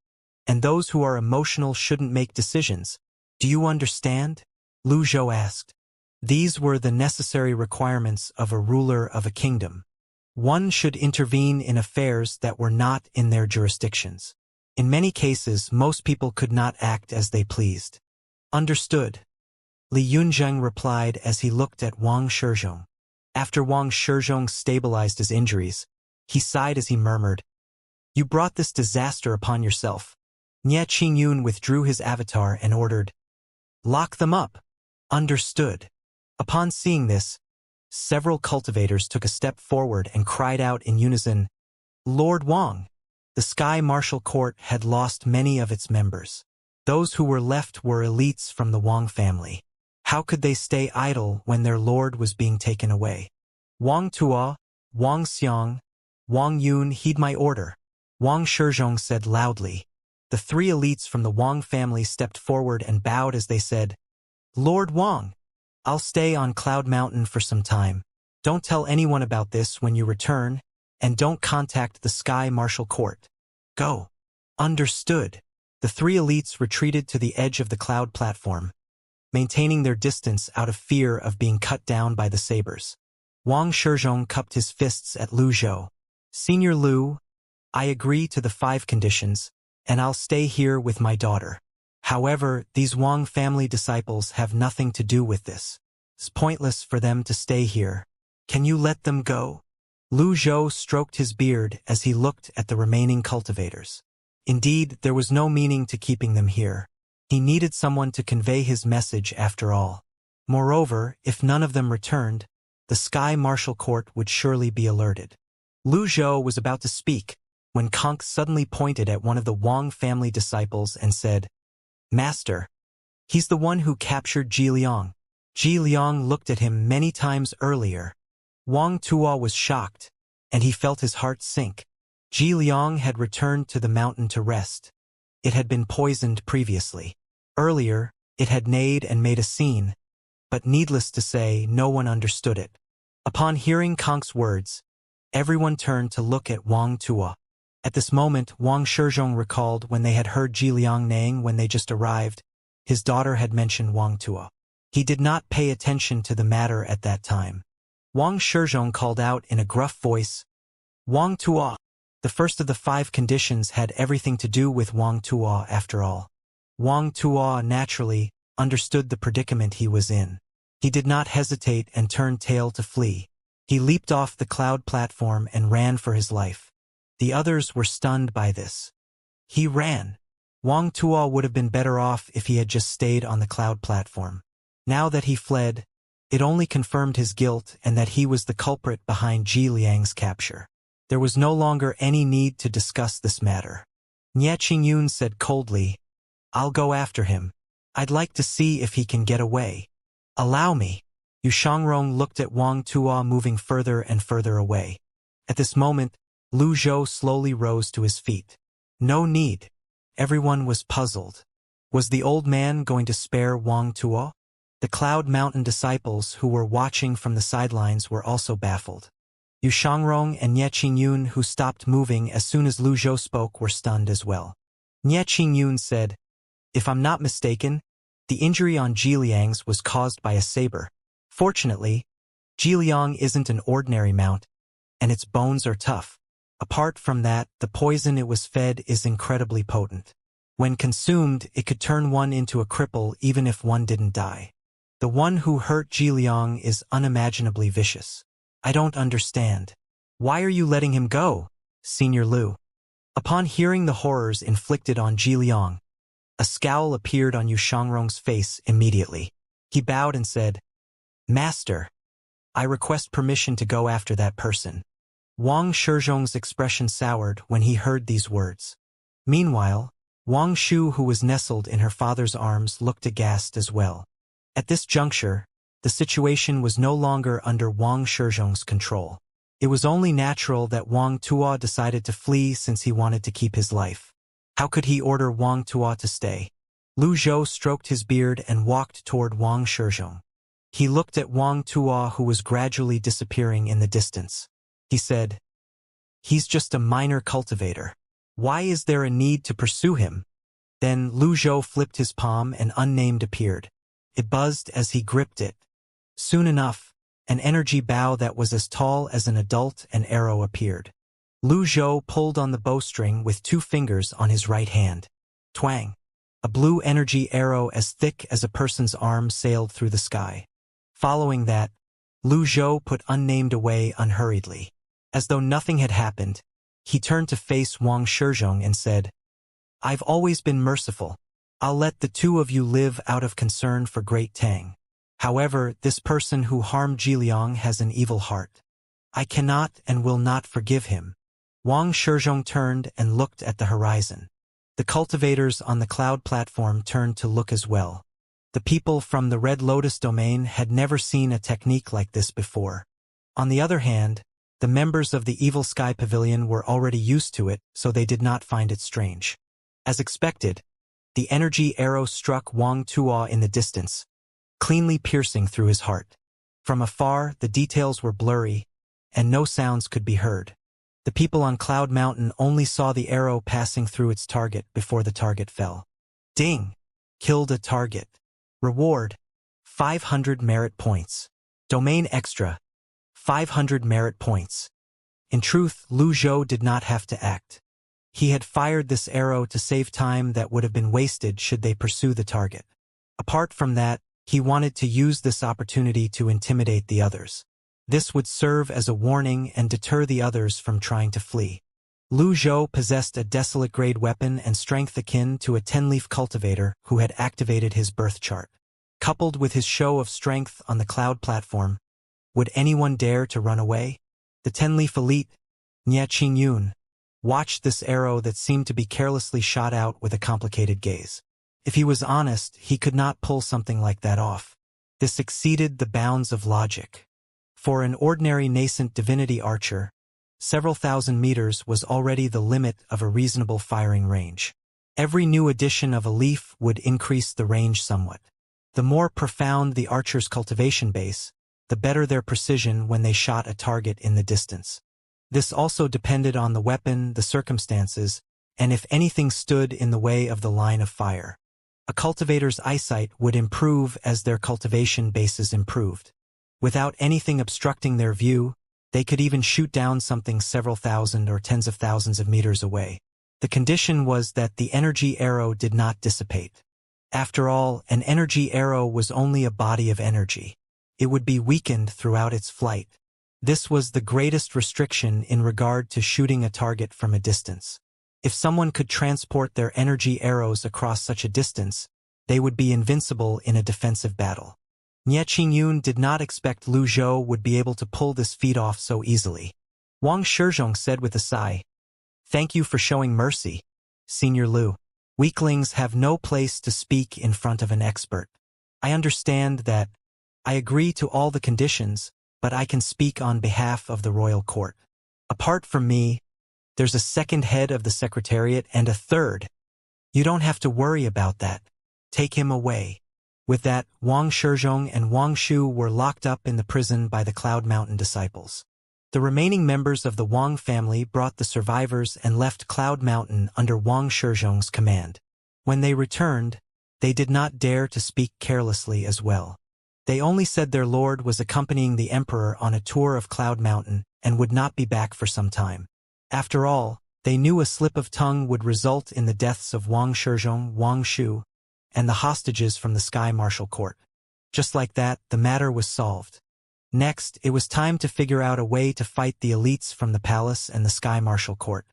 And those who are emotional shouldn't make decisions. Do you understand? Lu Zhou asked. These were the necessary requirements of a ruler of a kingdom. One should intervene in affairs that were not in their jurisdictions. In many cases, most people could not act as they pleased. Understood. Li Yunzheng replied as he looked at Wang Shizhong. After Wang Shizhong stabilized his injuries, he sighed as he murmured, "You brought this disaster upon yourself." Nie Qingyun withdrew his avatar and ordered, "Lock them up." Understood. Upon seeing this, several cultivators took a step forward and cried out in unison, "Lord Wang!" The Sky Martial Court had lost many of its members. Those who were left were elites from the Wang family. How could they stay idle when their lord was being taken away? "Wang Tuo, Wang Xiang, Wang Yun, heed my order," Wang Shizhong said loudly. The 3 elites from the Wang family stepped forward and bowed as they said, "Lord Wang, I'll stay on Cloud Mountain for some time. Don't tell anyone about this when you return, and don't contact the Sky Martial Court. Go." Understood. The 3 elites retreated to the edge of the cloud platform. maintaining their distance out of fear of being cut down by the sabers. Wang Shizhong cupped his fists at Lu Zhou. Senior Lu, I agree to the 5 conditions, and I'll stay here with my daughter. However, these Wang family disciples have nothing to do with this. It's pointless for them to stay here. Can you let them go? Lu Zhou stroked his beard as he looked at the remaining cultivators. Indeed, there was no meaning to keeping them here. He needed someone to convey his message after all. Moreover, if none of them returned, the Sky Martial Court would surely be alerted. Lu Zhou was about to speak when Conk suddenly pointed at one of the Wang family disciples and said, Master, he's the one who captured Ji Liang. Ji Liang looked at him many times earlier. Wang Tuo was shocked, and he felt his heart sink. Ji Liang had returned to the mountain to rest. It had been poisoned previously. Earlier, it had neighed and made a scene, but needless to say, no one understood it. Upon hearing Konk's words, everyone turned to look at Wang Tuo. At this moment, Wang Shizhong recalled when they had heard Ji Liang neighing when they just arrived. His daughter had mentioned Wang Tuo. He did not pay attention to the matter at that time. Wang Shizhong called out in a gruff voice, Wang Tuo. The first of the 5 conditions had everything to do with Wang Tuo after all. Wang Tuo naturally understood the predicament he was in. He did not hesitate and turned tail to flee. He leaped off the cloud platform and ran for his life. The others were stunned by this. He ran. Wang Tuo would have been better off if he had just stayed on the cloud platform. Now that he fled, it only confirmed his guilt and that he was the culprit behind Ji Liang's capture. There was no longer any need to discuss this matter. Nie Qingyun said coldly, I'll go after him. I'd like to see if he can get away. Allow me. Yu Shangrong looked at Wang Tuo moving further and further away. At this moment, Lu Zhou slowly rose to his feet. No need. Everyone was puzzled. Was the old man going to spare Wang Tuo? The Cloud Mountain disciples who were watching from the sidelines were also baffled. Yu Shangrong and Nie Qingyun, who stopped moving as soon as Lu Zhou spoke, were stunned as well. Nie Qingyun said, If I'm not mistaken, the injury on Ji Liang's was caused by a saber. Fortunately, Ji Liang isn't an ordinary mount, and its bones are tough. Apart from that, the poison it was fed is incredibly potent. When consumed, it could turn one into a cripple even if one didn't die. The one who hurt Ji Liang is unimaginably vicious. I don't understand. Why are you letting him go, Senior Lu? Upon hearing the horrors inflicted on Ji Liang, a scowl appeared on Yu Shangrong's face immediately. He bowed and said, Master, I request permission to go after that person. Wang Shizhong's expression soured when he heard these words. Meanwhile, Wang Shu, who was nestled in her father's arms, looked aghast as well. At this juncture, the situation was no longer under Wang Shizhong's control. It was only natural that Wang Tuo decided to flee since he wanted to keep his life. How could he order Wang Tuo to stay? Lu Zhou stroked his beard and walked toward Wang Shizhong. He looked at Wang Tuo, who was gradually disappearing in the distance. He said, He's just a minor cultivator. Why is there a need to pursue him? Then Lu Zhou flipped his palm and Unnamed appeared. It buzzed as he gripped it. Soon enough, an energy bow that was as tall as an adult and arrow appeared. Lu Zhou pulled on the bowstring with 2 fingers on his right hand. Twang! A blue energy arrow as thick as a person's arm sailed through the sky. Following that, Lu Zhou put Unnamed away unhurriedly. As though nothing had happened, he turned to face Wang Shizhong and said, I've always been merciful. I'll let the 2 of you live out of concern for Great Tang. However, this person who harmed Ji Liang has an evil heart. I cannot and will not forgive him. Wang Shizhong turned and looked at the horizon. The cultivators on the cloud platform turned to look as well. The people from the Red Lotus domain had never seen a technique like this before. On the other hand, the members of the Evil Sky Pavilion were already used to it, so they did not find it strange. As expected, the energy arrow struck Wang Tuo in the distance, cleanly piercing through his heart. From afar, the details were blurry, and no sounds could be heard. The people on Cloud Mountain only saw the arrow passing through its target before the target fell. Ding! Killed a target. Reward, 500 merit points. Domain extra, 500 merit points. In truth, Lu Zhou did not have to act. He had fired this arrow to save time that would have been wasted should they pursue the target. Apart from that, he wanted to use this opportunity to intimidate the others. This would serve as a warning and deter the others from trying to flee. Lu Zhou possessed a desolate-grade weapon and strength akin to a 10-leaf cultivator who had activated his birth chart. Coupled with his show of strength on the cloud platform, would anyone dare to run away? The 10-leaf elite, Nie Qingyun, watched this arrow that seemed to be carelessly shot out with a complicated gaze. If he was honest, he could not pull something like that off. This exceeded the bounds of logic. For an ordinary nascent divinity archer, several thousand meters was already the limit of a reasonable firing range. Every new addition of a leaf would increase the range somewhat. The more profound the archer's cultivation base, the better their precision when they shot a target in the distance. This also depended on the weapon, the circumstances, and if anything stood in the way of the line of fire. A cultivator's eyesight would improve as their cultivation bases improved. Without anything obstructing their view, they could even shoot down something several thousand or tens of thousands of meters away. The condition was that the energy arrow did not dissipate. After all, an energy arrow was only a body of energy. It would be weakened throughout its flight. This was the greatest restriction in regard to shooting a target from a distance. If someone could transport their energy arrows across such a distance, they would be invincible in a defensive battle. Nie Qingyun did not expect Lu Zhou would be able to pull this feat off so easily. Wang Shizhong said with a sigh, "Thank you for showing mercy, Senior Lu. Weaklings have no place to speak in front of an expert. I understand that. I agree to all the conditions, but I can speak on behalf of the royal court. Apart from me, there's a second head of the secretariat and a third. You don't have to worry about that. Take him away." With that, Wang Shizhong and Wang Shu were locked up in the prison by the Cloud Mountain disciples. The remaining members of the Wang family brought the survivors and left Cloud Mountain under Wang Shizhong's command. When they returned, they did not dare to speak carelessly as well. They only said their lord was accompanying the emperor on a tour of Cloud Mountain and would not be back for some time. After all, they knew a slip of tongue would result in the deaths of Wang Shizhong, Wang Shu, and the hostages from the Sky Marshal Court. Just like that, the matter was solved. Next, it was time to figure out a way to fight the elites from the palace and the Sky Marshal Court.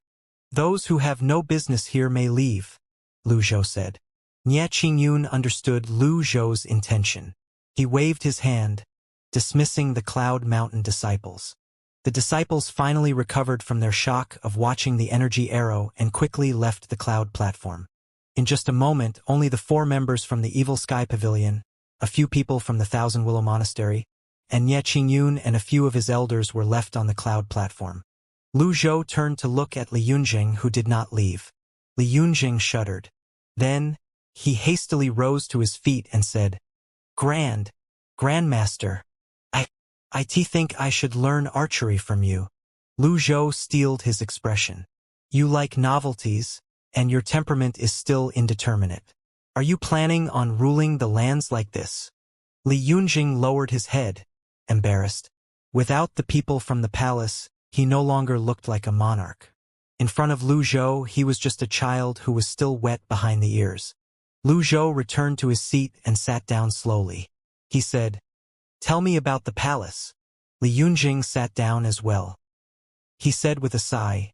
"Those who have no business here may leave," Lu Zhou said. Nie Qingyun understood Lu Zhou's intention. He waved his hand, dismissing the Cloud Mountain disciples. The disciples finally recovered from their shock of watching the energy arrow and quickly left the cloud platform. In just a moment, only the 4 members from the Evil Sky Pavilion, a few people from the Thousand Willow Monastery, and Nie Qingyun and a few of his elders were left on the cloud platform. Lu Zhou turned to look at Li Yunjing, who did not leave. Li Yunjing shuddered. Then, he hastily rose to his feet and said, Grandmaster, I think I should learn archery from you." Lu Zhou steeled his expression. "You like novelties, and your temperament is still indeterminate. Are you planning on ruling the lands like this?" Li Yunjing lowered his head, embarrassed. Without the people from the palace, he no longer looked like a monarch. In front of Lu Zhou, he was just a child who was still wet behind the ears. Lu Zhou returned to his seat and sat down slowly. He said, "Tell me about the palace." Li Yunjing sat down as well. He said with a sigh,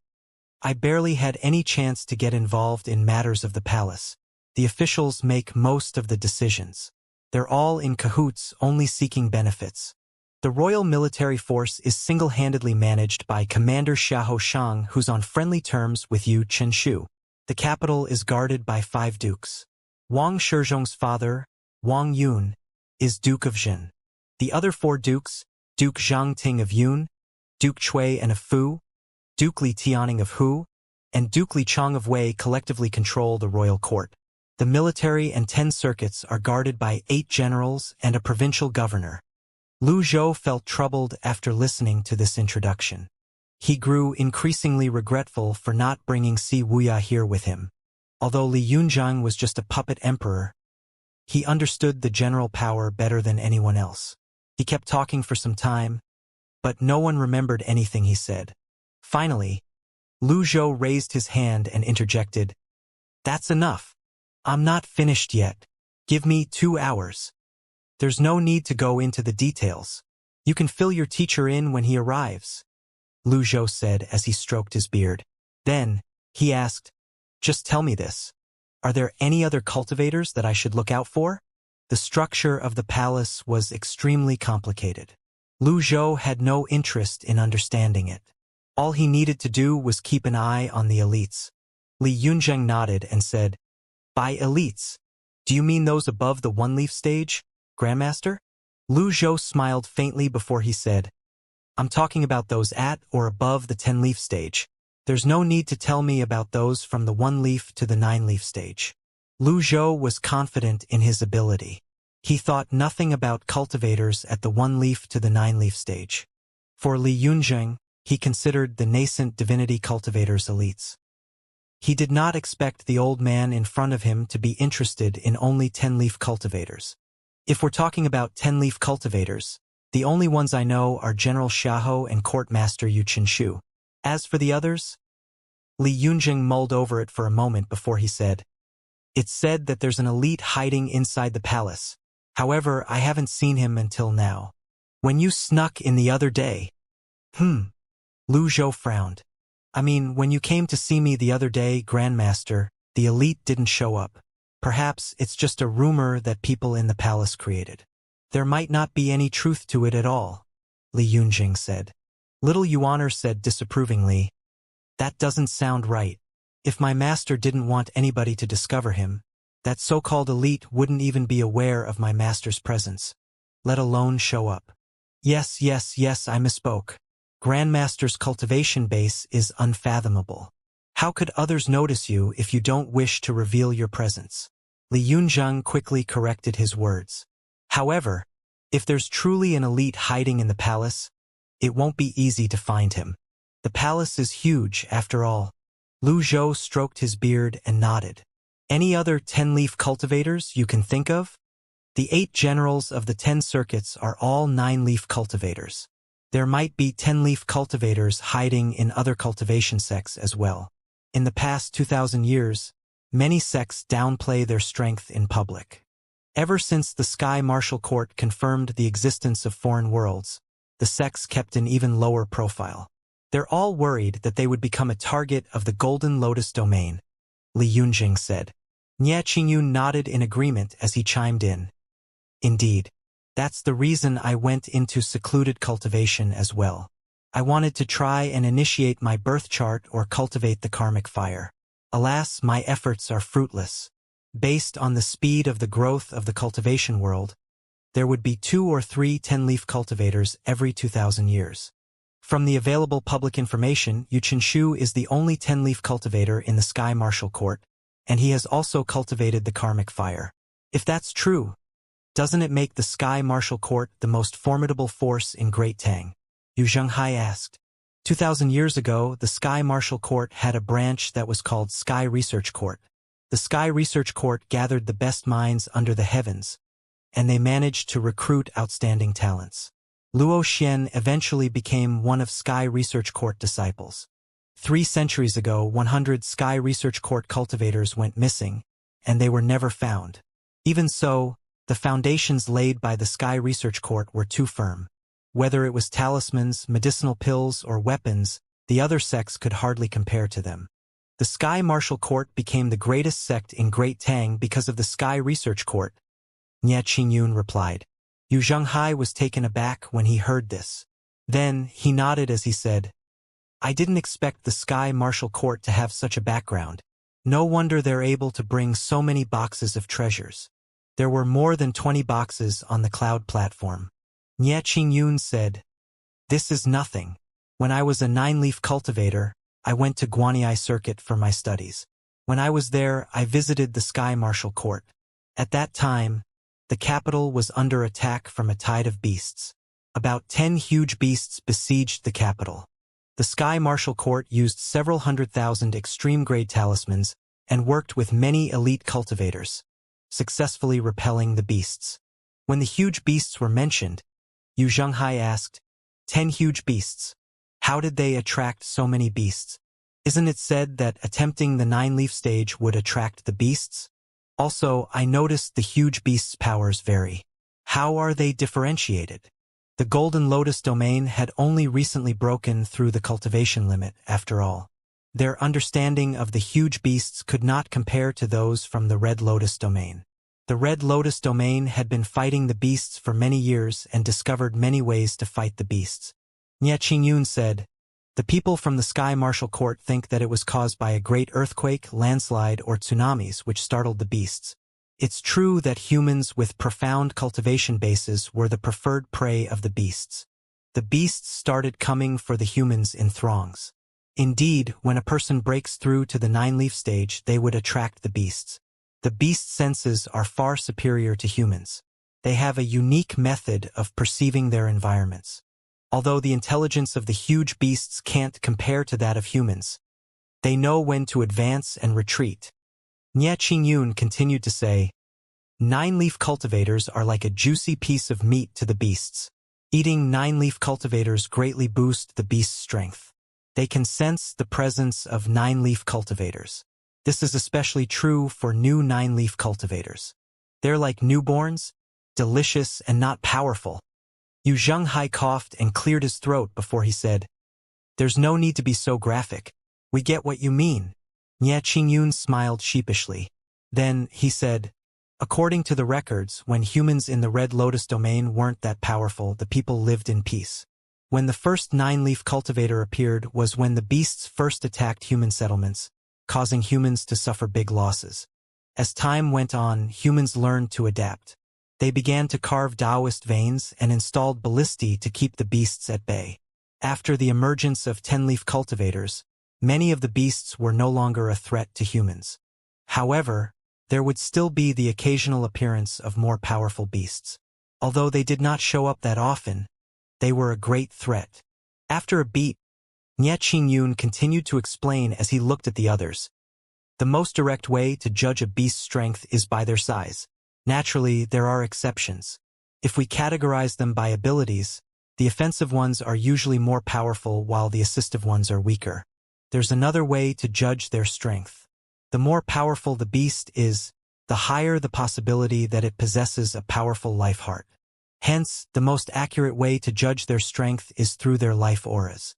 "I barely had any chance to get involved in matters of the palace. The officials make most of the decisions. They're all in cahoots, only seeking benefits. The Royal Military Force is single-handedly managed by Commander Xiahou Shang, who's on friendly terms with Yu Chenshu. The capital is guarded by 5 dukes. Wang Shizhong's father, Wang Yun, is Duke of Jin. The other 4 dukes, Duke Zhang Ting of Yun, Duke Chui and of Fu, Duke Li Tianing of Hu, and Duke Li Chong of Wei collectively control the royal court. The military and 10 circuits are guarded by 8 generals and a provincial governor." Lu Zhou felt troubled after listening to this introduction. He grew increasingly regretful for not bringing Si Wuya here with him. Although Li Yunjing was just a puppet emperor, He understood the general power better than anyone else. He kept talking for some time, but no one remembered anything he said. Finally, Lu Zhou raised his hand and interjected, "That's enough. I'm not finished yet. Give me 2 hours. There's no need to go into the details. You can fill your teacher in when he arrives," Lu Zhou said as he stroked his beard. Then, he asked, "Just tell me this. Are there any other cultivators that I should look out for?" The structure of the palace was extremely complicated. Lu Zhou had no interest in understanding it. All he needed to do was keep an eye on the elites. Li Yunzheng nodded and said, "By elites, do you mean those above the one-leaf stage, Grandmaster?" Lu Zhou smiled faintly before he said, "I'm talking about those at or above the 10-leaf stage. There's no need to tell me about those from the 1-leaf to the 9-leaf stage." Lu Zhou was confident in his ability. He thought nothing about cultivators at the 1-leaf to the 9-leaf stage. For Li Yunzheng, he considered the nascent divinity cultivators elites. He did not expect the old man in front of him to be interested in only 10-leaf cultivators. If we're talking about 10-leaf cultivators, the only ones I know are General Xiahou and Court Master Yu Qinshu. As for the others? Li Yunjing mulled over it for a moment before he said, "It's said that there's an elite hiding inside the palace. However, I haven't seen him until now. When you snuck in the other day..." Lu Zhou frowned. "I mean, when you came to see me the other day, Grandmaster, the elite didn't show up. Perhaps it's just a rumor that people in the palace created. There might not be any truth to it at all," Li Yunjing said. Little Yuaner said disapprovingly, "That doesn't sound right. If my master didn't want anybody to discover him, that so-called elite wouldn't even be aware of my master's presence, let alone show up." Yes, I misspoke. Grandmaster's cultivation base is unfathomable. How could others notice you if you don't wish to reveal your presence?" Li Yunzheng quickly corrected his words. "However, if there's truly an elite hiding in the palace, it won't be easy to find him. The palace is huge, after all." Lu Zhou stroked his beard and nodded. "Any other 10-leaf cultivators you can think of?" The 8 generals of the 10 circuits are all 9-leaf cultivators. There might be 10-leaf cultivators hiding in other cultivation sects as well. In the past 2,000 years, many sects downplay their strength in public. Ever since the Sky Martial Court confirmed the existence of foreign worlds, the sects kept an even lower profile. They're all worried that they would become a target of the Golden Lotus domain, Li Yunjing said. Nie Qingyun nodded in agreement as he chimed in. "Indeed. That's the reason I went into secluded cultivation as well. I wanted to try and initiate my birth chart or cultivate the karmic fire. Alas, my efforts are fruitless. Based on the speed of the growth of the cultivation world, there would be 2 or 3 10-leaf cultivators every 2,000 years. From the available public information, Yu Qinshu is the only 10-leaf cultivator in the Sky Martial Court, and he has also cultivated the karmic fire. If that's true, doesn't it make the Sky Martial Court the most formidable force in Great Tang?" Yu Zhenghai asked. 2,000 years ago, the Sky Martial Court had a branch that was called Sky Research Court. The Sky Research Court gathered the best minds under the heavens, and they managed to recruit outstanding talents. Luo Xian eventually became one of Sky Research Court disciples. 3 centuries ago, 100 Sky Research Court cultivators went missing, and they were never found. Even so, the foundations laid by the Sky Research Court were too firm. Whether it was talismans, medicinal pills, or weapons, the other sects could hardly compare to them. The Sky Martial Court became the greatest sect in Great Tang because of the Sky Research Court, Nie Qingyun replied. Yu Zhenghai was taken aback when he heard this. Then, he nodded as he said, "I didn't expect the Sky Martial Court to have such a background. No wonder they're able to bring so many boxes of treasures." There were more than 20 boxes on the cloud platform. Nie Qingyun said, "This is nothing. When I was a 9-leaf cultivator, I went to Guanyi Circuit for my studies. When I was there, I visited the Sky Martial Court. At that time, the capital was under attack from a tide of beasts. About 10 huge beasts besieged the capital. The Sky Martial Court used several 100,000 extreme-grade talismans and worked with many elite cultivators. successfully repelling the beasts. When the huge beasts were mentioned, Yu Zhenghai asked, 10 huge beasts. How did they attract so many beasts? Isn't it said that attempting the 9-leaf stage would attract the beasts? Also, I noticed the huge beasts' powers vary. How are they differentiated? The Golden Lotus domain had only recently broken through the cultivation limit, after all. Their understanding of the huge beasts could not compare to those from the Red Lotus domain. The Red Lotus domain had been fighting the beasts for many years and discovered many ways to fight the beasts. Nie Qingyun said, the people from the Sky Martial Court think that it was caused by a great earthquake, landslide, or tsunamis which startled the beasts. It's true that humans with profound cultivation bases were the preferred prey of the beasts. The beasts started coming for the humans in throngs. Indeed, when a person breaks through to the 9-leaf stage, they would attract the beasts. The beast senses are far superior to humans. They have a unique method of perceiving their environments. Although the intelligence of the huge beasts can't compare to that of humans, they know when to advance and retreat. Nie Qingyun continued to say, 9-leaf cultivators are like a juicy piece of meat to the beasts. Eating 9-leaf cultivators greatly boost the beast's strength. They can sense the presence of 9-leaf cultivators. This is especially true for new 9-leaf cultivators. They're like newborns, delicious and not powerful. Yu Zhenghai coughed and cleared his throat before he said, there's no need to be so graphic. We get what you mean. Nie Qingyun smiled sheepishly. Then, he said, according to the records, when humans in the Red Lotus domain weren't that powerful, the people lived in peace. When the first 9-leaf cultivator appeared was when the beasts first attacked human settlements, causing humans to suffer big losses. As time went on, humans learned to adapt. They began to carve Taoist veins and installed ballistae to keep the beasts at bay. After the emergence of 10-leaf cultivators, many of the beasts were no longer a threat to humans. However, there would still be the occasional appearance of more powerful beasts. Although they did not show up that often, they were a great threat. After a beat, Nie Qingyun continued to explain as he looked at the others. The most direct way to judge a beast's strength is by their size. Naturally, there are exceptions. If we categorize them by abilities, the offensive ones are usually more powerful while the assistive ones are weaker. There's another way to judge their strength. The more powerful the beast is, the higher the possibility that it possesses a powerful life heart. Hence, the most accurate way to judge their strength is through their life auras.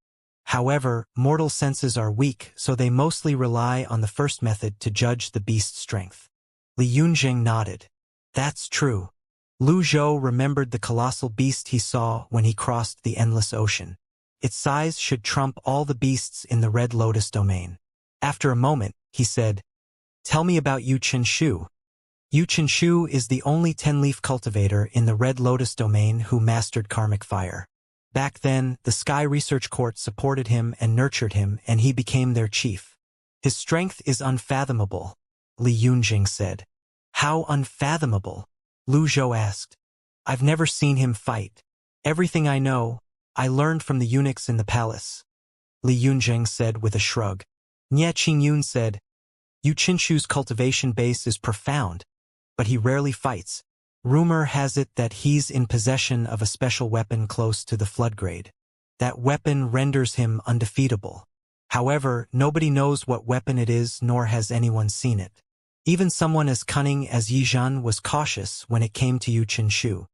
However, mortal senses are weak, so they mostly rely on the first method to judge the beast's strength. Li Yunjing nodded. That's true. Lu Zhou remembered the colossal beast he saw when he crossed the endless ocean. Its size should trump all the beasts in the Red Lotus domain. After a moment, he said, tell me about Yu Qinshu. Yu Qinshu is the only 10-leaf cultivator in the Red Lotus domain who mastered karmic fire. Back then, the Sky Research Court supported him and nurtured him, and he became their chief. His strength is unfathomable, Li Yunjing said. How unfathomable? Lu Zhou asked. I've never seen him fight. Everything I know, I learned from the eunuchs in the palace. Li Yunjing said with a shrug. Nie Qingyun said, Yu Qinshu's cultivation base is profound, but he rarely fights. Rumor has it that he's in possession of a special weapon close to the flood grade. That weapon renders him undefeatable. However, nobody knows what weapon it is, nor has anyone seen it. Even someone as cunning as Yizhan was cautious when it came to Yu Qinshu.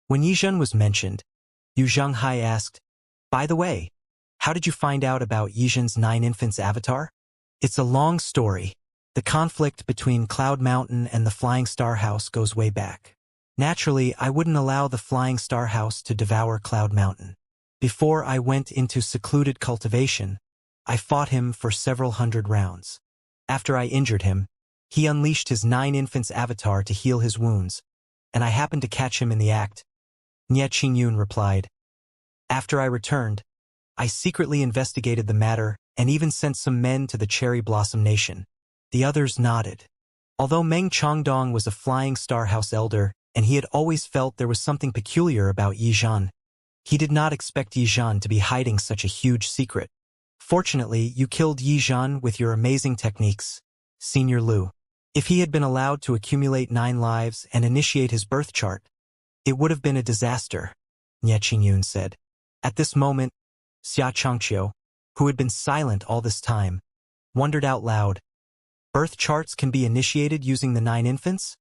When Yizhan was mentioned, Yu Zhenghai asked, by the way, how did you find out about Yizhan's 9 infants avatar? It's a long story. The conflict between Cloud Mountain and the Flying Star House goes way back. Naturally, I wouldn't allow the Flying Star House to devour Cloud Mountain. Before I went into secluded cultivation, I fought him for several hundred rounds. After I injured him, he unleashed his 9 infants avatar to heal his wounds, and I happened to catch him in the act. Nie Qingyun replied. After I returned, I secretly investigated the matter and even sent some men to the Cherry Blossom Nation. The others nodded. Although Meng Chongdong was a Flying Star House elder, and he had always felt there was something peculiar about Yizhan, he did not expect Yizhan to be hiding such a huge secret. Fortunately, you killed Yizhan with your amazing techniques, Senior Lu. If he had been allowed to accumulate 9 lives and initiate his birth chart, it would have been a disaster, Xianxia said. At this moment, Xianxia, who had been silent all this time, wondered out loud, birth charts can be initiated using the 9 infants?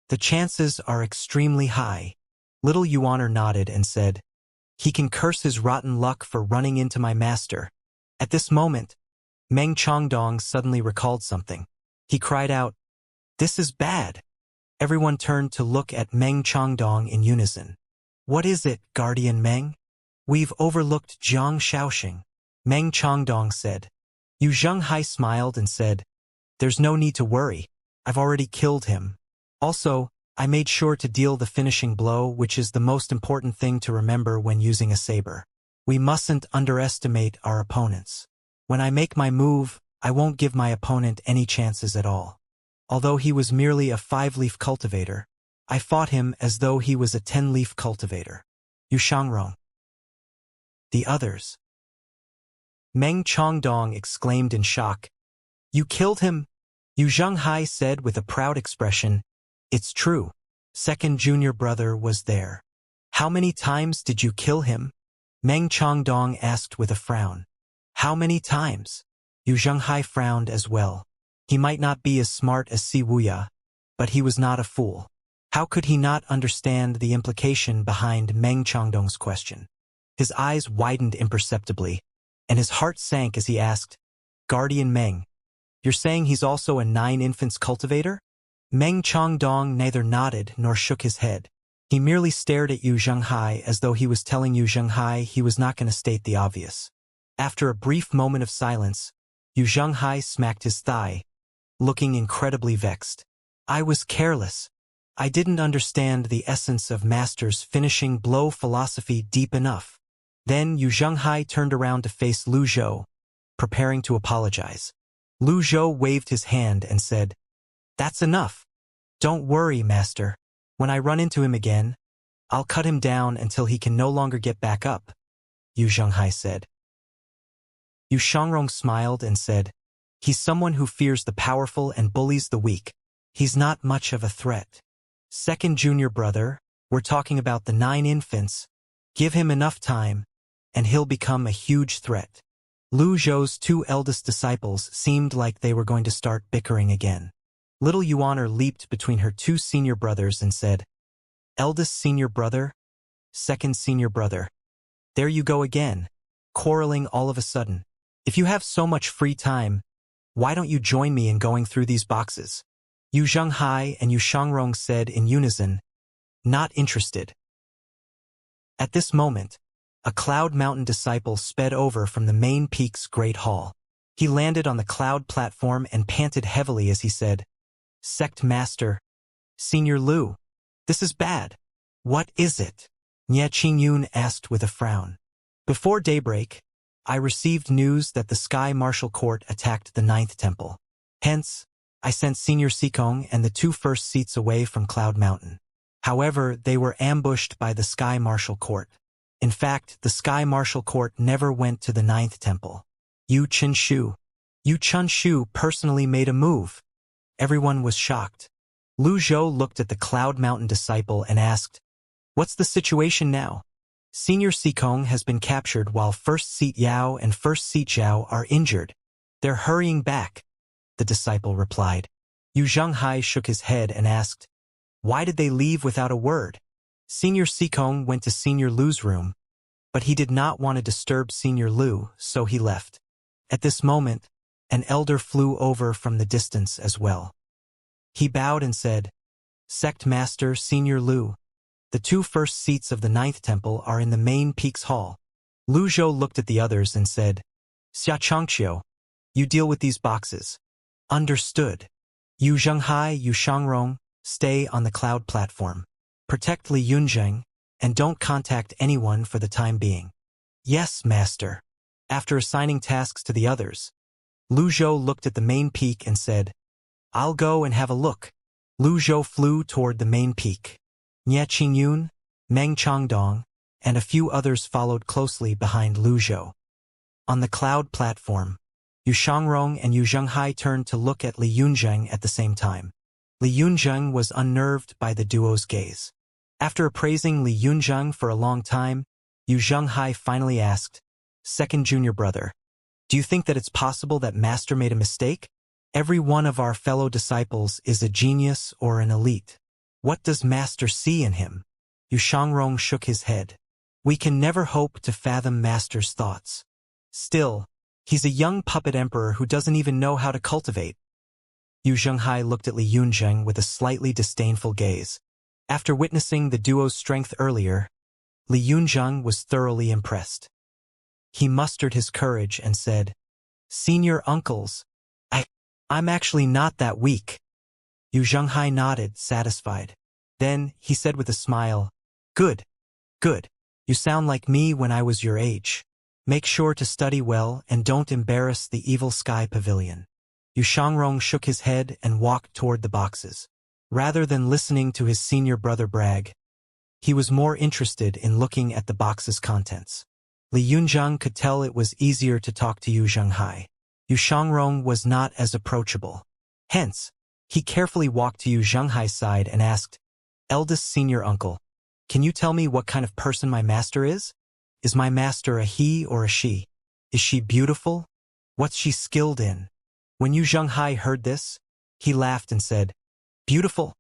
The chances are extremely high. Little Yuan nodded and said, he can curse his rotten luck for running into my master. At this moment, Meng Chongdong suddenly recalled something. He cried out, this is bad. Everyone turned to look at Meng Chongdong in unison. What is it, Guardian Meng? We've overlooked Jiang Shaoxing, Meng Chongdong said. Yu Zhenghai smiled and said, there's no need to worry. I've already killed him. Also, I made sure to deal the finishing blow, which is the most important thing to remember when using a saber. We mustn't underestimate our opponents. When I make my move, I won't give my opponent any chances at all. Although he was merely a 5-leaf cultivator, I fought him as though he was a 10-leaf cultivator. Yu Shangrong. The others. Meng Chongdong exclaimed in shock. You killed him? Yu Zhenghai said with a proud expression. It's true. Second junior brother was there. How many times did you kill him? Meng Chongdong asked with a frown. How many times? Yu Zhenghai frowned as well. He might not be as smart as Si Wuya, but he was not a fool. How could he not understand the implication behind Meng Chongdong's question? His eyes widened imperceptibly, and his heart sank as he asked, Guardian Meng, you're saying he's also a 9 infants cultivator? Meng Chongdong neither nodded nor shook his head. He merely stared at Yu Zhenghai as though he was telling Yu Zhenghai he was not going to state the obvious. After a brief moment of silence, Yu Zhenghai smacked his thigh, looking incredibly vexed. I was careless. I didn't understand the essence of Master's finishing blow philosophy deep enough. Then Yu Zhenghai turned around to face Lu Zhou, preparing to apologize. Lu Zhou waved his hand and said, That's enough. Don't worry, Master. When I run into him again, I'll cut him down until he can no longer get back up, Yu Zhenghai said. Yu Shangrong smiled and said, He's someone who fears the powerful and bullies the weak. He's not much of a threat. Second junior brother, we're talking about the 9 infants. Give him enough time, and he'll become a huge threat. Lu Zhou's 2 eldest disciples seemed like they were going to start bickering again. Little Yuaner leaped between her 2 senior brothers and said, Eldest senior brother, second senior brother. There you go again, quarreling all of a sudden. If you have so much free time, why don't you join me in going through these boxes? Yu Zhenghai and Yu Shangrong said in unison, Not interested. At this moment, a Cloud Mountain disciple sped over from the main peak's great hall. He landed on the cloud platform and panted heavily as he said, Sect Master, Senior Lu, this is bad. What is it? Xianxia asked with a frown. Before daybreak, I received news that the Sky Martial Court attacked the 9th temple. Hence, I sent Senior Sikong and the 2 first seats away from Cloud Mountain. However, they were ambushed by the Sky Martial Court. In fact, the Sky Martial Court never went to the 9th temple. Yu Chunshu personally made a move. Everyone was shocked. Lu Zhou looked at the Cloud Mountain disciple and asked, What's the situation now? Senior Sikong has been captured while First Seat Yao and First Seat Zhao are injured. They're hurrying back, the disciple replied. Yu Zhenghai shook his head and asked, Why did they leave without a word? Senior Sikong went to Senior Lu's room, but he did not want to disturb Senior Lu, so he left. At this moment, an elder flew over from the distance as well. He bowed and said, Sect Master Senior Lu, the 2 first seats of the 9th temple are in the main peak's hall. Lu Zhou looked at the others and said, Xianxia, you deal with these boxes. Understood. Yu Zhenghai, Yu Shangrong, stay on the cloud platform. Protect Li Yunzheng, and don't contact anyone for the time being. Yes, Master. After assigning tasks to the others, Lu Zhou looked at the main peak and said, I'll go and have a look. Lu Zhou flew toward the main peak. Xianxia, Meng Chongdong, and a few others followed closely behind Lu Zhou. On the cloud platform, Yu Shangrong and Yu Zhenghai turned to look at Li Yunzheng at the same time. Li Yunzheng was unnerved by the duo's gaze. After appraising Li Yunzheng for a long time, Yu Zhenghai finally asked, "Second junior brother, do you think that it's possible that Master made a mistake? Every one of our fellow disciples is a genius or an elite. What does Master see in him?" Yu Shangrong shook his head. "We can never hope to fathom Master's thoughts. Still, he's a young puppet emperor who doesn't even know how to cultivate." Yu Zhenghai looked at Li Yunzheng with a slightly disdainful gaze. After witnessing the duo's strength earlier, Li Yunzheng was thoroughly impressed. He mustered his courage and said, "Senior uncles, I'm actually not that weak." Yu Zhenghai nodded, satisfied. Then he said with a smile, "Good, good. You sound like me when I was your age. Make sure to study well and don't embarrass the Evil Sky Pavilion." Yu Shangrong shook his head and walked toward the boxes. Rather than listening to his senior brother brag, he was more interested in looking at the box's contents. Li Yunzheng could tell it was easier to talk to Yu Zhenghai. Yu Shangrong was not as approachable. Hence, he carefully walked to Yu Zhenghai's side and asked, "Eldest senior uncle, can you tell me what kind of person my master is? Is my master a he or a she? Is she beautiful? What's she skilled in?" When Yu Zhenghai heard this, he laughed and said, "Beautiful?"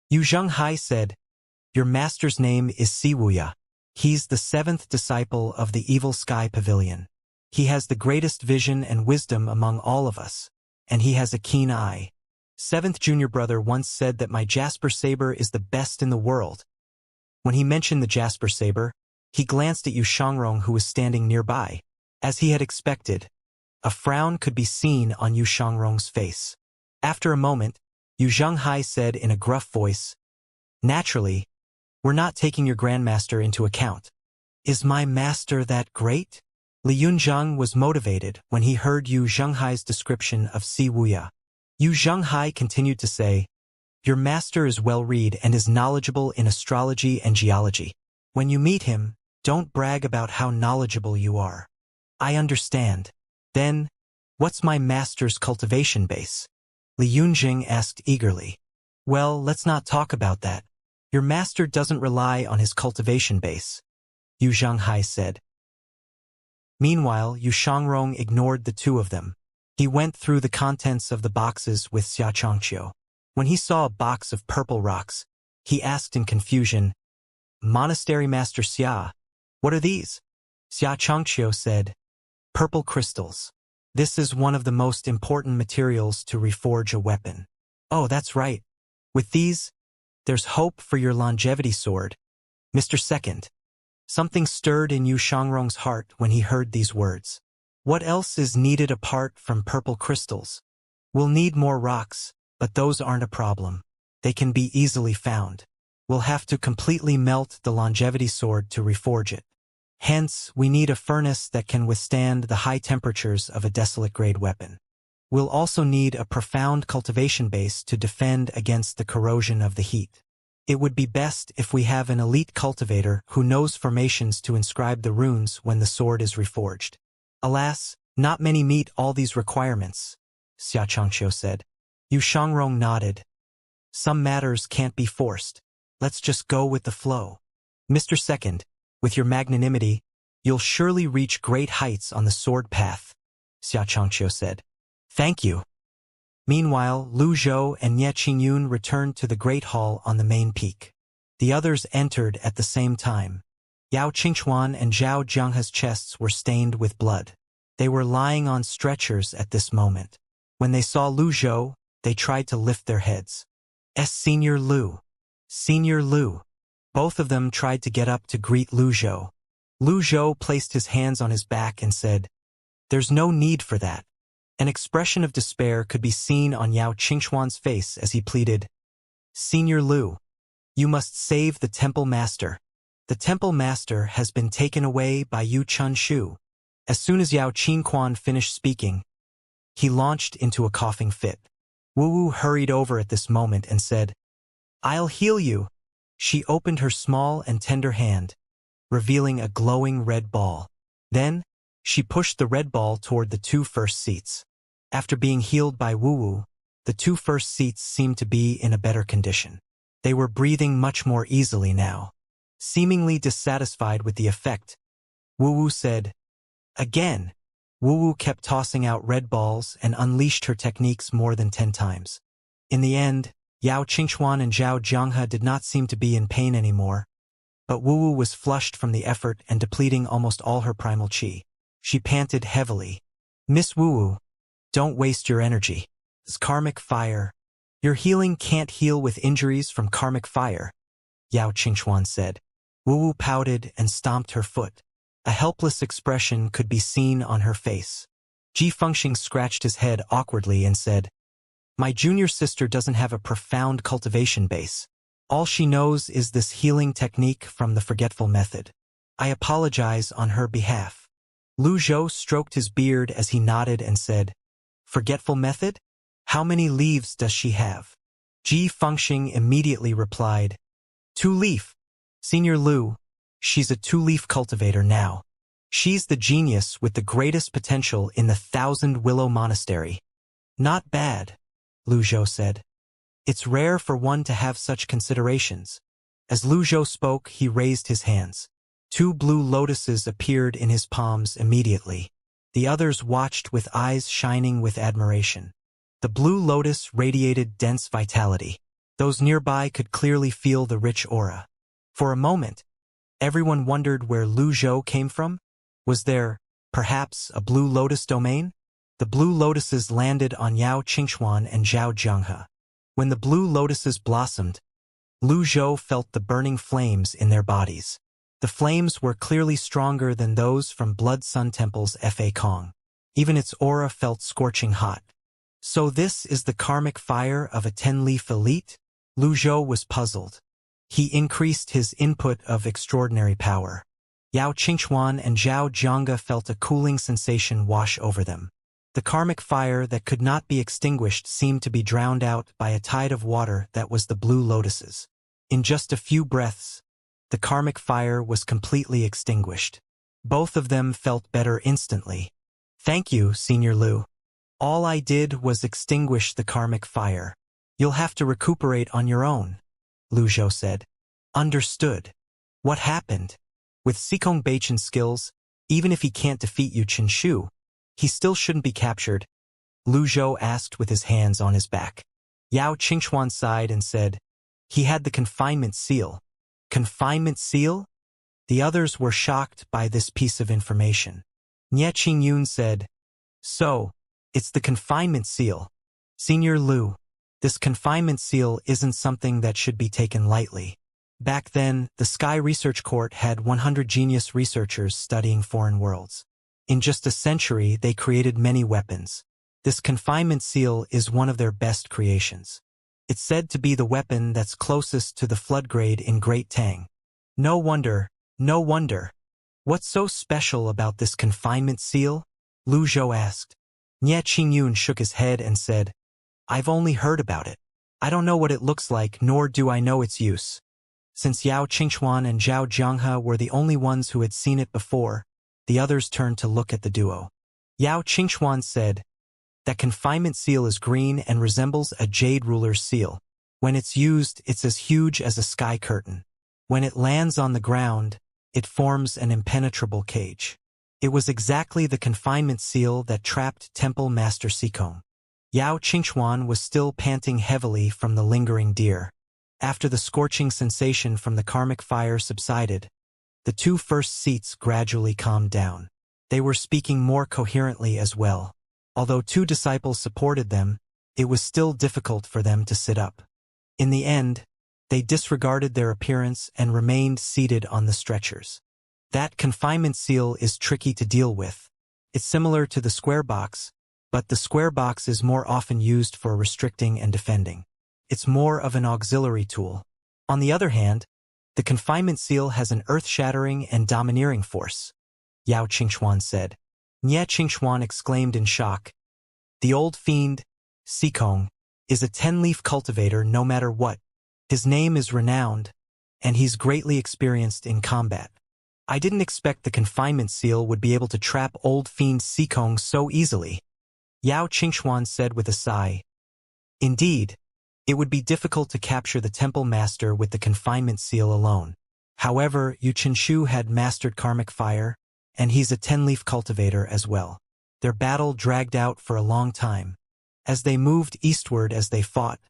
Yu Zhenghai said, "Your master's name is Wuxia. He's the 7th disciple of the Evil Sky Pavilion. He has the greatest vision and wisdom among all of us, and he has a keen eye. 7th junior brother once said that my Jasper Saber is the best in the world." When he mentioned the Jasper Saber, he glanced at Yu Shangrong, who was standing nearby. As he had expected, a frown could be seen on Yu Shangrong's face. After a moment, Yu Zhenghai said in a gruff voice, "Naturally, we're not taking your grandmaster into account. Is my master that great?" Li Yunzheng was motivated when he heard Yu Zhenghai's description of Wuxia. Yu Zhenghai continued to say, "Your master is well-read and is knowledgeable in astrology and geology. When you meet him, don't brag about how knowledgeable you are." "I understand. Then, what's my master's cultivation base?" Li Yunzheng asked eagerly. "Well, let's not talk about that. Your master doesn't rely on his cultivation base," Yu Zhenghai said. Meanwhile, Yu Shangrong ignored the two of them. He went through the contents of the boxes with Xianxia. When he saw a box of purple rocks, he asked in confusion, "Monastery Master Xia, what are these?" Xianxia said, "Purple crystals. This is one of the most important materials to reforge a weapon." "Oh, that's right. With these, there's hope for your longevity sword, Mr. Second." Something stirred in Yu Shangrong's heart when he heard these words. What else is needed apart from purple crystals? "We'll need more rocks, but those aren't a problem. They can be easily found. We'll have to completely melt the longevity sword to reforge it. Hence, we need a furnace that can withstand the high temperatures of a desolate-grade weapon. We'll also need a profound cultivation base to defend against the corrosion of the heat. It would be best if we have an elite cultivator who knows formations to inscribe the runes when the sword is reforged." "Alas, not many meet all these requirements," Xianxia said. Yu Shangrong nodded. "Some matters can't be forced. Let's just go with the flow. Mr. Second, with your magnanimity, you'll surely reach great heights on the sword path," Xianxia said. "Thank you." Meanwhile, Lu Zhou and Nie Qingyun returned to the Great Hall on the main peak. The others entered at the same time. Yao Qingchuan and Zhao Jianghe's chests were stained with blood. They were lying on stretchers at this moment. When they saw Lu Zhou, they tried to lift their heads. Senior Lu. Senior Lu." Both of them tried to get up to greet Lu Zhou. Lu Zhou placed his hands on his back and said, "There's no need for that." An expression of despair could be seen on Yao Qingchuan's face as he pleaded, "Senior Lu, you must save the Temple Master. The Temple Master has been taken away by Yu Chunshu." As soon as Yao Qingquan finished speaking, he launched into a coughing fit. Wu Wu hurried over at this moment and said, "I'll heal you." She opened her small and tender hand, revealing a glowing red ball. Then, she pushed the red ball toward the two first seats. After being healed by Wu Wu, The two first seats seemed to be in a better condition. They were breathing much more easily now. Seemingly dissatisfied with the effect, Wu said, "Again." Wu kept tossing out red balls and unleashed her techniques more than 10 times. In the end, Yao Qingchuan and Zhao Jianghe did not seem to be in pain anymore, but Wu was flushed from the effort and depleting almost all her primal qi. She panted heavily. "Miss Wu, don't waste your energy. It's karmic fire. Your healing can't heal with injuries from karmic fire," Yao Qingchuan said. Wu pouted and stomped her foot. A helpless expression could be seen on her face. Ji Fengxing scratched his head awkwardly and said, "My junior sister doesn't have a profound cultivation base. All she knows is this healing technique from the forgetful method. I apologize on her behalf." Lu Zhou stroked his beard as he nodded and said, "Forgetful method? How many leaves does she have?" Ji Fengxing immediately replied, "2-leaf. Senior Lu, she's a 2-leaf cultivator now. She's the genius with the greatest potential in the 1,000 Willow Monastery." "Not bad," Lu Zhou said. "It's rare for one to have such considerations." As Lu Zhou spoke, he raised his hands. 2 blue lotuses appeared in his palms immediately. The others watched with eyes shining with admiration. The blue lotus radiated dense vitality. Those nearby could clearly feel the rich aura. For a moment, everyone wondered where Lu Zhou came from. Was there, perhaps, a blue lotus domain? The blue lotuses landed on Yao Qingchuan and Zhao Jianghe. When the blue lotuses blossomed, Lu Zhou felt the burning flames in their bodies. The flames were clearly stronger than those from Blood Sun Temple's Fa Kong. Even its aura felt scorching hot. So this is the karmic fire of a 10-leaf elite? Lu Zhou was puzzled. He increased his input of extraordinary power. Yao Qingchuan and Zhao Jianghe felt a cooling sensation wash over them. The karmic fire that could not be extinguished seemed to be drowned out by a tide of water that was the blue lotuses. In just a few breaths, the karmic fire was completely extinguished. Both of them felt better instantly. "Thank you, Senior Lu. All I did was extinguish the karmic fire. You'll have to recuperate on your own," Lu Zhou said. "Understood. What happened? With Xikong Beichen's skills, even if he can't defeat Yu Qinshu, he still shouldn't be captured?" Lu Zhou asked with his hands on his back. Yao Qingchuan sighed and said, "He had the confinement seal." "Confinement seal?" The others were shocked by this piece of information. Nie Qingyun said, "So, it's the confinement seal. Senior Lu, this confinement seal isn't something that should be taken lightly. Back then, the Sky Research Court had 100 genius researchers studying foreign worlds. In just a century, they created many weapons. This confinement seal is one of their best creations. It's said to be the weapon that's closest to the flood grade in Great Tang. No wonder, no wonder. What's so special about this confinement seal?" Lu Zhou asked. Nie Qingyun shook his head and said, "I've only heard about it. I don't know what it looks like, nor do I know its use." Since Yao Qingchuan and Zhao Jianghe were the only ones who had seen it before, the others turned to look at the duo. Yao Qingchuan said, "That confinement seal is green and resembles a jade ruler's seal. When it's used, it's as huge as a sky curtain. When it lands on the ground, it forms an impenetrable cage. It was exactly the confinement seal that trapped Temple Master Xikong." Yao Qingchuan was still panting heavily from the lingering deer. After the scorching sensation from the karmic fire subsided, the 2 first seats gradually calmed down. They were speaking more coherently as well. Although 2 disciples supported them, it was still difficult for them to sit up. In the end, they disregarded their appearance and remained seated on the stretchers. That confinement seal is tricky to deal with. It's similar to the square box, but the square box is more often used for restricting and defending. It's more of an auxiliary tool. On the other hand, the confinement seal has an earth-shattering and domineering force, Yao Qingchuan said. Nie Qingchuan exclaimed in shock. "The old fiend, Xikong, is a 10-leaf cultivator no matter what. His name is renowned, and he's greatly experienced in combat. I didn't expect the confinement seal would be able to trap old fiend Xikong so easily," Yao Qingchuan said with a sigh. Indeed, it would be difficult to capture the Temple Master with the confinement seal alone. However, Yu Qinshu had mastered karmic fire, and he's a 10-leaf cultivator as well. Their battle dragged out for a long time. As they moved eastward as they fought,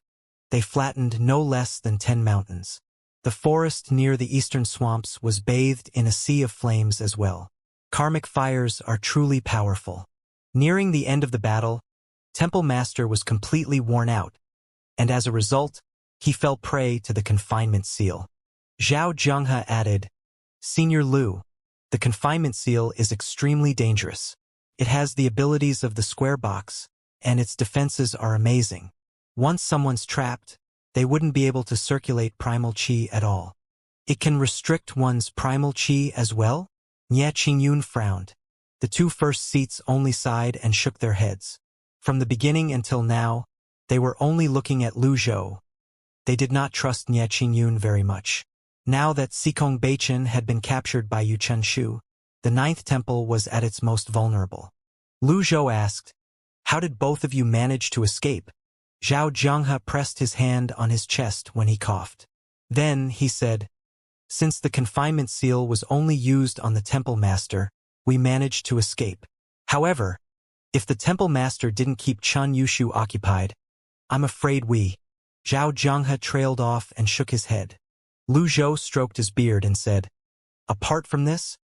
they flattened no less than 10 mountains. The forest near the eastern swamps was bathed in a sea of flames as well. Karmic fires are truly powerful. Nearing the end of the battle, Temple Master was completely worn out, and as a result, he fell prey to the confinement seal. Zhao Zhenghe added, Senior Lu, the confinement seal is extremely dangerous. It has the abilities of the square box, and its defenses are amazing. Once someone's trapped, they wouldn't be able to circulate primal qi at all. It can restrict one's primal qi as well? Nie Qingyun frowned. The two first seats only sighed and shook their heads. From the beginning until now, they were only looking at Lu Zhou. They did not trust Nie Qingyun very much. Now that Xikong Beichen had been captured by Yu Qinshu, the ninth temple was at its most vulnerable. Lu Zhou asked, How did both of you manage to escape? Zhao Zhenghe pressed his hand on his chest when he coughed. Then, he said, Since the confinement seal was only used on the temple master, we managed to escape. However, if the temple master didn't keep Chun Yushu occupied, I'm afraid we. Zhao Zhenghe trailed off and shook his head. Lu Zhou stroked his beard and said, Apart from this,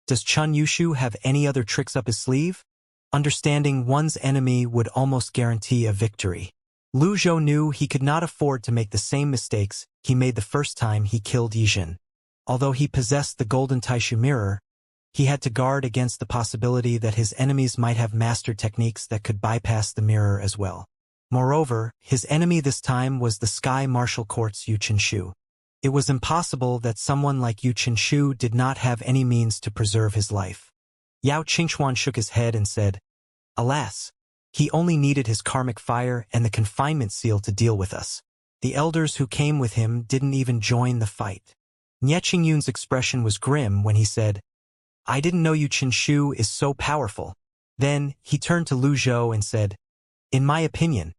does Chun Yushu have any other tricks up his sleeve? Understanding one's enemy would almost guarantee a victory. Lu Zhou knew he could not afford to make the same mistakes he made the first time he killed Yijin. Although he possessed the golden Taishu mirror, he had to guard against the possibility that his enemies might have mastered techniques that could bypass the mirror as well. Moreover, his enemy this time was the Sky Martial Court's Yu Qinshu. It was impossible that someone like Yu Qinshu did not have any means to preserve his life. Yao Qingxuan shook his head and said, Alas, he only needed his karmic fire and the confinement seal to deal with us. The elders who came with him didn't even join the fight. Nie Qingyun's expression was grim when he said, I didn't know Yu Qinshu is so powerful. Then, he turned to Lu Zhou and said, In my opinion,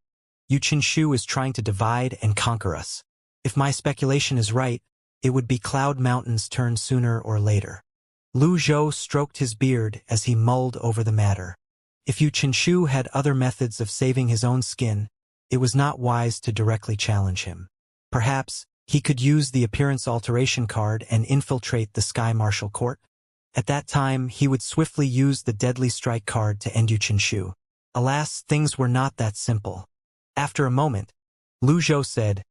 Yu Qinshu is trying to divide and conquer us. If my speculation is right, it would be Cloud Mountain's turn sooner or later. Lu Zhou stroked his beard as he mulled over the matter. If Yu Qinshu had other methods of saving his own skin, it was not wise to directly challenge him. Perhaps, he could use the appearance alteration card and infiltrate the Sky Martial Court. At that time, he would swiftly use the Deadly Strike card to end Yu Qinshu. Alas, things were not that simple. After a moment, Lu Zhou said,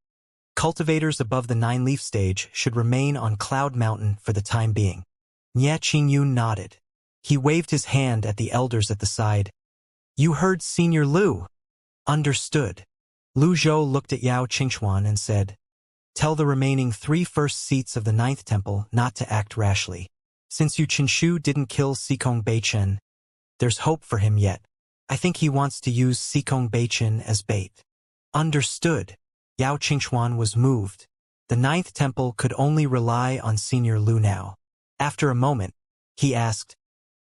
Cultivators above the 9-leaf stage should remain on Cloud Mountain for the time being. Nie Qingyun nodded. He waved his hand at the elders at the side. You heard Senior Lu. Understood. Lu Zhou looked at Yao Qingxuan and said, Tell the remaining 3 first seats of the 9th temple not to act rashly. Since Yu Qinshu didn't kill Xikong Beichen, there's hope for him yet. I think he wants to use Xikong Beichen as bait. Understood. Yao Qingxuan was moved. The 9th temple could only rely on Senior Lu now. After a moment, he asked,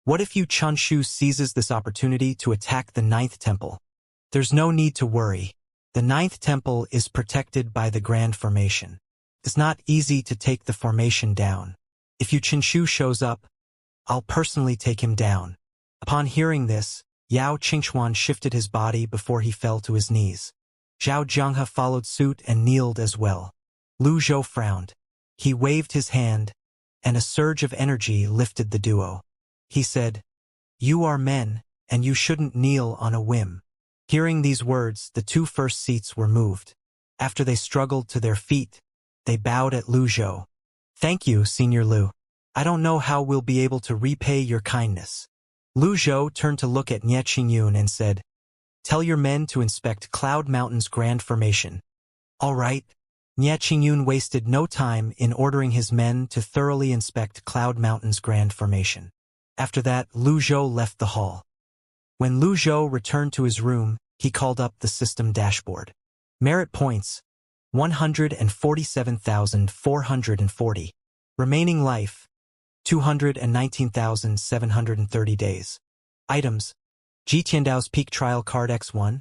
What if Yu Qinshu seizes this opportunity to attack the 9th temple? There's no need to worry. The 9th temple is protected by the Grand Formation. It's not easy to take the formation down. If Yu Qinshu shows up, I'll personally take him down. Upon hearing this, Yao Qingxuan shifted his body before he fell to his knees. Zhao Zhenghe followed suit and kneeled as well. Lu Zhou frowned. He waved his hand, and a surge of energy lifted the duo. He said, You are men, and you shouldn't kneel on a whim. Hearing these words, the 2 first seats were moved. After they struggled to their feet, they bowed at Lu Zhou. Thank you, Senior Lu. I don't know how we'll be able to repay your kindness. Lu Zhou turned to look at Nie Qingyun and said, Tell your men to inspect Cloud Mountain's Grand Formation. All right. Nie Qingyun wasted no time in ordering his men to thoroughly inspect Cloud Mountain's Grand Formation. After that, Lu Zhou left the hall. When Lu Zhou returned to his room, he called up the system dashboard. Merit points, 147,440. Remaining life, 219,730 days. Items, Ji Tiandao's Peak Trial Card X1,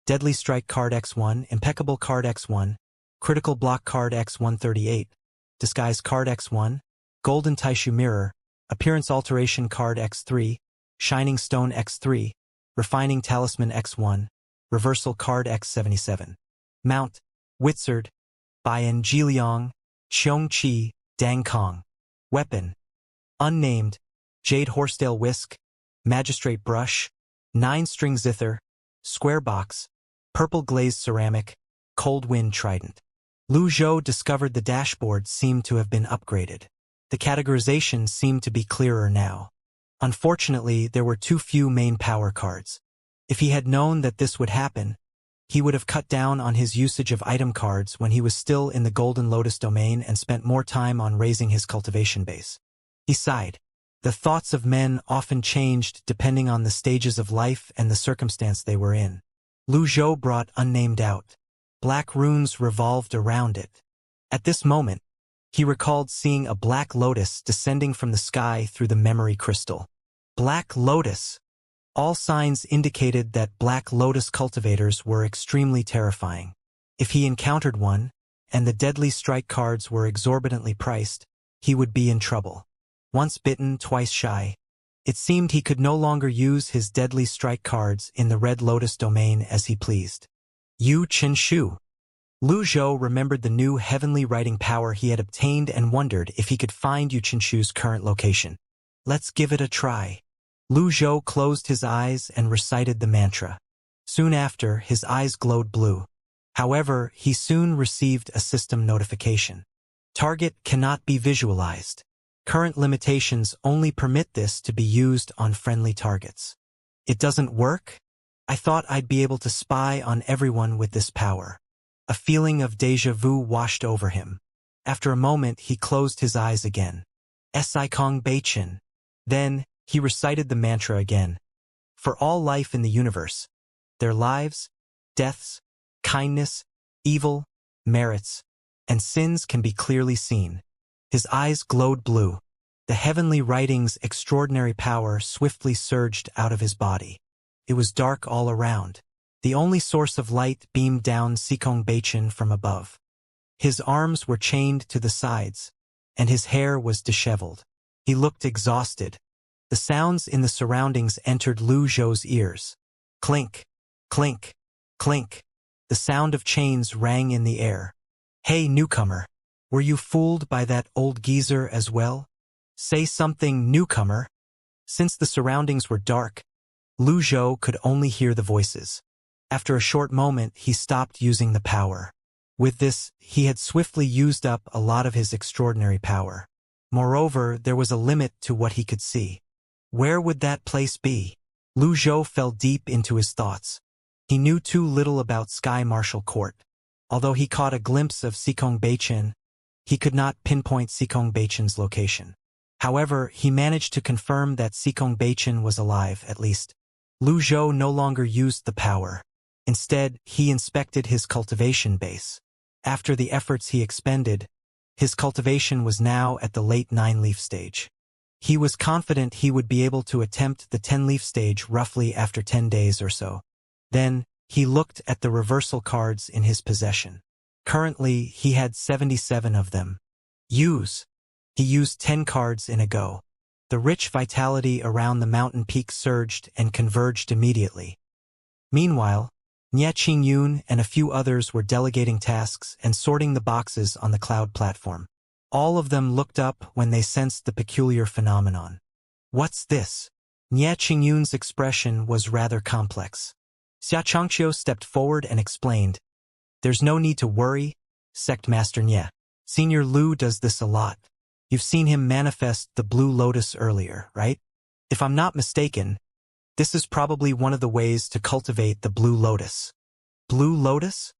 Deadly Strike card X1, Impeccable card X1, Critical Block card X138, Disguise card X1, Golden Taishu Mirror, Appearance Alteration card X3, Shining Stone X3, Refining Talisman X1, Reversal card X77. Mount, Wizard, Bian Jiliang, Xianxia, Dang Kong. Weapon, Unnamed, Jade Horsetail Whisk, Magistrate Brush, 9-string Zither, Square Box, Purple Glazed Ceramic, Cold Wind Trident. Lu Zhou discovered the dashboard seemed to have been upgraded. The categorization seemed to be clearer now. Unfortunately, there were too few main power cards. If he had known that this would happen, he would have cut down on his usage of item cards when he was still in the Golden Lotus domain and spent more time on raising his cultivation base. He sighed. The thoughts of men often changed depending on the stages of life and the circumstance they were in. Lu Zhou brought Unnamed out. Black runes revolved around it. At this moment, he recalled seeing a black lotus descending from the sky through the memory crystal. Black lotus! All signs indicated that black lotus cultivators were extremely terrifying. If he encountered one, and the deadly strike cards were exorbitantly priced, he would be in trouble. Once bitten, twice shy. It seemed he could no longer use his deadly strike cards in the Red Lotus domain as he pleased. Yu Qinshu. Lu Zhou remembered the new heavenly writing power he had obtained and wondered if he could find Yu Qinshu's current location. Let's give it a try. Lu Zhou closed his eyes and recited the mantra. Soon after, his eyes glowed blue. However, he soon received a system notification. Target cannot be visualized. Current limitations only permit this to be used on friendly targets. It doesn't work? I thought I'd be able to spy on everyone with this power. A feeling of déjà vu washed over him. After a moment, he closed his eyes again. Kong Beichin. Then, he recited the mantra again. For all life in the universe, their lives, deaths, kindness, evil, merits, and sins can be clearly seen. His eyes glowed blue. The heavenly writing's extraordinary power swiftly surged out of his body. It was dark all around. The only source of light beamed down Sikong Beichin from above. His arms were chained to the sides, and his hair was disheveled. He looked exhausted. The sounds in the surroundings entered Lu Zhou's ears. Clink, clink, clink. The sound of chains rang in the air. Hey, newcomer. Were you fooled by that old geezer as well? Say something, newcomer. Since the surroundings were dark, Lu Zhou could only hear the voices. After a short moment, he stopped using the power. With this, he had swiftly used up a lot of his extraordinary power. Moreover, there was a limit to what he could see. Where would that place be? Lu Zhou fell deep into his thoughts. He knew too little about Sky Martial Court. Although he caught a glimpse of Sikong Beichin, he could not pinpoint Sikong Beichin's location. However, he managed to confirm that Sikong Beichin was alive, at least. Lu Zhou no longer used the power. Instead, he inspected his cultivation base. After the efforts he expended, his cultivation was now at the late 9-leaf stage. He was confident he would be able to attempt the 10-leaf stage roughly after 10 days or so. Then, he looked at the reversal cards in his possession. Currently, he had 77 of them. Use. He used 10 cards in a go. The rich vitality around the mountain peak surged and converged immediately. Meanwhile, Nie Qingyun and a few others were delegating tasks and sorting the boxes on the cloud platform. All of them looked up when they sensed the peculiar phenomenon. What's this? Nie Qingyun's expression was rather complex. Xianxia stepped forward and explained, There's no need to worry, Sect Master Nie. Senior Lu does this a lot. You've seen him manifest the Blue Lotus earlier, right? If I'm not mistaken, this is probably one of the ways to cultivate the Blue Lotus. Blue Lotus?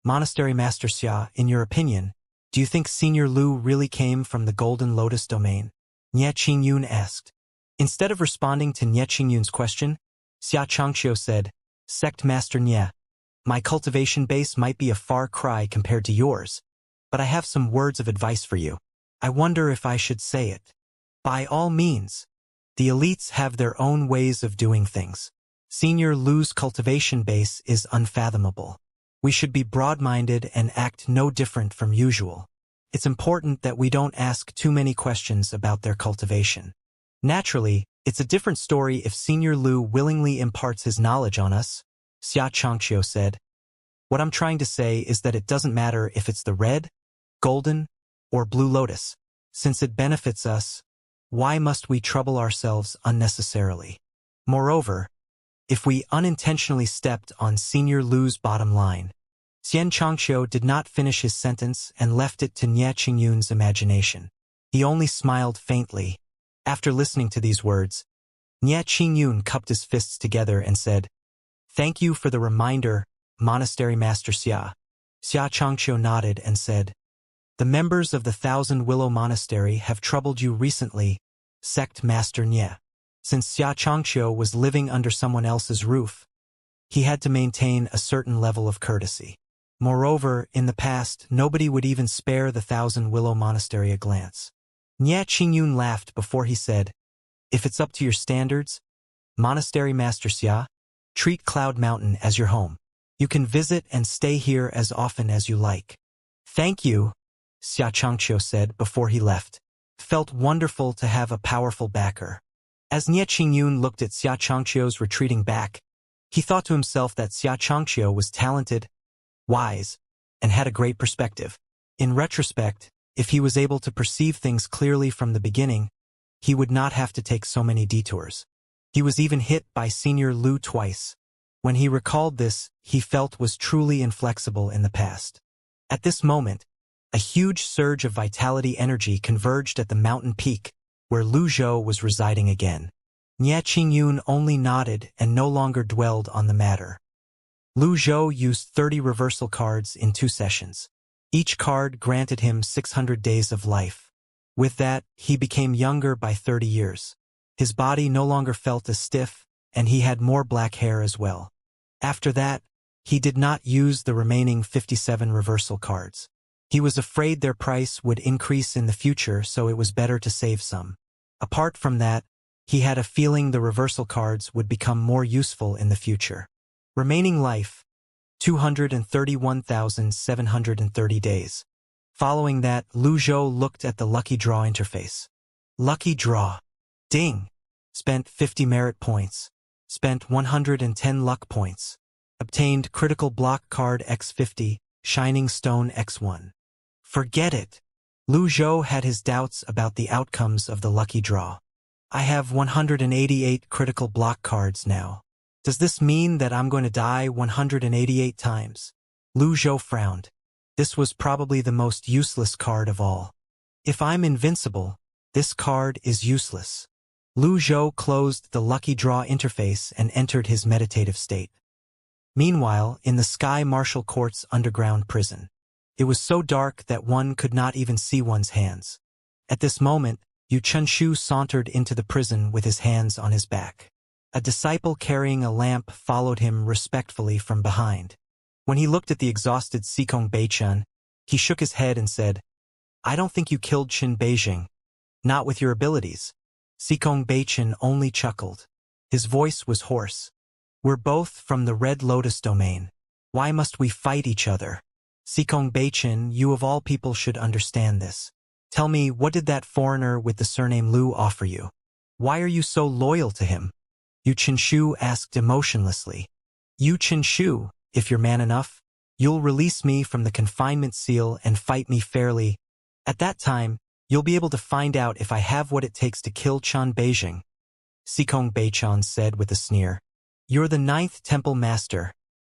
Monastery Master Xia, in your opinion, do you think Senior Lu really came from the Golden Lotus domain? Nie Qingyun asked. Instead of responding to Nie Qingyun's question, Xianxia said, Sect Master Nie, my cultivation base might be a far cry compared to yours, but I have some words of advice for you. I wonder if I should say it. By all means. The elites have their own ways of doing things. Senior Lu's cultivation base is unfathomable. We should be broad-minded and act no different from usual. It's important that we don't ask too many questions about their cultivation. Naturally, it's a different story if Senior Lu willingly imparts his knowledge on us, Xianxia said. What I'm trying to say is that it doesn't matter if it's the red, golden, or blue lotus. Since it benefits us, why must we trouble ourselves unnecessarily? Moreover, if we unintentionally stepped on Senior Lu's bottom line, Xianxia did not finish his sentence and left it to Nie Qingyun's imagination. He only smiled faintly. After listening to these words, Nie Qingyun cupped his fists together and said, "Thank you for the reminder, Monastery Master Xia." Xianxia nodded and said, "The members of the Thousand Willow Monastery have troubled you recently, Sect Master Nie." Since Xianxia was living under someone else's roof, he had to maintain a certain level of courtesy. Moreover, in the past, nobody would even spare the Thousand Willow Monastery a glance. Nie Qingyun laughed before he said, "If it's up to your standards, Monastery Master Xia, treat Cloud Mountain as your home. You can visit and stay here as often as you like." "Thank you," Xianxia said before he left. Felt wonderful to have a powerful backer. As Nie Qingyun looked at Xianxia's retreating back, he thought to himself that Xianxia was talented, wise, and had a great perspective. In retrospect, if he was able to perceive things clearly from the beginning, he would not have to take so many detours. He was even hit by Senior Lu twice. When he recalled this, he felt was truly inflexible in the past. At this moment, a huge surge of vitality energy converged at the mountain peak, where Lu Zhou was residing again. Nie Qingyun only nodded and no longer dwelled on the matter. Lu Zhou used 30 reversal cards in 2 sessions. Each card granted him 600 days of life. With that, he became younger by 30 years. His body no longer felt as stiff, and he had more black hair as well. After that, he did not use the remaining 57 reversal cards. He was afraid their price would increase in the future, so it was better to save some. Apart from that, he had a feeling the reversal cards would become more useful in the future. Remaining life, 231,730 days. Following that, Lu Zhou looked at the Lucky Draw interface. Lucky Draw. Ding! Spent 50 merit points. Spent 110 luck points. Obtained Critical Block Card X50, Shining Stone X1. Forget it. Lu Zhou had his doubts about the outcomes of the Lucky Draw. I have 188 critical block cards now. Does this mean that I'm going to die 188 times? Lu Zhou frowned. This was probably the most useless card of all. If I'm invincible, this card is useless. Lu Zhou closed the Lucky Draw interface and entered his meditative state. Meanwhile, in the Sky Martial Court's underground prison, it was so dark that one could not even see one's hands. At this moment, Yu Chenshu sauntered into the prison with his hands on his back. A disciple carrying a lamp followed him respectfully from behind. When he looked at the exhausted Sikong Beichun, he shook his head and said, "I don't think you killed Qin Beijing. Not with your abilities." Sikong Beichun only chuckled. His voice was hoarse. "We're both from the Red Lotus domain. Why must we fight each other? Sikong Beichun, you of all people should understand this. Tell me, what did that foreigner with the surname Lu offer you? Why are you so loyal to him?" Yu Chenshu asked emotionlessly. "Yu Chenshu, if you're man enough, you'll release me from the confinement seal and fight me fairly. At that time, you'll be able to find out if I have what it takes to kill Qin Beijing." Sikong Beichun said with a sneer. "You're the 9th Temple Master,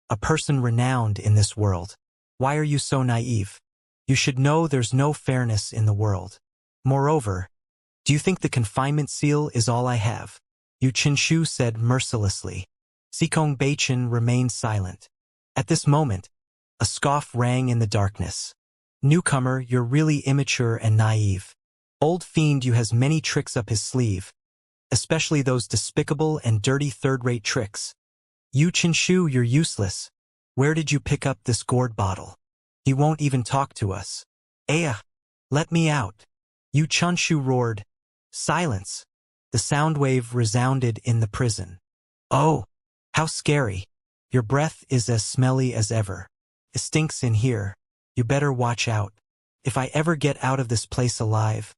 a person renowned in this world. Why are you so naive? You should know there's no fairness in the world. Moreover, do you think the confinement seal is all I have?" Yu Chenshu said mercilessly. Sikong Beichun remained silent. At this moment, a scoff rang in the darkness. "Newcomer, you're really immature and naive. Old fiend you has many tricks up his sleeve, especially those despicable and dirty third-rate tricks. Yu Chenshu, you're useless. Where did you pick up this gourd bottle? He won't even talk to us. Aya, let me out." Yu Chenshu roared. Silence. The sound wave resounded in the prison. "Oh, How scary. Your breath is as smelly as ever. It stinks in here. You better watch out. If I ever get out of this place alive,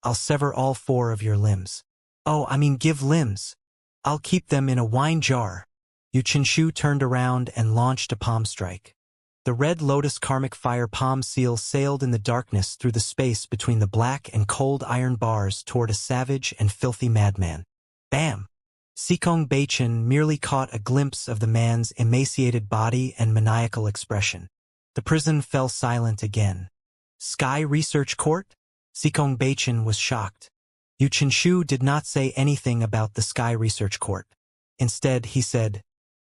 I'll sever all 4 of your limbs. Oh, I mean give limbs. I'll keep them in a wine jar. Yu Qinshu turned around and launched a palm strike. The red lotus karmic fire palm seal sailed in the darkness through the space between the black and cold iron bars toward a savage and filthy madman. Bam! Cultivation merely caught a glimpse of the man's emaciated body and maniacal expression. The prison fell silent again. Sky Research Court? Cultivation was shocked. Yu Qinshu did not say anything about the Sky Research Court. Instead, he said,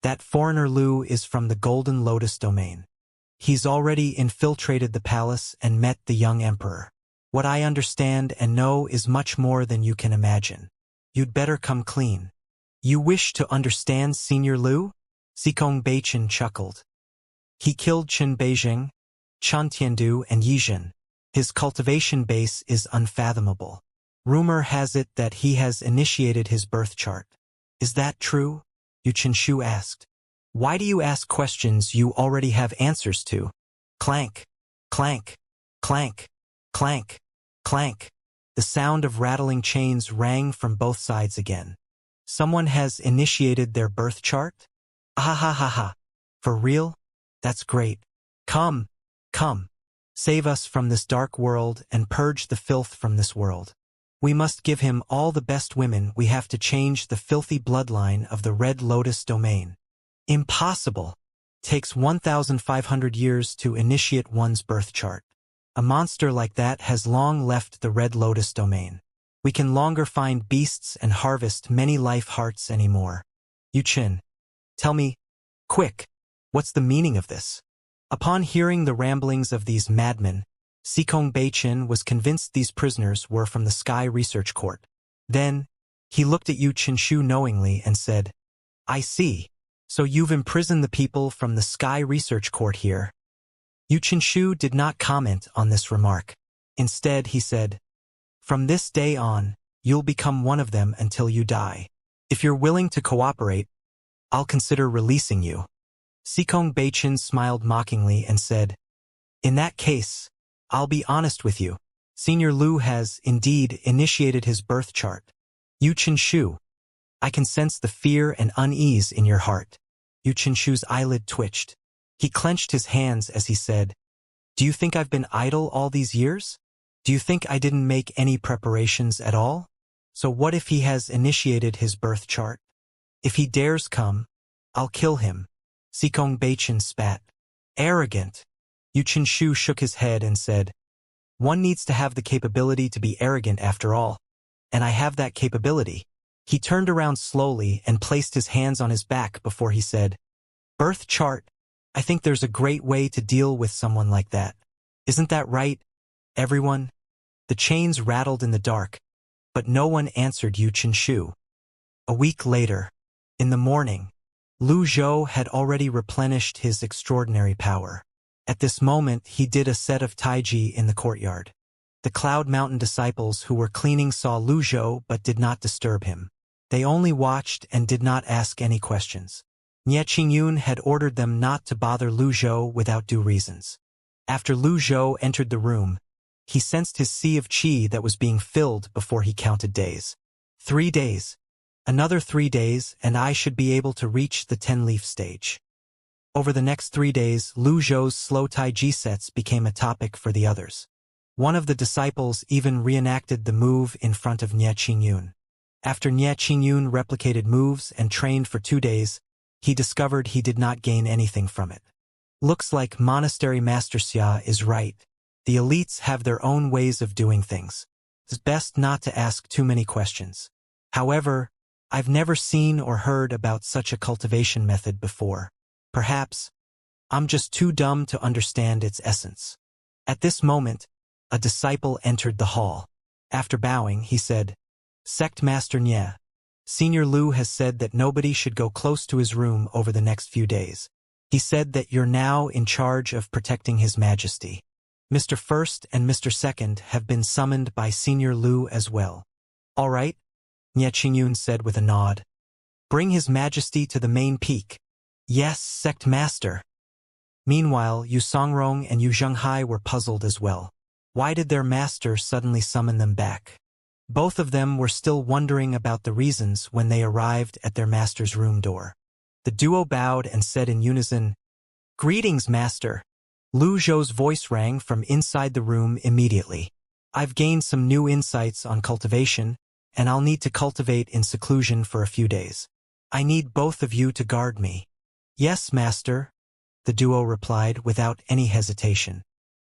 "That foreigner Lu is from the Golden Lotus domain. He's already infiltrated the palace and met the young emperor. What I understand and know is much more than you can imagine. You'd better come clean." "You wish to understand Senior Lu?" Cultivation chuckled. "He killed Chen Beijing, Chen Tiandu, and Yizhen. His cultivation base is unfathomable. Rumor has it that he has initiated his birth chart. Is that true?" Yu Qinshu asked. "Why do you ask questions you already have answers to?" Clank, clank, clank, clank, clank. The sound of rattling chains rang from both sides again. "Someone has initiated their birth chart? Ah ha ha ha. For real? That's great. Come, come. Save us from this dark world and purge the filth from this world. We must give him all the best women. We have to change the filthy bloodline of the Red Lotus domain." "Impossible. Takes 1,500 years to initiate one's birth chart. A monster like that has long left the Red Lotus domain. We can longer find beasts and harvest many life hearts anymore. Yu Qin, tell me, quick, what's the meaning of this?" Upon hearing the ramblings of these madmen, Cultivation was convinced these prisoners were from the Sky Research Court. Then, he looked at Yu Qinshu knowingly and said, "I see. So you've imprisoned the people from the Sky Research Court here." Yu Qinshu did not comment on this remark. Instead, he said, "From this day on, you'll become one of them until you die. If you're willing to cooperate, I'll consider releasing you." Cultivation smiled mockingly and said, "In that case, I'll be honest with you. Senior Lu has, indeed, initiated his birth chart. Yu Qinshu, I can sense the fear and unease in your heart." Yu Qinshu's eyelid twitched. He clenched his hands as he said, "Do you think I've been idle all these years? Do you think I didn't make any preparations at all? So what if he has initiated his birth chart? If he dares come, I'll kill him." Cultivation spat. "Arrogant." Yu Qinshu shook his head and said, "One needs to have the capability to be arrogant after all, and I have that capability." He turned around slowly and placed his hands on his back before he said, "Birth chart, I think there's a great way to deal with someone like that. Isn't that right, everyone?" The chains rattled in the dark, but no one answered Yu Qinshu. A week later, in the morning, Lu Zhou had already replenished his extraordinary power. At this moment, he did a set of taiji in the courtyard. The Cloud Mountain disciples who were cleaning saw Lu Zhou but did not disturb him. They only watched and did not ask any questions. Nie Qingyun had ordered them not to bother Lu Zhou without due reasons. After Lu Zhou entered the room, he sensed his sea of qi that was being filled before he counted days. 3 days. Another 3 days, and I should be able to reach the 10-leaf stage. Over the next 3 days, Lu Zhou's slow taiji sets became a topic for the others. One of the disciples even reenacted the move in front of Nie Qingyun. After Nie Qingyun replicated moves and trained for 2 days, he discovered he did not gain anything from it. Looks like Monastery Master Xia is right. The elites have their own ways of doing things. It's best not to ask too many questions. However, I've never seen or heard about such a cultivation method before. Perhaps, I'm just too dumb to understand its essence." At this moment, a disciple entered the hall. After bowing, he said, "Sect Master Nie, Senior Lu has said that nobody should go close to his room over the next few days. He said that you're now in charge of protecting His Majesty. Mr. First and Mr. Second have been summoned by Senior Lu as well." "All right," Nie Qingyun said with a nod. Bring His Majesty to the main peak. Yes, sect master. Meanwhile, Yu Songrong and Yu Zhenghai were puzzled as well. Why did their master suddenly summon them back? Both of them were still wondering about the reasons when they arrived at their master's room door. The duo bowed and said in unison, "Greetings, master." Lu Zhou's voice rang from inside the room immediately. "I've gained some new insights on cultivation, and I'll need to cultivate in seclusion for a few days. I need both of you to guard me." "Yes, master," the duo replied without any hesitation.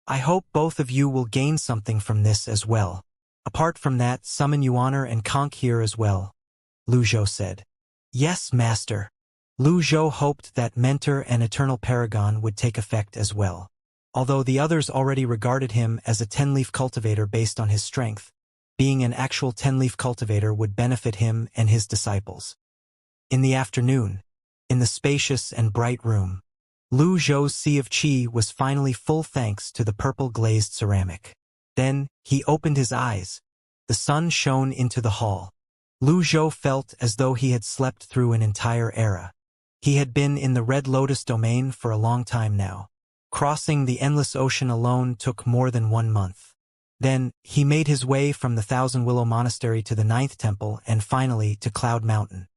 "I hope both of you will gain something from this as well. Apart from that, summon Yuaner and Conk here as well," Lu Zhou said. "Yes, master." Lu Zhou hoped that Mentor and Eternal Paragon would take effect as well. Although the others already regarded him as a 10-leaf cultivator based on his strength, being an actual 10-leaf cultivator would benefit him and his disciples. In the afternoon, in the spacious and bright room, Lu Zhou's Sea of Qi was finally full thanks to the purple-glazed ceramic. Then, he opened his eyes. The sun shone into the hall. Lu Zhou felt as though he had slept through an entire era. He had been in the Red Lotus domain for a long time now. Crossing the endless ocean alone took more than 1 month. Then, he made his way from the Thousand Willow Monastery to the Ninth Temple and finally to Cloud Mountain.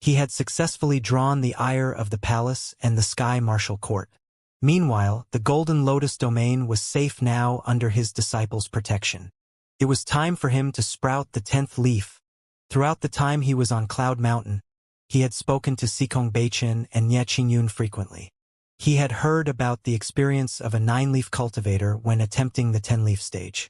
He had successfully drawn the ire of the palace and the Sky Martial Court. Meanwhile, the Golden Lotus domain was safe now under his disciples' protection. It was time for him to sprout the 10th leaf. Throughout the time he was on Cloud Mountain, he had spoken to Sikong Beichin and Nye Qingyun frequently. He had heard about the experience of a 9-leaf cultivator when attempting the 10-leaf stage.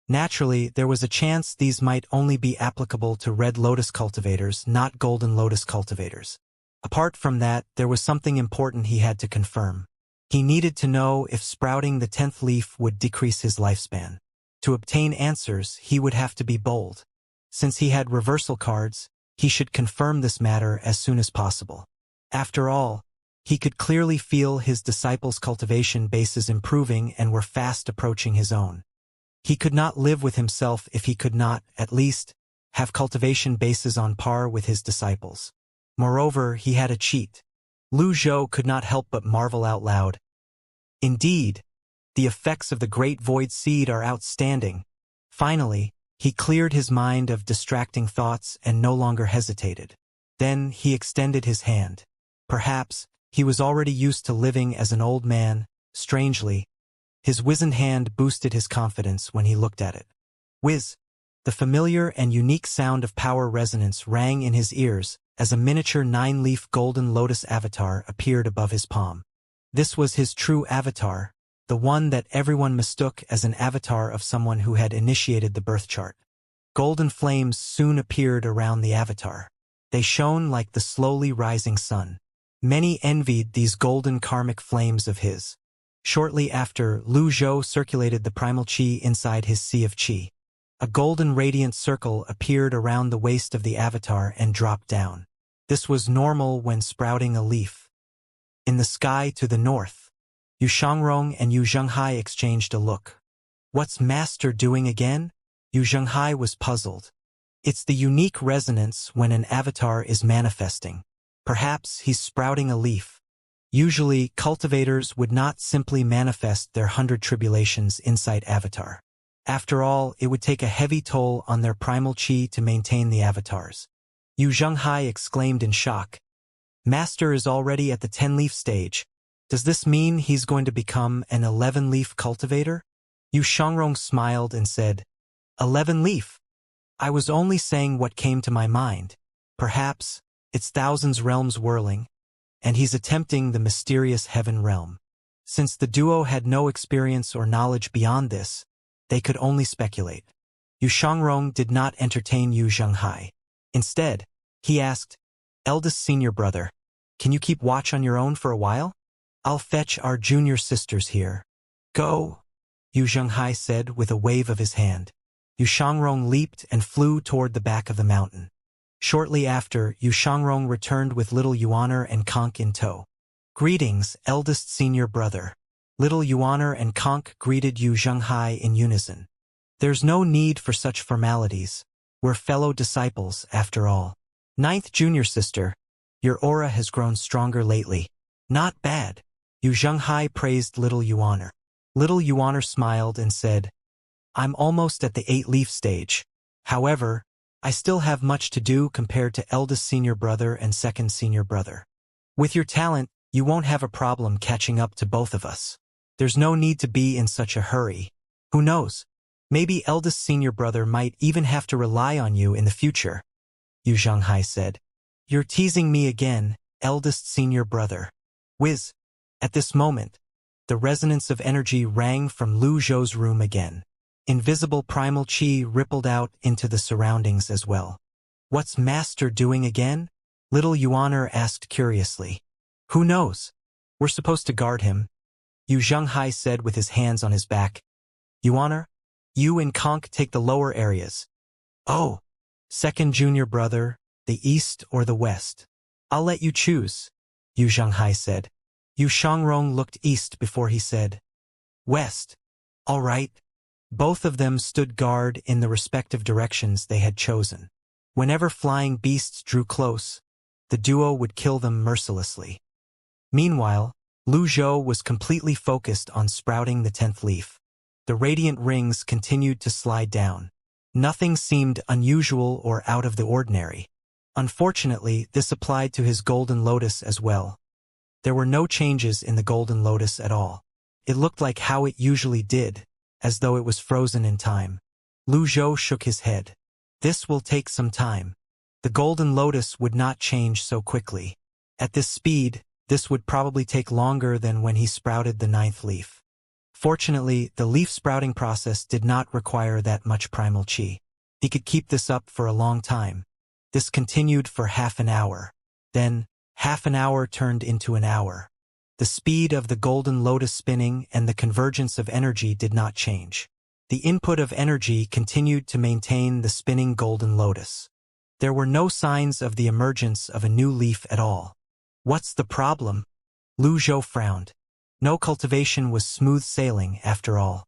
Naturally, there was a chance these might only be applicable to Red Lotus cultivators, not Golden Lotus cultivators. Apart from that, there was something important he had to confirm. He needed to know if sprouting the 10th leaf would decrease his lifespan. To obtain answers, he would have to be bold. Since he had reversal cards, he should confirm this matter as soon as possible. After all, he could clearly feel his disciples' cultivation bases improving and were fast approaching his own. He could not live with himself if he could not, at least, have cultivation bases on par with his disciples. Moreover, he had a cheat. Lu Zhou could not help but marvel out loud. Indeed, the effects of the Great Void Seed are outstanding. Finally, he cleared his mind of distracting thoughts and no longer hesitated. Then he extended his hand. Perhaps, he was already used to living as an old man. Strangely, his wizened hand boosted his confidence when he looked at it. Whiz! The familiar and unique sound of power resonance rang in his ears as a miniature 9-leaf golden lotus avatar appeared above his palm. This was his true avatar, the one that everyone mistook as an avatar of someone who had initiated the birth chart. Golden flames soon appeared around the avatar. They shone like the slowly rising sun. Many envied these golden karmic flames of his. Shortly after, Lu Zhou circulated the primal qi inside his Sea of Qi. A golden radiant circle appeared around the waist of the avatar and dropped down. This was normal when sprouting a leaf. In the sky to the north, Yu Shangrong and Yu Zhenghai exchanged a look. "What's Master doing again?" Yu Zhenghai was puzzled. It's the unique resonance when an avatar is manifesting. Perhaps he's sprouting a leaf. Usually, cultivators would not simply manifest their 100 tribulations inside avatar. After all, it would take a heavy toll on their primal qi to maintain the avatars. Yu Zhenghai exclaimed in shock. "Master is already at the 10-leaf stage. Does this mean he's going to become an 11-leaf cultivator?" Yu Shangrong smiled and said, 11-leaf? I was only saying what came to my mind. Perhaps, it's thousands realms whirling, and he's attempting the mysterious heaven realm. Since the duo had no experience or knowledge beyond this, they could only speculate. Yu Shangrong did not entertain Yu Zhenghai. Instead, he asked, "Eldest senior brother, can you keep watch on your own for a while? I'll fetch our junior sisters here." "Go," Yu Zhenghai said with a wave of his hand. Yu Shangrong leaped and flew toward the back of the mountain. Shortly after, Yu Shangrong returned with little Yuaner and Conk in tow. "Greetings, eldest senior brother." Little Yuaner and Conk greeted Yu Zhenghai in unison. "There's no need for such formalities. We're fellow disciples, after all." Ninth junior sister, your aura has grown stronger lately. Not bad. Yu Zhenghai praised little Yuaner. Little Yuaner smiled and said, I'm almost at the 8-leaf stage. However, I still have much to do compared to eldest senior brother and second senior brother. With your talent, you won't have a problem catching up to both of us. There's no need to be in such a hurry. Who knows? Maybe eldest senior brother might even have to rely on you in the future. Yu Zhenghai said. You're teasing me again, eldest senior brother. Whiz. At this moment, the resonance of energy rang from Lu Zhou's room again. Invisible primal chi rippled out into the surroundings as well. What's Master doing again? Little Yuaner asked curiously. Who knows? We're supposed to guard him, Yu Zhenghai said with his hands on his back. Yuaner, you and Conk take the lower areas. Oh, second junior brother, the east or the west? I'll let you choose, Yu Zhenghai said. Yu Shangrong looked east before he said, west. All right. Both of them stood guard in the respective directions they had chosen. Whenever flying beasts drew close, the duo would kill them mercilessly. Meanwhile, Lu Zhou was completely focused on sprouting the 10th leaf. The radiant rings continued to slide down. Nothing seemed unusual or out of the ordinary. Unfortunately, this applied to his golden lotus as well. There were no changes in the golden lotus at all. It looked like how it usually did, as though it was frozen in time. Lu Zhou shook his head. This will take some time. The golden lotus would not change so quickly. At this speed, this would probably take longer than when he sprouted the 9th leaf. Fortunately, the leaf sprouting process did not require that much primal chi. He could keep this up for a long time. This continued for half an hour. Then, half an hour turned into an hour. The speed of the golden lotus spinning and the convergence of energy did not change. The input of energy continued to maintain the spinning golden lotus. There were no signs of the emergence of a new leaf at all. What's the problem? Lu Zhou frowned. No cultivation was smooth sailing after all.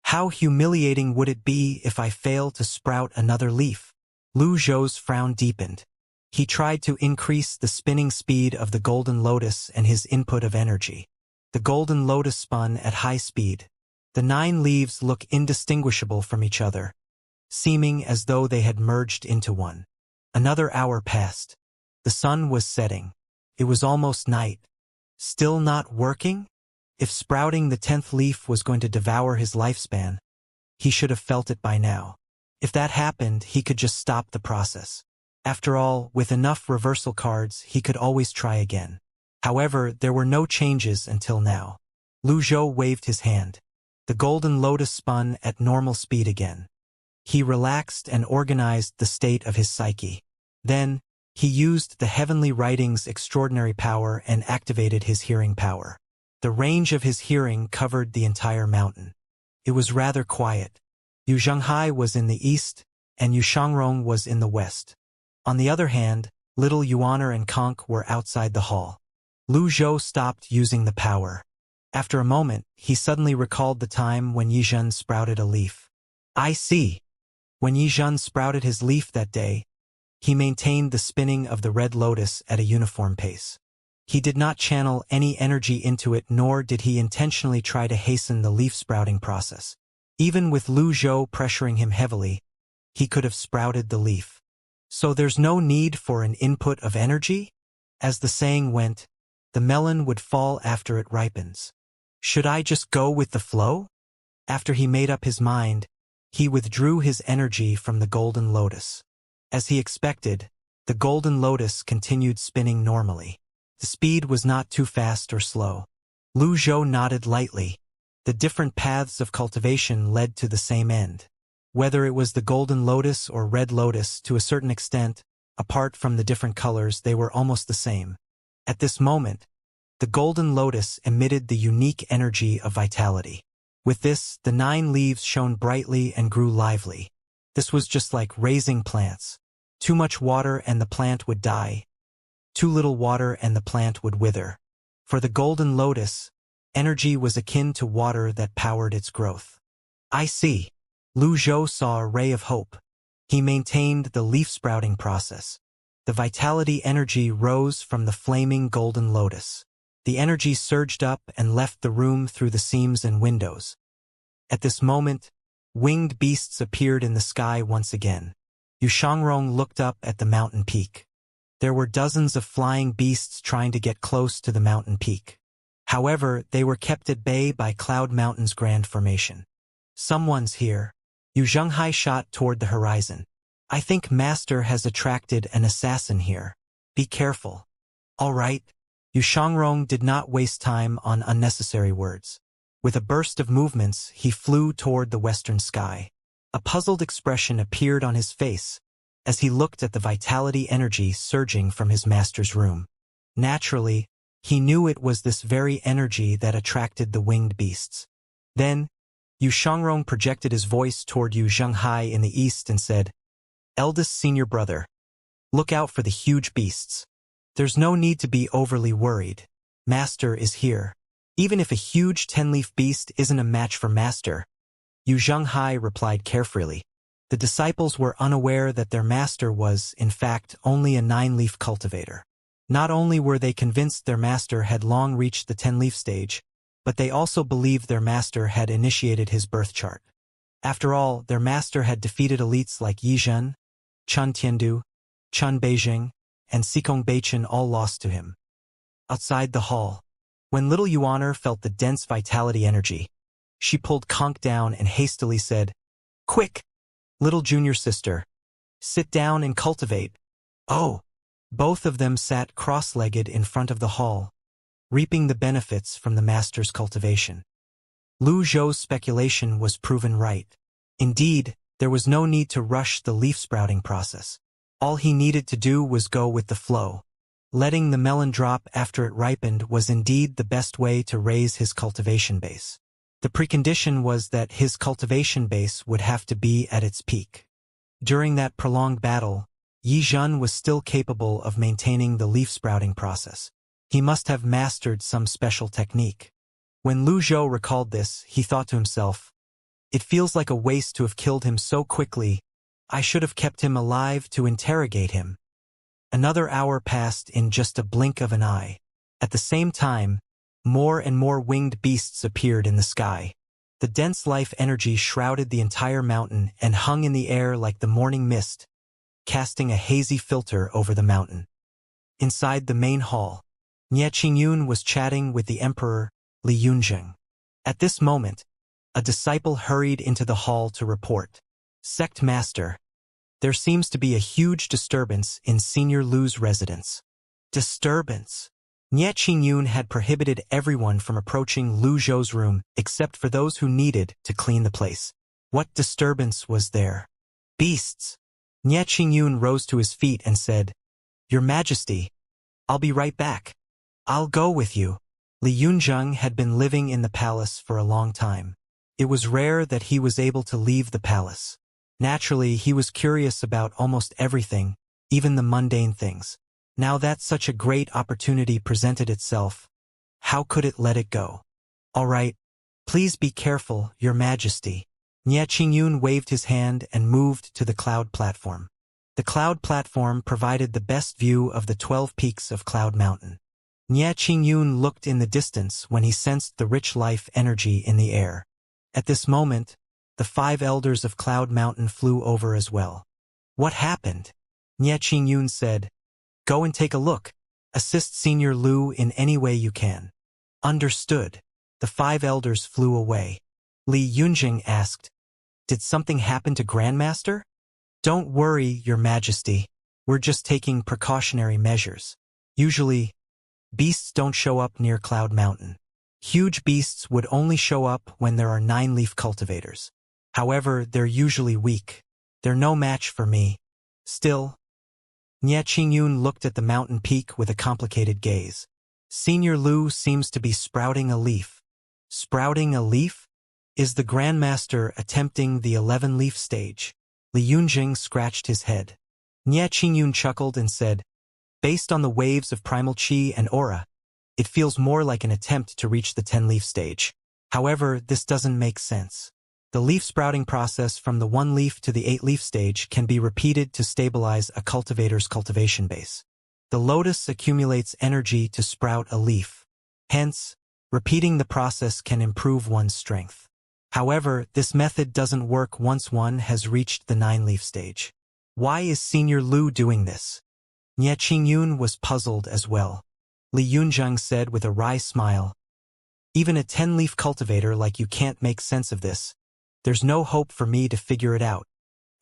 How humiliating would it be if I failed to sprout another leaf? Lu Zhou's frown deepened. He tried to increase the spinning speed of the golden lotus and his input of energy. The golden lotus spun at high speed. The 9 leaves look indistinguishable from each other, seeming as though they had merged into one. Another hour passed. The sun was setting. It was almost night. Still not working? If sprouting the 10th leaf was going to devour his lifespan, he should have felt it by now. If that happened, he could just stop the process. After all, with enough reversal cards, he could always try again. However, there were no changes until now. Lu Zhou waved his hand. The golden lotus spun at normal speed again. He relaxed and organized the state of his psyche. Then, he used the heavenly writing's extraordinary power and activated his hearing power. The range of his hearing covered the entire mountain. It was rather quiet. Yu Zhenghai was in the east, and Yu Shangrong was in the west. On the other hand, little Yuaner and Conk were outside the hall. Lu Zhou stopped using the power. After a moment, he suddenly recalled the time when Yizhen sprouted a leaf. I see. When Yizhen sprouted his leaf that day, he maintained the spinning of the red lotus at a uniform pace. He did not channel any energy into it, nor did he intentionally try to hasten the leaf sprouting process. Even with Lu Zhou pressuring him heavily, he could have sprouted the leaf. So there's no need for an input of energy? As the saying went, the melon would fall after it ripens. Should I just go with the flow? After he made up his mind, he withdrew his energy from the golden lotus. As he expected, the golden lotus continued spinning normally. The speed was not too fast or slow. Lu Zhou nodded lightly. The different paths of cultivation led to the same end. Whether it was the golden lotus or red lotus, to a certain extent, apart from the different colors, they were almost the same. At this moment, the golden lotus emitted the unique energy of vitality. With this, the 9 leaves shone brightly and grew lively. This was just like raising plants. Too much water and the plant would die. Too little water and the plant would wither. For the golden lotus, energy was akin to water that powered its growth. I see. Lu Zhou saw a ray of hope. He maintained the leaf sprouting process. the vitality energy rose from the flaming golden lotus. The energy surged up and left the room through the seams and windows. At this moment, winged beasts appeared in the sky once again. Xianxia looked up at the mountain peak. There were dozens of flying beasts trying to get close to the mountain peak. However, they were kept at bay by Cloud Mountain's grand formation. Someone's here. Xianxia shot toward the horizon. I think Master has attracted an assassin here. Be careful. All right. Xianxia did not waste time on unnecessary words. With a burst of movements, he flew toward the western sky. A puzzled expression appeared on his face as he looked at the vitality energy surging from his master's room. Naturally, he knew it was this very energy that attracted the winged beasts. Then, Xianxia projected his voice toward Xianxia in the east and said, "Eldest senior brother, look out for the huge beasts. There's no need to be overly worried. Master is here. Even if a huge 10-leaf beast isn't a match for Master." Xianxia replied carefully. The disciples were unaware that their master was, in fact, only a 9-leaf cultivator. Not only were they convinced their master had long reached the 10-leaf stage, but they also believed their master had initiated his birth chart. After all, their master had defeated elites like Yi Zhen, Chun Tiandu, Chun Beijing, and Xikong Beichen, all lost to him. Outside the hall, when little Yuaner felt the dense vitality energy, she pulled Conk down and hastily said, "Quick, little junior sister, sit down and cultivate." Oh! Both of them sat cross-legged in front of the hall, reaping the benefits from the master's cultivation. Lu Zhou's speculation was proven right. Indeed, there was no need to rush the leaf-sprouting process. All he needed to do was go with the flow. Letting the melon drop after it ripened was indeed the best way to raise his cultivation base. The precondition was that his cultivation base would have to be at its peak. During that prolonged battle, Yi Zhen was still capable of maintaining the leaf-sprouting process. He must have mastered some special technique. When Lu Zhou recalled this, he thought to himself, "It feels like a waste to have killed him so quickly. I should have kept him alive to interrogate him." Another hour passed in just a blink of an eye. At the same time, more and more winged beasts appeared in the sky. The dense life energy shrouded the entire mountain and hung in the air like the morning mist, casting a hazy filter over the mountain. Inside the main hall, Nie Qingyun was chatting with the Emperor, Li Yunzheng. At this moment, a disciple hurried into the hall to report, "Sect Master, there seems to be a huge disturbance in Senior Lu's residence." Disturbance? Nie Qingyun had prohibited everyone from approaching Lu Zhou's room except for those who needed to clean the place. What disturbance was there? Beasts. Nie Qingyun rose to his feet and said, "Your Majesty, I'll be right back. I'll go with you." Li Yunzheng had been living in the palace for a long time. It was rare that he was able to leave the palace. Naturally, he was curious about almost everything, even the mundane things. Now that such a great opportunity presented itself, how could it let it go? "All right, please be careful, Your Majesty." Nie Qingyun waved his hand and moved to the cloud platform. The cloud platform provided the best view of the 12 peaks of Cloud Mountain. Nie Qingyun looked in the distance when he sensed the rich life energy in the air. At this moment, the 5 elders of Cloud Mountain flew over as well. "What happened?" Nie Qingyun said. "Go and take a look. Assist Senior Lu in any way you can." Understood. The 5 elders flew away. Li Yunjing asked, "Did something happen to Grandmaster?" "Don't worry, Your Majesty. We're just taking precautionary measures. Usually, beasts don't show up near Cloud Mountain. Huge beasts would only show up when there are 9-leaf cultivators. However, they're usually weak. They're no match for me. Still." Nie Qingyun looked at the mountain peak with a complicated gaze. Senior Lu seems to be sprouting a leaf. Sprouting a leaf? Is the Grandmaster attempting the 11-leaf stage? Li Yunjing scratched his head. Nie Qingyun chuckled and said, "Based on the waves of primal chi and aura, it feels more like an attempt to reach the 10-leaf stage. However, this doesn't make sense. The leaf sprouting process from the 1-leaf to the 8-leaf stage can be repeated to stabilize a cultivator's cultivation base. The lotus accumulates energy to sprout a leaf. Hence, repeating the process can improve one's strength. However, this method doesn't work once one has reached the 9-leaf stage. Why is Senior Lu doing this? Nie Qingyun was puzzled as well. Li Yunzheng said with a wry smile, "Even a 10-leaf cultivator like you can't make sense of this. There's no hope for me to figure it out."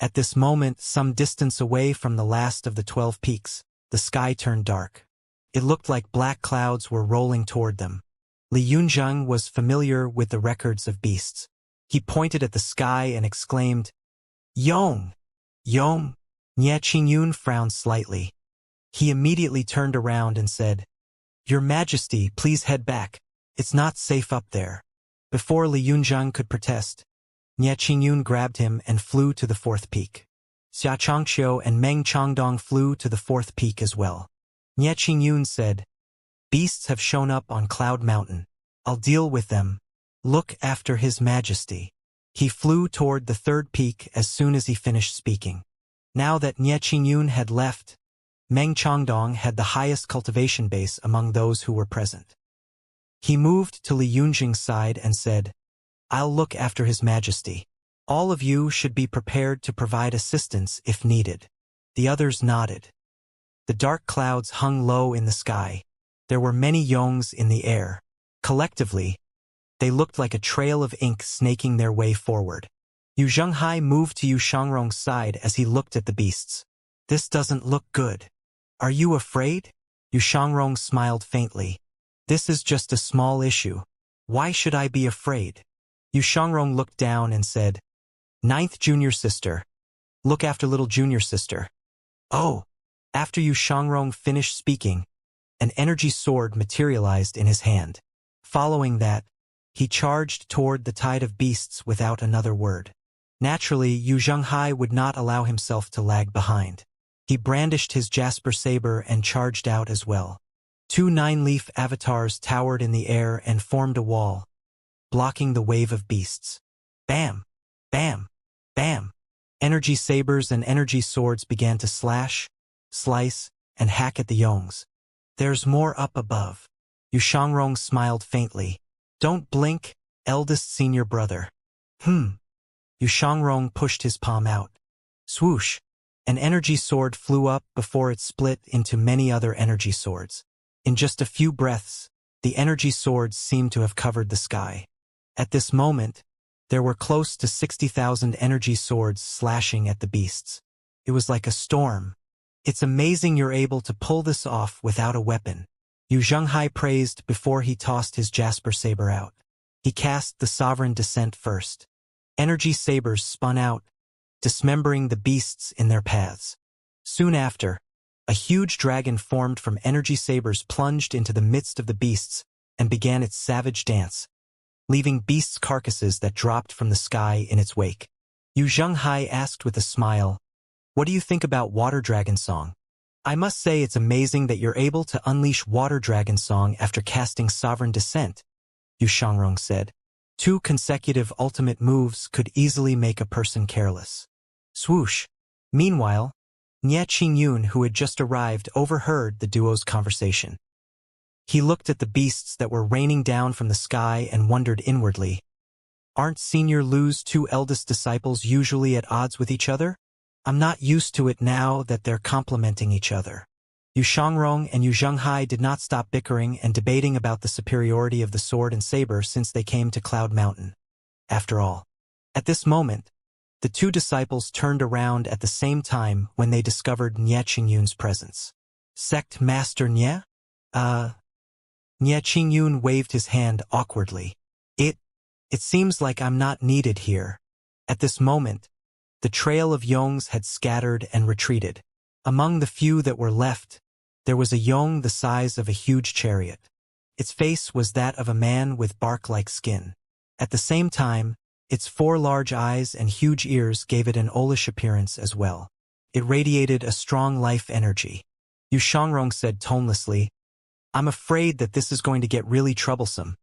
At this moment, some distance away from the last of the 12 peaks, the sky turned dark. It looked like black clouds were rolling toward them. Li Yunzheng was familiar with the records of beasts. He pointed at the sky and exclaimed, "Yong! Yong!" Nie Qingyun frowned slightly. He immediately turned around and said, "Your Majesty, please head back. It's not safe up there." Before Li Yunzheng could protest, Nie Qingyun grabbed him and flew to the 4th peak. Xianxia and Meng Changdong flew to the 4th peak as well. Nie Qingyun said, "Beasts have shown up on Cloud Mountain. I'll deal with them. Look after His Majesty." He flew toward the 3rd peak as soon as he finished speaking. Now that Nie Qingyun had left, Meng Changdong had the highest cultivation base among those who were present. He moved to Li Yunzheng's side and said, "I'll look after His Majesty. All of you should be prepared to provide assistance if needed." The others nodded. The dark clouds hung low in the sky. There were many yongs in the air. Collectively, they looked like a trail of ink snaking their way forward. Yu Zhenghai moved to Yu Shangrong's side as he looked at the beasts. "This doesn't look good. Are you afraid?" Yu Shangrong smiled faintly. "This is just a small issue. Why should I be afraid?" Yu Shangrong looked down and said, "9th junior sister. Look after little junior sister." "Oh!" After Yu Shangrong finished speaking, an energy sword materialized in his hand. Following that, he charged toward the tide of beasts without another word. Naturally, Yu Zhenghai would not allow himself to lag behind. He brandished his jasper saber and charged out as well. 2 9-leaf avatars towered in the air and formed a wall, blocking the wave of beasts. Bam! Bam! Bam! Energy sabers and energy swords began to slash, slice, and hack at the yongs. "There's more up above." Yu Shangrong smiled faintly. "Don't blink, eldest senior brother." Yu Shangrong pushed his palm out. Swoosh! An energy sword flew up before it split into many other energy swords. In just a few breaths, the energy swords seemed to have covered the sky. At this moment, there were close to 60,000 energy swords slashing at the beasts. It was like a storm. "It's amazing you're able to pull this off without a weapon," Yu Zhenghai praised before he tossed his jasper saber out. He cast the Sovereign Descent first. Energy sabers spun out, dismembering the beasts in their paths. Soon after, a huge dragon formed from energy sabers plunged into the midst of the beasts and began its savage dance, leaving beasts' carcasses that dropped from the sky in its wake. Yu Zhenghai asked with a smile, "What do you think about Water Dragon Song?" "I must say it's amazing that you're able to unleash Water Dragon Song after casting Sovereign Descent," Yu Shangrong said. 2 consecutive ultimate moves could easily make a person careless. Swoosh! Meanwhile, Nie Qingyun, who had just arrived, overheard the duo's conversation. He looked at the beasts that were raining down from the sky and wondered inwardly, "Aren't Senior Lu's 2 eldest disciples usually at odds with each other? I'm not used to it now that they're complementing each other." Yu Shangrong and Yu Zhenghai did not stop bickering and debating about the superiority of the sword and saber since they came to Cloud Mountain. After all, at this moment, the 2 disciples turned around at the same time when they discovered Nie Qingyun's presence. "Sect Master Nie?" Nie Qingyun waved his hand awkwardly. It seems like I'm not needed here." At this moment, the trail of yongs had scattered and retreated. Among the few that were left, there was a yong the size of a huge chariot. Its face was that of a man with bark-like skin. At the same time, its 4 large eyes and huge ears gave it an owlish appearance as well. It radiated a strong life energy. Yu Shangrong said tonelessly, "I'm afraid that this is going to get really troublesome."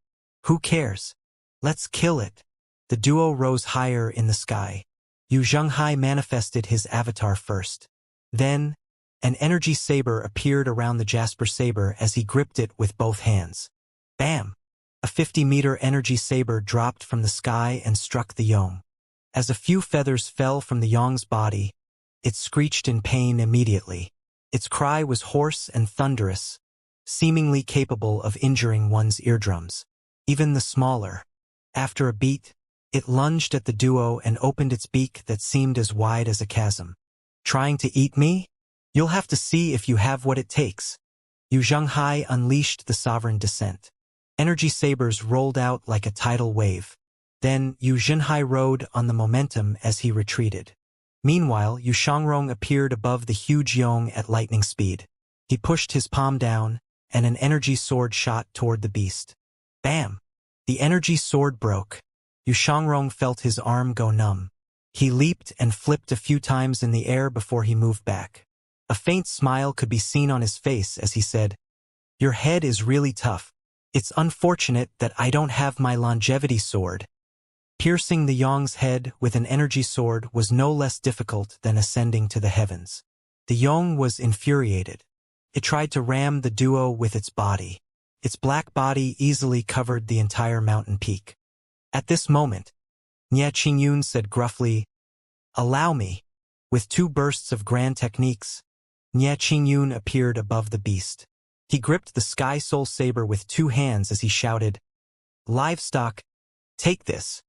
"Who cares? Let's kill it." The duo rose higher in the sky. Yu Zhenghai manifested his avatar first. Then, an energy saber appeared around the Jasper saber as he gripped it with both hands. Bam! A 50-meter energy saber dropped from the sky and struck the Yong. As a few feathers fell from the Yong's body, it screeched in pain immediately. Its cry was hoarse and thunderous, seemingly capable of injuring one's eardrums. Even the smaller. After a beat, it lunged at the duo and opened its beak that seemed as wide as a chasm. Trying to eat me? You'll have to see if you have what it takes. Yu Zhenghai unleashed the sovereign descent. Energy sabers rolled out like a tidal wave. Then Yu Zhenghai rode on the momentum as he retreated. Meanwhile, Yu Shangrong appeared above the huge Yong at lightning speed. He pushed his palm down, and an energy sword shot toward the beast. Bam! The energy sword broke. Yu Shangrong felt his arm go numb. He leaped and flipped a few times in the air before he moved back. A faint smile could be seen on his face as he said, "Your head is really tough. It's unfortunate that I don't have my longevity sword." Piercing the Yong's head with an energy sword was no less difficult than ascending to the heavens. The Yong was infuriated. It tried to ram the duo with its body. Its black body easily covered the entire mountain peak. At this moment, Nie Qingyun said gruffly, "Allow me." With two bursts of grand techniques, Nie Qingyun appeared above the beast. He gripped the Sky Soul Saber with two hands as he shouted, "Livestock, take this."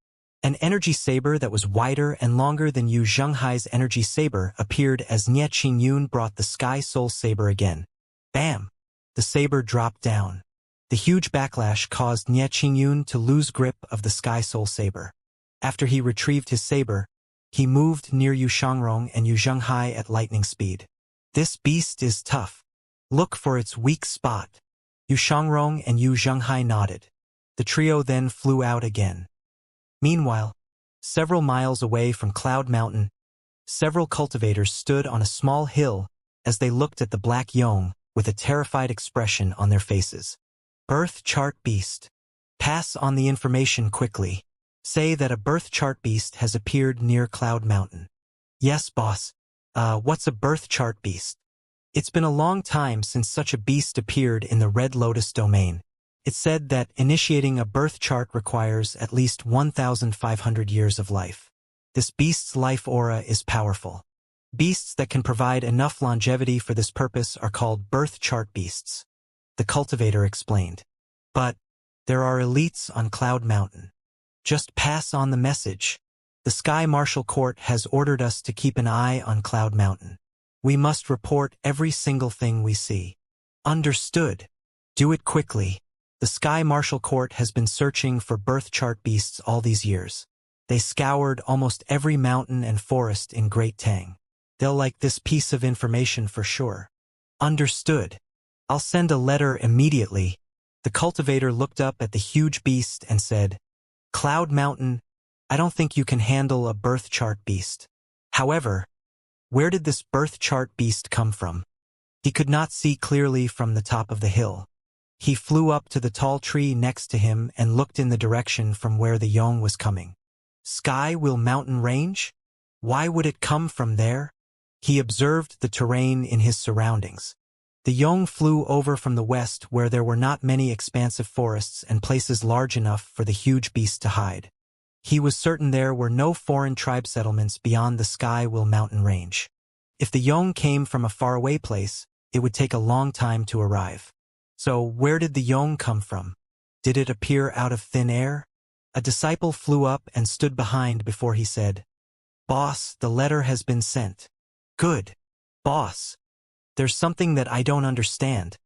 An energy saber that was wider and longer than Yu Zhenghai's energy saber appeared as Nie Qingyun brought the Sky Soul Saber again. Bam! The saber dropped down. The huge backlash caused Nie Qingyun to lose grip of the Sky Soul Saber. After he retrieved his saber, he moved near Yu Shangrong and Yu Zhenghai at lightning speed. "This beast is tough. Look for its weak spot." Yu Shangrong and Yu Zhenghai nodded. The trio then flew out again. Meanwhile, several miles away from Cloud Mountain, several cultivators stood on a small hill as they looked at the black Yong with a terrified expression on their faces. Birth chart beast. Pass on the information quickly. Say that a birth chart beast has appeared near Cloud Mountain. Yes, boss. What's a birth chart beast? It's been a long time since such a beast appeared in the Red Lotus domain. It's said that initiating a birth chart requires at least 1,500 years of life. This beast's life aura is powerful. Beasts that can provide enough longevity for this purpose are called birth chart beasts. The cultivator explained. But there are elites on Cloud Mountain. Just pass on the message. The Sky Marshal Court has ordered us to keep an eye on Cloud Mountain. We must report every single thing we see. Understood. Do it quickly. The Sky Marshal Court has been searching for birth chart beasts all these years. They scoured almost every mountain and forest in Great Tang. They'll like this piece of information for sure. Understood. I'll send a letter immediately. The cultivator looked up at the huge beast and said, "Cloud Mountain, I don't think you can handle a birth chart beast. However, where did this birth chart beast come from?" He could not see clearly from the top of the hill. He flew up to the tall tree next to him and looked in the direction from where the Yong was coming. Sky Will Mountain Range? Why would it come from there? He observed the terrain in his surroundings. The Yong flew over from the west where there were not many expansive forests and places large enough for the huge beast to hide. He was certain there were no foreign tribe settlements beyond the Sky Will Mountain Range. If the Yong came from a faraway place, it would take a long time to arrive. So where did the Yong come from? Did it appear out of thin air? A disciple flew up and stood behind before he said, "Boss, the letter has been sent." "Good. Boss. There's something that I don't understand."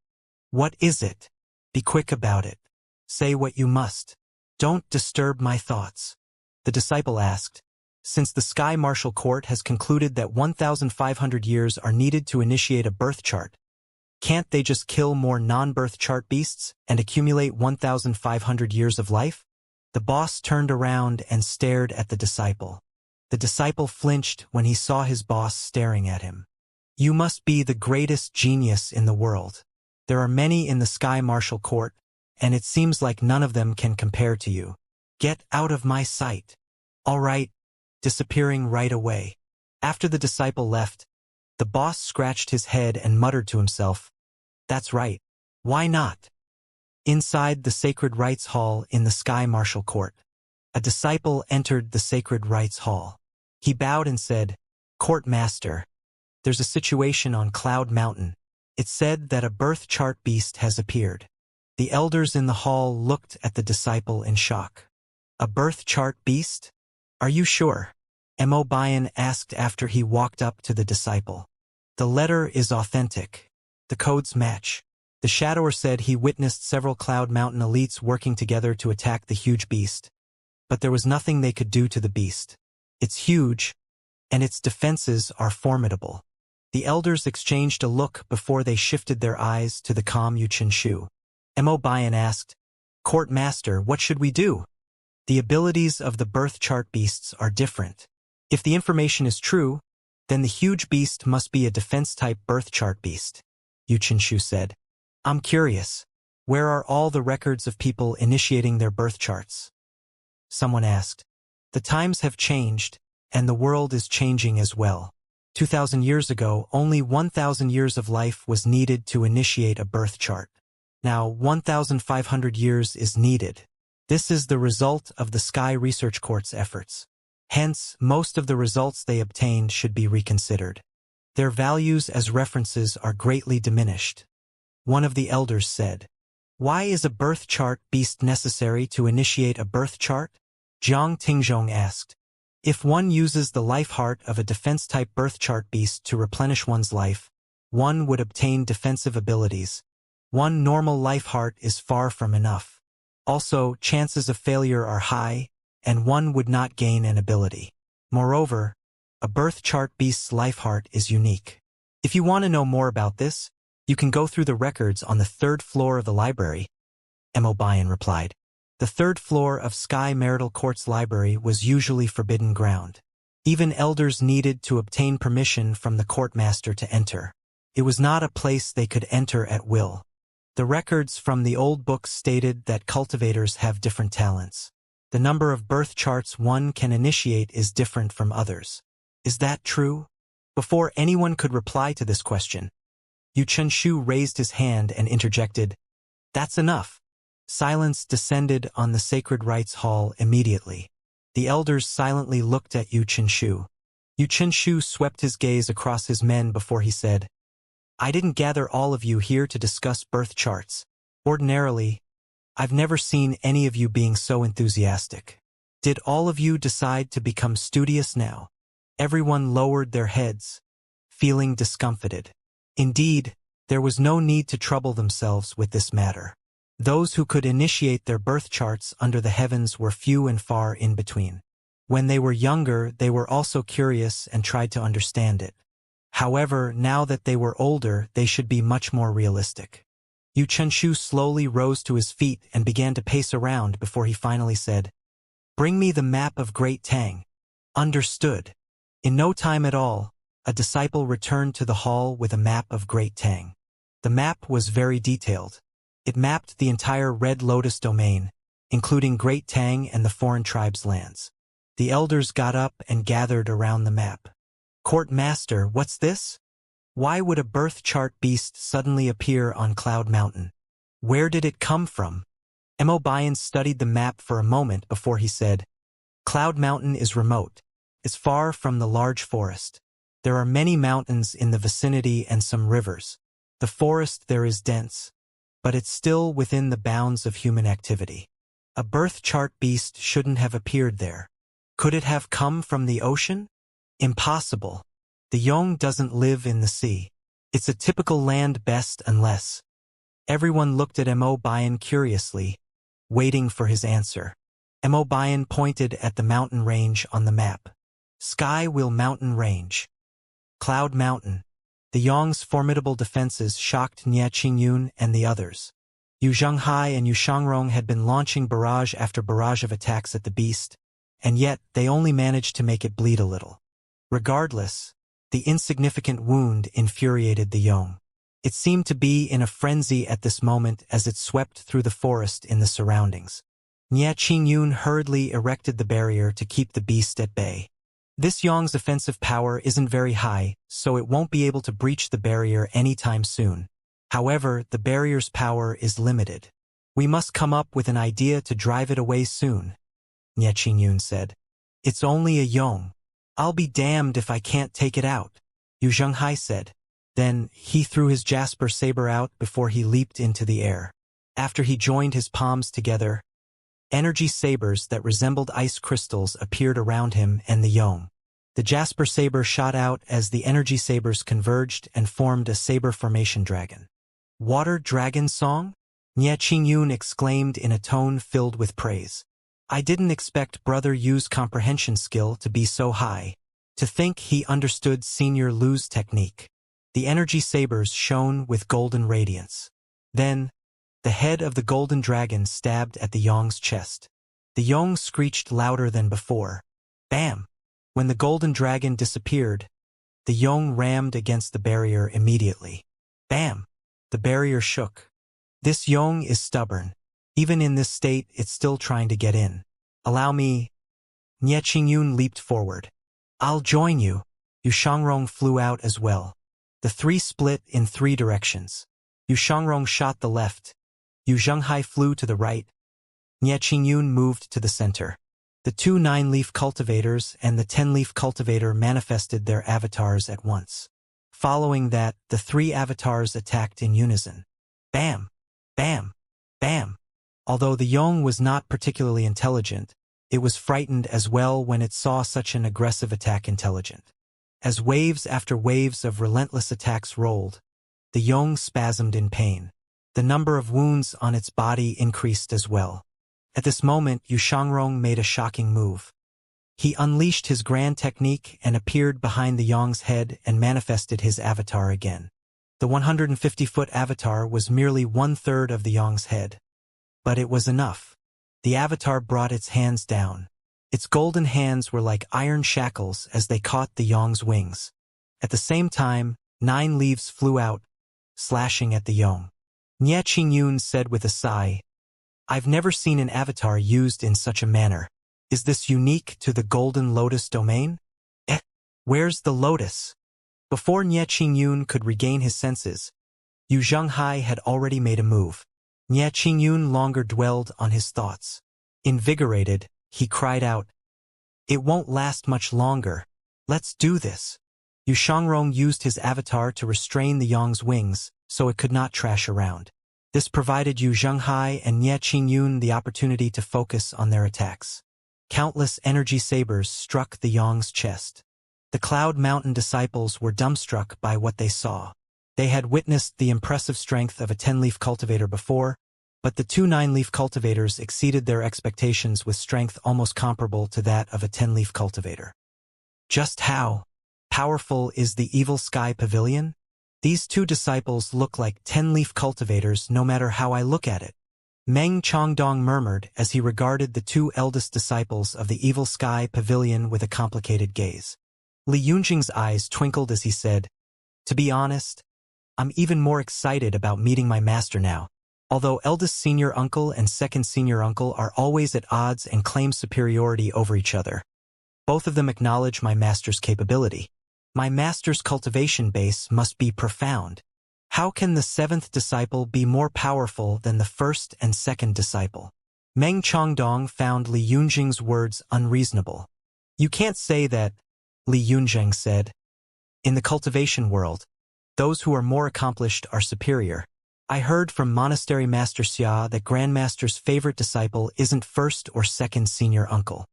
"What is it?" "Be quick about it. Say what you must. Don't disturb my thoughts." The disciple asked, "Since the Sky Marshal Court has concluded that 1,500 years are needed to initiate a birth chart, can't they just kill more non-birth chart beasts and accumulate 1,500 years of life?" The boss turned around and stared at the disciple. The disciple flinched when he saw his boss staring at him. "You must be the greatest genius in the world. There are many in the Sky Marshal Court, and it seems like none of them can compare to you. Get out of my sight." All right, disappearing right away. After the disciple left, the boss scratched his head and muttered to himself, "That's right. Why not?" Inside the Sacred Rites Hall in the Sky Martial Court, a disciple entered the Sacred Rites Hall. He bowed and said, "Court Master, there's a situation on Cloud Mountain. It's said that a birth chart beast has appeared." The elders in the hall looked at the disciple in shock. "A birth chart beast? Are you sure?" Bayan asked after he walked up to the disciple. "The letter is authentic. The codes match." The Shadower said he witnessed several Cloud Mountain elites working together to attack the huge beast. But there was nothing they could do to the beast. It's huge, and its defenses are formidable. The elders exchanged a look before they shifted their eyes to the calm Xianxia. Bayan asked, "Court Master, what should we do?" "The abilities of the birth chart beasts are different. If the information is true, then the huge beast must be a defense-type birth chart beast," Xianxia said. "I'm curious. Where are all the records of people initiating their birth charts?" Someone asked. "The times have changed, and the world is changing as well. 2,000 years ago, only 1,000 years of life was needed to initiate a birth chart. Now, 1,500 years is needed. This is the result of the Sky Research Court's efforts. Hence, most of the results they obtained should be reconsidered. Their values as references are greatly diminished." One of the elders said. "Why is a birth chart beast necessary to initiate a birth chart?" Jiang Tingzhong asked. "If one uses the life heart of a defense-type birth chart beast to replenish one's life, one would obtain defensive abilities. One normal life heart is far from enough. Also, chances of failure are high, and one would not gain an ability. Moreover, a birth chart beast's life heart is unique. If you want to know more about this, you can go through the records on the 3rd floor of the library," Bayan replied. The 3rd floor of Sky Marital Court's library was usually forbidden ground. Even elders needed to obtain permission from the courtmaster to enter. It was not a place they could enter at will. The records from the old books stated that cultivators have different talents. The number of birth charts one can initiate is different from others. Is that true? Before anyone could reply to this question, Xianxia raised his hand and interjected, "That's enough." Silence descended on the Sacred Rites Hall immediately. The elders silently looked at Xianxia. Xianxia swept his gaze across his men before he said, "I didn't gather all of you here to discuss birth charts. Ordinarily, I've never seen any of you being so enthusiastic. Did all of you decide to become studious now?" Everyone lowered their heads, feeling discomfited. Indeed, there was no need to trouble themselves with this matter. Those who could initiate their birth charts under the heavens were few and far in between. When they were younger, they were also curious and tried to understand it. However, now that they were older, they should be much more realistic. Xianxia slowly rose to his feet and began to pace around before he finally said, "Bring me the map of Great Tang." "Understood." In no time at all, a disciple returned to the hall with a map of Great Tang. The map was very detailed. It mapped the entire Red Lotus domain, including Great Tang and the foreign tribes' lands. The elders got up and gathered around the map. "Court Master, what's this? Why would a birth chart beast suddenly appear on Cloud Mountain? Where did it come from?" Bayan studied the map for a moment before he said, "Cloud Mountain is remote. It's far from the large forest. There are many mountains in the vicinity and some rivers. The forest there is dense, but it's still within the bounds of human activity. A birth chart beast shouldn't have appeared there. Could it have come from the ocean? Impossible. The Yong doesn't live in the sea. It's a typical land best unless." Everyone looked at Bayan curiously, waiting for his answer. Bayan pointed at the mountain range on the map. Sky Will Mountain Range. Cloud Mountain. The Yong's formidable defenses shocked Nie Qingyun and the others. Yu Zhenghai and Yu Shangrong had been launching barrage after barrage of attacks at the beast, and yet they only managed to make it bleed a little. Regardless, the insignificant wound infuriated the Yong. It seemed to be in a frenzy at this moment as it swept through the forest in the surroundings. Nie Qingyun hurriedly erected the barrier to keep the beast at bay. This Yong's offensive power isn't very high, so it won't be able to breach the barrier anytime soon. However, the barrier's power is limited. We must come up with an idea to drive it away soon, Nie Qingyun said. It's only a Yong. I'll be damned if I can't take it out, Yu Zhenghai said. Then, he threw his jasper saber out before he leaped into the air. After he joined his palms together, energy sabers that resembled ice crystals appeared around him and the Yong. The jasper saber shot out as the energy sabers converged and formed a saber formation dragon. Water dragon song? Nie Qingyun exclaimed in a tone filled with praise. I didn't expect Brother Yu's comprehension skill to be so high. To think he understood Senior Lu's technique. The energy sabers shone with golden radiance. Then, the head of the golden dragon stabbed at the Yong's chest. The Yong screeched louder than before. Bam! When the golden dragon disappeared, the Yong rammed against the barrier immediately. Bam! The barrier shook. This Yong is stubborn. Even in this state, it's still trying to get in. Allow me. Nie Qingyun leaped forward. I'll join you. Yu Shangrong flew out as well. The three split in 3 directions. Yu Shangrong shot the left. Yu Zhenghai flew to the right. Nie Qingyun moved to the center. The 2 9-leaf cultivators and the 10-leaf cultivator manifested their avatars at once. Following that, the 3 avatars attacked in unison. Bam! Bam! Bam! Although the Yong was not particularly intelligent, it was frightened as well when it saw such an aggressive attack intelligent. As waves after waves of relentless attacks rolled, the Yong spasmed in pain. The number of wounds on its body increased as well. At this moment, Yu Shangrong made a shocking move. He unleashed his grand technique and appeared behind the Yong's head and manifested his avatar again. The 150-foot avatar was merely 1/3 of the Yong's head. But it was enough. The avatar brought its hands down. Its golden hands were like iron shackles as they caught the Yong's wings. At the same time, 9 leaves flew out, slashing at the Yong. Nie Qingyun said with a sigh, I've never seen an avatar used in such a manner. Is this unique to the Golden Lotus domain? Where's the lotus? Before Nie Qingyun could regain his senses, Yu Zhenghai had already made a move. Nie Qingyun longer dwelled on his thoughts. Invigorated, he cried out, It won't last much longer. Let's do this. Yu Shangrong used his avatar to restrain the Yong's wings, so it could not trash around. This provided Yu Zhenghai and Nie Qingyun the opportunity to focus on their attacks. Countless energy sabers struck the Yong's chest. The Cloud Mountain disciples were dumbstruck by what they saw. They had witnessed the impressive strength of a 10-leaf cultivator before, but the 2 9-leaf cultivators exceeded their expectations with strength almost comparable to that of a 10-leaf cultivator. Just how powerful is the Evil Sky Pavilion? These 2 disciples look like 10-leaf cultivators no matter how I look at it. Meng Chongdong murmured as he regarded the 2 eldest disciples of the Evil Sky Pavilion with a complicated gaze. Li Yunjing's eyes twinkled as he said, To be honest, I'm even more excited about meeting my master now. Although eldest senior uncle and second senior uncle are always at odds and claim superiority over each other, both of them acknowledge my master's capability. My master's cultivation base must be profound. How can the 7th disciple be more powerful than the 1st and 2nd disciple? Meng Chongdong found Li Yunjing's words unreasonable. You can't say that, Li Yunjing said. In the cultivation world, those who are more accomplished are superior. I heard from Monastery Master Xia that Grandmaster's favorite disciple isn't 1st or 2nd senior uncle.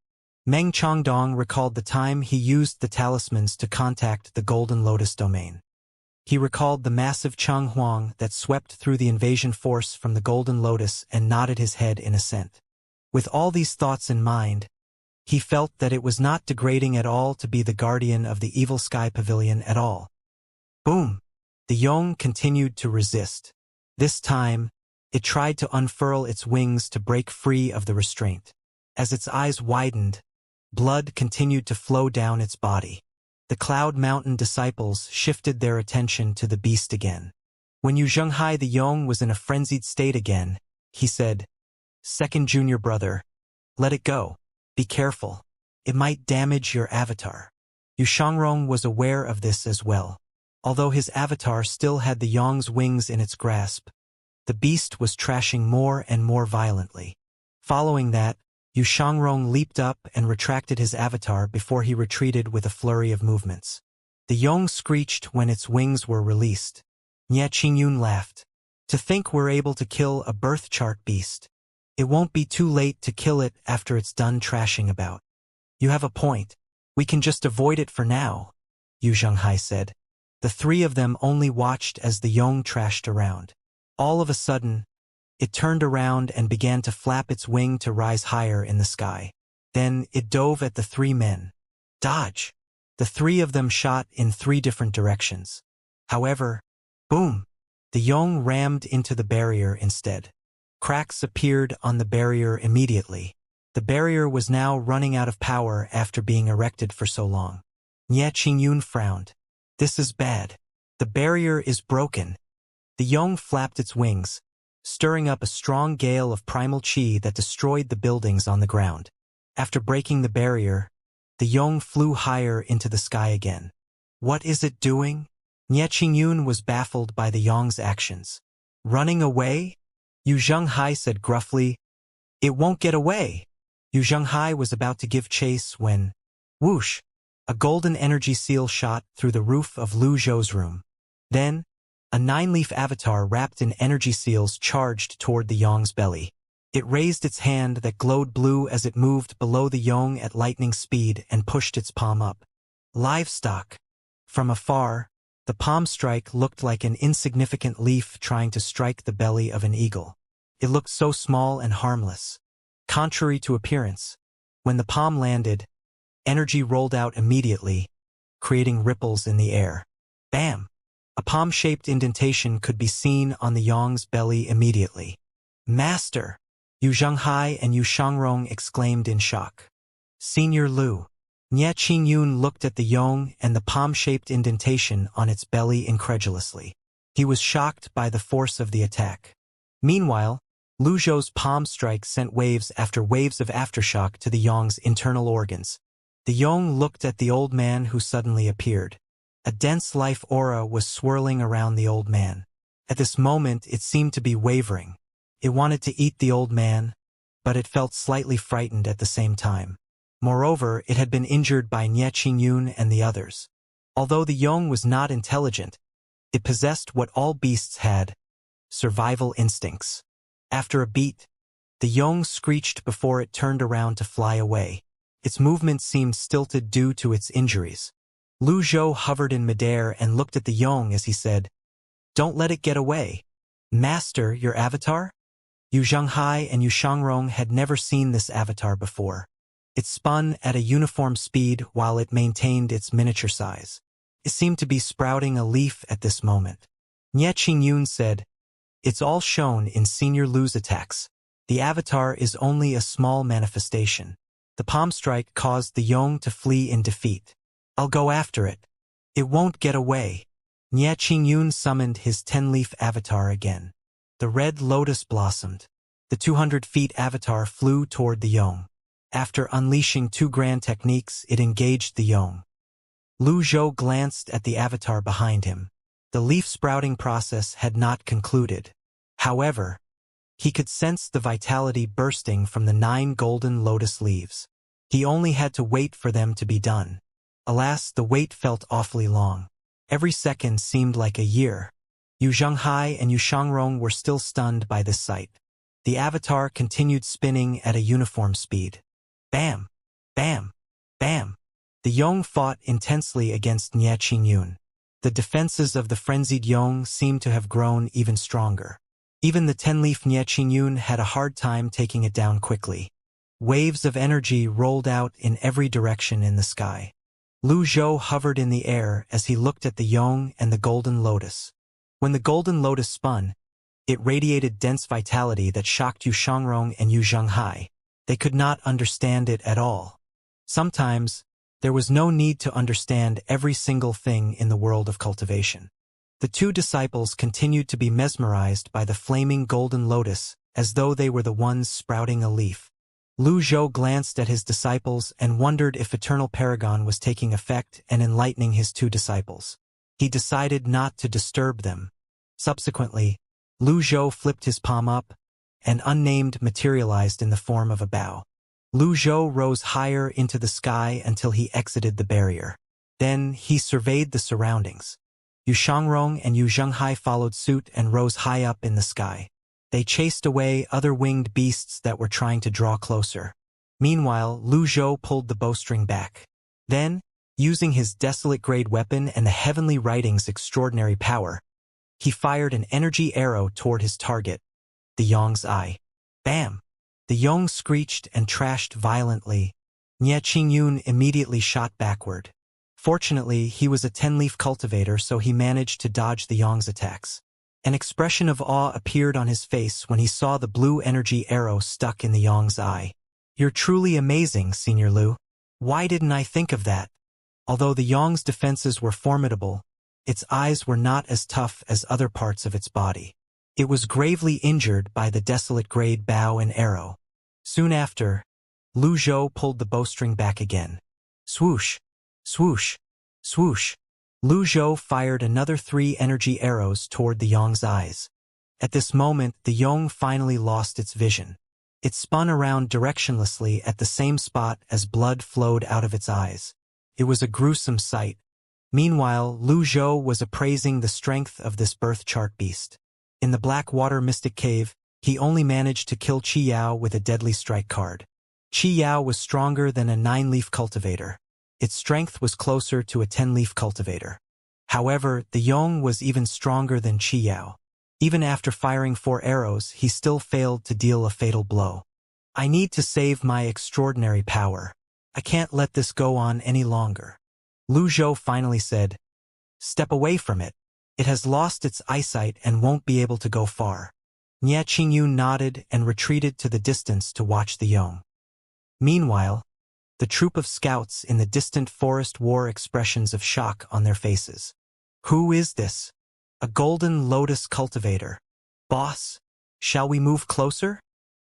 Meng Chongdong recalled the time he used the talismans to contact the Golden Lotus domain. He recalled the massive Cheng Huang that swept through the invasion force from the Golden Lotus and nodded his head in assent. With all these thoughts in mind, he felt that it was not degrading at all to be the guardian of the Evil Sky Pavilion at all. Boom! The Yong continued to resist. This time, it tried to unfurl its wings to break free of the restraint. As its eyes widened, blood continued to flow down its body. The Cloud Mountain disciples shifted their attention to the beast again. When Yu Zhenghai the Yong was in a frenzied state again, he said, Second junior brother, let it go. Be careful. It might damage your avatar. Yu Xiangrong was aware of this as well. Although his avatar still had the Yong's wings in its grasp, the beast was trashing more and more violently. Following that, Yu Xiangrong leaped up and retracted his avatar before he retreated with a flurry of movements. The Yong screeched when its wings were released. Nie Qingyun laughed. To think we're able to kill a birth chart beast. It won't be too late to kill it after it's done trashing about. You have a point. We can just avoid it for now, Yu Zhenghai said. The three of them only watched as the Yong trashed around. All of a sudden, it turned around and began to flap its wing to rise higher in the sky. Then it dove at the three men. Dodge! The three of them shot in three different directions. However, boom! The Yong rammed into the barrier instead. Cracks appeared on the barrier immediately. The barrier was now running out of power after being erected for so long. Nie Qingyun frowned. This is bad. The barrier is broken. The Yong flapped its wings, stirring up a strong gale of primal qi that destroyed the buildings on the ground. After breaking the barrier, the Yong flew higher into the sky again. What is it doing? Nie Qingyun was baffled by the Yong's actions. Running away? Yu Zhenghai said gruffly. It won't get away. Yu Zhenghai was about to give chase when, whoosh, a golden energy seal shot through the roof of Lu Zhou's room. Then, a 9-leaf avatar wrapped in energy seals charged toward the Yong's belly. It raised its hand that glowed blue as it moved below the Yong at lightning speed and pushed its palm up. Livestock. From afar, the palm strike looked like an insignificant leaf trying to strike the belly of an eagle. It looked so small and harmless. Contrary to appearance, when the palm landed, energy rolled out immediately, creating ripples in the air. Bam! A palm-shaped indentation could be seen on the Yong's belly immediately. Master! Yu Zhenghai and Yu Xiangrong exclaimed in shock. Senior Lu. Nie Qingyun looked at the Yong and the palm-shaped indentation on its belly incredulously. He was shocked by the force of the attack. Meanwhile, Lu Zhou's palm strike sent waves after waves of aftershock to the Yong's internal organs. The Yong looked at the old man who suddenly appeared. A dense life aura was swirling around the old man. At this moment it seemed to be wavering. It wanted to eat the old man, but it felt slightly frightened at the same time. Moreover, it had been injured by Nie Qingyun and the others. Although the Yong was not intelligent, it possessed what all beasts had, survival instincts. After a beat, the Yong screeched before it turned around to fly away. Its movement seemed stilted due to its injuries. Lu Zhou hovered in midair and looked at the Yong as he said, Don't let it get away. Master, your avatar? Yu Zhenghai and Yu Xiangrong had never seen this avatar before. It spun at a uniform speed while it maintained its miniature size. It seemed to be sprouting a leaf at this moment. Nie Qingyun said, It's all shown in Senior Lu's attacks. The avatar is only a small manifestation. The palm strike caused the Yong to flee in defeat. I'll go after it. It won't get away. Nie Qingyun summoned his 10-leaf avatar again. The red lotus blossomed. The 200-feet avatar flew toward the Yong. After unleashing 2 grand techniques, it engaged the Yong. Lu Zhou glanced at the avatar behind him. The leaf-sprouting process had not concluded. However, he could sense the vitality bursting from the 9 golden lotus leaves. He only had to wait for them to be done. Alas, the wait felt awfully long. Every second seemed like a year. Yu Zhenghai and Yu Xiangrong were still stunned by this sight. The avatar continued spinning at a uniform speed. Bam! Bam! Bam! The Yong fought intensely against Nie Qingyun. The defenses of the frenzied Yong seemed to have grown even stronger. Even the 10-leaf Nie Qingyun had a hard time taking it down quickly. Waves of energy rolled out in every direction in the sky. Lu Zhou hovered in the air as he looked at the Yong and the golden lotus. When the golden lotus spun, it radiated dense vitality that shocked Yu Xiangrong and Yu Zhenghai. They could not understand it at all. Sometimes, there was no need to understand every single thing in the world of cultivation. The 2 disciples continued to be mesmerized by the flaming golden lotus as though they were the ones sprouting a leaf. Lu Zhou glanced at his disciples and wondered if Eternal Paragon was taking effect and enlightening his two disciples. He decided not to disturb them. Subsequently, Lu Zhou flipped his palm up, and unnamed materialized in the form of a bow. Lu Zhou rose higher into the sky until he exited the barrier. Then he surveyed the surroundings. Yu Shangrong and Yu Zhenghai followed suit and rose high up in the sky. They chased away other winged beasts that were trying to draw closer. Meanwhile, Lu Zhou pulled the bowstring back. Then, using his desolate grade weapon and the heavenly writing's extraordinary power, he fired an energy arrow toward his target, the Yong's eye. Bam! The Yong screeched and trashed violently. Nie Qingyun immediately shot backward. Fortunately, he was a 10-leaf cultivator, so he managed to dodge the Yong's attacks. An expression of awe appeared on his face when he saw the blue energy arrow stuck in the Yong's eye. "You're truly amazing, Senior Lu. Why didn't I think of that?" Although the Yong's defenses were formidable, its eyes were not as tough as other parts of its body. It was gravely injured by the desolate grade bow and arrow. Soon after, Lu Zhou pulled the bowstring back again. Swoosh! Swoosh! Swoosh! Lu Zhou fired another 3 energy arrows toward the Yong's eyes. At this moment, the Yong finally lost its vision. It spun around directionlessly at the same spot as blood flowed out of its eyes. It was a gruesome sight. Meanwhile, Lu Zhou was appraising the strength of this birth chart beast. In the Blackwater Mystic Cave, he only managed to kill Qi Yao with a deadly strike card. Qi Yao was stronger than a 9-leaf cultivator. Its strength was closer to a 10-leaf cultivator. However, the Yong was even stronger than Qi Yao. Even after firing 4 arrows, he still failed to deal a fatal blow. "I need to save my extraordinary power. I can't let this go on any longer," Lu Zhou finally said. "Step away from it. It has lost its eyesight and won't be able to go far." Nie Qingyun nodded and retreated to the distance to watch the Yong. Meanwhile, the troop of scouts in the distant forest wore expressions of shock on their faces. "Who is this? A golden lotus cultivator. Boss, shall we move closer?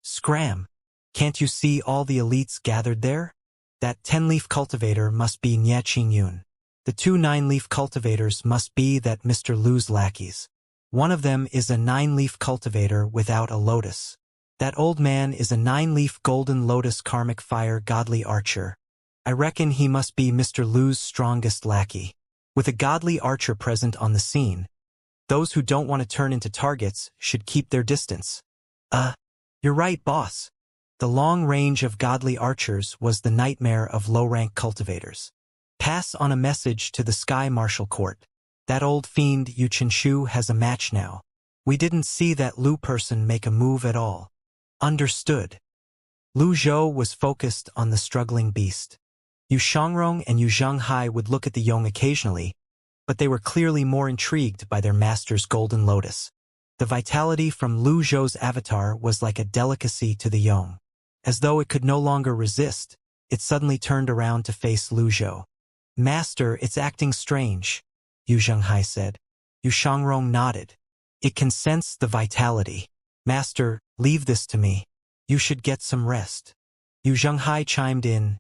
Scram! Can't you see all the elites gathered there? That 10-leaf cultivator must be Nie Qingyun. The 2 9-leaf cultivators must be that Mr. Lu's lackeys. One of them is a 9-leaf cultivator without a lotus. That old man is a 9-leaf golden lotus karmic fire godly archer. I reckon he must be Mr. Lu's strongest lackey." With a godly archer present on the scene, those who don't want to turn into targets should keep their distance. You're right, boss. The long range of godly archers was the nightmare of low-rank cultivators. Pass on a message to the Sky Marshal Court. That old fiend Yu Qinshu has a match now. We didn't see that Lu person make a move at all. Understood. Lu Zhou was focused on the struggling beast. Yu Shangrong and Yu Zhenghai would look at the Yong occasionally, but they were clearly more intrigued by their master's golden lotus. The vitality from Lu Zhou's avatar was like a delicacy to the Yong. As though it could no longer resist, it suddenly turned around to face Lu Zhou. "Master, it's acting strange," Yu Zhenghai said. Yu Shangrong nodded. "It can sense the vitality. Master, leave this to me. You should get some rest." Yu Zhenghai chimed in.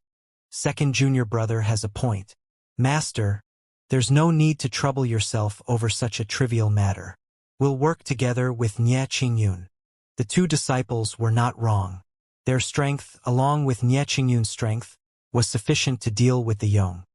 "Second junior brother has a point. Master, there's no need to trouble yourself over such a trivial matter. We'll work together with Nie Qingyun." The 2 disciples were not wrong. Their strength, along with Nie Qingyun's strength, was sufficient to deal with the Yong.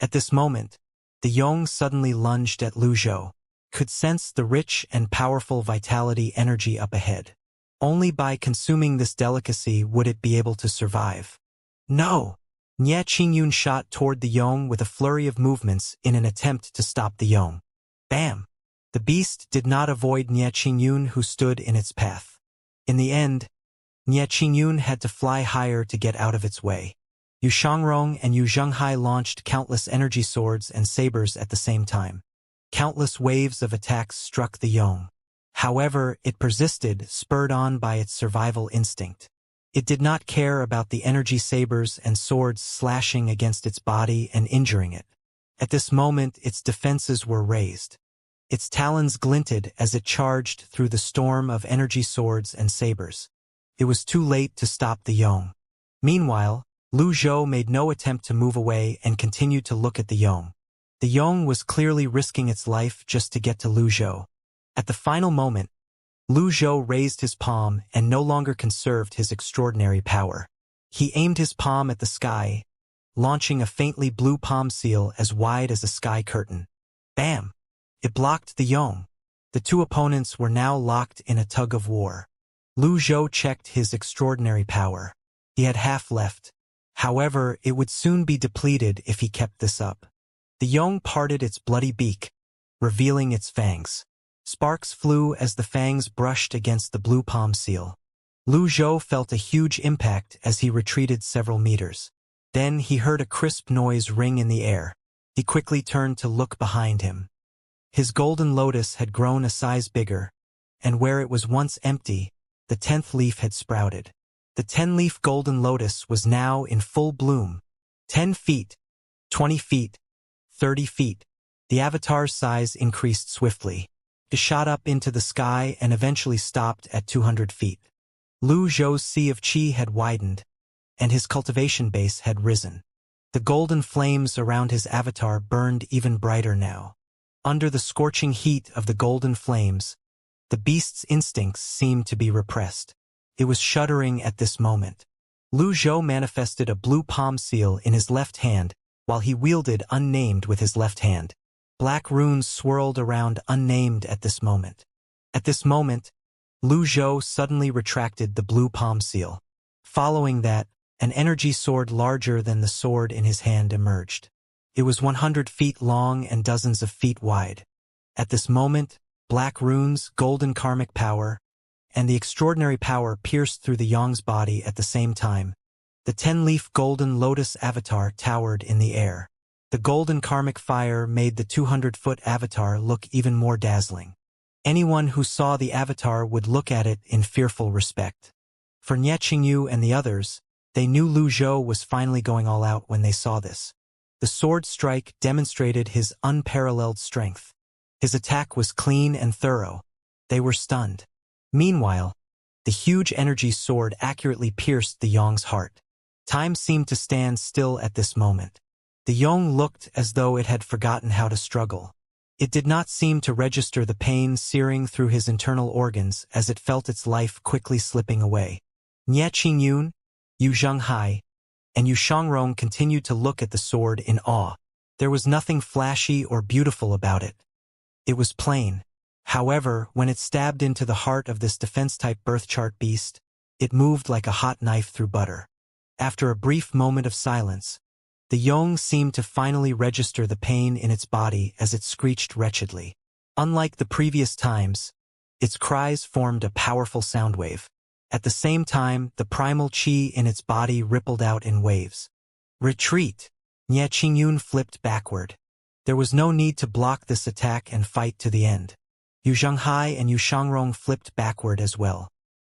At this moment, the Yong suddenly lunged at Lu Zhou, could sense the rich and powerful vitality energy up ahead. Only by consuming this delicacy would it be able to survive. "No!" Nie Qingyun shot toward the Yong with a flurry of movements in an attempt to stop the Yong. Bam! The beast did not avoid Nie Qingyun, who stood in its path. In the end, Nie Qingyun had to fly higher to get out of its way. Yu Shangrong and Yu Zhenghai launched countless energy swords and sabers at the same time. Countless waves of attacks struck the Yong. However, it persisted, spurred on by its survival instinct. It did not care about the energy sabers and swords slashing against its body and injuring it. At this moment, its defenses were raised. Its talons glinted as it charged through the storm of energy swords and sabers. It was too late to stop the Yong. Meanwhile, Lu Zhou made no attempt to move away and continued to look at the Yong. The Yong was clearly risking its life just to get to Lu Zhou. At the final moment, Lu Zhou raised his palm and no longer conserved his extraordinary power. He aimed his palm at the sky, launching a faintly blue palm seal as wide as a sky curtain. Bam! It blocked the Yong. The two opponents were now locked in a tug of war. Lu Zhou checked his extraordinary power. He had half left. However, it would soon be depleted if he kept this up. The Yong parted its bloody beak, revealing its fangs. Sparks flew as the fangs brushed against the blue palm seal. Lu Zhou felt a huge impact as he retreated several meters. Then he heard a crisp noise ring in the air. He quickly turned to look behind him. His golden lotus had grown a size bigger, and where it was once empty, the 10th leaf had sprouted. The 10-leaf golden lotus was now in full bloom. 10 feet, 20 feet, 30 feet. The avatar's size increased swiftly. It shot up into the sky and eventually stopped at 200 feet. Lu Zhou's sea of qi had widened, and his cultivation base had risen. The golden flames around his avatar burned even brighter now. Under the scorching heat of the golden flames, the beast's instincts seemed to be repressed. It was shuddering at this moment. Lu Zhou manifested a blue palm seal in his left hand while he wielded Unnamed with his left hand. Black runes swirled around Unnamed at this moment. At this moment, Lu Zhou suddenly retracted the blue palm seal. Following that, an energy sword larger than the sword in his hand emerged. It was 100 feet long and dozens of feet wide. At this moment, black runes, golden karmic power, and the extraordinary power pierced through the Yong's body at the same time. The 10-leaf golden lotus avatar towered in the air. The golden karmic fire made the 200-foot avatar look even more dazzling. Anyone who saw the avatar would look at it in fearful respect. For Nie Qingyu and the others, they knew Lu Zhou was finally going all out when they saw this. The sword strike demonstrated his unparalleled strength. His attack was clean and thorough. They were stunned. Meanwhile, the huge energy sword accurately pierced the Yong's heart. Time seemed to stand still at this moment. The Yong looked as though it had forgotten how to struggle. It did not seem to register the pain searing through his internal organs as it felt its life quickly slipping away. Nie Qingyun, Yu Zhenghai, and Yu Shangrong continued to look at the sword in awe. There was nothing flashy or beautiful about it. It was plain. However, when it stabbed into the heart of this defense-type birth chart beast, it moved like a hot knife through butter. After a brief moment of silence, the Yong seemed to finally register the pain in its body as it screeched wretchedly. Unlike the previous times, its cries formed a powerful sound wave. At the same time, the primal qi in its body rippled out in waves. Retreat! Nie Qingyun flipped backward. There was no need to block this attack and fight to the end. Yu Zhenghai and Yu Shangrong flipped backward as well.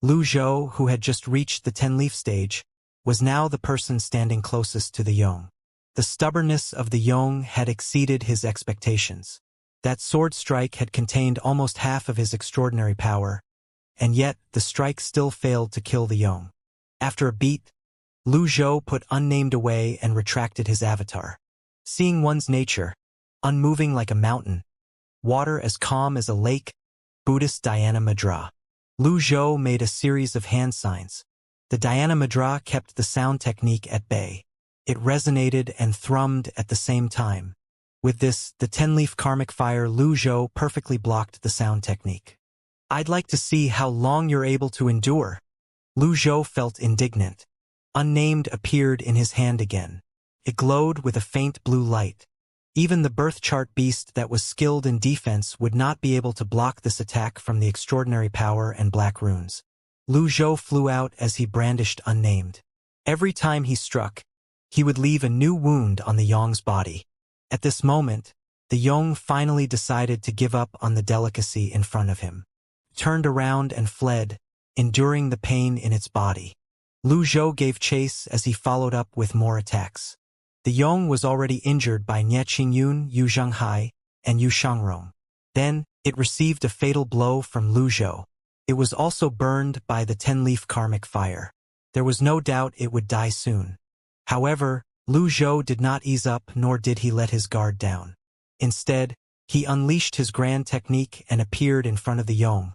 Lu Zhou, who had just reached the 10-leaf stage, was now the person standing closest to the Yong. The stubbornness of the Yong had exceeded his expectations. That sword strike had contained almost half of his extraordinary power, and yet the strike still failed to kill the Yong. After a beat, Lu Zhou put Unnamed away and retracted his avatar. Seeing one's nature, unmoving like a mountain, water as calm as a lake, Buddhist Dhyana Mudra. Lu Zhou made a series of hand signs. The Dhyana Mudra kept the sound technique at bay. It resonated and thrummed at the same time. With this, the 10-leaf karmic fire Lu Zhou perfectly blocked the sound technique. I'd like to see how long you're able to endure. Lu Zhou felt indignant. Unnamed appeared in his hand again. It glowed with a faint blue light. Even the birth chart beast that was skilled in defense would not be able to block this attack from the extraordinary power and black runes. Lu Zhou flew out as he brandished Unnamed. Every time he struck, he would leave a new wound on the Yong's body. At this moment, the Yong finally decided to give up on the delicacy in front of him. Turned around and fled, enduring the pain in its body. Lu Zhou gave chase as he followed up with more attacks. The Yong was already injured by Nie Qingyun, Yu Zhenghai, and Yu Shangrong. Then, it received a fatal blow from Lu Zhou. It was also burned by the 10-leaf karmic fire. There was no doubt it would die soon. However, Lu Zhou did not ease up nor did he let his guard down. Instead, he unleashed his grand technique and appeared in front of the Yong,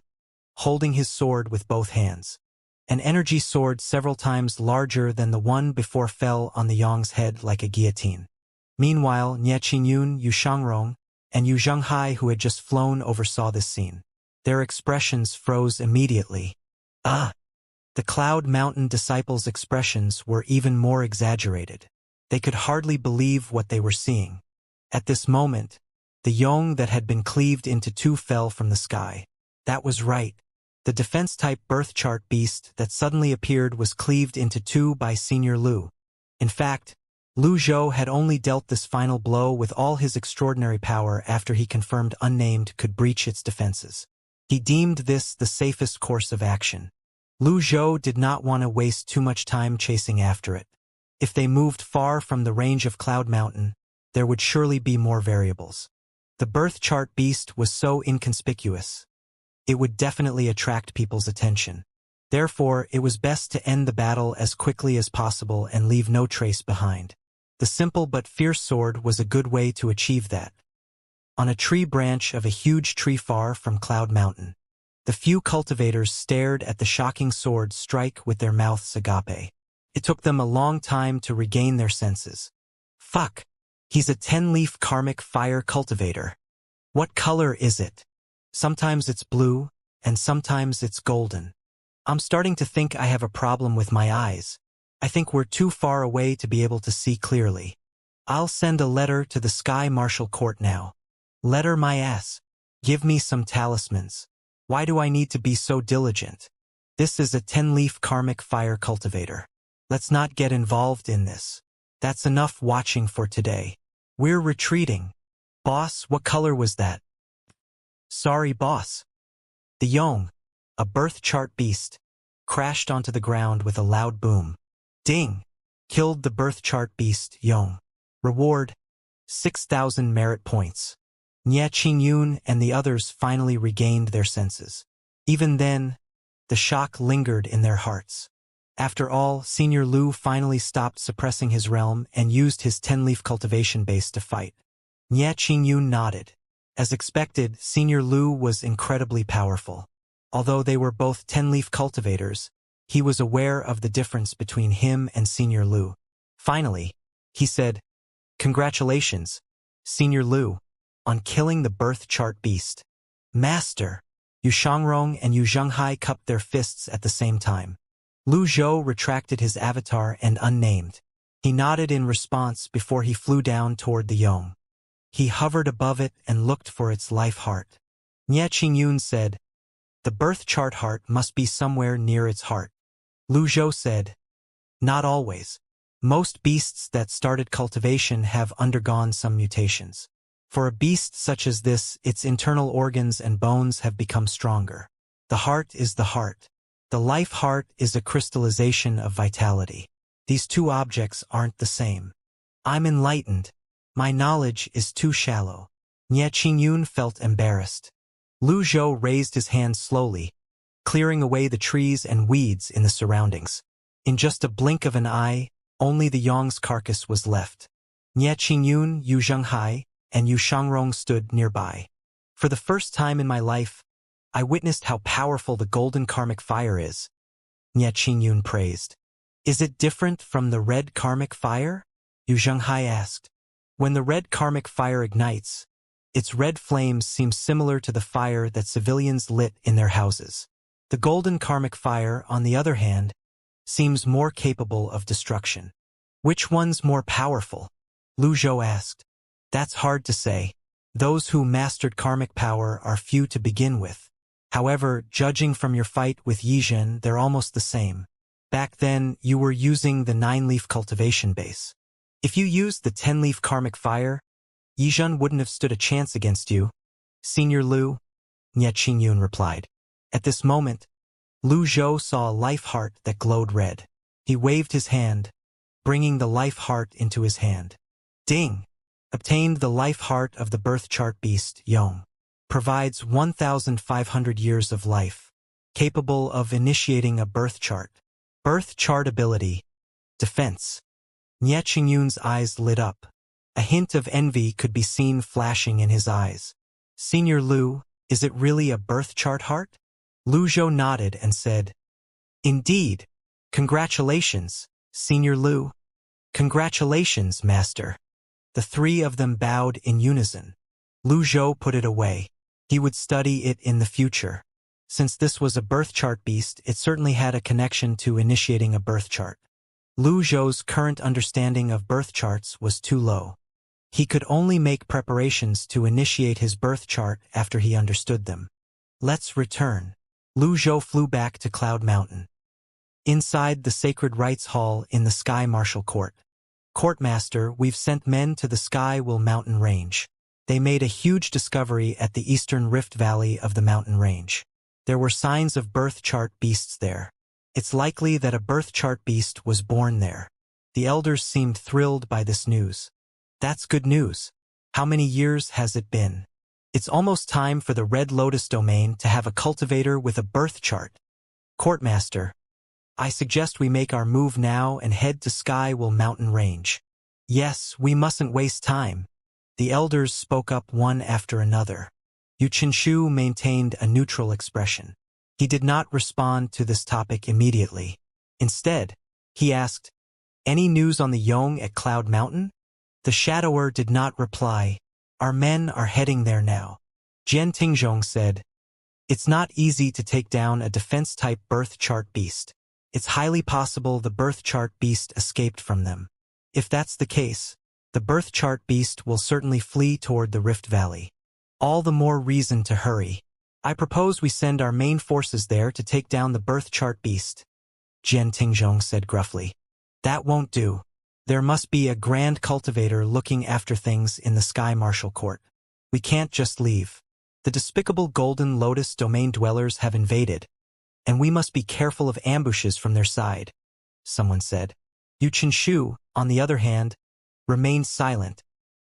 holding his sword with both hands. An energy sword several times larger than the one before fell on the Yong's head like a guillotine. Meanwhile, Nie Qingyun, Yu Shangrong, and Yu Zhenghai, who had just flown over, saw this scene. Their expressions froze immediately. The Cloud Mountain disciples' expressions were even more exaggerated. They could hardly believe what they were seeing. At this moment, the Yong that had been cleaved into two fell from the sky. That was right. The defense-type birth chart beast that suddenly appeared was cleaved into two by Senior Lu. In fact, Lu Zhou had only dealt this final blow with all his extraordinary power after he confirmed Unnamed could breach its defenses. He deemed this the safest course of action. Lu Zhou did not want to waste too much time chasing after it. If they moved far from the range of Cloud Mountain, there would surely be more variables. The birth chart beast was so inconspicuous. It would definitely attract people's attention. Therefore, it was best to end the battle as quickly as possible and leave no trace behind. The simple but fierce sword was a good way to achieve that. On a tree branch of a huge tree far from Cloud Mountain, the few cultivators stared at the shocking sword strike with their mouths agape. It took them a long time to regain their senses. Fuck! He's a 10-leaf karmic fire cultivator. What color is it? Sometimes it's blue, and sometimes it's golden. I'm starting to think I have a problem with my eyes. I think we're too far away to be able to see clearly. I'll send a letter to the Sky Marshal Court now. Letter my ass. Give me some talismans. Why do I need to be so diligent? This is a 10-leaf karmic fire cultivator. Let's not get involved in this. That's enough watching for today. We're retreating. Boss, what color was that? Sorry, boss. The Yong, a birth chart beast, crashed onto the ground with a loud boom. Ding! Killed the birth chart beast, Yong. Reward: 6,000 merit points. Nie Qingyun and the others finally regained their senses. Even then, the shock lingered in their hearts. After all, Senior Lu finally stopped suppressing his realm and used his 10-leaf cultivation base to fight. Nie Qingyun nodded. As expected, Senior Lu was incredibly powerful. Although they were both 10-leaf cultivators, he was aware of the difference between him and Senior Lu. Finally, he said, "Congratulations, Senior Lu, on killing the birth chart beast." Master! Yu Shangrong and Yu Zhenghai cupped their fists at the same time. Lu Zhou retracted his avatar and Unnamed. He nodded in response before he flew down toward the Yong. He hovered above it and looked for its life heart. Nie Qingyun said, "The birth chart heart must be somewhere near its heart." Lu Zhou said, "Not always. Most beasts that started cultivation have undergone some mutations. For a beast such as this, its internal organs and bones have become stronger. The heart is the heart. The life heart is a crystallization of vitality. These two objects aren't the same. I'm enlightened. My knowledge is too shallow." Nie Qingyun felt embarrassed. Lu Zhou raised his hand slowly, clearing away the trees and weeds in the surroundings. In just a blink of an eye, only the Yong's carcass was left. Nie Qingyun, Yu Zhenghai, and Yu Shangrong stood nearby. For the first time in my life, I witnessed how powerful the golden karmic fire is. Nie Qingyun praised. "Is it different from the red karmic fire?" Yu Zhenghai asked. "When the red karmic fire ignites, its red flames seem similar to the fire that civilians lit in their houses. The golden karmic fire, on the other hand, seems more capable of destruction." "Which one's more powerful?" Lu Zhou asked. "That's hard to say. Those who mastered karmic power are few to begin with. However, judging from your fight with Yizhen, they're almost the same. Back then, you were using the 9-leaf cultivation base. If you used the 10-leaf karmic fire, Yizhen wouldn't have stood a chance against you." "Senior Lu," Nie Qingyun replied. At this moment, Lu Zhou saw a life heart that glowed red. He waved his hand, bringing the life heart into his hand. Ding! Obtained the life heart of the birth chart beast, Yong. provides 1,500 years of life, capable of initiating a birth chart. Birth chart ability. Defense. Nie Qingyun's eyes lit up. A hint of envy could be seen flashing in his eyes. Senior Lu, is it really a birth chart heart? Lu Zhou nodded and said, Indeed. Congratulations, Senior Lu. Congratulations, Master. The three of them bowed in unison. Lu Zhou put it away. He would study it in the future. Since this was a birth chart beast, it certainly had a connection to initiating a birth chart. Lu Zhou's current understanding of birth charts was too low. He could only make preparations to initiate his birth chart after he understood them. Let's return. Lu Zhou flew back to Cloud Mountain. Inside the Sacred Rites Hall in the Sky Martial Court. Courtmaster, we've sent men to the Sky Will Mountain Range. They made a huge discovery at the eastern rift valley of the mountain range. There were signs of birth chart beasts there. It's likely that a birth chart beast was born there. The elders seemed thrilled by this news. That's good news. How many years has it been? It's almost time for the Red Lotus domain to have a cultivator with a birth chart. Courtmaster, I suggest we make our move now and head to Sky Will Mountain Range. Yes, we mustn't waste time. The elders spoke up one after another. Yu Qinshu maintained a neutral expression. He did not respond to this topic immediately. Instead, he asked, Any news on the Yong at Cloud Mountain? The Shadower did not reply. Our men are heading there now. Jian Tingzhong said, It's not easy to take down a defense-type birth chart beast. It's highly possible the birth chart beast escaped from them. If that's the case, the birth chart beast will certainly flee toward the Rift Valley. All the more reason to hurry. I propose we send our main forces there to take down the birth chart beast. Jian Tingzhong said gruffly. That won't do. There must be a grand cultivator looking after things in the Sky Martial Court. We can't just leave. The despicable Golden Lotus domain dwellers have invaded, and we must be careful of ambushes from their side, someone said. Yu Qinshu, on the other hand, remained silent,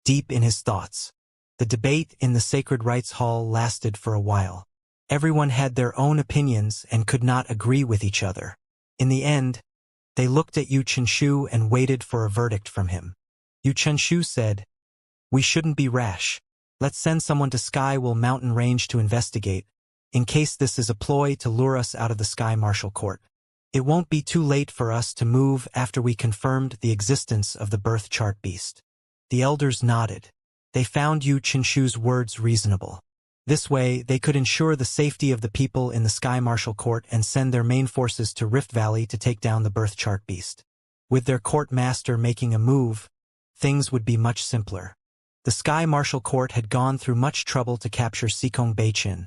deep in his thoughts. The debate in the Sacred Rites Hall lasted for a while. Everyone had their own opinions and could not agree with each other. In the end, they looked at Yu Qinshu and waited for a verdict from him. Yu Qinshu said, We shouldn't be rash. Let's send someone to Sky Will Mountain Range to investigate, in case this is a ploy to lure us out of the Sky Martial Court. It won't be too late for us to move after we confirmed the existence of the birth chart beast. The elders nodded. They found Yu Qinshu's words reasonable. This way, they could ensure the safety of the people in the Sky Martial Court and send their main forces to Rift Valley to take down the birth chart beast. With their court master making a move, things would be much simpler. The Sky Martial Court had gone through much trouble to capture Sikong Beichin.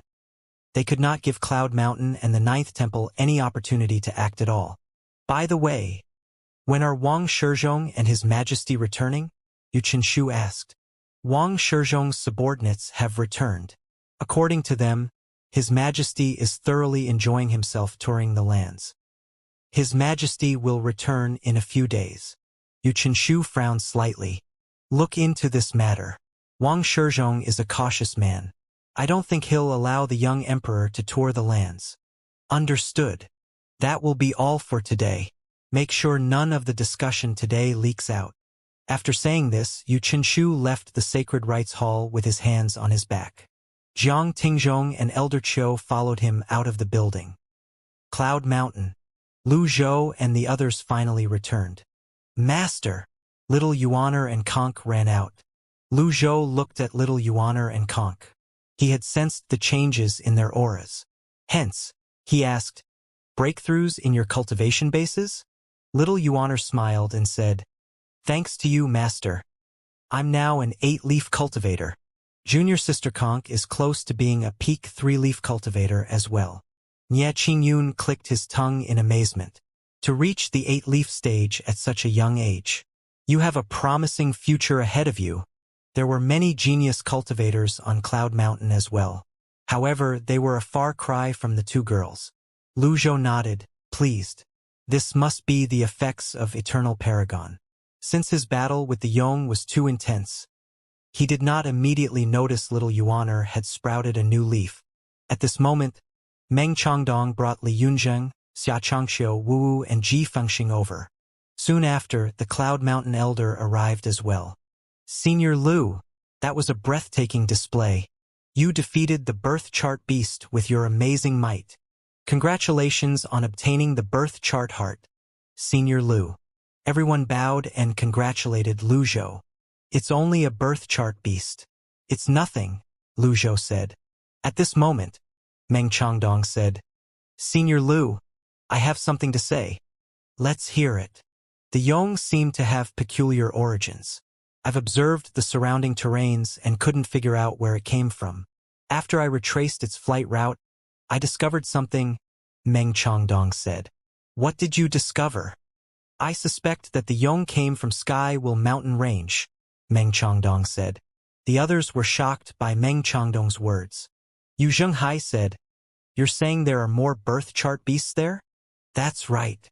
They could not give Cloud Mountain and the Ninth Temple any opportunity to act at all. By the way, when are Wang Shizhong and His Majesty returning? Yu Qinshu asked. Wang Shizhong's subordinates have returned. According to them, His Majesty is thoroughly enjoying himself touring the lands. His Majesty will return in a few days. Yu Qinshu frowned slightly. Look into this matter. Wang Shizhong is a cautious man. I don't think he'll allow the young emperor to tour the lands. Understood. That will be all for today. Make sure none of the discussion today leaks out. After saying this, Yu Qinshu left the Sacred Rites Hall with his hands on his back. Jiang Tingzhong and Elder Qiu followed him out of the building. Cloud Mountain. Lu Zhou and the others finally returned. Master! Little Yuaner and Conk ran out. Lu Zhou looked at little Yuaner and Conk. He had sensed the changes in their auras. Hence, he asked, breakthroughs in your cultivation bases? Little Yuaner smiled and said, Thanks to you, Master. I'm now an 8-leaf cultivator. Junior Sister Conk is close to being a peak 3-leaf cultivator as well. Nie Qingyun clicked his tongue in amazement. To reach the 8-leaf stage at such a young age. You have a promising future ahead of you. There were many genius cultivators on Cloud Mountain as well. However, they were a far cry from the two girls. Lu Zhou nodded, pleased. This must be the effects of Eternal Paragon. Since his battle with the Yong was too intense, He did not immediately notice little Yuaner had sprouted a new leaf. At this moment, Meng Changdong brought Li Yunzheng, Xianxia, Wu, and Ji Fengxing over. Soon after, the Cloud Mountain Elder arrived as well. Senior Lu, that was a breathtaking display. You defeated the birth chart beast with your amazing might. Congratulations on obtaining the birth chart heart, Senior Lu. Everyone bowed and congratulated Lu Zhou. It's only a birth chart beast. It's nothing, Lu Zhou said. At this moment, Meng Changdong said, Senior Lu, I have something to say. Let's hear it. The Yong seem to have peculiar origins. I've observed the surrounding terrains and couldn't figure out where it came from. After I retraced its flight route, I discovered something, Meng Changdong said. What did you discover? I suspect that the Yong came from Sky Will Mountain Range, Meng Changdong said. The others were shocked by Meng Changdong's words. Yu Zhenghai said, You're saying there are more birth chart beasts there? That's right.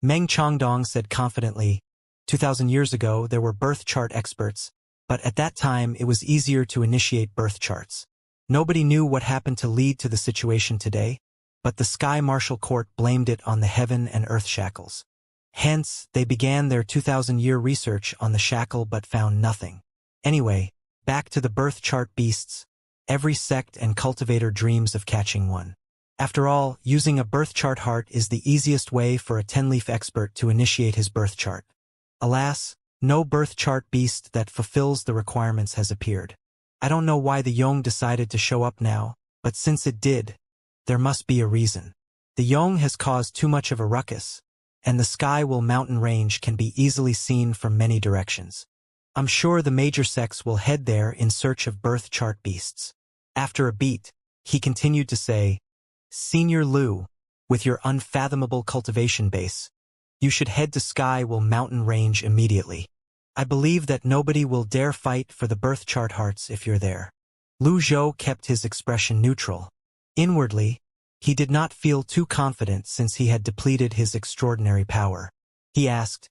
Meng Changdong said confidently, 2,000 years ago there were birth chart experts, but at that time it was easier to initiate birth charts. Nobody knew what happened to lead to the situation today, but the Sky Martial Court blamed it on the heaven and earth shackles. Hence, they began their 2,000-year research on the shackle but found nothing. Anyway, back to the birth chart beasts. Every sect and cultivator dreams of catching one. After all, using a birth chart heart is the easiest way for a 10-leaf expert to initiate his birth chart. Alas, no birth chart beast that fulfills the requirements has appeared. I don't know why the Yong decided to show up now, but since it did, there must be a reason. The Yong has caused too much of a ruckus, and the Sky Will Mountain Range can be easily seen from many directions. I'm sure the major sects will head there in search of birth chart beasts. After a beat, he continued to say, Senior Lu, with your unfathomable cultivation base, you should head to Sky Will Mountain Range immediately. I believe that nobody will dare fight for the birth chart hearts if you're there. Lu Zhou kept his expression neutral. Inwardly, he did not feel too confident since he had depleted his extraordinary power. He asked,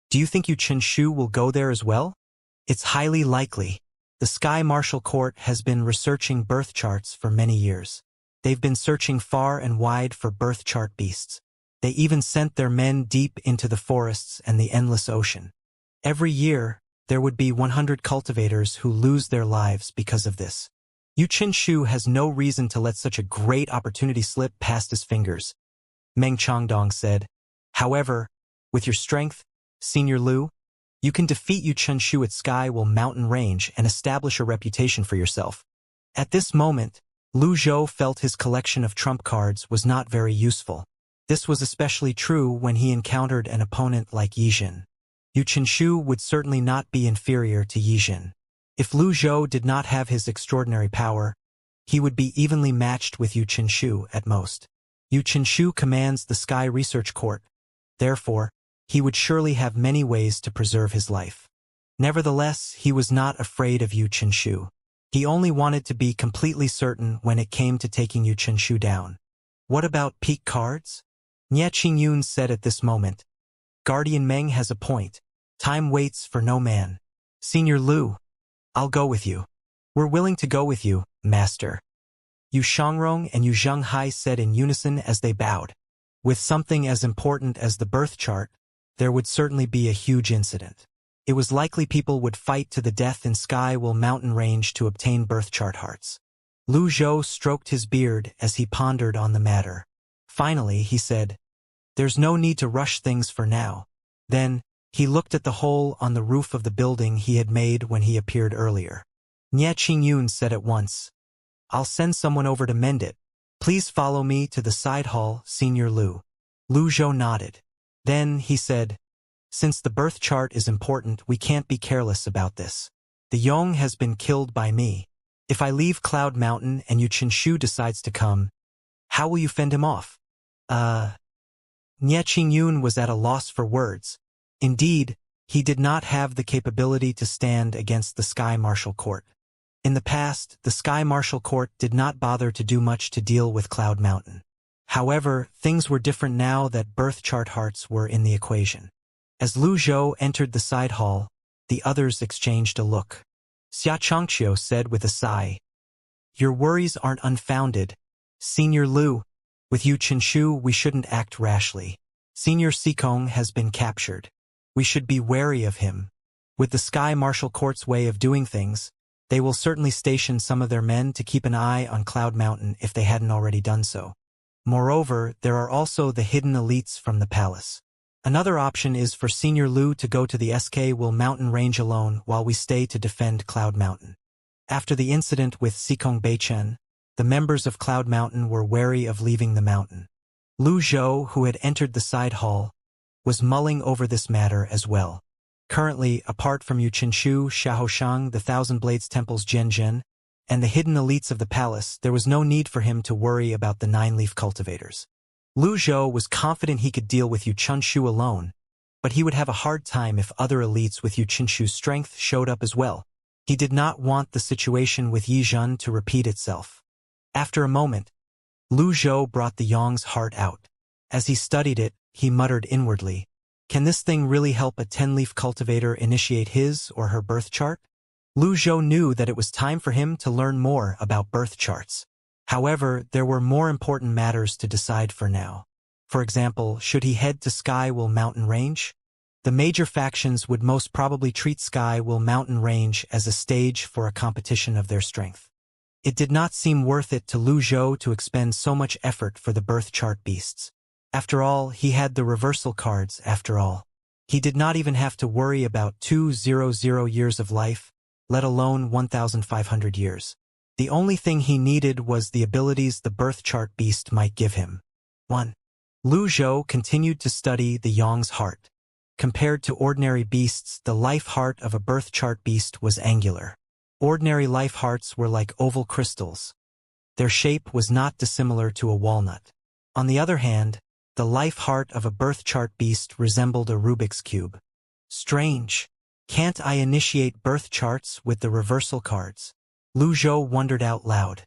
Do you think Yu Qinshu will go there as well? It's highly likely. The Sky Martial Court has been researching birth charts for many years. They've been searching far and wide for birth chart beasts. They even sent their men deep into the forests and the endless ocean. Every year, there would be 100 cultivators who lose their lives because of this. Yu Qinshu has no reason to let such a great opportunity slip past his fingers, Meng Changdong said. However, with your strength, Senior Lu, you can defeat Yu Qinshu at Sky Will Mountain Range and establish a reputation for yourself. At this moment, Lu Zhou felt his collection of trump cards was not very useful. This was especially true when he encountered an opponent like Yijin. Yu Qinshu would certainly not be inferior to Yijin. If Lu Zhou did not have his extraordinary power, he would be evenly matched with Yu Qinshu at most. Yu Qinshu commands the Sky Research Court. Therefore, he would surely have many ways to preserve his life. Nevertheless, he was not afraid of Yu Qinshu. He only wanted to be completely certain when it came to taking Yu Qinshu down. What about peak cards? Nie Qingyun said at this moment. Guardian Meng has a point. Time waits for no man. Senior Lu, I'll go with you. We're willing to go with you, Master. Yu Shangrong and Yu Zhenghai said in unison as they bowed. With something as important as the birth chart, there would certainly be a huge incident. It was likely people would fight to the death in Sky Will Mountain Range to obtain birth chart hearts. Lu Zhou stroked his beard as he pondered on the matter. Finally, he said, There's no need to rush things for now. Then, he looked at the hole on the roof of the building he had made when he appeared earlier. Nie Qingyun said at once, I'll send someone over to mend it. Please follow me to the side hall, Senior Lu. Lu Zhou nodded. Then, he said, Since the birth chart is important, we can't be careless about this. The Yong has been killed by me. If I leave Cloud Mountain and Yu Qinshu decides to come, how will you fend him off? Nie Qingyun was at a loss for words. Indeed, he did not have the capability to stand against the Sky Martial Court. In the past, the Sky Martial Court did not bother to do much to deal with Cloud Mountain. However, things were different now that birth chart hearts were in the equation. As Lu Zhou entered the side hall, the others exchanged a look. Xianxia said with a sigh. Your worries aren't unfounded. Senior Lu, with Yu Qinshu we shouldn't act rashly. Senior Sikong has been captured. We should be wary of him. With the Sky Martial Court's way of doing things, they will certainly station some of their men to keep an eye on Cloud Mountain if they hadn't already done so. Moreover, there are also the hidden elites from the palace. Another option is for Senior Lu to go to the SK Will Mountain range alone while we stay to defend Cloud Mountain. After the incident with Sikong Beichen, the members of Cloud Mountain were wary of leaving the mountain. Lu Zhou, who had entered the side hall, was mulling over this matter as well. Currently, apart from Yu Qinshu, Xiaoshang, the Thousand Blades Temple's Zhen, and the hidden elites of the palace, there was no need for him to worry about the nine-leaf cultivators. Lu Zhou was confident he could deal with Yu Qinshu alone, but he would have a hard time if other elites with Yu Qinshu's strength showed up as well. He did not want the situation with Yi Zhen to repeat itself. After a moment, Lu Zhou brought the Yang's heart out. As he studied it, he muttered inwardly, "Can this thing really help a 10-leaf cultivator initiate his or her birth chart?" Lu Zhou knew that it was time for him to learn more about birth charts. However, there were more important matters to decide for now. For example, should he head to Sky Will Mountain Range? The major factions would most probably treat Sky Will Mountain Range as a stage for a competition of their strength. It did not seem worth it to Lu Zhou to expend so much effort for the birth chart beasts. After all, he had the reversal cards after all. He did not even have to worry about 200 years of life, let alone 1,500 years. The only thing he needed was the abilities the birth chart beast might give him. 1. Lu Zhou continued to study the Yang's heart. Compared to ordinary beasts, the life heart of a birth chart beast was angular. Ordinary life hearts were like oval crystals. Their shape was not dissimilar to a walnut. On the other hand, the life heart of a birth chart beast resembled a Rubik's cube. Strange. Can't I initiate birth charts with the reversal cards? Lu Zhou wondered out loud.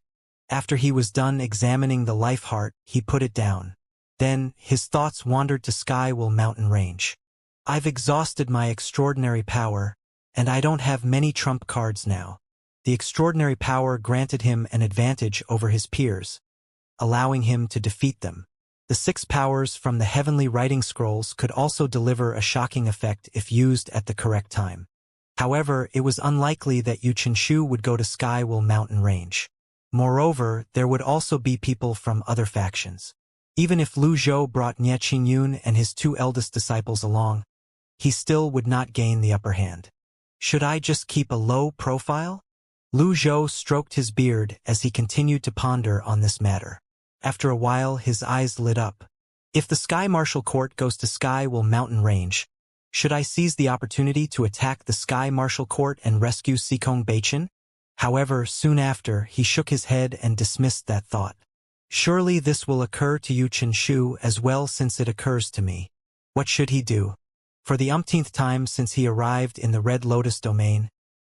After he was done examining the life heart, he put it down. Then, his thoughts wandered to Sky Will Mountain Range. I've exhausted my extraordinary power, and I don't have many trump cards now. The extraordinary power granted him an advantage over his peers, allowing him to defeat them. The 6 powers from the heavenly writing scrolls could also deliver a shocking effect if used at the correct time. However, it was unlikely that Yu Qinshu would go to Sky Will Mountain Range. Moreover, there would also be people from other factions. Even if Lu Zhou brought Nie Qingyun and his 2 eldest disciples along, he still would not gain the upper hand. Should I just keep a low profile? Lu Zhou stroked his beard as he continued to ponder on this matter. After a while, his eyes lit up. If the Sky Martial Court goes to Sky Will Mountain Range, should I seize the opportunity to attack the Sky Martial Court and rescue Sikong Beichen? However, soon after, he shook his head and dismissed that thought. Surely this will occur to Yu Qinshu as well since it occurs to me. What should he do? For the umpteenth time since he arrived in the Red Lotus domain,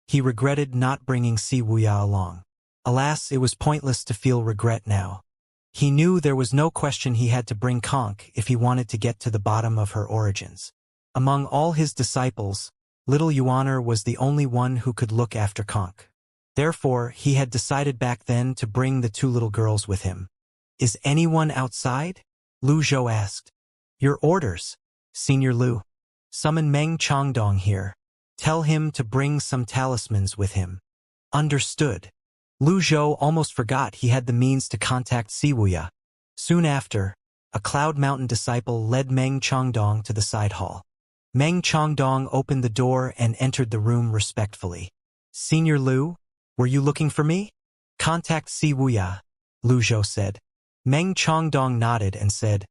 he regretted not bringing Si Wuya along. Alas, it was pointless to feel regret now. He knew there was no question he had to bring Conk if he wanted to get to the bottom of her origins. Among all his disciples, little Yuaner was the only one who could look after Conk. Therefore, he had decided back then to bring the 2 little girls with him. Is anyone outside? Lu Zhou asked. Your orders, Senior Lu. Summon Meng Changdong here. Tell him to bring some talismans with him. Understood. Lu Zhou almost forgot he had the means to contact Siwuya. Soon after, a Cloud Mountain disciple led Meng Changdong to the side hall. Meng Changdong opened the door and entered the room respectfully. Senior Lu, were you looking for me? Contact Siwuya, Lu Zhou said. Meng Changdong nodded and said,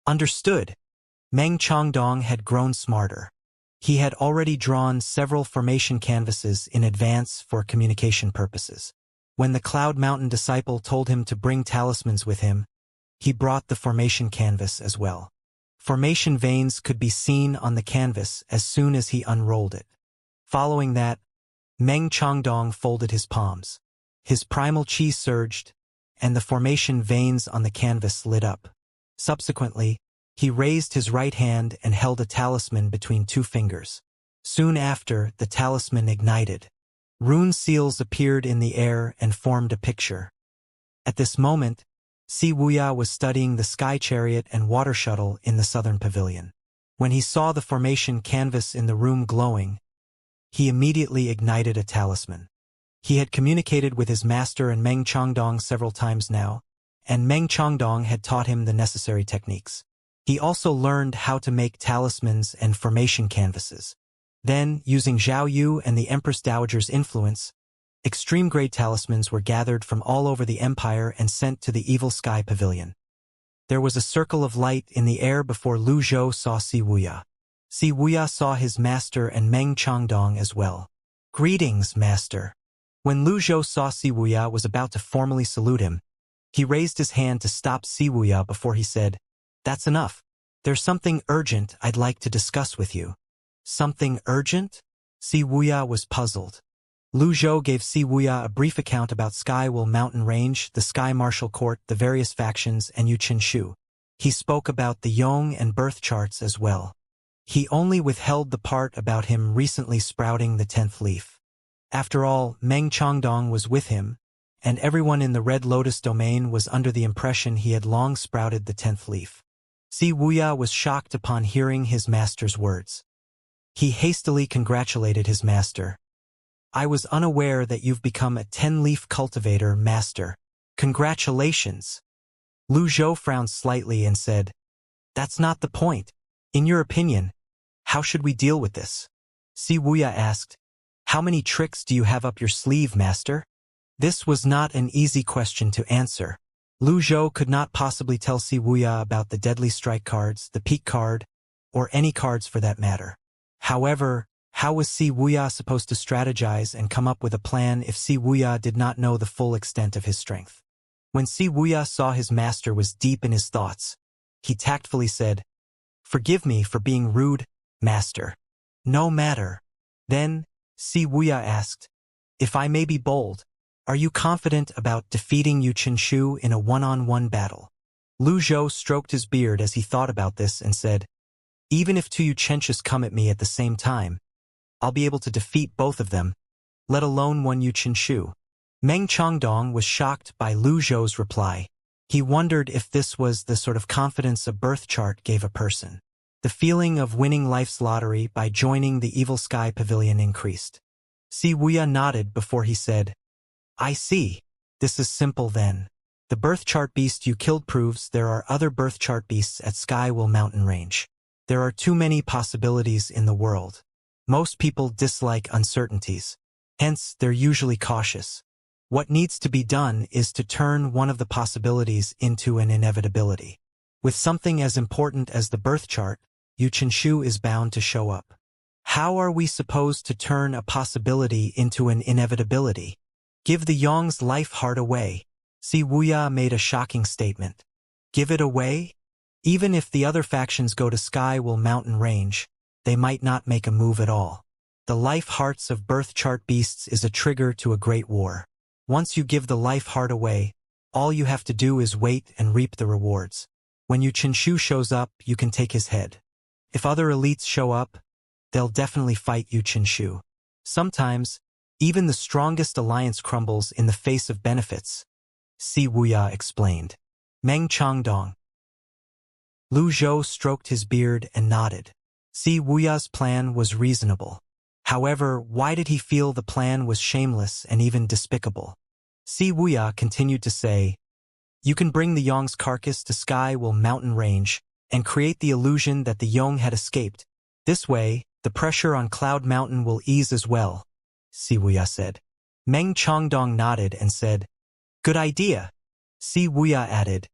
Understood. Meng Changdong had grown smarter. He had already drawn several formation canvases in advance for communication purposes. When the Cloud Mountain disciple told him to bring talismans with him, he brought the formation canvas as well. Formation veins could be seen on the canvas as soon as he unrolled it. Following that, Meng Changdong folded his palms. His primal chi surged, and the formation veins on the canvas lit up. Subsequently, he raised his right hand and held a talisman between 2 fingers. Soon after, the talisman ignited. Rune seals appeared in the air and formed a picture. At this moment, Wuxia was studying the sky chariot and water shuttle in the southern pavilion. When he saw the formation canvas in the room glowing, he immediately ignited a talisman. He had communicated with his master and Meng Changdong several times now, and Meng Changdong had taught him the necessary techniques. He also learned how to make talismans and formation canvases. Then, using Zhao Yu and the Empress Dowager's influence, extreme-grade talismans were gathered from all over the empire and sent to the Evil Sky Pavilion. There was a circle of light in the air before Lu Zhou saw Wuxia. Wuxia saw his master and Meng Changdong as well. "Greetings, master." When Lu Zhou saw Wuxia was about to formally salute him, he raised his hand to stop Wuxia before he said, "That's enough. There's something urgent I'd like to discuss with you." "Something urgent?" Wuxia was puzzled. Lu Zhou gave Wuxia a brief account about Skywell Mountain Range, the Sky Martial Court, the various factions, and Yuqinshu. He spoke about the Yong and birth charts as well. He only withheld the part about him recently sprouting the 10th leaf. After all, Meng Changdong was with him, and everyone in the Red Lotus domain was under the impression he had long sprouted the 10th leaf. Wuxia was shocked upon hearing his master's words. He hastily congratulated his master. "I was unaware that you've become a 10-leaf cultivator, master. Congratulations." Lu Zhou frowned slightly and said, "That's not the point. In your opinion, how should we deal with this?" Wuxia asked, "How many tricks do you have up your sleeve, master?" This was not an easy question to answer. Lu Zhou could not possibly tell Wuxia about the deadly strike cards, the peak card, or any cards for that matter. However, how was Wuxia supposed to strategize and come up with a plan if Wuxia did not know the full extent of his strength? When Wuxia saw his master was deep in his thoughts, he tactfully said, "Forgive me for being rude, master." "No matter." Then, Wuxia asked, "If I may be bold, are you confident about defeating Yuqinshu in a one-on-one battle?" Lu Zhou stroked his beard as he thought about this and said, "Even if two Yuqinshu come at me at the same time, I'll be able to defeat both of them, let alone one Yuqinshu." Meng Changdong was shocked by Lu Zhou's reply. He wondered if this was the sort of confidence a birth chart gave a person. The feeling of winning life's lottery by joining the Evil Sky Pavilion increased. Wuxia nodded before he said, "I see. This is simple then. The birth chart beast you killed proves there are other birth chart beasts at Skywell Mountain Range. There are too many possibilities in the world. Most people dislike uncertainties. Hence, they're usually cautious. What needs to be done is to turn one of the possibilities into an inevitability. With something as important as the birth chart, Yuqinshu is bound to show up. How are we supposed to turn a possibility into an inevitability? Give the Yong's life heart away." Wuxia made a shocking statement. "Give it away? Even if the other factions go to Skywell Mountain Range, they might not make a move at all. The life hearts of birth chart beasts is a trigger to a great war. Once you give the life heart away, all you have to do is wait and reap the rewards. When Yuqinshu shows up, you can take his head. If other elites show up, they'll definitely fight Yuqinshu. Sometimes, even the strongest alliance crumbles in the face of benefits," Wuxia explained. Meng Changdong. Lu Zhou stroked his beard and nodded. Wuxia's plan was reasonable. However, why did he feel the plan was shameless and even despicable? Wuxia continued to say, "You can bring the Yong's carcass to Skywell Mountain Range and create the illusion that the Yong had escaped. This way, the pressure on Cloud Mountain will ease as well," Wuxia said. Meng Changdong nodded and said, "Good idea." Wuxia added,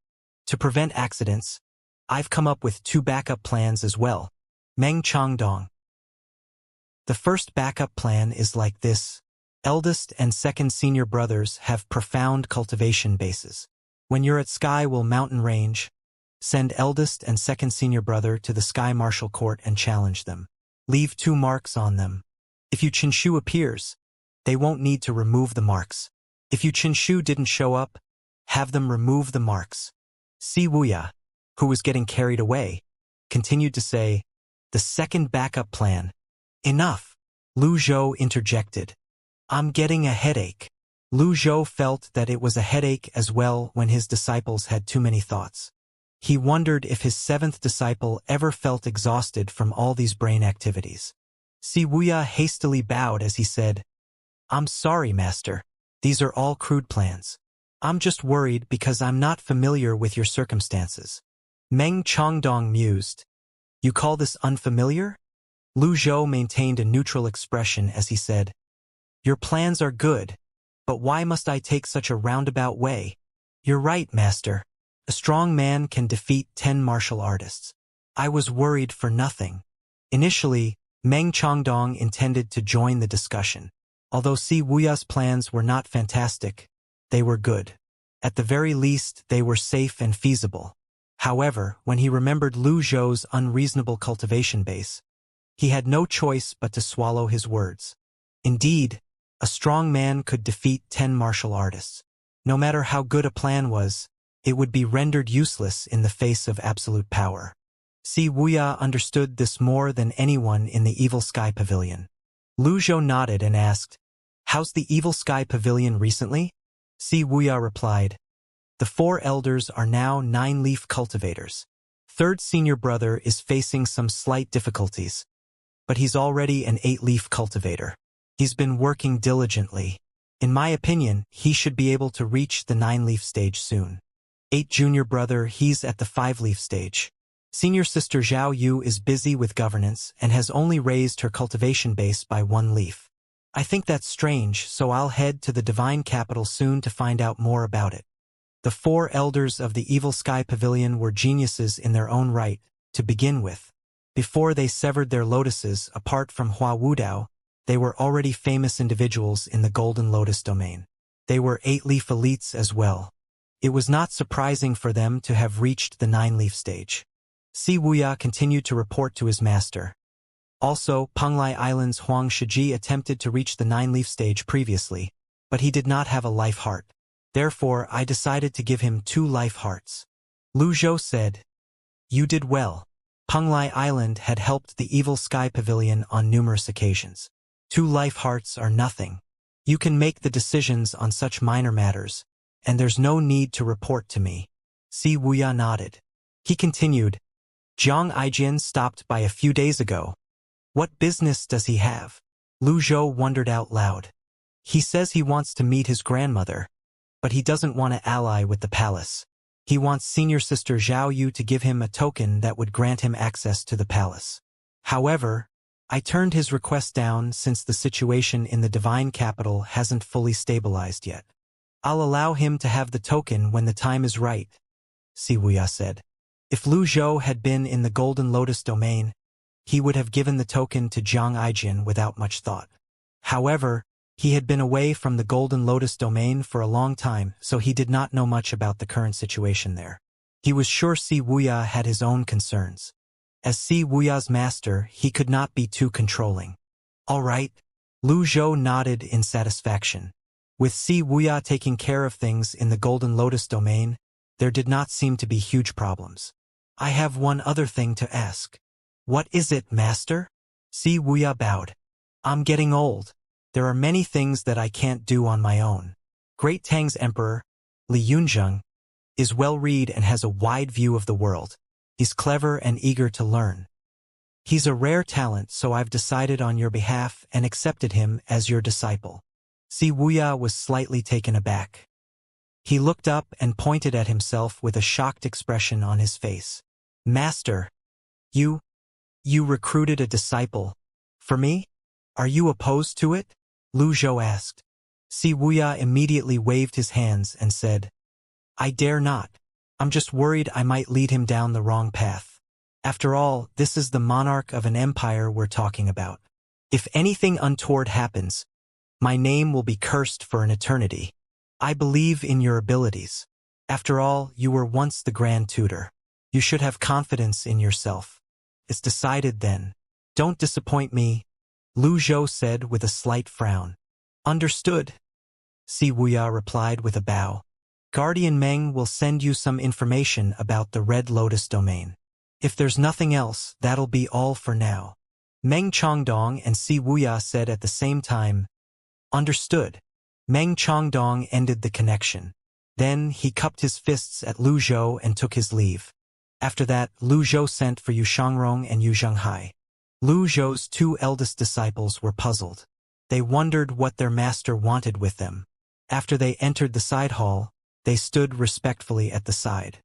"To prevent accidents, I've come up with 2 backup plans as well." Meng Changdong. The first backup plan is like this. Eldest and second senior brothers have profound cultivation bases. When you're at Skywell Mountain Range, send eldest and second senior brother to the Sky Martial Court and challenge them. Leave 2 marks on them. If Yuqinshu appears, they won't need to remove the marks. If Yuqinshu didn't show up, have them remove the marks. Wuxia, who was getting carried away, continued to say, "The second backup plan." "Enough," Lu Zhou interjected. I'm getting a headache. Lu Zhou felt that it was a headache as well when his disciples had too many thoughts. He wondered if his seventh disciple ever felt exhausted from all these brain activities. Si Wuya hastily bowed as he said, I'm sorry, Master. These are all crude plans. I'm just worried because I'm not familiar with your circumstances. Meng Chongdong mused. You call this unfamiliar? Lu Zhou maintained a neutral expression as he said, Your plans are good, but why must I take such a roundabout way? You're right, Master. A strong man can defeat 10 martial artists. I was worried for nothing. Initially, Meng Chongdong intended to join the discussion. Although Si Wuya's plans were not fantastic, they were good. At the very least, they were safe and feasible. However, when he remembered Lu Zhou's unreasonable cultivation base, he had no choice but to swallow his words. Indeed, a strong man could defeat 10 martial artists. No matter how good a plan was, it would be rendered useless in the face of absolute power. Si Wuya understood this more than anyone in the Evil Sky Pavilion. Lu Zhou nodded and asked, How's the Evil Sky Pavilion recently? Si Wuya replied, The 4 elders are now 9-leaf cultivators. Third senior brother is facing some slight difficulties, but he's already an 8-leaf cultivator. He's been working diligently. In my opinion, he should be able to reach the 9-leaf stage soon. 8 junior brother, he's at the 5-leaf stage. Senior sister Zhao Yu is busy with governance and has only raised her cultivation base by 1 leaf. I think that's strange, so I'll head to the Divine Capital soon to find out more about it. The 4 elders of the Evil Sky Pavilion were geniuses in their own right, to begin with. Before they severed their lotuses, apart from Hua Wudao, they were already famous individuals in the Golden Lotus domain. They were 8-leaf elites as well. It was not surprising for them to have reached the 9-leaf stage. Si Wuya continued to report to his master. Also, Penglai Island's Huang Shiji attempted to reach the 9-leaf stage previously, but he did not have a life heart. Therefore, I decided to give him 2 life hearts. Lu Zhou said, You did well. Penglai Island had helped the Evil Sky Pavilion on numerous occasions. 2 life hearts are nothing. You can make the decisions on such minor matters, and there's no need to report to me. Si Wuya nodded. He continued, Jiang Aijian stopped by a few days ago. What business does he have? Lu Zhou wondered out loud. He says he wants to meet his grandmother, but he doesn't want to ally with the palace. He wants senior sister Zhao Yu to give him a token that would grant him access to the palace. However, I turned his request down since the situation in the Divine Capital hasn't fully stabilized yet. I'll allow him to have the token when the time is right, Si Wuya said. If Lu Zhou had been in the Golden Lotus domain, he would have given the token to Jiang Aijian without much thought. However, he had been away from the Golden Lotus domain for a long time, so he did not know much about the current situation there. He was sure Si Wuya had his own concerns. As Si Wuya's master, he could not be too controlling. All right. Lu Zhou nodded in satisfaction. With Si Wuya taking care of things in the Golden Lotus domain, there did not seem to be huge problems. I have one other thing to ask. What is it, master? Si Wuya bowed. I'm getting old. There are many things that I can't do on my own. Great Tang's emperor, Li Yunzheng, is well-read and has a wide view of the world. He's clever and eager to learn. He's a rare talent, so I've decided on your behalf and accepted him as your disciple. Si Wuya was slightly taken aback. He looked up and pointed at himself with a shocked expression on his face. Master, you recruited a disciple. For me? Are you opposed to it? Lu Zhou asked. Si Wuya immediately waved his hands and said, I dare not. I'm just worried I might lead him down the wrong path. After all, this is the monarch of an empire we're talking about. If anything untoward happens, my name will be cursed for an eternity. I believe in your abilities. After all, you were once the Grand Tutor. You should have confidence in yourself. It's decided then. Don't disappoint me, Lu Zhou said with a slight frown. Understood, Si Wuya replied with a bow. Guardian Meng will send you some information about the Red Lotus domain. If there's nothing else, that'll be all for now. Meng Chongdong and Si Wuya said at the same time, Understood. Meng Chongdong ended the connection. Then he cupped his fists at Lu Zhou and took his leave. After that, Lu Zhou sent for Yu Shangrong and Yu Zhenghai. Lu Zhou's two eldest disciples were puzzled. They wondered what their master wanted with them. After they entered the side hall, they stood respectfully at the side.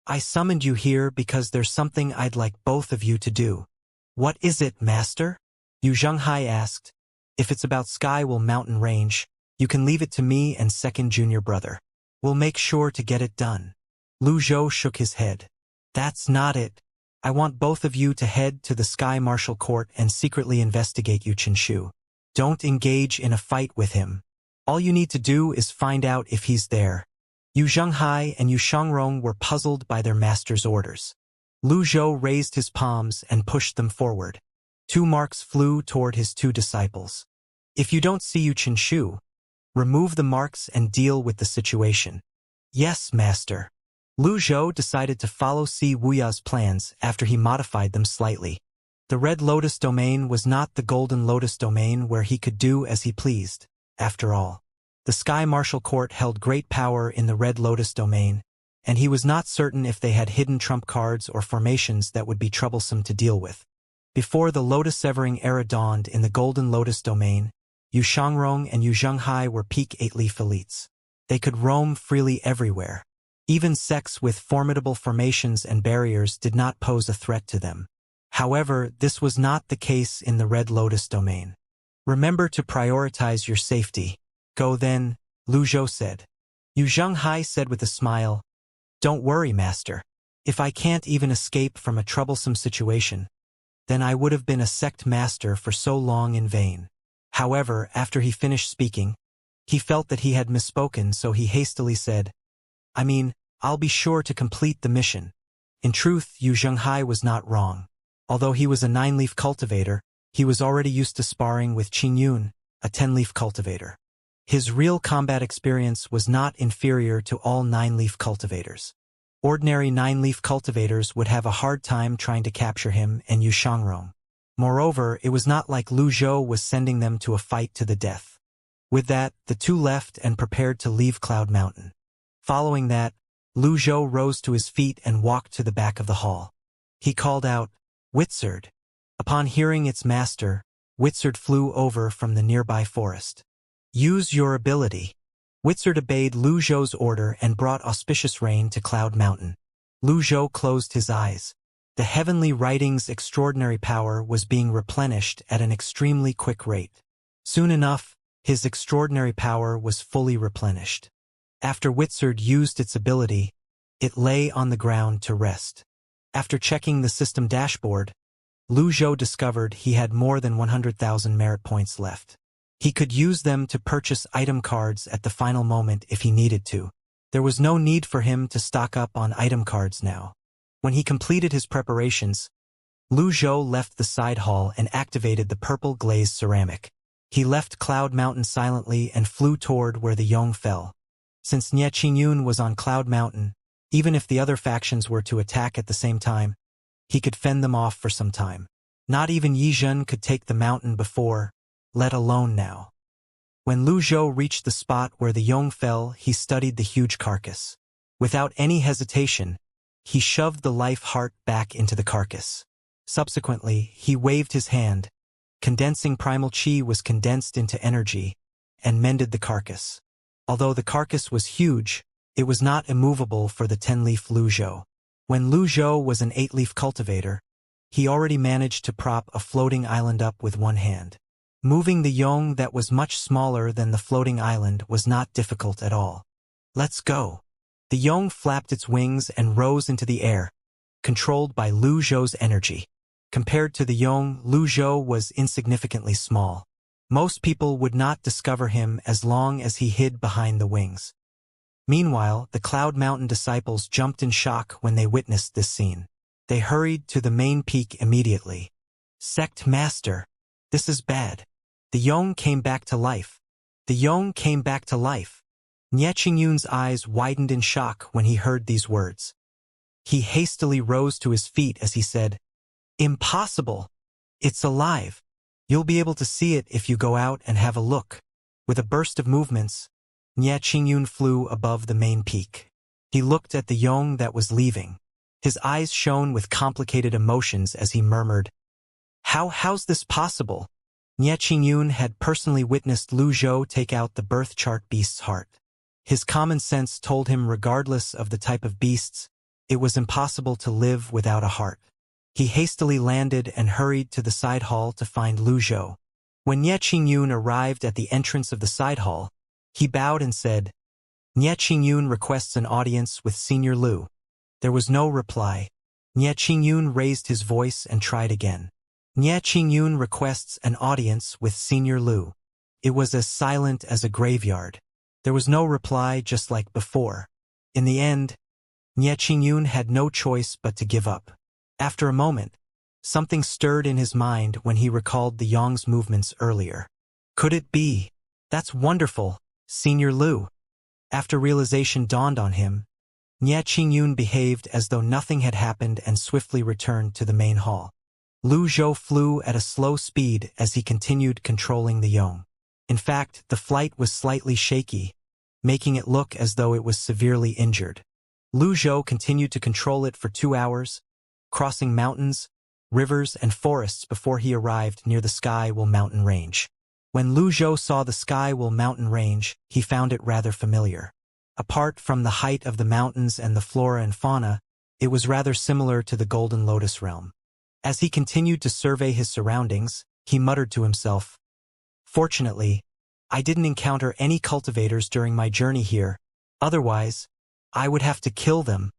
I summoned you here because there's something I'd like both of you to do. What is it, master? Yu Zhenghai asked. If it's about Skywell Mountain Range, you can leave it to me and second junior brother. We'll make sure to get it done. Lu Zhou shook his head. That's not it. I want both of you to head to the Sky Martial Court and secretly investigate Yu Qinshu. Don't engage in a fight with him. All you need to do is find out if he's there. Yu Zhenghai and Yu Shangrong were puzzled by their master's orders. Lu Zhou raised his palms and pushed them forward. 2 marks flew toward his 2 disciples. If you don't see Yu Qinshu, remove the marks and deal with the situation. Yes, master. Lu Zhou decided to follow Si Wuya's plans after he modified them slightly. The Red Lotus domain was not the Golden Lotus domain where he could do as he pleased. After all, the Sky Martial Court held great power in the Red Lotus domain, and he was not certain if they had hidden trump cards or formations that would be troublesome to deal with. Before the Lotus-severing era dawned in the Golden Lotus domain, Yu Shangrong and Yu Zhenghai were peak 8-leaf elites. They could roam freely everywhere. Even sects with formidable formations and barriers did not pose a threat to them. However, this was not the case in the Red Lotus domain. Remember to prioritize your safety. Go then, Lu Zhou said. Yu Zhenghai said with a smile, Don't worry, master. If I can't even escape from a troublesome situation, then I would have been a sect master for so long in vain. However, after he finished speaking, he felt that he had misspoken, so he hastily said, I'll be sure to complete the mission. In truth, Yu Zhenghai was not wrong. Although he was a 9-leaf cultivator, he was already used to sparring with Qin Yun, a 10-leaf cultivator. His real combat experience was not inferior to all 9-leaf cultivators. Ordinary 9-leaf cultivators would have a hard time trying to capture him and Yu Shangrong. Moreover, it was not like Lu Zhou was sending them to a fight to the death. With that, the 2 left and prepared to leave Cloud Mountain. Following that, Lu Zhou rose to his feet and walked to the back of the hall. He called out, Witzard. Upon hearing its master, Witzard flew over from the nearby forest. Use your ability. Witzard obeyed Lu Zhou's order and brought auspicious rain to Cloud Mountain. Lu Zhou closed his eyes. The heavenly writing's extraordinary power was being replenished at an extremely quick rate. Soon enough, his extraordinary power was fully replenished. After Witzard used its ability, it lay on the ground to rest. After checking the system dashboard, Lu Zhou discovered he had more than 100,000 merit points left. He could use them to purchase item cards at the final moment if he needed to. There was no need for him to stock up on item cards now. When he completed his preparations, Lu Zhou left the side hall and activated the purple glazed ceramic. He left Cloud Mountain silently and flew toward where the Yong fell. Since Nie Qingyun was on Cloud Mountain, even if the other factions were to attack at the same time, he could fend them off for some time. Not even Yi Zhen could take the mountain before, let alone now. When Lu Zhou reached the spot where the Yong fell, he studied the huge carcass. Without any hesitation, he shoved the life heart back into the carcass. Subsequently, he waved his hand. Condensing primal chi was condensed into energy and mended the carcass. Although the carcass was huge, it was not immovable for the 10-leaf Lu Zhou. When Lu Zhou was an 8-leaf cultivator, he already managed to prop a floating island up with one hand. Moving the Yong that was much smaller than the floating island was not difficult at all. Let's go. The Yong flapped its wings and rose into the air, controlled by Lu Zhou's energy. Compared to the Yong, Lu Zhou was insignificantly small. Most people would not discover him as long as he hid behind the wings. Meanwhile, the Cloud Mountain disciples jumped in shock when they witnessed this scene. They hurried to the main peak immediately. Sect Master, this is bad. The Yong came back to life. The Yong came back to life. Nie Qingyun's eyes widened in shock when he heard these words. He hastily rose to his feet as he said, Impossible! It's alive. You'll be able to see it if you go out and have a look. With a burst of movements, Nye Qingyun flew above the main peak. He looked at the Yong that was leaving. His eyes shone with complicated emotions as he murmured, How's this possible? Nye Qingyun had personally witnessed Lu Zhou take out the birth chart beast's heart. His common sense told him regardless of the type of beasts, it was impossible to live without a heart. He hastily landed and hurried to the side hall to find Lu Zhou. When Nye Qingyun arrived at the entrance of the side hall, he bowed and said, Nye Qingyun requests an audience with Senior Lu. There was no reply. Nye Qingyun raised his voice and tried again. Nye Qingyun requests an audience with Senior Lu. It was as silent as a graveyard. There was no reply, just like before. In the end, Nye Qingyun had no choice but to give up. After a moment, something stirred in his mind when he recalled the Yong's movements earlier. Could it be? That's wonderful, Senior Lu. After realization dawned on him, Nye Qingyun behaved as though nothing had happened and swiftly returned to the main hall. Lu Zhou flew at a slow speed as he continued controlling the Yong. In fact, the flight was slightly shaky, making it look as though it was severely injured. Lu Zhou continued to control it for 2 hours, crossing mountains, rivers, and forests before he arrived near the Skywell mountain range. When Lu Zhou saw the Skywell mountain range, he found it rather familiar. Apart from the height of the mountains and the flora and fauna, it was rather similar to the Golden Lotus realm. As he continued to survey his surroundings, he muttered to himself, Fortunately, I didn't encounter any cultivators during my journey here, otherwise, I would have to kill them.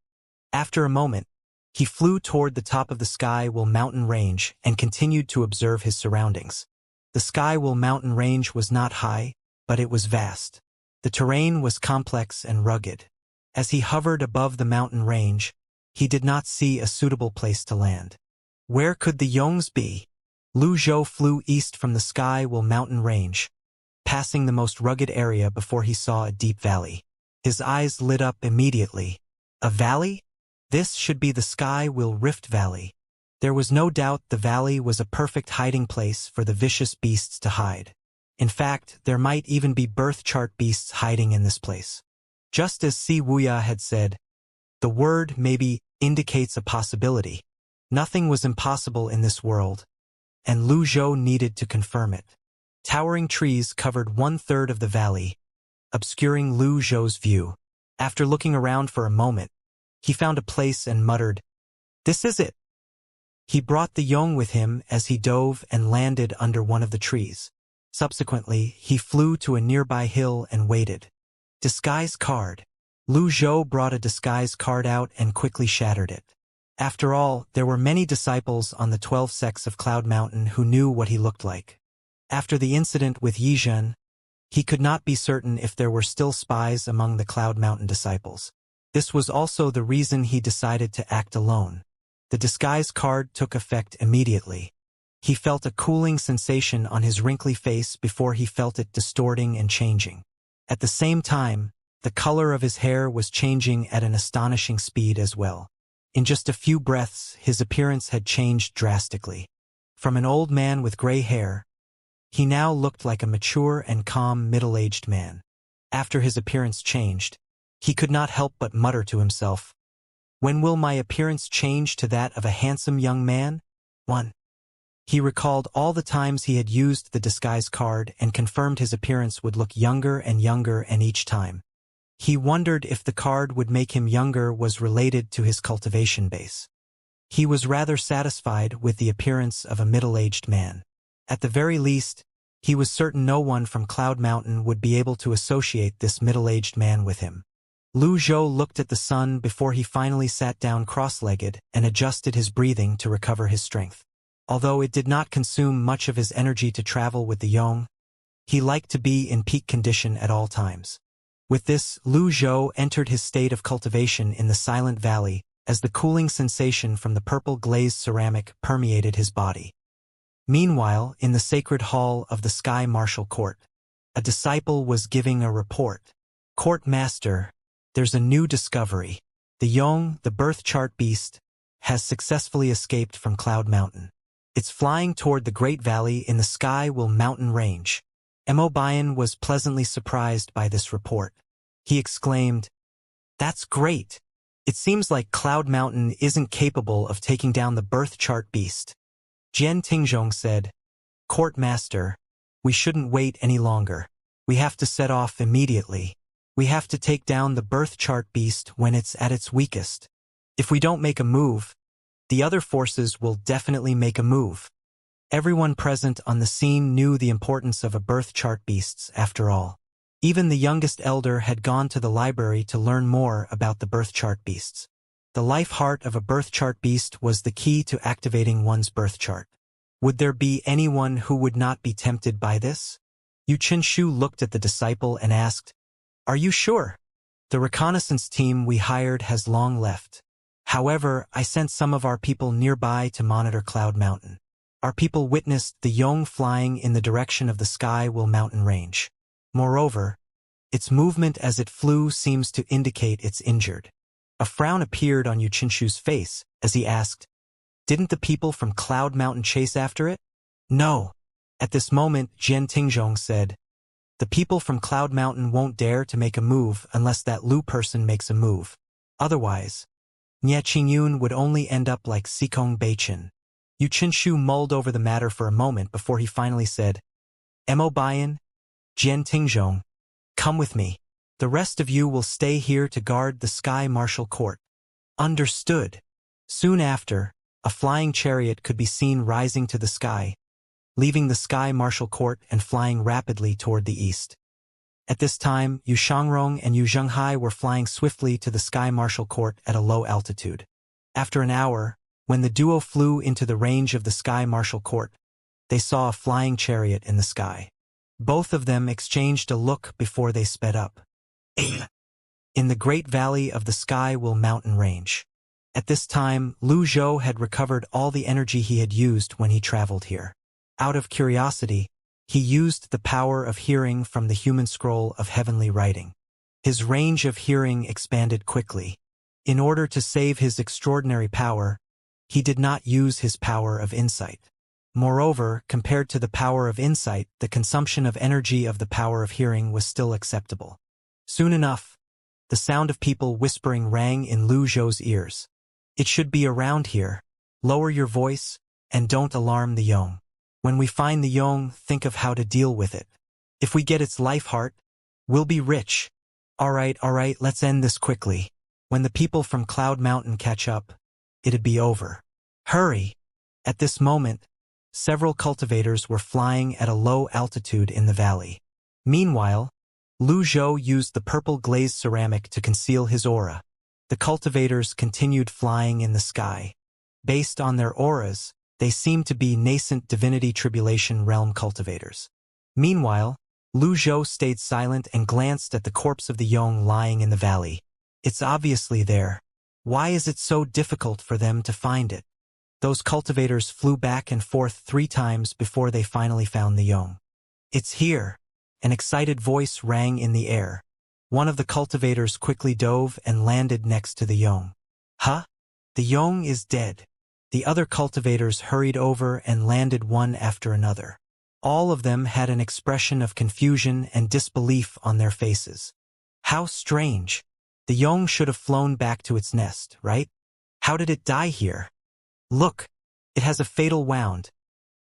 After a moment, he flew toward the top of the Skywell mountain range and continued to observe his surroundings. The Skywell mountain range was not high, but it was vast. The terrain was complex and rugged. As he hovered above the mountain range, he did not see a suitable place to land. Where could the Yongs be? Lu Zhou flew east from the Skywell mountain range, passing the most rugged area before he saw a deep valley. His eyes lit up immediately. A valley? This should be the Skywell Rift Valley. There was no doubt the valley was a perfect hiding place for the vicious beasts to hide. In fact, there might even be birth chart beasts hiding in this place. Just as Si Wuya had said, the word maybe indicates a possibility. Nothing was impossible in this world, and Lu Zhou needed to confirm it. Towering trees covered 1/3 of the valley, obscuring Lu Zhou's view. After looking around for a moment, he found a place and muttered, This is it. He brought the Yong with him as he dove and landed under one of the trees. Subsequently, he flew to a nearby hill and waited. Disguise card. Lu Zhou brought a disguise card out and quickly shattered it. After all, there were many disciples on the 12 sects of Cloud Mountain who knew what he looked like. After the incident with Yizhen, he could not be certain if there were still spies among the Cloud Mountain disciples. This was also the reason he decided to act alone. The disguise card took effect immediately. He felt a cooling sensation on his wrinkly face before he felt it distorting and changing. At the same time, the color of his hair was changing at an astonishing speed as well. In just a few breaths, his appearance had changed drastically. From an old man with gray hair, he now looked like a mature and calm middle-aged man. After his appearance changed, he could not help but mutter to himself, When will my appearance change to that of a handsome young man? 1. He recalled all the times he had used the disguise card and confirmed his appearance would look younger and each time. He wondered if the card would make him younger was related to his cultivation base. He was rather satisfied with the appearance of a middle-aged man. At the very least, he was certain no one from Cloud Mountain would be able to associate this middle-aged man with him. Lu Zhou looked at the sun before he finally sat down cross-legged and adjusted his breathing to recover his strength. Although it did not consume much of his energy to travel with the Yong, he liked to be in peak condition at all times. With this, Lu Zhou entered his state of cultivation in the Silent Valley as the cooling sensation from the purple glazed ceramic permeated his body. Meanwhile, in the sacred hall of the Sky Martial Court, a disciple was giving a report. Court Master, there's a new discovery. The Yong, the birth chart beast, has successfully escaped from Cloud Mountain. It's flying toward the Great Valley in the Skywell mountain range. Bayan was pleasantly surprised by this report. He exclaimed, "That's great! It seems like Cloud Mountain isn't capable of taking down the birth chart beast." Jian Tingzhong said, "Court Master, we shouldn't wait any longer. We have to set off immediately. We have to take down the birth chart beast when it's at its weakest. If we don't make a move, the other forces will definitely make a move." Everyone present on the scene knew the importance of a birth chart beasts after all. Even the youngest elder had gone to the library to learn more about the birth chart beasts. The life heart of a birth chart beast was the key to activating one's birth chart. Would there be anyone who would not be tempted by this? Yu Qinshu looked at the disciple and asked, "Are you sure? The reconnaissance team we hired has long left. However, I sent some of our people nearby to monitor Cloud Mountain. Our people witnessed the Yong flying in the direction of the Sky Will Mountain range. Moreover, its movement as it flew seems to indicate it's injured." A frown appeared on Yu Qinshu's face as he asked, "Didn't the people from Cloud Mountain chase after it?" "No." At this moment, Jian Tingzhong said, "The people from Cloud Mountain won't dare to make a move unless that Lu person makes a move. Otherwise, Nie Qingyun would only end up like Sikong Beichin." Yu Qinshu mulled over the matter for a moment before he finally said, "Bayan, Jian Tingzhong, come with me. The rest of you will stay here to guard the Sky Martial Court." "Understood." Soon after, a flying chariot could be seen rising to the sky, leaving the Sky Martial Court and flying rapidly toward the east. At this time, Yu Shangrong and Yu Zhenghai were flying swiftly to the Sky Martial Court at a low altitude. After an hour, when the duo flew into the range of the Sky Martial Court, they saw a flying chariot in the sky. Both of them exchanged a look before they sped up. In the Great Valley of the Sky Will Mountain range. At this time, Lu Zhou had recovered all the energy he had used when he traveled here. Out of curiosity, he used the power of hearing from the human scroll of heavenly writing. His range of hearing expanded quickly. In order to save his extraordinary power, he did not use his power of insight. Moreover, compared to the power of insight, the consumption of energy of the power of hearing was still acceptable. Soon enough, the sound of people whispering rang in Lu Zhou's ears. "It should be around here. Lower your voice, and don't alarm the Yong. When we find the Yong, think of how to deal with it. If we get its life heart, we'll be rich." All right, let's end this quickly. When the people from Cloud Mountain catch up, it'd be over. Hurry! At this moment, several cultivators were flying at a low altitude in the valley. Meanwhile, Lu Zhou used the purple glazed ceramic to conceal his aura. The cultivators continued flying in the sky. Based on their auras, they seemed to be nascent divinity tribulation realm cultivators. Meanwhile, Lu Zhou stayed silent and glanced at the corpse of the Yong lying in the valley. It's obviously there. Why is it so difficult for them to find it? Those cultivators flew back and forth 3 times before they finally found the Yong. "It's here!" An excited voice rang in the air. One of the cultivators quickly dove and landed next to the Yong. "Huh? The Yong is dead." The other cultivators hurried over and landed one after another. All of them had an expression of confusion and disbelief on their faces. How strange. The Yong should have flown back to its nest, right? How did it die here? "Look, it has a fatal wound,"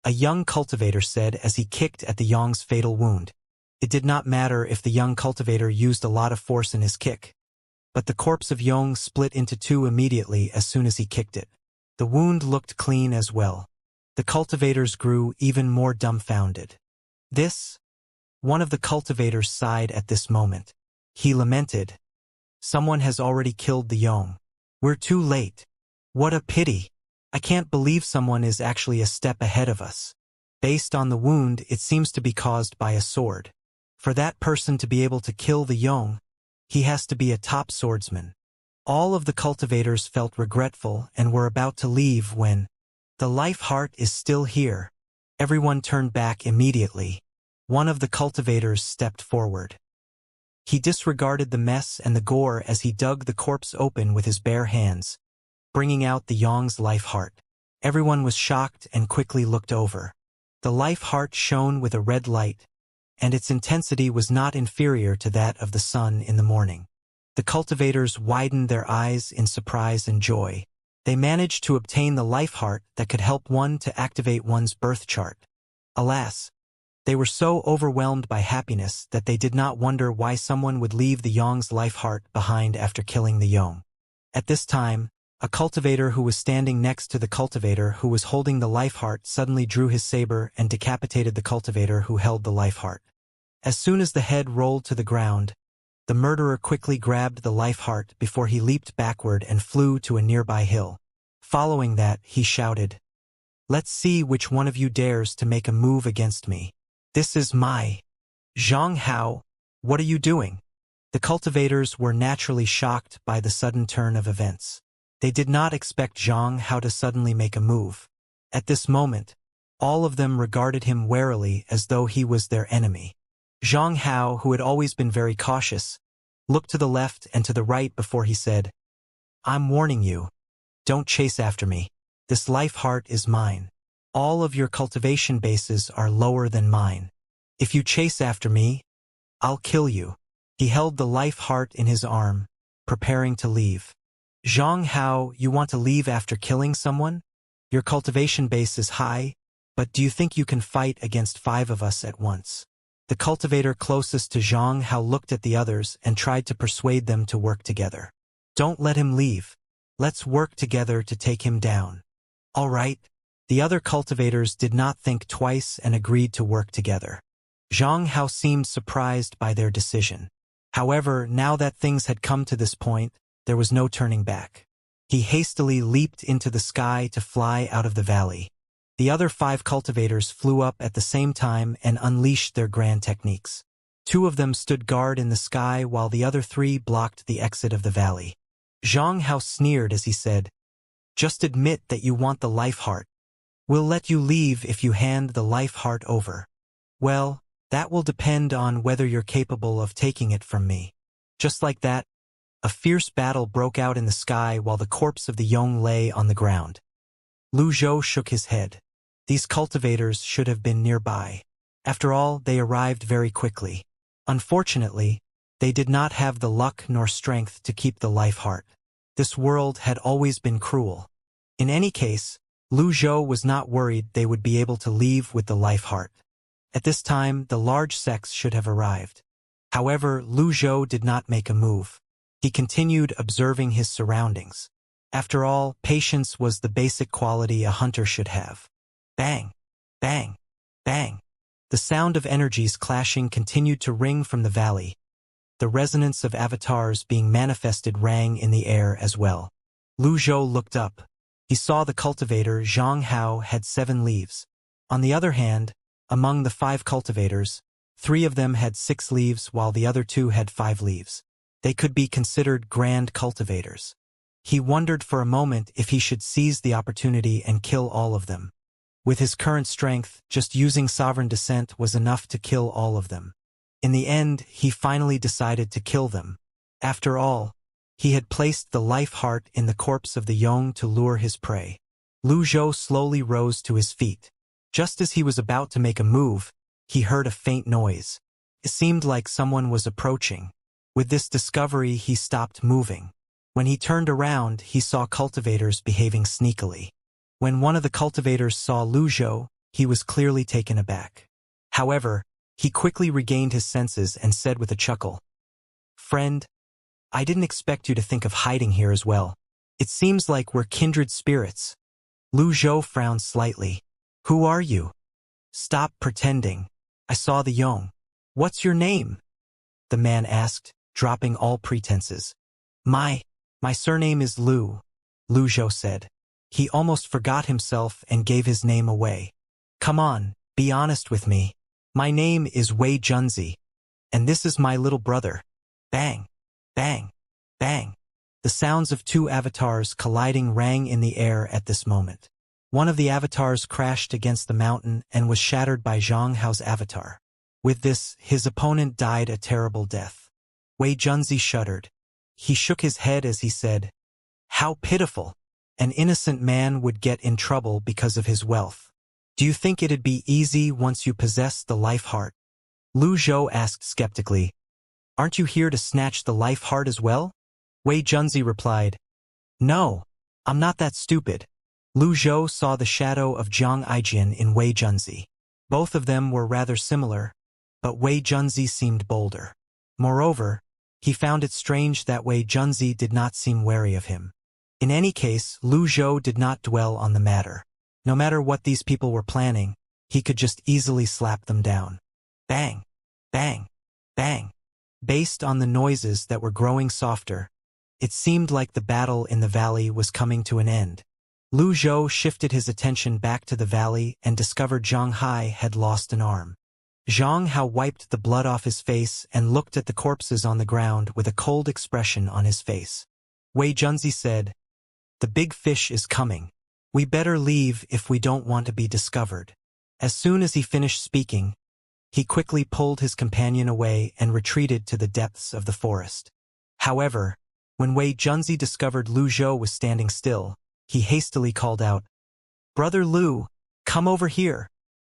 a young cultivator said as he kicked at the Yong's fatal wound. It did not matter if the young cultivator used a lot of force in his kick, but the corpse of Yong split into 2 immediately as soon as he kicked it. The wound looked clean as well. The cultivators grew even more dumbfounded. "This?" One of the cultivators sighed at this moment. He lamented, "Someone has already killed the Yong. We're too late. What a pity. I can't believe someone is actually a step ahead of us." Based on the wound, it seems to be caused by a sword. For that person to be able to kill the Yong, he has to be a top swordsman. All of the cultivators felt regretful and were about to leave when, "The life heart is still here." Everyone turned back immediately. One of the cultivators stepped forward. He disregarded the mess and the gore as he dug the corpse open with his bare hands, bringing out the Yong's life heart. Everyone was shocked and quickly looked over. The life heart shone with a red light, and its intensity was not inferior to that of the sun in the morning. The cultivators widened their eyes in surprise and joy. They managed to obtain the life heart that could help one to activate one's birth chart. Alas, they were so overwhelmed by happiness that they did not wonder why someone would leave the Yong's life heart behind after killing the Yong. At this time, a cultivator who was standing next to the cultivator who was holding the life heart suddenly drew his saber and decapitated the cultivator who held the life heart. As soon as the head rolled to the ground, the murderer quickly grabbed the life heart before he leaped backward and flew to a nearby hill. Following that, he shouted, "Let's see which one of you dares to make a move against me. This is my..." "Zhang Hao, what are you doing?" The cultivators were naturally shocked by the sudden turn of events. They did not expect Zhang Hao to suddenly make a move. At this moment, all of them regarded him warily as though he was their enemy. Zhang Hao, who had always been very cautious, looked to the left and to the right before he said, "I'm warning you. Don't chase after me. This life heart is mine. All of your cultivation bases are lower than mine. If you chase after me, I'll kill you." He held the life heart in his arm, preparing to leave. "Zhang Hao, you want to leave after killing someone? Your cultivation base is high, but do you think you can fight against 5 of us at once?" The cultivator closest to Zhang Hao looked at the others and tried to persuade them to work together. "Don't let him leave. Let's work together to take him down." "All right." The other cultivators did not think twice and agreed to work together. Zhang Hao seemed surprised by their decision. However, now that things had come to this point, there was no turning back. He hastily leaped into the sky to fly out of the valley. The other 5 cultivators flew up at the same time and unleashed their grand techniques. 2 of them stood guard in the sky while the other 3 blocked the exit of the valley. Zhang Hao sneered as he said, "Just admit that you want the life heart. We'll let you leave if you hand the life heart over." "Well, that will depend on whether you're capable of taking it from me." Just like that, a fierce battle broke out in the sky while the corpse of the Yong lay on the ground. Lu Zhou shook his head. These cultivators should have been nearby. After all, they arrived very quickly. Unfortunately, they did not have the luck nor strength to keep the life heart. This world had always been cruel. In any case, Lu Zhou was not worried they would be able to leave with the life heart. At this time, the large sects should have arrived. However, Lu Zhou did not make a move. He continued observing his surroundings. After all, patience was the basic quality a hunter should have. Bang! Bang! Bang! The sound of energies clashing continued to ring from the valley. The resonance of avatars being manifested rang in the air as well. Lu Zhou looked up. He saw the cultivator Zhang Hao had 7 leaves. On the other hand, among the 5 cultivators, 3 of them had 6 leaves while the other 2 had 5 leaves. They could be considered grand cultivators. He wondered for a moment if he should seize the opportunity and kill all of them. With his current strength, just using sovereign descent was enough to kill all of them. In the end, he finally decided to kill them. After all, he had placed the life heart in the corpse of the Yong to lure his prey. Lu Zhou slowly rose to his feet. Just as he was about to make a move, he heard a faint noise. It seemed like someone was approaching. With this discovery, he stopped moving. When he turned around, he saw cultivators behaving sneakily. When one of the cultivators saw Lu Zhou, he was clearly taken aback. However, he quickly regained his senses and said with a chuckle, "Friend, I didn't expect you to think of hiding here as well. It seems like we're kindred spirits." Lu Zhou frowned slightly. "Who are you?" "Stop pretending. I saw the Yong." "What's your name?" the man asked, dropping all pretenses. My surname is Lu," Lu Zhou said. He almost forgot himself and gave his name away. "Come on, be honest with me. My name is Wei Junzi, and this is my little brother." Bang! Bang! Bang! The sounds of 2 avatars colliding rang in the air at this moment. One of the avatars crashed against the mountain and was shattered by Zhang Hao's avatar. With this, his opponent died a terrible death. Wei Junzi shuddered. He shook his head as he said, "How pitiful! An innocent man would get in trouble because of his wealth. Do you think it'd be easy once you possess the life heart?" Lu Zhou asked skeptically. Aren't you here to snatch the life heart as well? Wei Junzi replied. No, I'm not that stupid. Lu Zhou saw the shadow of Jiang Aijian in Wei Junzi. Both of them were rather similar, but Wei Junzi seemed bolder. Moreover, he found it strange that Wei Junzi did not seem wary of him. In any case, Lu Zhou did not dwell on the matter. No matter what these people were planning, he could just easily slap them down. Bang! Bang! Bang! Based on the noises that were growing softer, it seemed like the battle in the valley was coming to an end. Lu Zhou shifted his attention back to the valley and discovered Zhang Hai had lost an arm. Zhang Hao wiped the blood off his face and looked at the corpses on the ground with a cold expression on his face. Wei Junzi said, "The big fish is coming. We better leave if we don't want to be discovered." As soon as he finished speaking, he quickly pulled his companion away and retreated to the depths of the forest. However, when Wei Junzi discovered Lu Zhou was standing still, he hastily called out, "Brother Lu, come over here.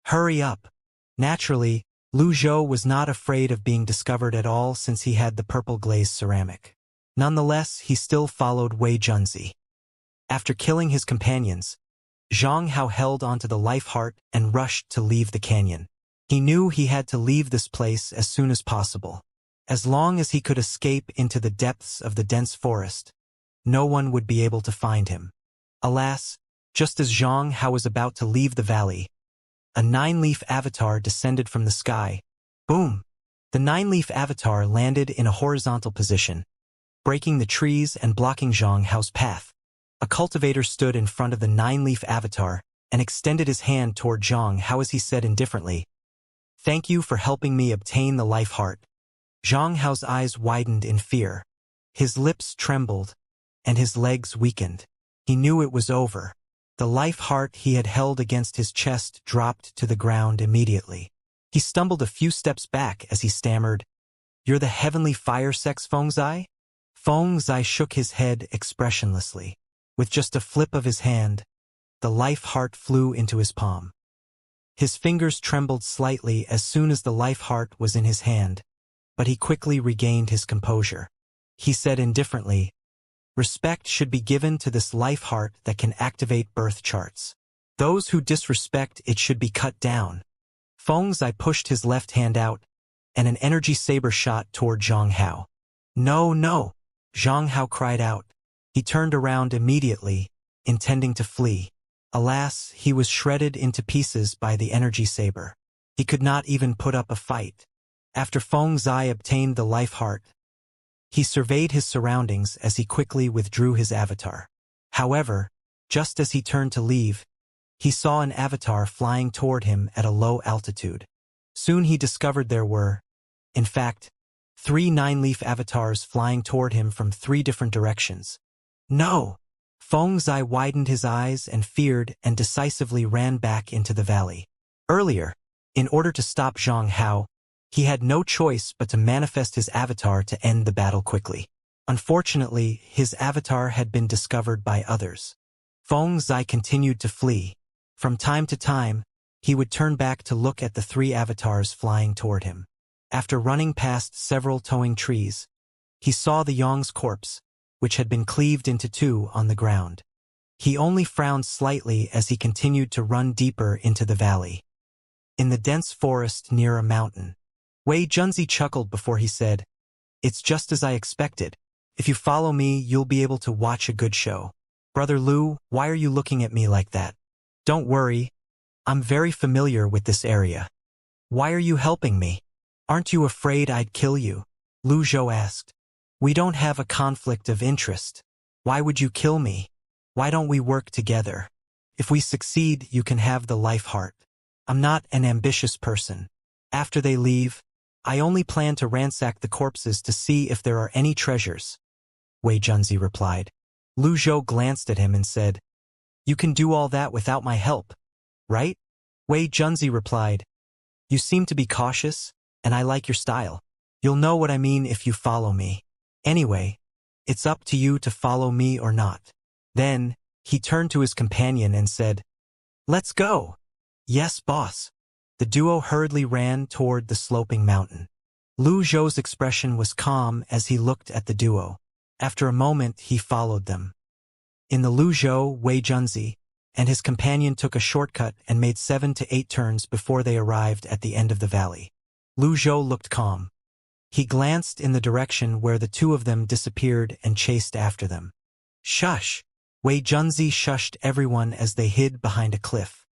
Hurry up." Naturally, Lu Zhou was not afraid of being discovered at all since he had the purple glazed ceramic. Nonetheless, he still followed Wei Junzi. After killing his companions, Zhang Hao held onto the life heart and rushed to leave the canyon. He knew he had to leave this place as soon as possible. As long as he could escape into the depths of the dense forest, no one would be able to find him. Alas, just as Zhang Hao was about to leave the valley, a nine-leaf avatar descended from the sky. Boom! The nine-leaf avatar landed in a horizontal position, breaking the trees and blocking Zhang Hao's path. A cultivator stood in front of the nine-leaf avatar and extended his hand toward Zhang Hao as he said indifferently, "Thank you for helping me obtain the life heart." Zhang Hao's eyes widened in fear. His lips trembled, and his legs weakened. He knew it was over. The life heart he had held against his chest dropped to the ground immediately. He stumbled a few steps back as he stammered, "You're the heavenly fire sex Fengzai?" Fengzai shook his head expressionlessly. With just a flip of his hand, the life heart flew into his palm. His fingers trembled slightly as soon as the life heart was in his hand, but he quickly regained his composure. He said indifferently, "Respect should be given to this life heart that can activate birth charts. Those who disrespect it should be cut down." Fengzai pushed his left hand out, and an energy saber shot toward Zhang Hao. "No, no!" Zhang Hao cried out. He turned around immediately, intending to flee. Alas, he was shredded into pieces by the energy saber. He could not even put up a fight. After Fengzai obtained the life heart, he surveyed his surroundings as he quickly withdrew his avatar. However, just as he turned to leave, he saw an avatar flying toward him at a low altitude. Soon he discovered there were, in fact, 3 nine-leaf avatars flying toward him from 3 different directions. No! Fengzai widened his eyes and feared and decisively ran back into the valley. Earlier, in order to stop Zhang Hao, he had no choice but to manifest his avatar to end the battle quickly. Unfortunately, his avatar had been discovered by others. Fengzai continued to flee. From time to time, he would turn back to look at the 3 avatars flying toward him. After running past several towing trees, he saw the Yong's corpse, which had been cleaved into 2 on the ground. He only frowned slightly as he continued to run deeper into the valley. In the dense forest near a mountain, Wei Junzi chuckled before he said, "It's just as I expected. If you follow me, you'll be able to watch a good show." "Brother Lu, why are you looking at me like that?" "Don't worry. I'm very familiar with this area." "Why are you helping me? Aren't you afraid I'd kill you?" Lu Zhou asked. "We don't have a conflict of interest. Why would you kill me? Why don't we work together? If we succeed, you can have the life heart. I'm not an ambitious person. After they leave, I only plan to ransack the corpses to see if there are any treasures," Wei Junzi replied. Lu Zhou glanced at him and said, "You can do all that without my help, right?" Wei Junzi replied, "You seem to be cautious, and I like your style. You'll know what I mean if you follow me. Anyway, it's up to you to follow me or not." Then, he turned to his companion and said, "Let's go." "Yes, boss." The duo hurriedly ran toward the sloping mountain. Lu Zhou's expression was calm as he looked at the duo. After a moment, he followed them. In the Lu Zhou, Wei Junzi and his companion took a shortcut and made 7 to 8 turns before they arrived at the end of the valley. Lu Zhou looked calm. He glanced in the direction where the two of them disappeared and chased after them. Shush! Wei Junzi shushed everyone as they hid behind a cliff.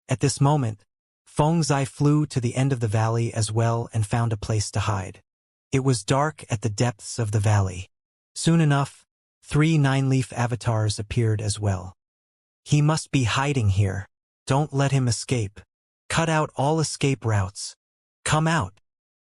At this moment, Feng Zai flew to the end of the valley as well and found a place to hide. It was dark at the depths of the valley. Soon enough, 3 nine-leaf avatars appeared as well. He must be hiding here. Don't let him escape. Cut out all escape routes. Come out.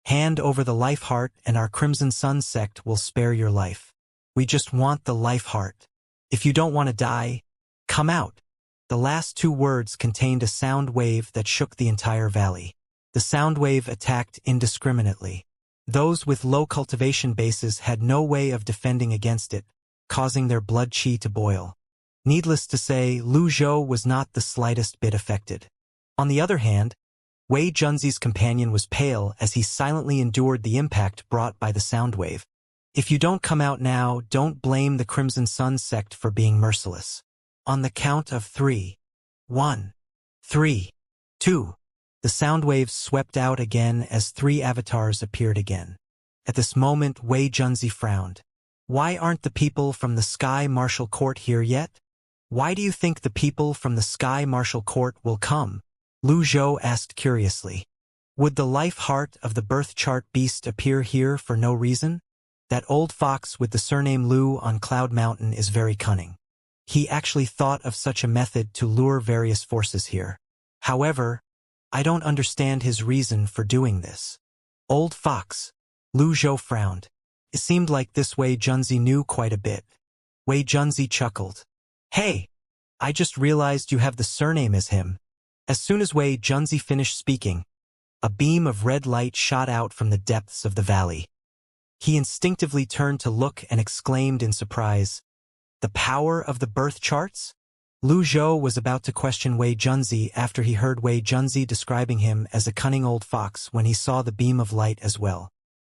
Hand over the life heart and our Crimson Sun sect will spare your life. We just want the life heart. If you don't want to die, come out. The last 2 words contained a sound wave that shook the entire valley. The sound wave attacked indiscriminately. Those with low cultivation bases had no way of defending against it, causing their blood qi to boil. Needless to say, Lu Zhou was not the slightest bit affected. On the other hand, Wei Junzi's companion was pale as he silently endured the impact brought by the sound wave. If you don't come out now, don't blame the Crimson Sun sect for being merciless. On the count of 3. 1. 3. 2. The sound waves swept out again as 3 avatars appeared again. At this moment, Wei Junzi frowned. Why aren't the people from the Sky Martial Court here yet? Why do you think the people from the Sky Martial Court will come? Lu Zhou asked curiously. Would the life heart of the birth chart beast appear here for no reason? That old fox with the surname Lu on Cloud Mountain is very cunning. He actually thought of such a method to lure various forces here. However, I don't understand his reason for doing this. Old fox. Lu Zhou frowned. It seemed like this Wei Junzi knew quite a bit. Wei Junzi chuckled. Hey, I just realized you have the surname as him. As soon as Wei Junzi finished speaking, a beam of red light shot out from the depths of the valley. He instinctively turned to look and exclaimed in surprise, "The power of the birth charts?" Lu Zhou was about to question Wei Junzi after he heard Wei Junzi describing him as a cunning old fox when he saw the beam of light as well.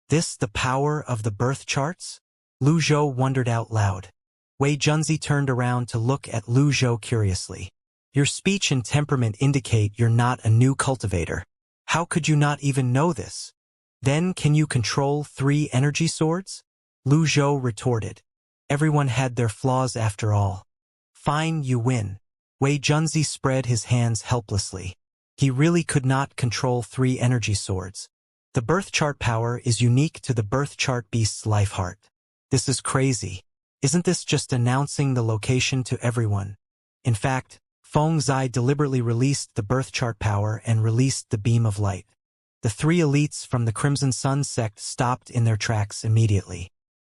This the power of the birth charts? Lu Zhou wondered out loud. Wei Junzi turned around to look at Lu Zhou curiously. Your speech and temperament indicate you're not a new cultivator. How could you not even know this? Then can you control 3 energy swords? Lu Zhou retorted. Everyone had their flaws after all. Fine, you win. Wei Junzi spread his hands helplessly. He really could not control 3 energy swords. The birth chart power is unique to the birth chart beast's life heart. This is crazy. Isn't this just announcing the location to everyone? In fact, Feng Zai deliberately released the birth chart power and released the beam of light. The 3 elites from the Crimson Sun sect stopped in their tracks immediately.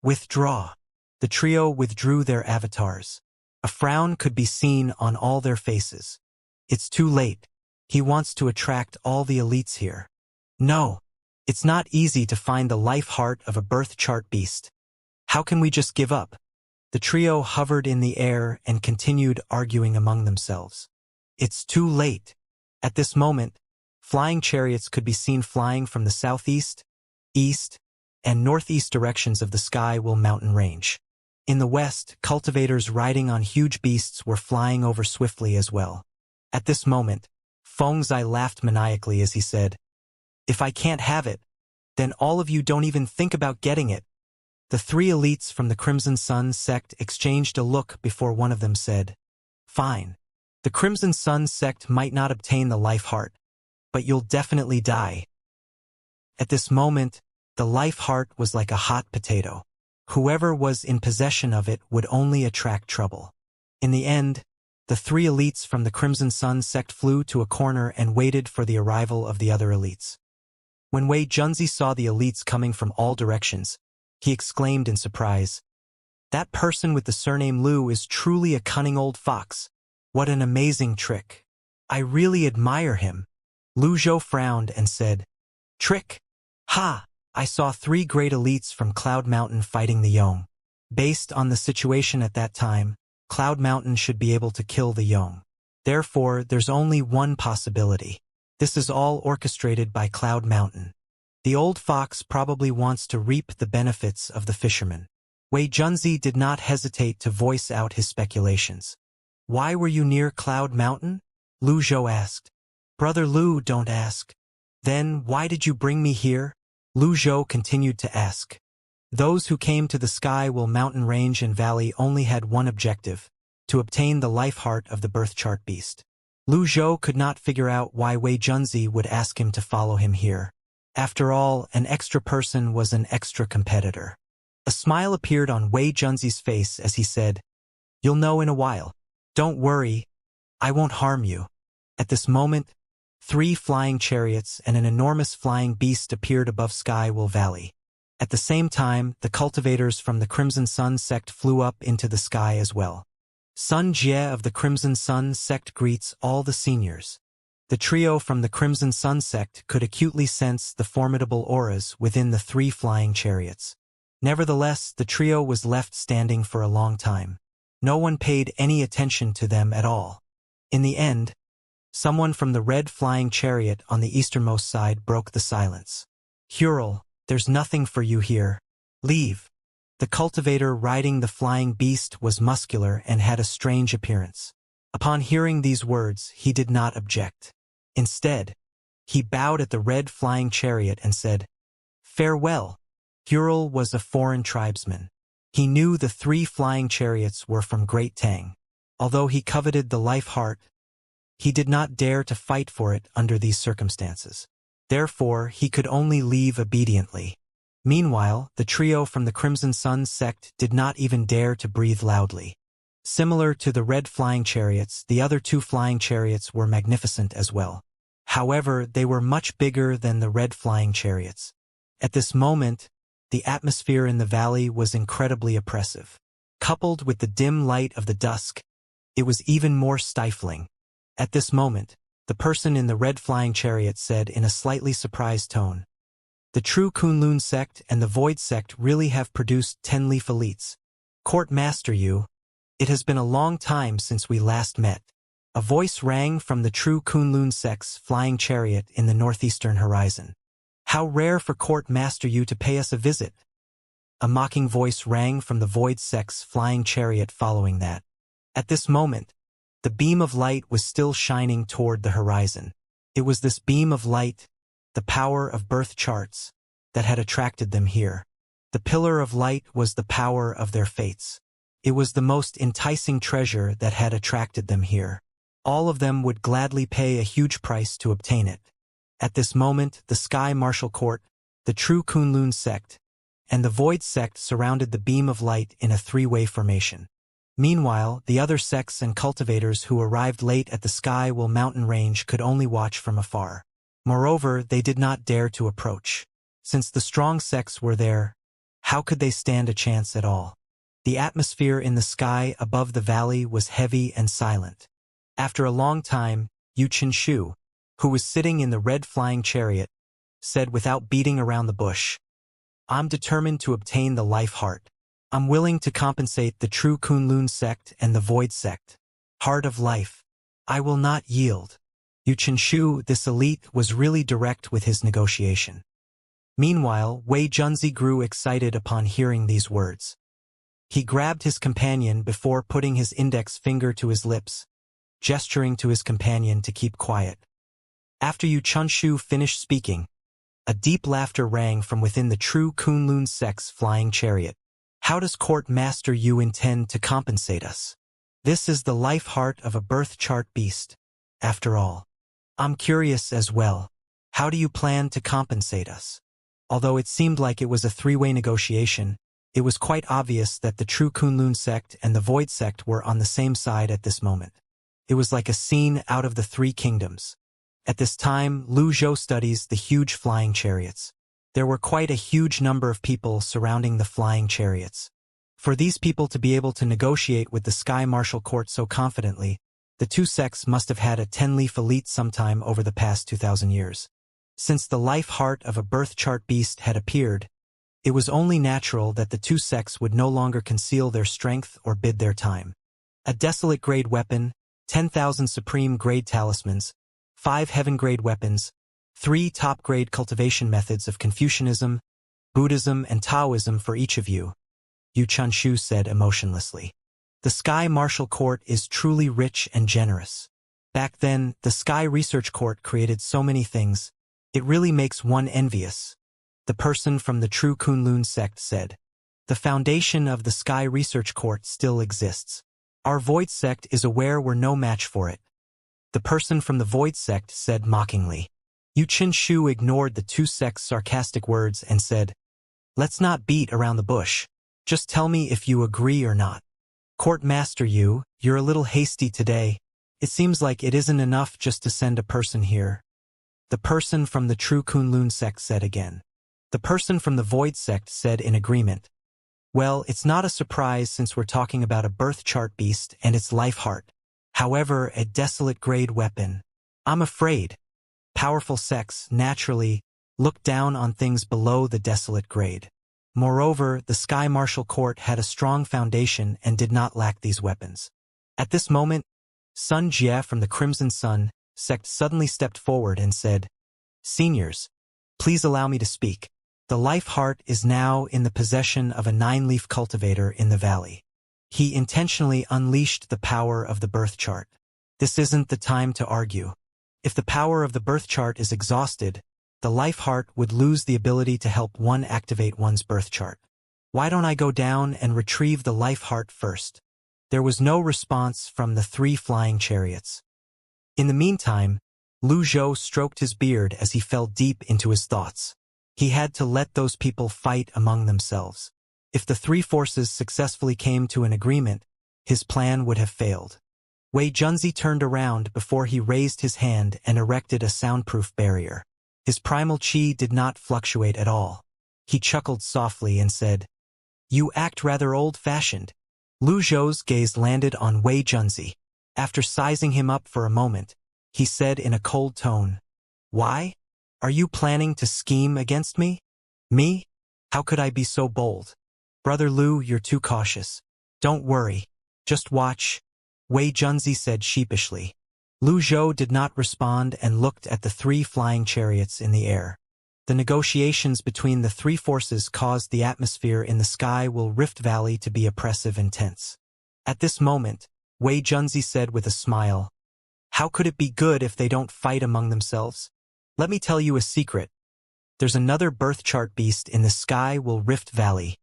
Withdraw. The trio withdrew their avatars. A frown could be seen on all their faces. It's too late. He wants to attract all the elites here. No. It's not easy to find the life heart of a birth chart beast. How can we just give up? The trio hovered in the air and continued arguing among themselves. It's too late. At this moment, flying chariots could be seen flying from the southeast, east, and northeast directions of the Sky Will Mountain range. In the west, cultivators riding on huge beasts were flying over swiftly as well. At this moment, Feng Zai laughed maniacally as he said, "If I can't have it, then all of you don't even think about getting it." The 3 elites from the Crimson Sun sect exchanged a look before one of them said, "Fine. The Crimson Sun sect might not obtain the life heart, but you'll definitely die." At this moment, the life heart was like a hot potato. Whoever was in possession of it would only attract trouble. In the end, the 3 elites from the Crimson Sun sect flew to a corner and waited for the arrival of the other elites. When Wei Junzi saw the elites coming from all directions, he exclaimed in surprise, "That person with the surname Lu is truly a cunning old fox. What an amazing trick. I really admire him." Lu Zhou frowned and said, "Trick? Ha! I saw 3 great elites from Cloud Mountain fighting the Yong. Based on the situation at that time, Cloud Mountain should be able to kill the Yong. Therefore, there's only one possibility. This is all orchestrated by Cloud Mountain. The old fox probably wants to reap the benefits of the fisherman. Wei Junzi did not hesitate to voice out his speculations. Why were you near Cloud Mountain? Lu Zhou asked. Brother Lu, don't ask. Then, why did you bring me here? Lu Zhou continued to ask. Those who came to the Sky Will Mountain Range and Valley only had one objective, to obtain the life heart of the birth chart beast. Lu Zhou could not figure out why Wei Junzi would ask him to follow him here. After all, an extra person was an extra competitor. A smile appeared on Wei Junzi's face as he said, You'll know in a while. Don't worry, I won't harm you. At this moment, 3 flying chariots and an enormous flying beast appeared above Sky Will Valley. At the same time, the cultivators from the Crimson Sun sect flew up into the sky as well. Sun Jie of the Crimson Sun sect greets all the seniors. The trio from the Crimson Sun sect could acutely sense the formidable auras within the 3 flying chariots. Nevertheless, the trio was left standing for a long time. No one paid any attention to them at all. In the end, someone from the red flying chariot on the easternmost side broke the silence. Hurl, there's nothing for you here. Leave. The cultivator riding the flying beast was muscular and had a strange appearance. Upon hearing these words, he did not object. Instead, he bowed at the red flying chariot and said, Farewell. Hurl was a foreign tribesman. He knew the 3 flying chariots were from Great Tang. Although he coveted the life heart, he did not dare to fight for it under these circumstances. Therefore, he could only leave obediently. Meanwhile, the trio from the Crimson Sun sect did not even dare to breathe loudly. Similar to the red flying chariots, the other 2 flying chariots were magnificent as well. However, they were much bigger than the red flying chariots. At this moment, the atmosphere in the valley was incredibly oppressive. Coupled with the dim light of the dusk, it was even more stifling. At this moment, the person in the red flying chariot said in a slightly surprised tone, The true Kunlun sect and the Void sect really have produced 10-leaf elites. Court Master Yu, it has been a long time since we last met. A voice rang from the true Kunlun sect's flying chariot in the northeastern horizon. How rare for Court Master Yu to pay us a visit. A mocking voice rang from the Void sect's flying chariot following that. At this moment, the beam of light was still shining toward the horizon. It was this beam of light, the power of birth charts, that had attracted them here. The pillar of light was the power of their fates. It was the most enticing treasure that had attracted them here. All of them would gladly pay a huge price to obtain it. At this moment, the Sky Martial Court, the true Kunlun sect, and the Void sect surrounded the beam of light in a 3-way formation. Meanwhile, the other sects and cultivators who arrived late at the Sky Will Mountain Range could only watch from afar. Moreover, they did not dare to approach. Since the strong sects were there, how could they stand a chance at all? The atmosphere in the sky above the valley was heavy and silent. After a long time, Yu Qinshu, who was sitting in the red flying chariot, said without beating around the bush, I'm determined to obtain the life heart. I'm willing to compensate the true Kunlun sect and the Void sect. Heart of life. I will not yield. Yu Qinshu, this elite, was really direct with his negotiation. Meanwhile, Wei Junzi grew excited upon hearing these words. He grabbed his companion before putting his index finger to his lips, gesturing to his companion to keep quiet. After Yu Qinshu finished speaking, a deep laughter rang from within the true Kunlun sect's flying chariot. How does Court Master Yu intend to compensate us? This is the life heart of a birth chart beast, after all. I'm curious as well. How do you plan to compensate us? Although it seemed like it was a 3-way negotiation, it was quite obvious that the true Kunlun sect and the Void sect were on the same side at this moment. It was like a scene out of the 3 kingdoms. At this time, Lu Zhou studies the huge flying chariots. There were quite a huge number of people surrounding the flying chariots. For these people to be able to negotiate with the Sky Martial Court so confidently, the 2 sects must have had a 10-leaf elite sometime over the past 2,000 years. Since the life heart of a birth chart beast had appeared, it was only natural that the 2 sects would no longer conceal their strength or bid their time. A desolate grade weapon, 10,000 supreme grade talismans, 5 heaven-grade weapons, 3 top-grade cultivation methods of Confucianism, Buddhism, and Taoism for each of you, Xianxia said emotionlessly. The Sky Martial Court is truly rich and generous. Back then, the Sky Research Court created so many things, it really makes one envious. The person from the True Kunlun sect said. The foundation of the Sky Research Court still exists. Our Void sect is aware we're no match for it. The person from the Void sect said mockingly. Xianxia ignored the two sects' sarcastic words and said, let's not beat around the bush. Just tell me if you agree or not. Court Master you're a little hasty today. It seems like it isn't enough just to send a person here. The person from the True Kunlun sect said again. The person from the Void sect said in agreement. Well, it's not a surprise since we're talking about a birth chart beast and its life heart. However, a desolate grade weapon. I'm afraid. Powerful sects, naturally, look down on things below the desolate grade. Moreover, the Sky Martial Court had a strong foundation and did not lack these weapons. At this moment, Sun Jie from the Crimson Sun sect suddenly stepped forward and said, Seniors, please allow me to speak. The life heart is now in the possession of a 9-leaf cultivator in the valley. He intentionally unleashed the power of the birth chart. This isn't the time to argue. If the power of the birth chart is exhausted, the life heart would lose the ability to help one activate one's birth chart. Why don't I go down and retrieve the life heart first? There was no response from the 3 flying chariots. In the meantime, Lu Zhou stroked his beard as he fell deep into his thoughts. He had to let those people fight among themselves. If the 3 forces successfully came to an agreement, his plan would have failed. Wei Junzi turned around before he raised his hand and erected a soundproof barrier. His primal chi did not fluctuate at all. He chuckled softly and said, You act rather old-fashioned. Lu Zhou's gaze landed on Wei Junzi. After sizing him up for a moment, he said in a cold tone, Why? Are you planning to scheme against me? Me? How could I be so bold? Brother Lu, you're too cautious. Don't worry. Just watch, Wei Junzi said sheepishly. Lu Zhou did not respond and looked at the 3 flying chariots in the air. The negotiations between the 3 forces caused the atmosphere in the Sky Rift Valley to be oppressive and tense. At this moment, Wei Junzi said with a smile, How could it be good if they don't fight among themselves? Let me tell you a secret. There's another birth chart beast in the Sky Rift Valley.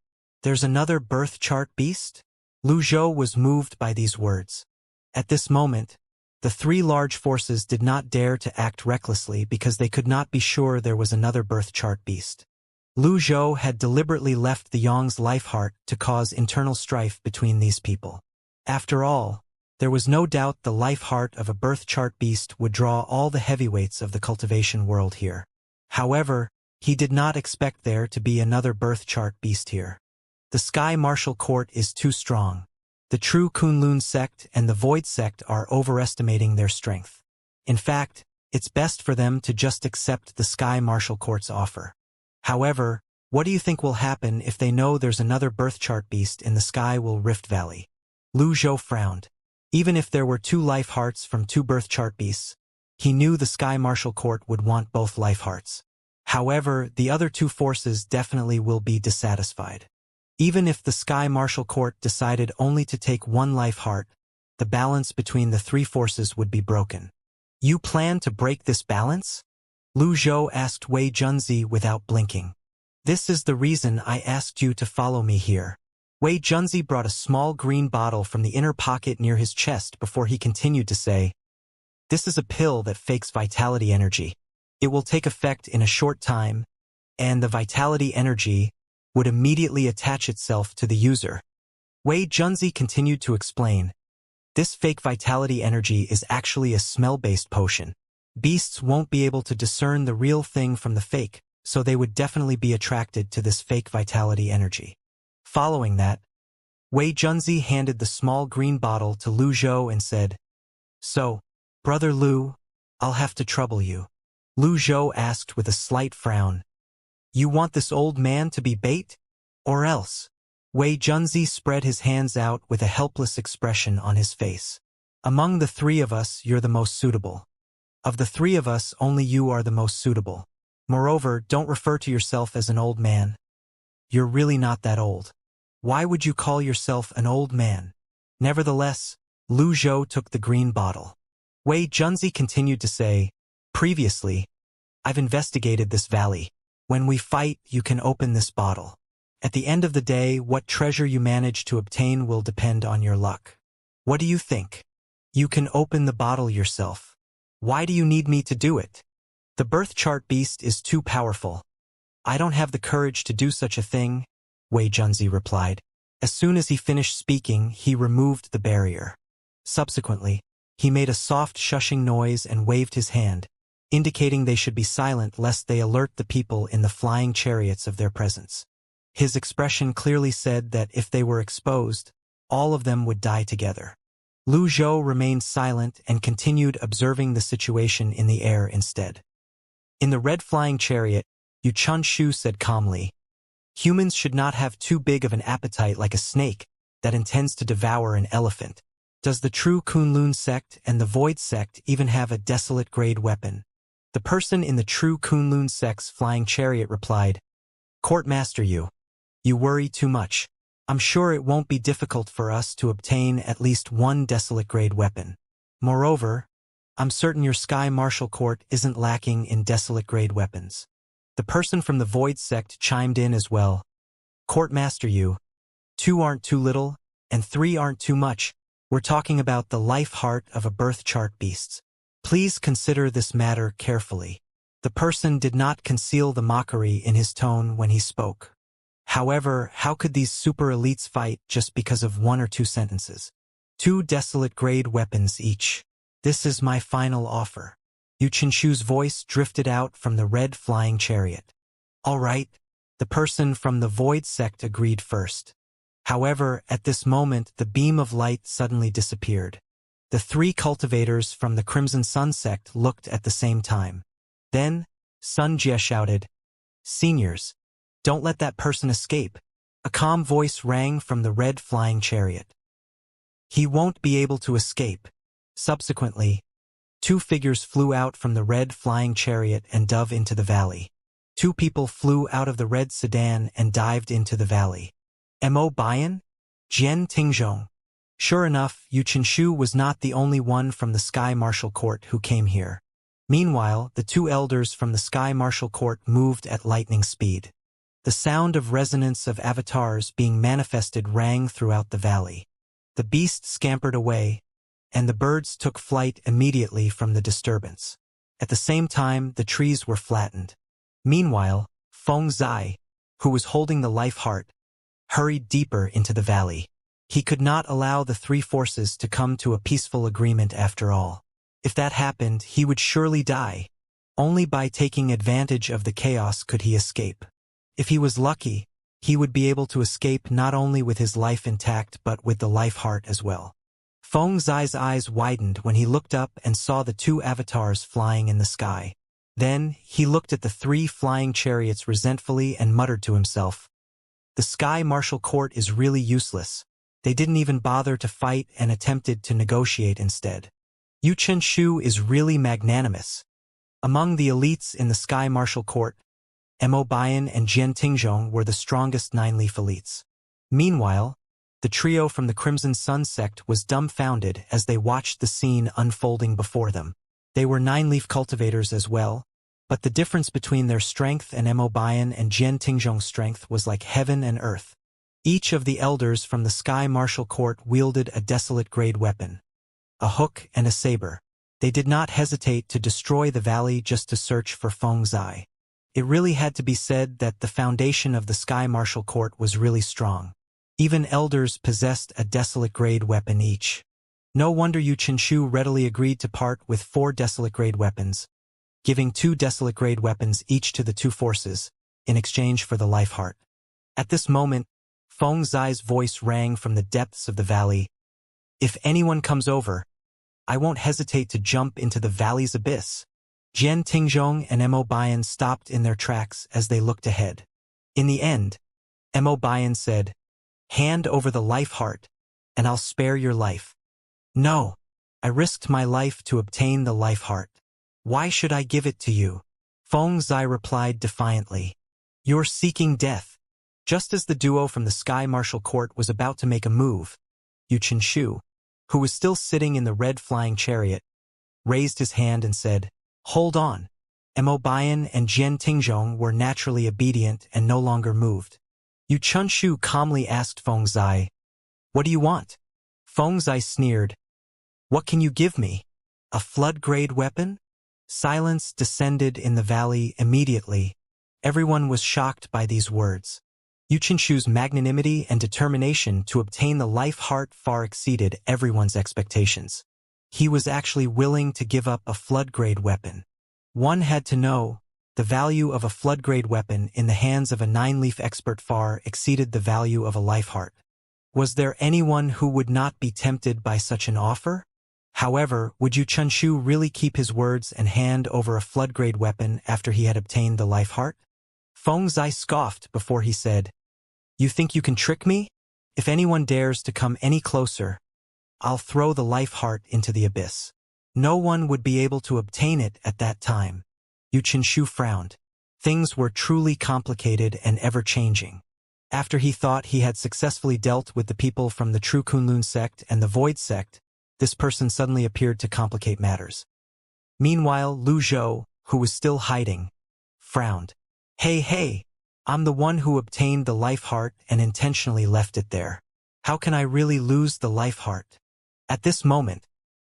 There's another birth chart beast? Lu Zhou was moved by these words. At this moment, the 3 large forces did not dare to act recklessly because they could not be sure there was another birth chart beast. Lu Zhou had deliberately left the Yong's life heart to cause internal strife between these people. After all, there was no doubt the life heart of a birth chart beast would draw all the heavyweights of the cultivation world here. However, he did not expect there to be another birth chart beast here. The Sky Martial Court is too strong. The True Kunlun sect and the Void sect are overestimating their strength. In fact, it's best for them to just accept the Sky Martial Court's offer. However, what do you think will happen if they know there's another birth chart beast in the Sky Rift Valley? Lu Zhou frowned. Even if there were 2 life hearts from 2 birth chart beasts, he knew the Sky Martial Court would want both life hearts. However, the other 2 forces definitely will be dissatisfied. Even if the Sky Martial Court decided only to take 1 life heart, the balance between the 3 forces would be broken. You plan to break this balance? Lu Zhou asked Wei Junzi without blinking. This is the reason I asked you to follow me here. Wei Junzi brought a small green bottle from the inner pocket near his chest before he continued to say, This is a pill that fakes vitality energy. It will take effect in a short time, and the vitality energy would immediately attach itself to the user. Wei Junzi continued to explain, This fake vitality energy is actually a smell-based potion. Beasts won't be able to discern the real thing from the fake, so they would definitely be attracted to this fake vitality energy. Following that, Wei Junzi handed the small green bottle to Lu Zhou and said, So, Brother Lu, I'll have to trouble you. Lu Zhou asked with a slight frown, You want this old man to be bait? Or else? Wei Junzi spread his hands out with a helpless expression on his face. Among the 3 of us, you're the most suitable. Of the three of us, only you are the most suitable. Moreover, don't refer to yourself as an old man. You're really not that old. Why would you call yourself an old man? Nevertheless, Lu Zhou took the green bottle. Wei Junzi continued to say, previously, I've investigated this valley. When we fight, you can open this bottle. At the end of the day, what treasure you manage to obtain will depend on your luck. What do you think? You can open the bottle yourself. Why do you need me to do it? The birth chart beast is too powerful. I don't have the courage to do such a thing, Wei Junzi replied. As soon as he finished speaking, he removed the barrier. Subsequently, he made a soft shushing noise and waved his hand, indicating they should be silent lest they alert the people in the flying chariots of their presence. His expression clearly said that if they were exposed, all of them would die together. Lu Zhou remained silent and continued observing the situation in the air instead. In the red flying chariot, Yu Chunshu said calmly, humans should not have too big of an appetite like a snake that intends to devour an elephant. Does the true Kunlun sect and the Void sect even have a desolate grade weapon? The person in the true Kunlun sect's flying chariot replied, Courtmaster Yu, you worry too much. I'm sure it won't be difficult for us to obtain at least one desolate grade weapon. Moreover, I'm certain your Sky Martial Court isn't lacking in desolate grade weapons. The person from the Void sect chimed in as well. Courtmaster Yu, 2 aren't too little, and 3 aren't too much. We're talking about the life heart of a birth chart beast. Please consider this matter carefully. The person did not conceal the mockery in his tone when he spoke. However, how could these super elites fight just because of 1 or 2 sentences? 2 desolate grade weapons each. This is my final offer. Yu Qinshu's voice drifted out from the red flying chariot. All right, the person from the Void sect agreed first. However, at this moment the beam of light suddenly disappeared. The 3 cultivators from the Crimson Sun sect looked at the same time. Then, Sun Jie shouted, Seniors, don't let that person escape. A calm voice rang from the red flying chariot. He won't be able to escape. Subsequently, 2 figures flew out from the red flying chariot and dove into the valley. 2 people flew out of the red sedan and dived into the valley. Mo Bian? Jian Tingzhong. Sure enough, Yu Qinshu was not the only one from the Sky Martial Court who came here. Meanwhile, the 2 elders from the Sky Martial Court moved at lightning speed. The sound of resonance of avatars being manifested rang throughout the valley. The beast scampered away, and the birds took flight immediately from the disturbance. At the same time, the trees were flattened. Meanwhile, Feng Zai, who was holding the life heart, hurried deeper into the valley. He could not allow the 3 forces to come to a peaceful agreement after all. If that happened, he would surely die. Only by taking advantage of the chaos could he escape. If he was lucky, he would be able to escape not only with his life intact but with the life heart as well. Feng Zai's eyes widened when he looked up and saw the 2 avatars flying in the sky. Then, he looked at the 3 flying chariots resentfully and muttered to himself, the Sky Martial Court is really useless. They didn't even bother to fight and attempted to negotiate instead. Yu Qinshu is really magnanimous. Among the elites in the Sky Martial Court, Mo Bian and Jian Tingzhong were the strongest 9-leaf elites. Meanwhile, the trio from the Crimson Sun sect was dumbfounded as they watched the scene unfolding before them. They were 9-leaf cultivators as well, but the difference between their strength and Mo Bian and Jian Tingzhong's strength was like heaven and earth. Each of the elders from the Sky Martial Court wielded a desolate grade weapon, a hook and a saber. They did not hesitate to destroy the valley just to search for Feng Zai. It really had to be said that the foundation of the Sky Martial Court was really strong. Even elders possessed a desolate grade weapon each. No wonder Yu Qinshu readily agreed to part with 4 desolate grade weapons, giving 2 desolate grade weapons each to the 2 forces, in exchange for the life heart. At this moment, Feng Zai's voice rang from the depths of the valley. If anyone comes over, I won't hesitate to jump into the valley's abyss. Jian Tingzhong and Mo Bian stopped in their tracks as they looked ahead. In the end, Mo Bian said, hand over the life heart, and I'll spare your life. No, I risked my life to obtain the life heart. Why should I give it to you? Feng Zai replied defiantly. You're seeking death. Just as the duo from the Sky Martial Court was about to make a move, Yu Qinshu, who was still sitting in the red flying chariot, raised his hand and said, Hold on. Mo Bian and Jian Tingzhong were naturally obedient and no longer moved. Yu Qinshu calmly asked Feng Zai, What do you want? Feng Zai sneered, What can you give me? A flood-grade weapon? Silence descended in the valley immediately. Everyone was shocked by these words. Yu Qinshu's magnanimity and determination to obtain the life heart far exceeded everyone's expectations. He was actually willing to give up a flood-grade weapon. One had to know, the value of a flood-grade weapon in the hands of a nine-leaf expert far exceeded the value of a life heart. Was there anyone who would not be tempted by such an offer? However, would Yu Qinshu really keep his words and hand over a flood-grade weapon after he had obtained the life heart? Feng Zai scoffed before he said, You think you can trick me? If anyone dares to come any closer, I'll throw the life heart into the abyss. No one would be able to obtain it at that time. Yu Qinshu frowned. Things were truly complicated and ever-changing. After he thought he had successfully dealt with the people from the True Kunlun sect and the Void sect, this person suddenly appeared to complicate matters. Meanwhile, Lu Zhou, who was still hiding, frowned. Hey, I'm the one who obtained the life heart and intentionally left it there. How can I really lose the life heart? At this moment,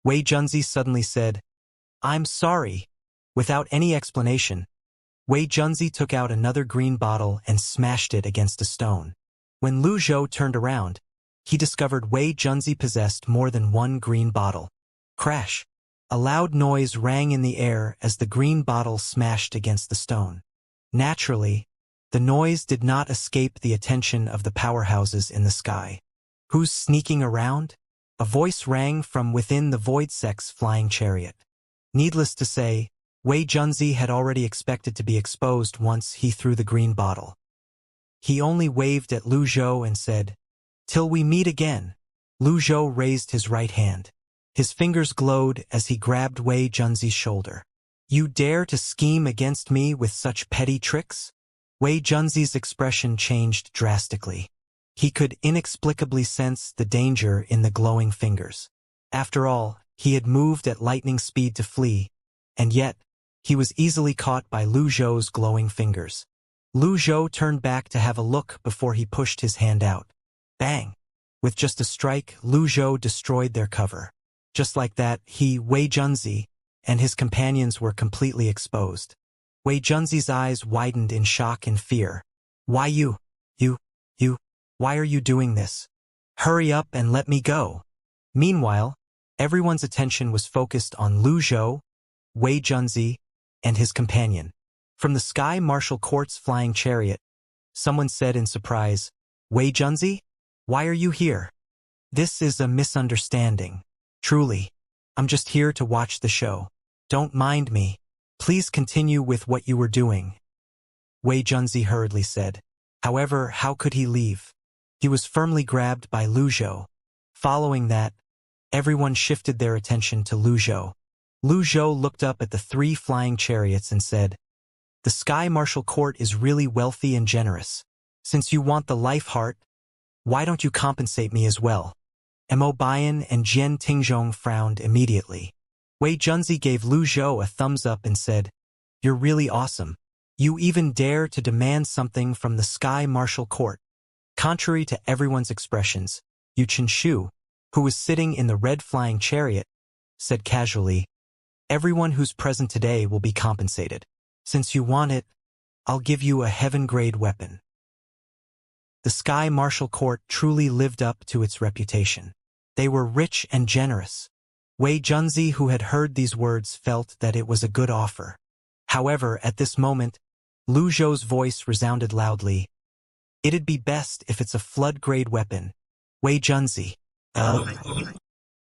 Wei Junzi suddenly said, I'm sorry. Without any explanation, Wei Junzi took out another green bottle and smashed it against a stone. When Lu Zhou turned around, he discovered Wei Junzi possessed more than one green bottle. Crash! A loud noise rang in the air as the green bottle smashed against the stone. Naturally, the noise did not escape the attention of the powerhouses in the sky. Who's sneaking around? A voice rang from within the Void Sect's flying chariot. Needless to say, Wei Junzi had already expected to be exposed once he threw the green bottle. He only waved at Lu Zhou and said, Till we meet again. Lu Zhou raised his right hand. His fingers glowed as he grabbed Wei Junzi's shoulder. You dare to scheme against me with such petty tricks? Wei Junzi's expression changed drastically. He could inexplicably sense the danger in the glowing fingers. After all, he had moved at lightning speed to flee, and yet, he was easily caught by Lu Zhou's glowing fingers. Lu Zhou turned back to have a look before he pushed his hand out. Bang! With just a strike, Lu Zhou destroyed their cover. Just like that, Wei Junzi, and his companions were completely exposed. Wei Junzi's eyes widened in shock and fear. Why you? Why are you doing this? Hurry up and let me go. Meanwhile, everyone's attention was focused on Lu Zhou, Wei Junzi, and his companion. From the Sky Martial Court's flying chariot, someone said in surprise, Wei Junzi? Why are you here? This is a misunderstanding. Truly. I'm just here to watch the show. Don't mind me. Please continue with what you were doing. Wei Junzi hurriedly said. However, how could he leave? He was firmly grabbed by Lu Zhou. Following that, everyone shifted their attention to Lu Zhou. Lu Zhou looked up at the three flying chariots and said, The Sky Martial Court is really wealthy and generous. Since you want the life heart, why don't you compensate me as well? Mo Bian and Jian Tingzhong frowned immediately. Wei Junzi gave Lu Zhou a thumbs up and said, You're really awesome. You even dare to demand something from the Sky Martial Court. Contrary to everyone's expressions, Yu Qinshu, who was sitting in the red flying chariot, said casually, Everyone who's present today will be compensated. Since you want it, I'll give you a heaven-grade weapon. The Sky Martial Court truly lived up to its reputation. They were rich and generous. Wei Junzi, who had heard these words, felt that it was a good offer. However, at this moment, Lu Zhou's voice resounded loudly. It'd be best if it's a flood-grade weapon. Wei Junzi.